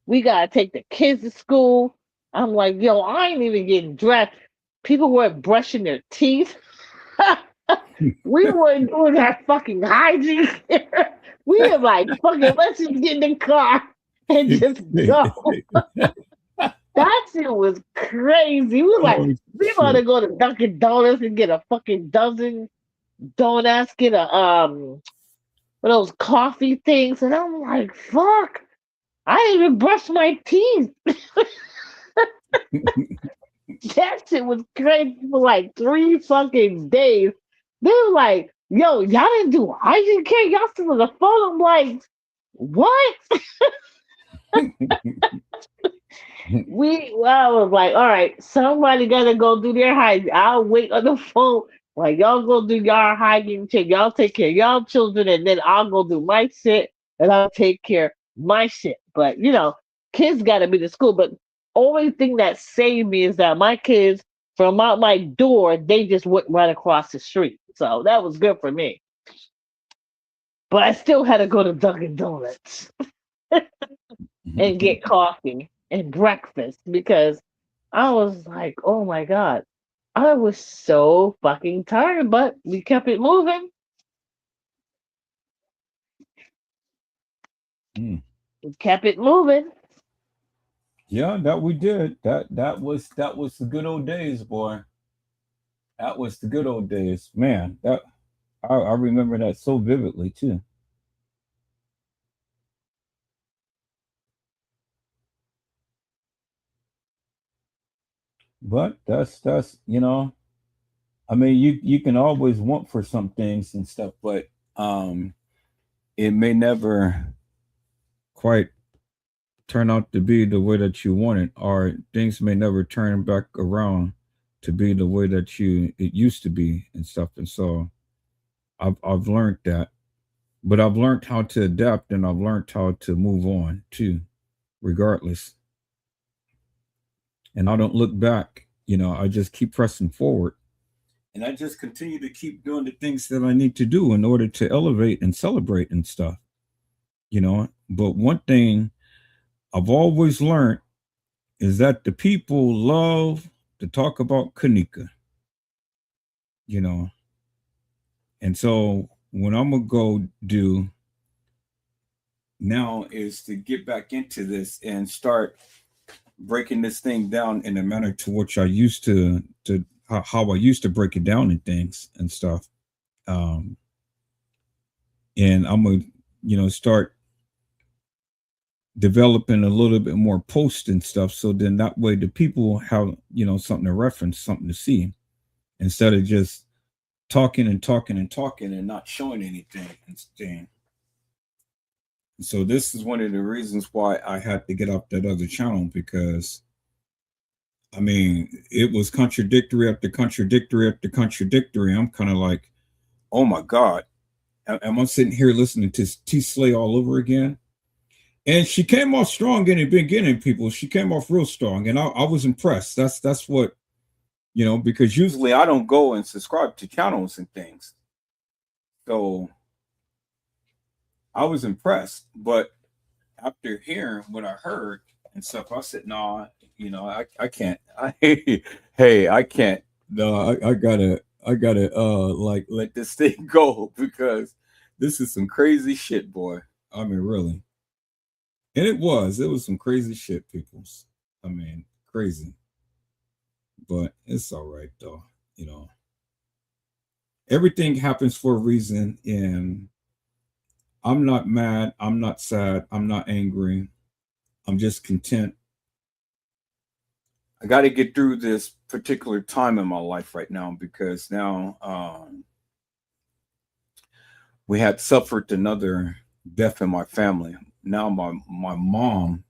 We gotta take the kids to school. I'm like, yo, I ain't even getting dressed. People weren't brushing their teeth. We weren't doing that fucking hygiene. We were like, fuck it, let's just get in the car and just go. That shit was crazy. We were like, oh we want shit. to go to Dunkin' Donuts and get a fucking dozen donuts, get a one of those coffee things, and I'm like, fuck, I didn't even brush my teeth. That shit was crazy for like 3 fucking days. They were like, yo, y'all didn't do hygiene care, y'all still on the phone. I'm like, what? I was like, all right, somebody gotta go do their hygiene. I'll wait on the phone. Like, y'all go do y'all hygiene check. Y'all take care of y'all children, and then I'll go do my shit, and I'll take care of my shit. But kids gotta be to school. But only thing that saved me is that my kids, from out my door, they just went right across the street. So that was good for me. But I still had to go to Dunkin' Donuts and get coffee and breakfast because I was like, oh my God, I was so fucking tired, but we kept it moving. Mm. We kept it moving. Yeah, that we did. That was the good old days, boy. That was the good old days, man. That I remember that so vividly too. But that's I mean, you can always want for some things and stuff, but it may never quite turn out to be the way that you want it, or things may never turn back around to be the way that you it used to be and stuff. And so I've learned that, but I've learned how to adapt and I've learned how to move on too, regardless. And I don't look back. I just keep pressing forward. And I just continue to keep doing the things that I need to do in order to elevate and celebrate and stuff. But one thing I've always learned is that the people love to talk about Kanika, you know. And so when I'm gonna go do now is to get back into this and start breaking this thing down in a manner to which I used to how I used to break it down and things and stuff. Um, and I'm gonna, start developing a little bit more post and stuff. So then that way the people have, something to reference, something to see, instead of just talking and talking and talking and not showing anything and staying. So this is one of the reasons why I had to get off that other channel, because I mean, it was contradictory after contradictory after contradictory. I'm kind of like, oh my God, am I sitting here listening to T Slay all over again? And she came off strong in the beginning, people. She came off real strong, and I was impressed. That's what, because usually I don't go and subscribe to channels and things. So I was impressed, but after hearing what I heard and stuff, I said, "No, I can't. Hey, I can't. No, I gotta, like let this thing go, because this is some crazy shit, boy. I mean, really." And it was some crazy shit, peoples. I mean, crazy. But it's all right, though. Everything happens for a reason, and I'm not mad. I'm not sad. I'm not angry. I'm just content. I got to get through this particular time in my life right now, because now we had suffered another death in my family. Now my mom,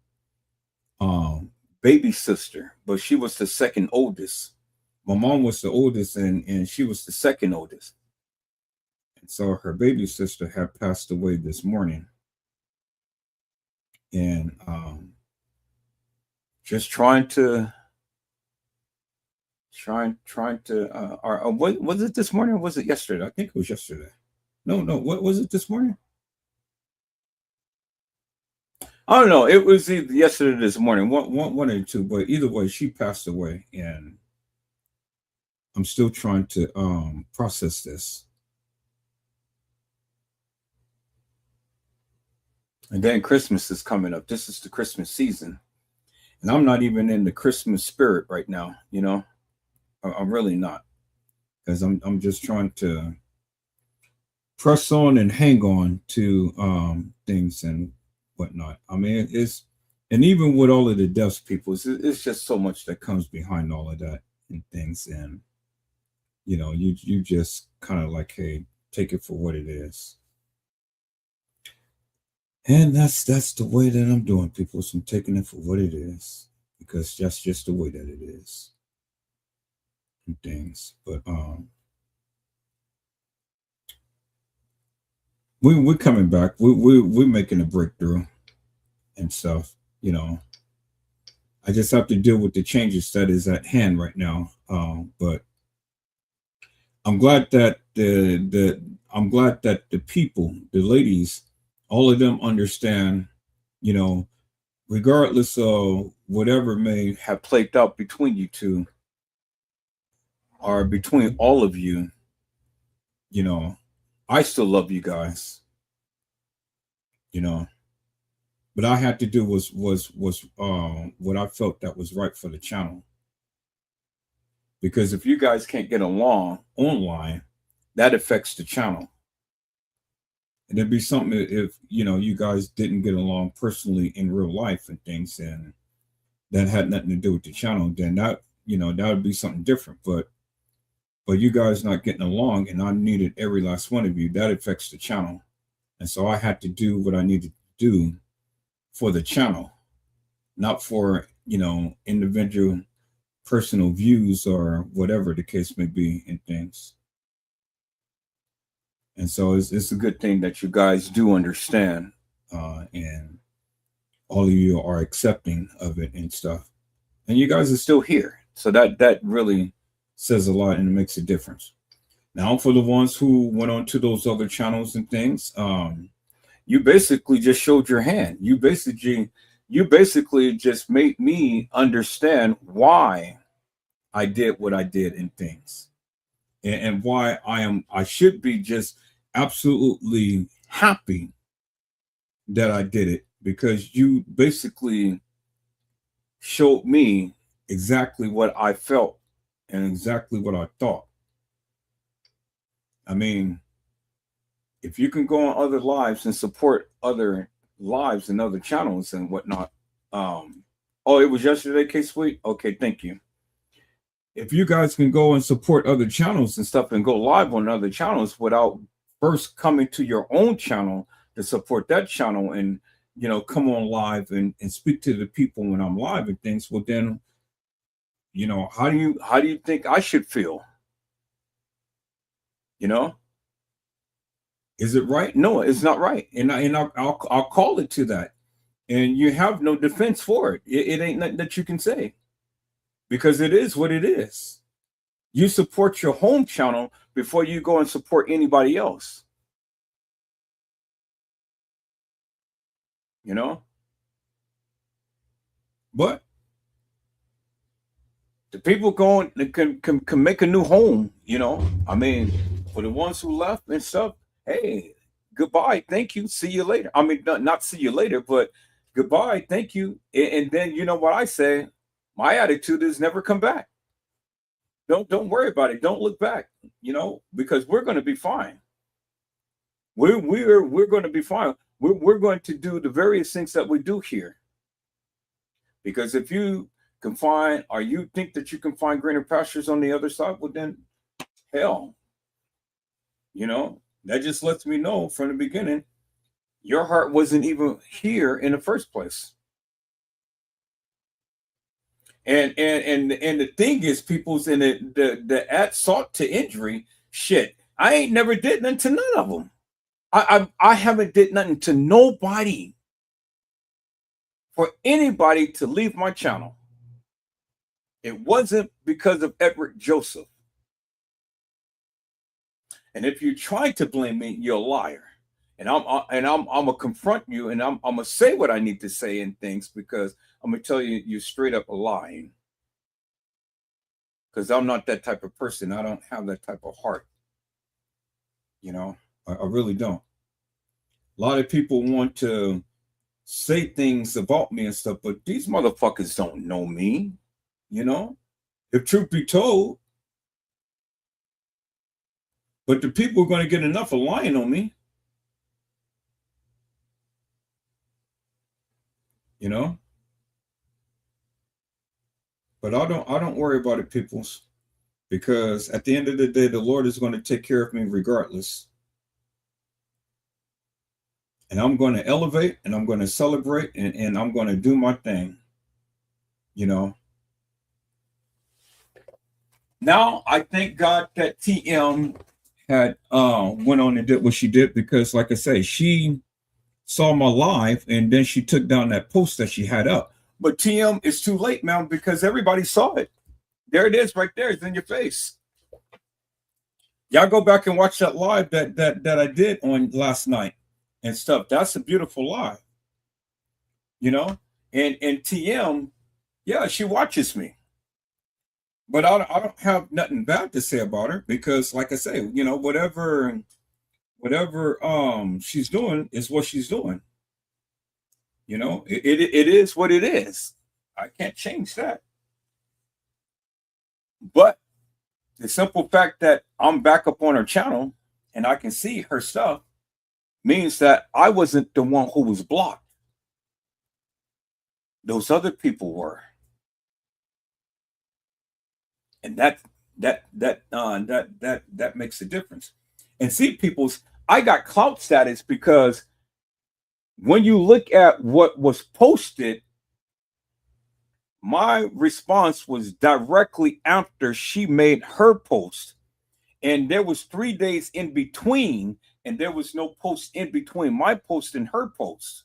baby sister, but she was the second oldest. My mom was the oldest, and she was the second oldest. And so her baby sister had passed away this morning. And just trying to what was it this morning, or was it yesterday? I think it was yesterday. No, what was it this morning? I don't know. It was either yesterday or this morning, one or two, but either way, she passed away, and I'm still trying to process this. And then Christmas is coming up. This is the Christmas season, and I'm not even in the Christmas spirit right now. I'm really not, because I'm just trying to press on and hang on to things and whatnot. I mean, and even with all of the deaths, people, it's just so much that comes behind all of that and things, and you just kind of like, hey, take it for what it is. And that's the way that I'm doing, people. So I'm taking it for what it is, because that's just the way that it is and things. But we're coming back. We're making a breakthrough and stuff. I just have to deal with the changes that is at hand right now. But I'm glad that the people, the ladies, all of them understand, regardless of whatever may have played out between you two, or between all of you, I still love you guys, but I had to do was what I felt that was right for the channel. Because if you guys can't get along online, that affects the channel. And it'd be something if, you guys didn't get along personally in real life and things, and that had nothing to do with the channel, then that would be something different. But you guys not getting along, and I needed every last one of you, that affects the channel. And so I had to do what I needed to do for the channel, not for, individual personal views or whatever the case may be and things. And so it's a good thing that you guys do understand, and all of you are accepting of it and stuff. And you guys are still here. So that really says a lot, and it makes a difference. Now, for the ones who went on to those other channels and things, you basically just showed your hand. You basically just made me understand why I did what I did in things, and why I should be just absolutely happy that I did it, because you basically showed me exactly what I felt and exactly what I thought. I mean, if you can go on other lives and support other lives and other channels and whatnot. Oh, it was yesterday, K Sweet? Okay, thank you. If you guys can go and support other channels and stuff and go live on other channels without first coming to your own channel to support that channel and, you know, come on live and speak to the people when I'm live and things, well then, you know, how do you think I should feel? You know? Is it right? No, it's not right. And I'll call it to that. And you have no defense for it. It ain't nothing that you can say, because it is what it is. You support your home channel before you go and support anybody else. You know? But the people going can make a new home, you know. I mean, for the ones who left and stuff, hey, goodbye, thank you, see you later. I mean, not see you later, but goodbye, thank you. And then you know what I say? My attitude is never come back. Don't worry about it. Don't look back, you know, because we're going to be fine. We're going to be fine. We're going to do the various things that we do here. Because if you can find, or you think that you can find greener pastures on the other side, well then, hell, you know, that just lets me know from the beginning, your heart wasn't even here in the first place. And the thing is, people's in the at sought to injury shit. I ain't never did nothing to none of them. I haven't did nothing to nobody for anybody to leave my channel. It wasn't because of Edward Joseph. And if you try to blame me, you're a liar. And I'm gonna confront you, and I'm gonna say what I need to say in things, because I'm gonna tell you you're straight up lying. Because I'm not that type of person. I don't have that type of heart. You know, I really don't. A lot of people want to say things about me and stuff, but these motherfuckers don't know me. You know, if truth be told. But the people are going to get enough of lying on me. You know? But I don't worry about it, peoples. Because at the end of the day, the Lord is going to take care of me regardless. And I'm going to elevate, and I'm going to celebrate, and I'm going to do my thing. You know? Now, I thank God that TM had went on and did what she did, because like I say, she saw my live and then she took down that post that she had up. But TM, it's too late now, because everybody saw it. There it is right there. It's in your face. Y'all go back and watch that live that I did on last night and stuff. That's a beautiful live. You know? And TM, yeah, she watches me. But I don't have nothing bad to say about her, because like I say, you know, whatever she's doing is what she's doing. You know, it is what it is. I can't change that. But the simple fact that I'm back up on her channel and I can see her stuff means that I wasn't the one who was blocked. Those other people were. And that makes a difference. And see, peoples, I got clout status because when you look at what was posted, my response was directly after she made her post. And there was 3 days in between, and there was no post in between my post and her post.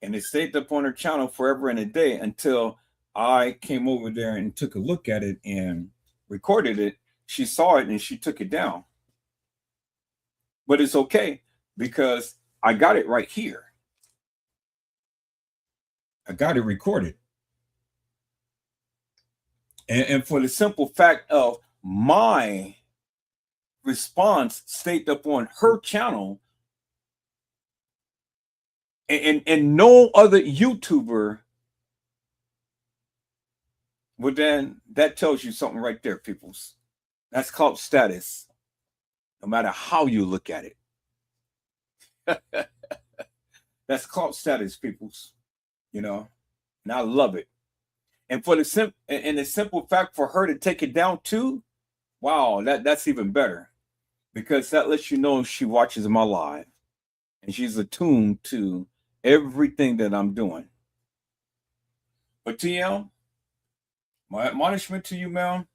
And it stayed up on her channel forever and a day until I came over there and took a look at it and recorded it. She saw it and she took it down. But it's okay, because I got it right here. I got it recorded. And for the simple fact of my response stayed up on her channel and no other YouTuber. Well, then that tells you something right there, peoples. That's called status, no matter how you look at it. That's called status, peoples. You know, and I love it. And for the simple fact for her to take it down too, wow, that's even better, because that lets you know she watches my live and she's attuned to everything that I'm doing. But TL, my admonishment to you, ma'am,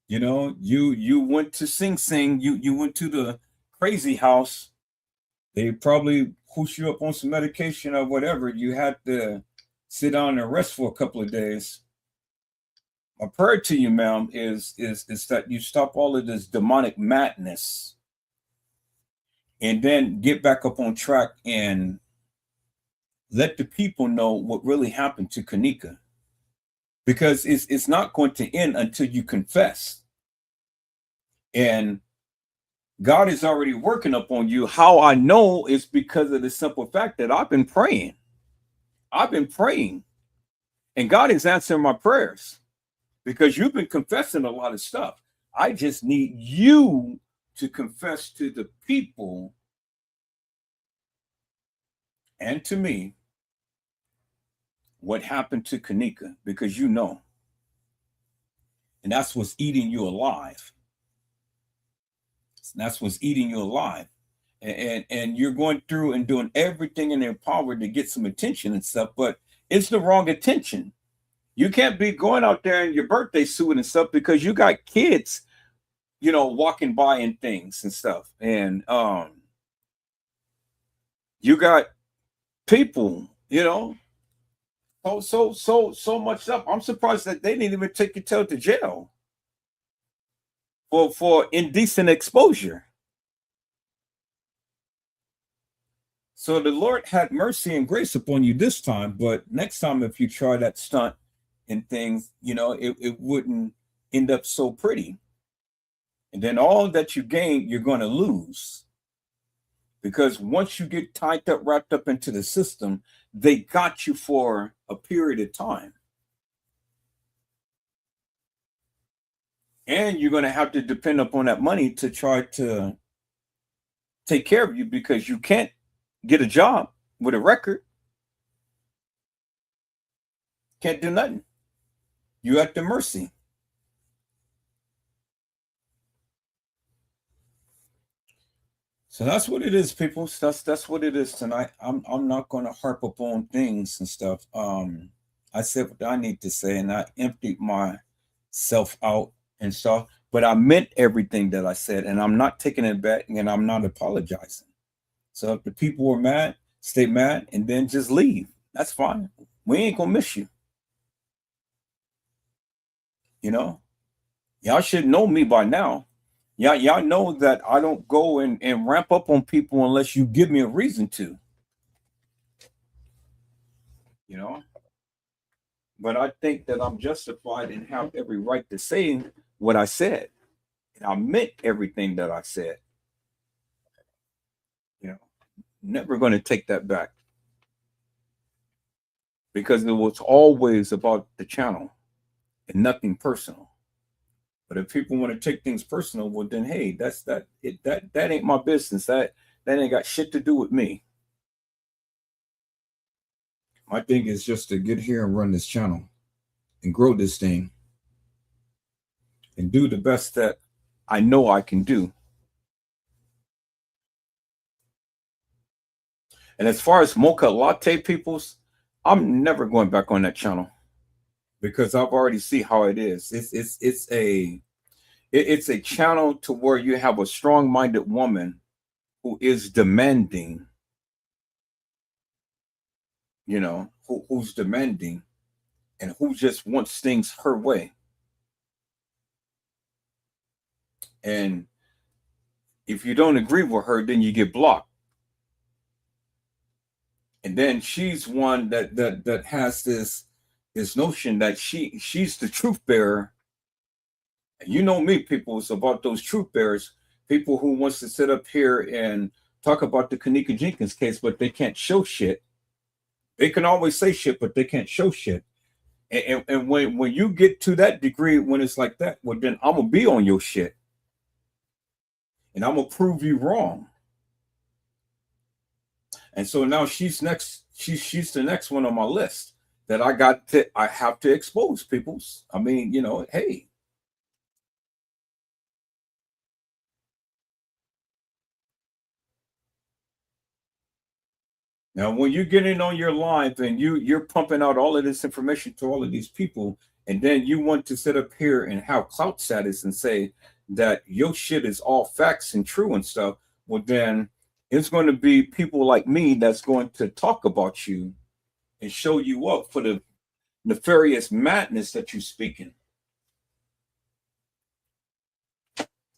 you know, you went to Sing Sing, you went to the crazy house. They probably push you up on some medication or whatever. You had to sit down and rest for a couple of days. My prayer to you, ma'am, is that you stop all of this demonic madness and then get back up on track and let the people know what really happened to Kanika. Because it's not going to end until you confess. And God is already working up on you. How I know is because of the simple fact that I've been praying. I've been praying. And God is answering my prayers because you've been confessing a lot of stuff. I just need you to confess to the people and to me what happened to Kanika, because you know. And that's what's eating you alive. That's what's eating you alive. And you're going through and doing everything in their power to get some attention and stuff, but it's the wrong attention. You can't be going out there in your birthday suit and stuff because you got kids, you know, walking by and things and stuff. And you got people, you know, so much stuff. I'm surprised that they didn't even take your tail to jail for indecent exposure. So the Lord had mercy and grace upon you this time, but next time if you try that stunt and things, you know, it wouldn't end up so pretty. And then all that you gain, you're going to lose. Because once you get tied up, wrapped up into the system, they got you for a period of time. And you're going to have to depend upon that money to try to take care of you, because you can't get a job with a record. Can't do nothing. You're at the mercy. So that's what it is, people. That's what it is tonight. I'm not going to harp upon things and stuff. I said what I need to say, and I emptied myself out and stuff. But I meant everything that I said, and I'm not taking it back, and I'm not apologizing. So if the people were mad, stay mad, and then just leave. That's fine. We ain't gonna miss you. You know, y'all should know me by now. Y'all know that I don't go and ramp up on people unless you give me a reason to. You know, but I think that I'm justified and have every right to say what I said. And I meant everything that I said. You know, never going to take that back. Because it was always about the channel and nothing personal. But if people want to take things personal, well then hey, that ain't my business. That ain't got shit to do with me. My thing is just to get here and run this channel and grow this thing and do the best that I know I can do. And as far as Mocha Latte peoples, I'm never going back on that channel because I've already see how it is. It's a channel to where you have a strong-minded woman who is demanding, you know, who's demanding and who just wants things her way. And if you don't agree with her, then you get blocked. And then she's one that has this notion that she's the truth bearer. And you know me, people, it's about those truth bearers, people who wants to sit up here and talk about the Kanika Jenkins case, but they can't show shit. They can always say shit, but they can't show shit. And when you get to that degree, when it's like that, well, then I'm gonna be on your shit, and I'm gonna prove you wrong. And so now she's next. She's the next one on my list that I have to expose. Peoples. I mean, you know, hey. Now, when you get in on your live and you're pumping out all of this information to all of these people, and then you want to sit up here and have clout status and say that your shit is all facts and true and stuff, well, then it's going to be people like me that's going to talk about you and show you up for the nefarious madness that you're speaking.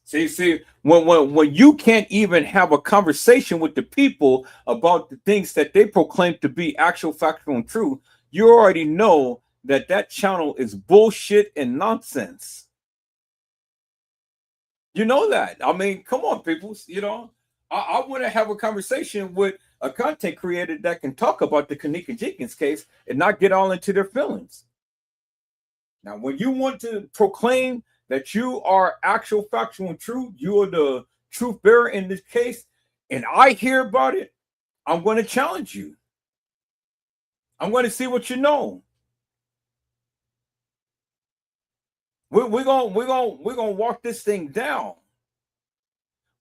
See, when you can't even have a conversation with the people about the things that they proclaim to be actual, factual, and true, you already know that that channel is bullshit and nonsense. You know that. I mean, come on, people. You know, I want to have a conversation with a content creator that can talk about the Kanika Jenkins case and not get all into their feelings. Now, when you want to proclaim that you are actual, factual, and true, you are the truth bearer in this case, and I hear about it, I'm going to challenge you. I'm going to see what you know. We're gonna walk this thing down.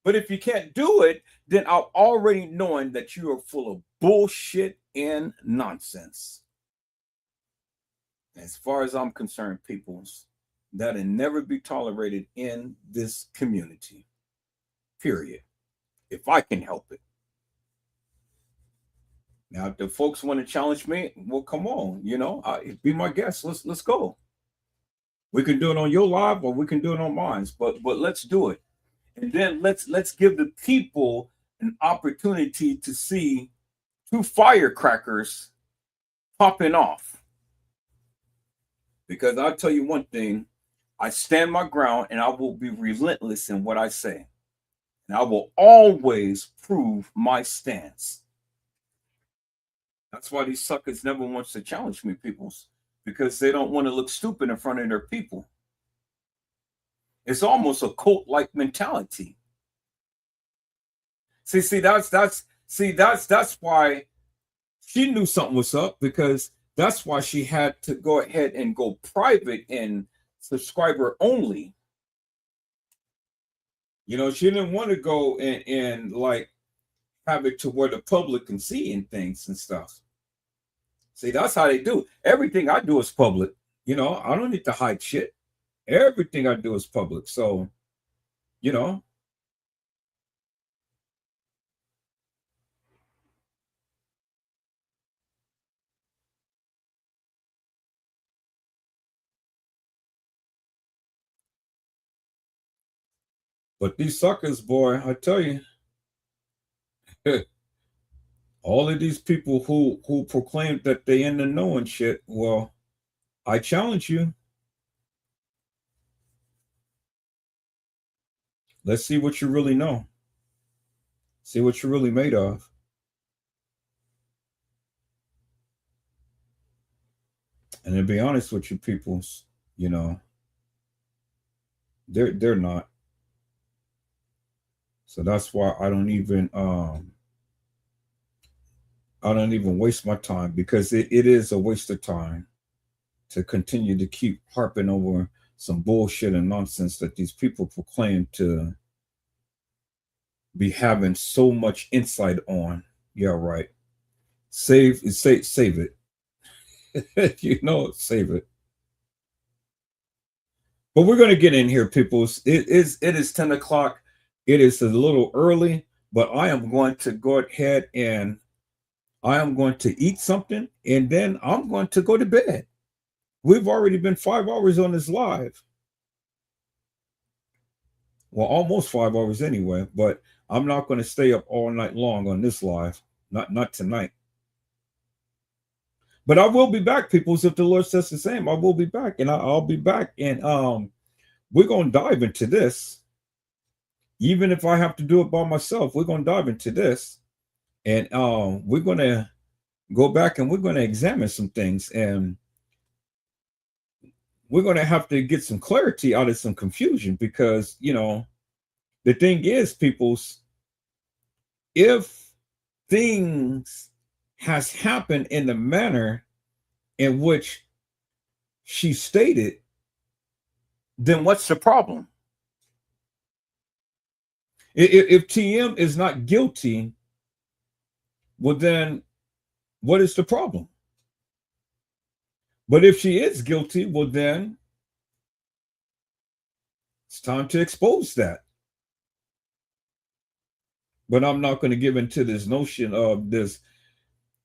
But if you can't do it, then I'm already knowing that you are full of bullshit and nonsense. As far as I'm concerned, peoples, that'll never be tolerated in this community. Period. If I can help it. Now, if the folks want to challenge me, well, come on, you know, be my guest. Let's go. We can do it on your live or we can do it on mine, but let's do it. And then let's give the people an opportunity to see two firecrackers popping off. Because I'll tell you one thing, I stand my ground and I will be relentless in what I say. And I will always prove my stance. That's why these suckers never wants to challenge me, peoples, because they don't want to look stupid in front of their people. It's almost a cult-like mentality. See, that's why she knew something was up, because that's why she had to go ahead and go private and subscriber only. You know, she didn't want to go and like have it to where the public can see and things and stuff. See, that's how they do. Everything I do is public. You know, I don't need to hide shit. Everything I do is public. So, you know. But these suckers, boy, I tell you, all of these people who proclaim that they in the know and shit, well, I challenge you. Let's see what you really know. See what you're really made of. And to be honest with you, peoples, you know, they're not. So that's why I don't even waste my time, because it is a waste of time to continue to keep harping over some bullshit and nonsense that these people proclaim to be having so much insight on. Yeah, right. Save it. You know, save it. But we're going to get in here, people. It is 10 o'clock. It is a little early, but I am going to go ahead and I am going to eat something, and then I'm going to go to bed. We've already been 5 hours on this live. Well, almost 5 hours anyway, but I'm not going to stay up all night long on this live. Not tonight. But I will be back, people. If the Lord says the same, I will be back, and I'll be back, and we're going to dive into this. even if I have to do it by myself, we're going to dive into this, and we're going to go back and we're going to examine some things, and we're going to have to get some clarity out of some confusion, because, you know, the thing is, peoples, if things has happened in the manner in which she stated, then what's the problem? If TM is not guilty, well, then what is the problem? But if she is guilty, well, then it's time to expose that. But I'm not going to give into this notion of this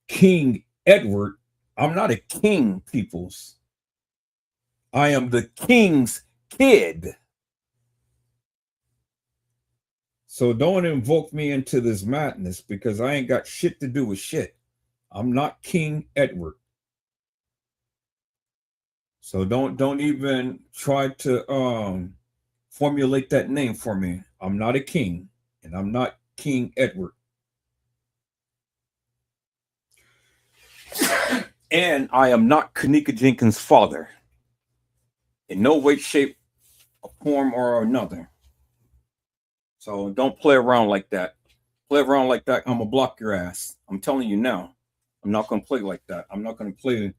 King Edward. I'm not a king, peoples. I am the king's kid. So don't invoke me into this madness, because I ain't got shit to do with shit. I'm not King Edward. So don't even try to formulate that name for me. I'm not a king, and I'm not King Edward. And I am not Kanika Jenkins' father. In no way, shape, or form, or another. So don't play around like that. Play around like that, I'm gonna block your ass. I'm telling you now. I'm not gonna play like that. I'm not gonna play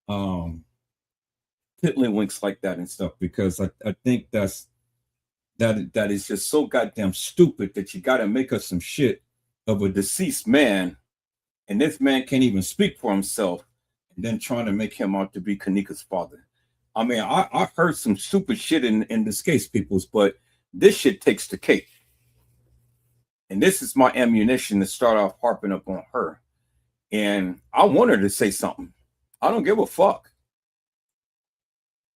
piddlywinks like that and stuff, because I think that is just so goddamn stupid that you gotta make us some shit of a deceased man, and this man can't even speak for himself, and then trying to make him out to be Kanika's father. I mean, I heard some stupid shit in this case, peoples, but this shit takes the cake. And this is my ammunition to start off harping up on her. And I want her to say something. I don't give a fuck.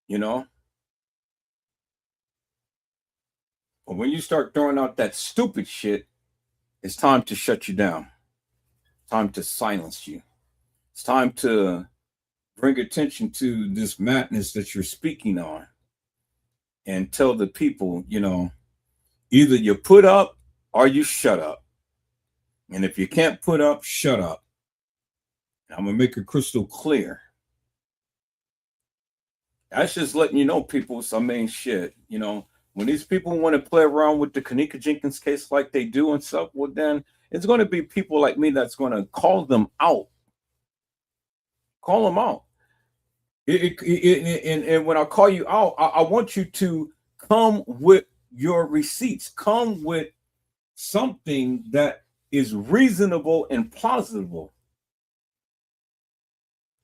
You know? But when you start throwing out that stupid shit, it's time to shut you down. It's time to silence you. It's time to bring attention to this madness that you're speaking on. And tell the people, you know, either you put up or you shut up. And if you can't put up, shut up. I'm going to make it crystal clear. That's just letting you know, people, I mean, shit, you know, when these people want to play around with the Kanika Jenkins case like they do and stuff, well, then it's going to be people like me that's going to call them out. Call them out. And when I call you out, I want you to come with your receipts. Come with something that is reasonable and plausible.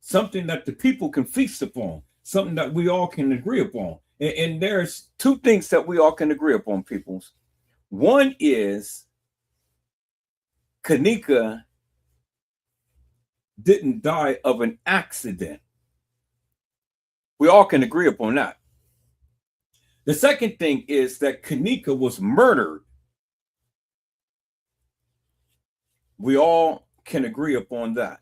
Something that the people can feast upon. Something that we all can agree upon. And there's two things that we all can agree upon, peoples. One is Kanika didn't die of an accident. We all can agree upon that. The second thing is that Kanika was murdered. We all can agree upon that.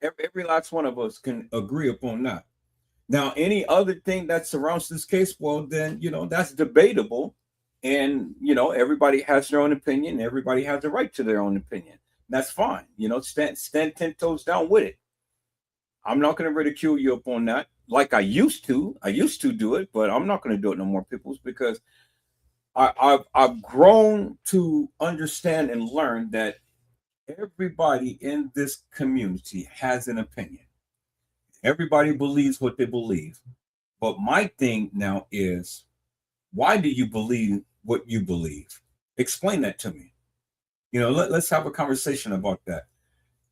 Every last one of us can agree upon that. Now, any other thing that surrounds this case, well, then, you know, that's debatable. And, you know, everybody has their own opinion. Everybody has the right to their own opinion. That's fine. You know, stand 10 toes down with it. I'm not going to ridicule you upon that like I used to. I used to do it, but I'm not going to do it no more, peoples, because I've grown to understand and learn that everybody in this community has an opinion. Everybody believes what they believe. But my thing now is, why do you believe what you believe? Explain that to me. You know, let's have a conversation about that.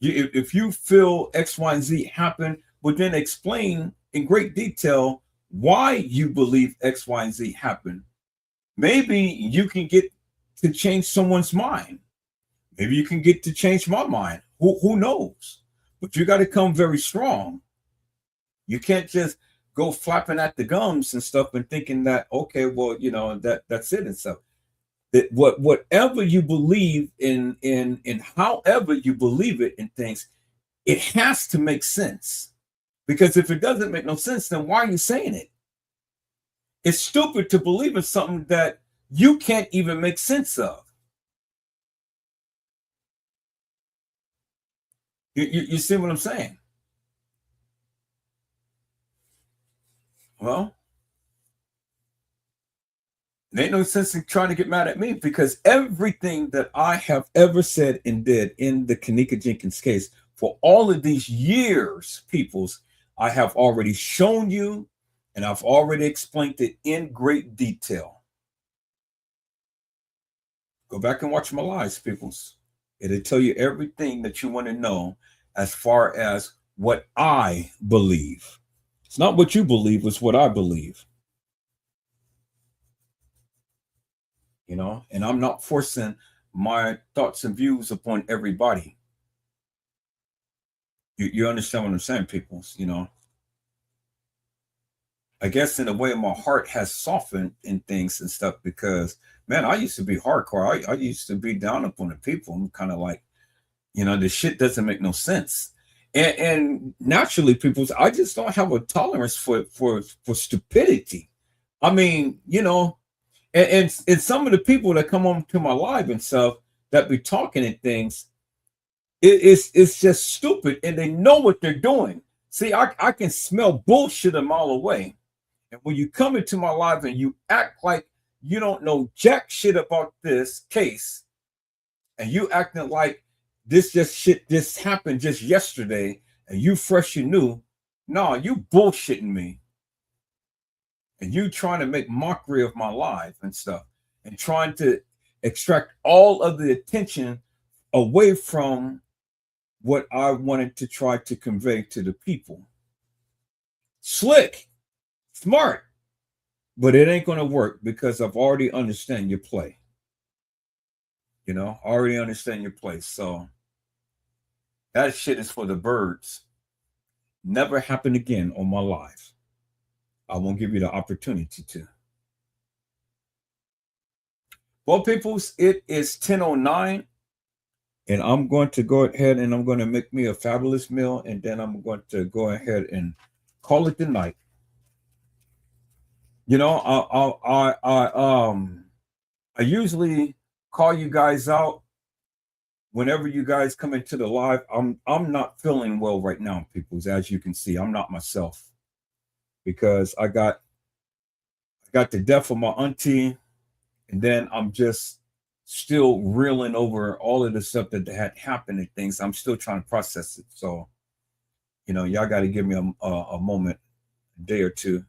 If you feel X, Y, and Z happen, but then explain in great detail why you believe X, Y, and Z happen. Maybe you can get to change someone's mind. Maybe you can get to change my mind. Who knows? But you got to come very strong. You can't just go flapping at the gums and stuff and thinking that, okay, well, you know, that's it and stuff. That whatever you believe in however you believe it in things, it has to make sense. Because if it doesn't make no sense, then why are you saying it? It's stupid to believe in something that you can't even make sense of. You see what I'm saying? Well, there ain't no sense in trying to get mad at me, because everything that I have ever said and did in the Kanika Jenkins case for all of these years, peoples, I have already shown you, and I've already explained it in great detail. Go back and watch my lives, peoples. It'll tell you everything that you want to know as far as what I believe. It's not what you believe, it's what I believe. You know, and I'm not forcing my thoughts and views upon everybody. You understand what I'm saying, peoples? You know, I guess in a way my heart has softened in things and stuff, because man, I used to be hardcore. I used to be down upon the people. I'm kind of like, you know, the shit doesn't make no sense. And naturally, people, I just don't have a tolerance for stupidity. I mean, you know, and some of the people that come on to my live and stuff that be talking and things, it's just stupid, and they know what they're doing. See, I can smell bullshit a mile away. And when you come into my live and you act like you don't know jack shit about this case, and you acting like this just happened just yesterday, and you fresh and new, no, you bullshitting me. And you trying to make mockery of my life and stuff, and trying to extract all of the attention away from what I wanted to try to convey to the people. Slick, smart, but it ain't going to work, because I've already understand your play. You know, I already understand your play. So that shit is for the birds. Never happen again on my life. I won't give you the opportunity to. Well, peoples, it is 10:09, and I'm going to go ahead and I'm going to make me a fabulous meal, and then I'm going to go ahead and call it the night. You know, I usually call you guys out whenever you guys come into the live. I'm not feeling well right now, peoples. As you can see, I'm not myself, because I got the death of my auntie, and then I'm just still reeling over all of the stuff that had happened and things. I'm still trying to process it. So, you know, y'all got to give me a moment, a day or two,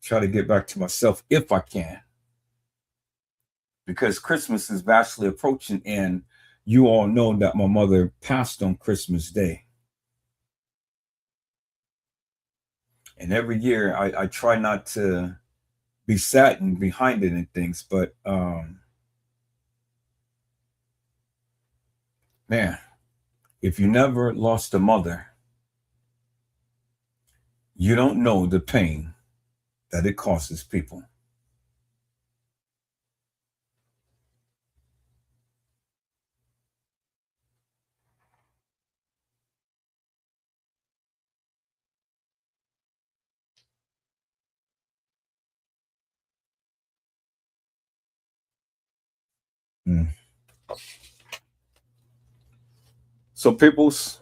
try to get back to myself if I can, because Christmas is vastly approaching, and you all know that my mother passed on Christmas Day. And every year I try not to be saddened behind it and things, but man, if you never lost a mother, you don't know the pain that it causes people. So, peoples,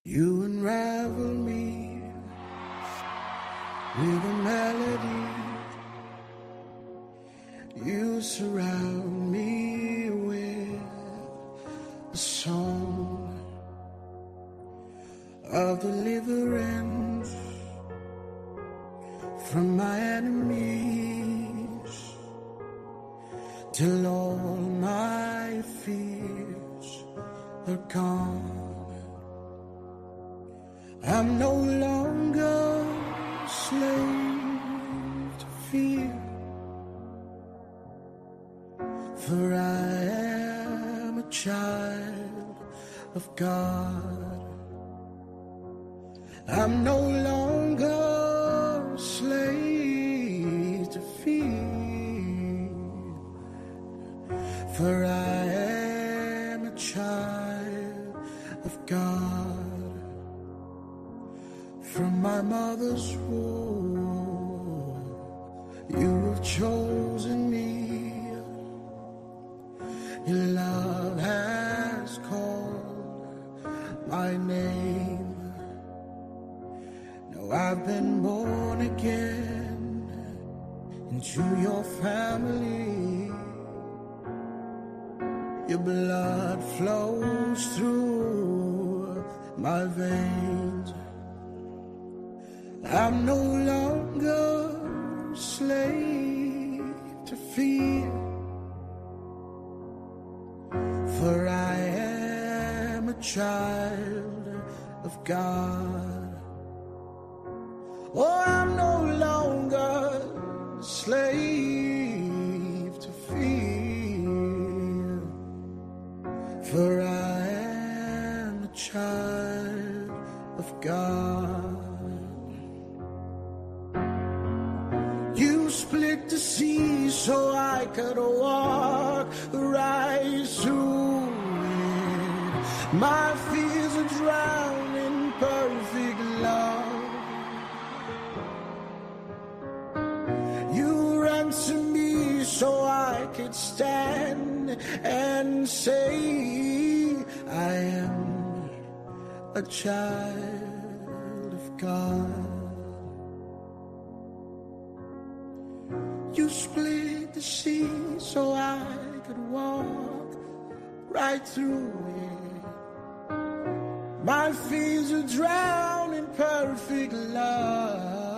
you unravel me with a melody. You surround me with a song of deliverance from my enemies, till all my fears are gone. I'm no longer a slave to fear, for I am a child of God. I'm no longer a slave to fear, for I am a child of God. From my mother's womb, you have chosen me. Your love has called my name. Now I've been born again into your family. Your blood flows through my veins. I'm no longer a slave to fear, for I am a child of God. Oh, I'm no longer a slave to fear, for I am a child of God. You split the sea so I could walk right through it. My fears are drowned in perfect love. You ransomed me so I could stand and say I am a child of God. You split the sea so I could walk right through it. My fears are drowned in perfect love.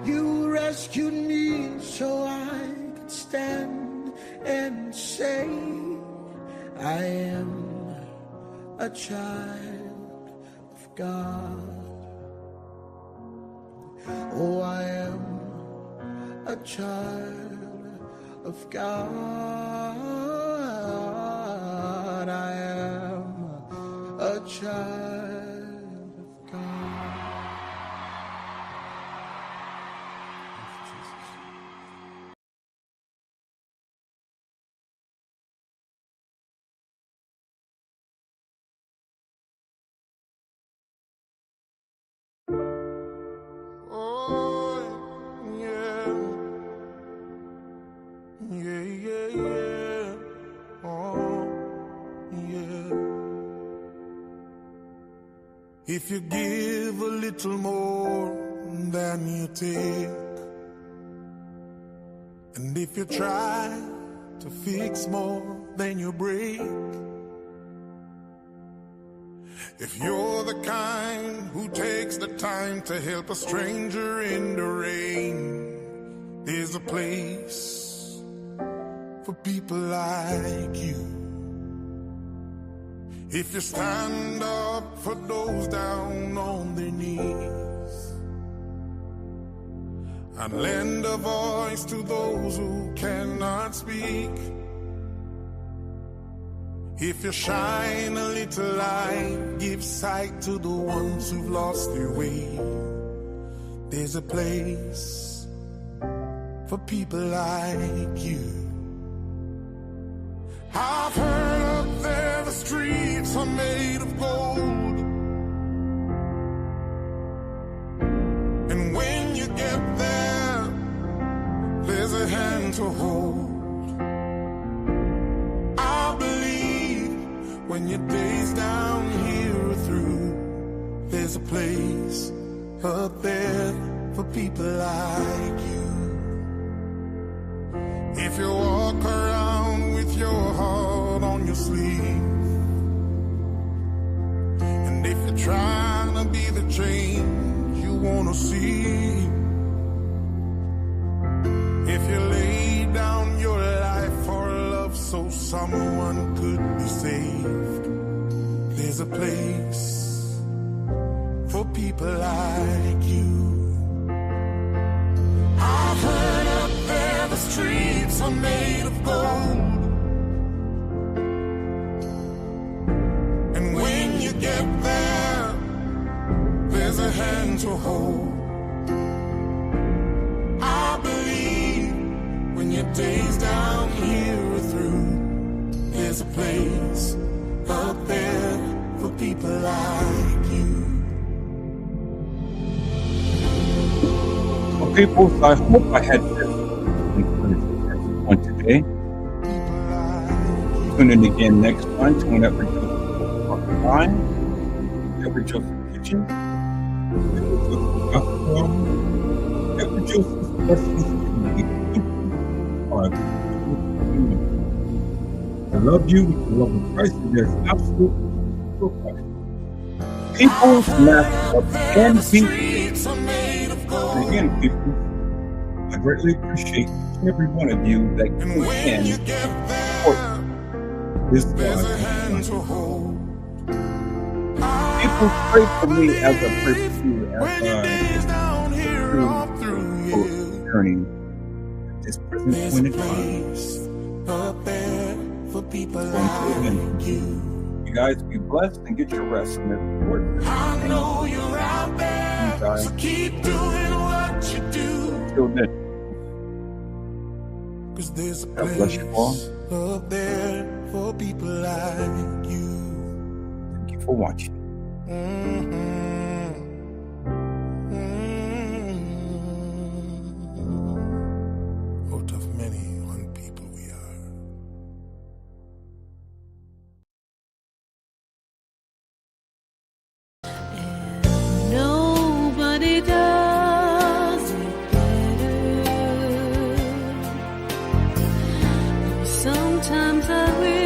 You rescued me so I could stand and say I am a child of God. Oh, I am a child of God. I am a child of God. If you give a little more than you take, and if you try to fix more than you break, if you're the kind who takes the time to help a stranger in the rain, there's a place for people like you. If you stand up for those down on their knees and lend a voice to those who cannot speak, if you shine a little light, give sight to the ones who've lost their way, there's a place for people like you. I've heard up there the streets are made of gold, and when you get there, there's a hand to hold. I believe when your days down here are through, there's a place up there for people like you. If you walk around with your heart on your sleeve, and if you're trying to be the change you want to see, if you lay down your life for love so someone could be saved, there's a place for people like you. I've heard up there the streets are made of gold, and when you get to hold. I believe when your days down here are through, there's a place up there for people like you. Well, people, I hope I had on today. Tune in again next time to whenever Joseph Talk Live, whenever Joseph Kitchen, whenever Joseph Gospel, whenever Joseph Blessings. I love you with the love of Christ, and there's absolute no question. People snap up and people. And again, people, I greatly appreciate each and every one of you that can support this God. People pray for me as I pray for you as I through journey at this present point in time. For people like you guys be blessed and get your rest in the Lord. I know you're out there, so keep doing what you do. Until then, 'cause there's a God bless you all. up there for people like you. Thank you for watching. Out of many one people we are. Nobody does it better. Sometimes I wish